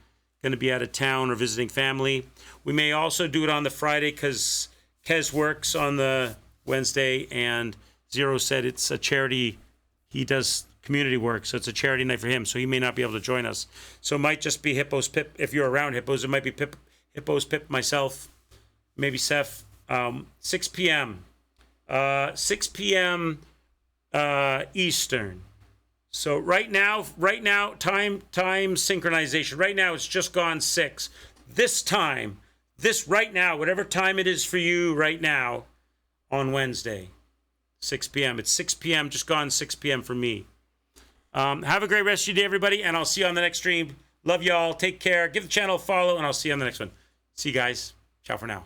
going to be out of town or visiting family. We may also do it on the Friday because Kez works on the Wednesday, and Zero said it's a charity. He does community work, so it's a charity night for him, so he may not be able to join us. So it might just be Hippos, Pip. If you're around Hippos, it might be Hippos, Pip, myself, maybe Seth. 6 p.m. 6 p.m. Eastern. So right now, time synchronization. Right now, it's just gone 6. Right now, whatever time it is for you right now, on Wednesday, 6 p.m. It's 6 p.m. Just gone 6 p.m. for me. Have a great rest of your day, everybody, and I'll see you on the next stream. Love y'all. Take care. Give the channel a follow, and I'll see you on the next one. See you guys. Ciao for now.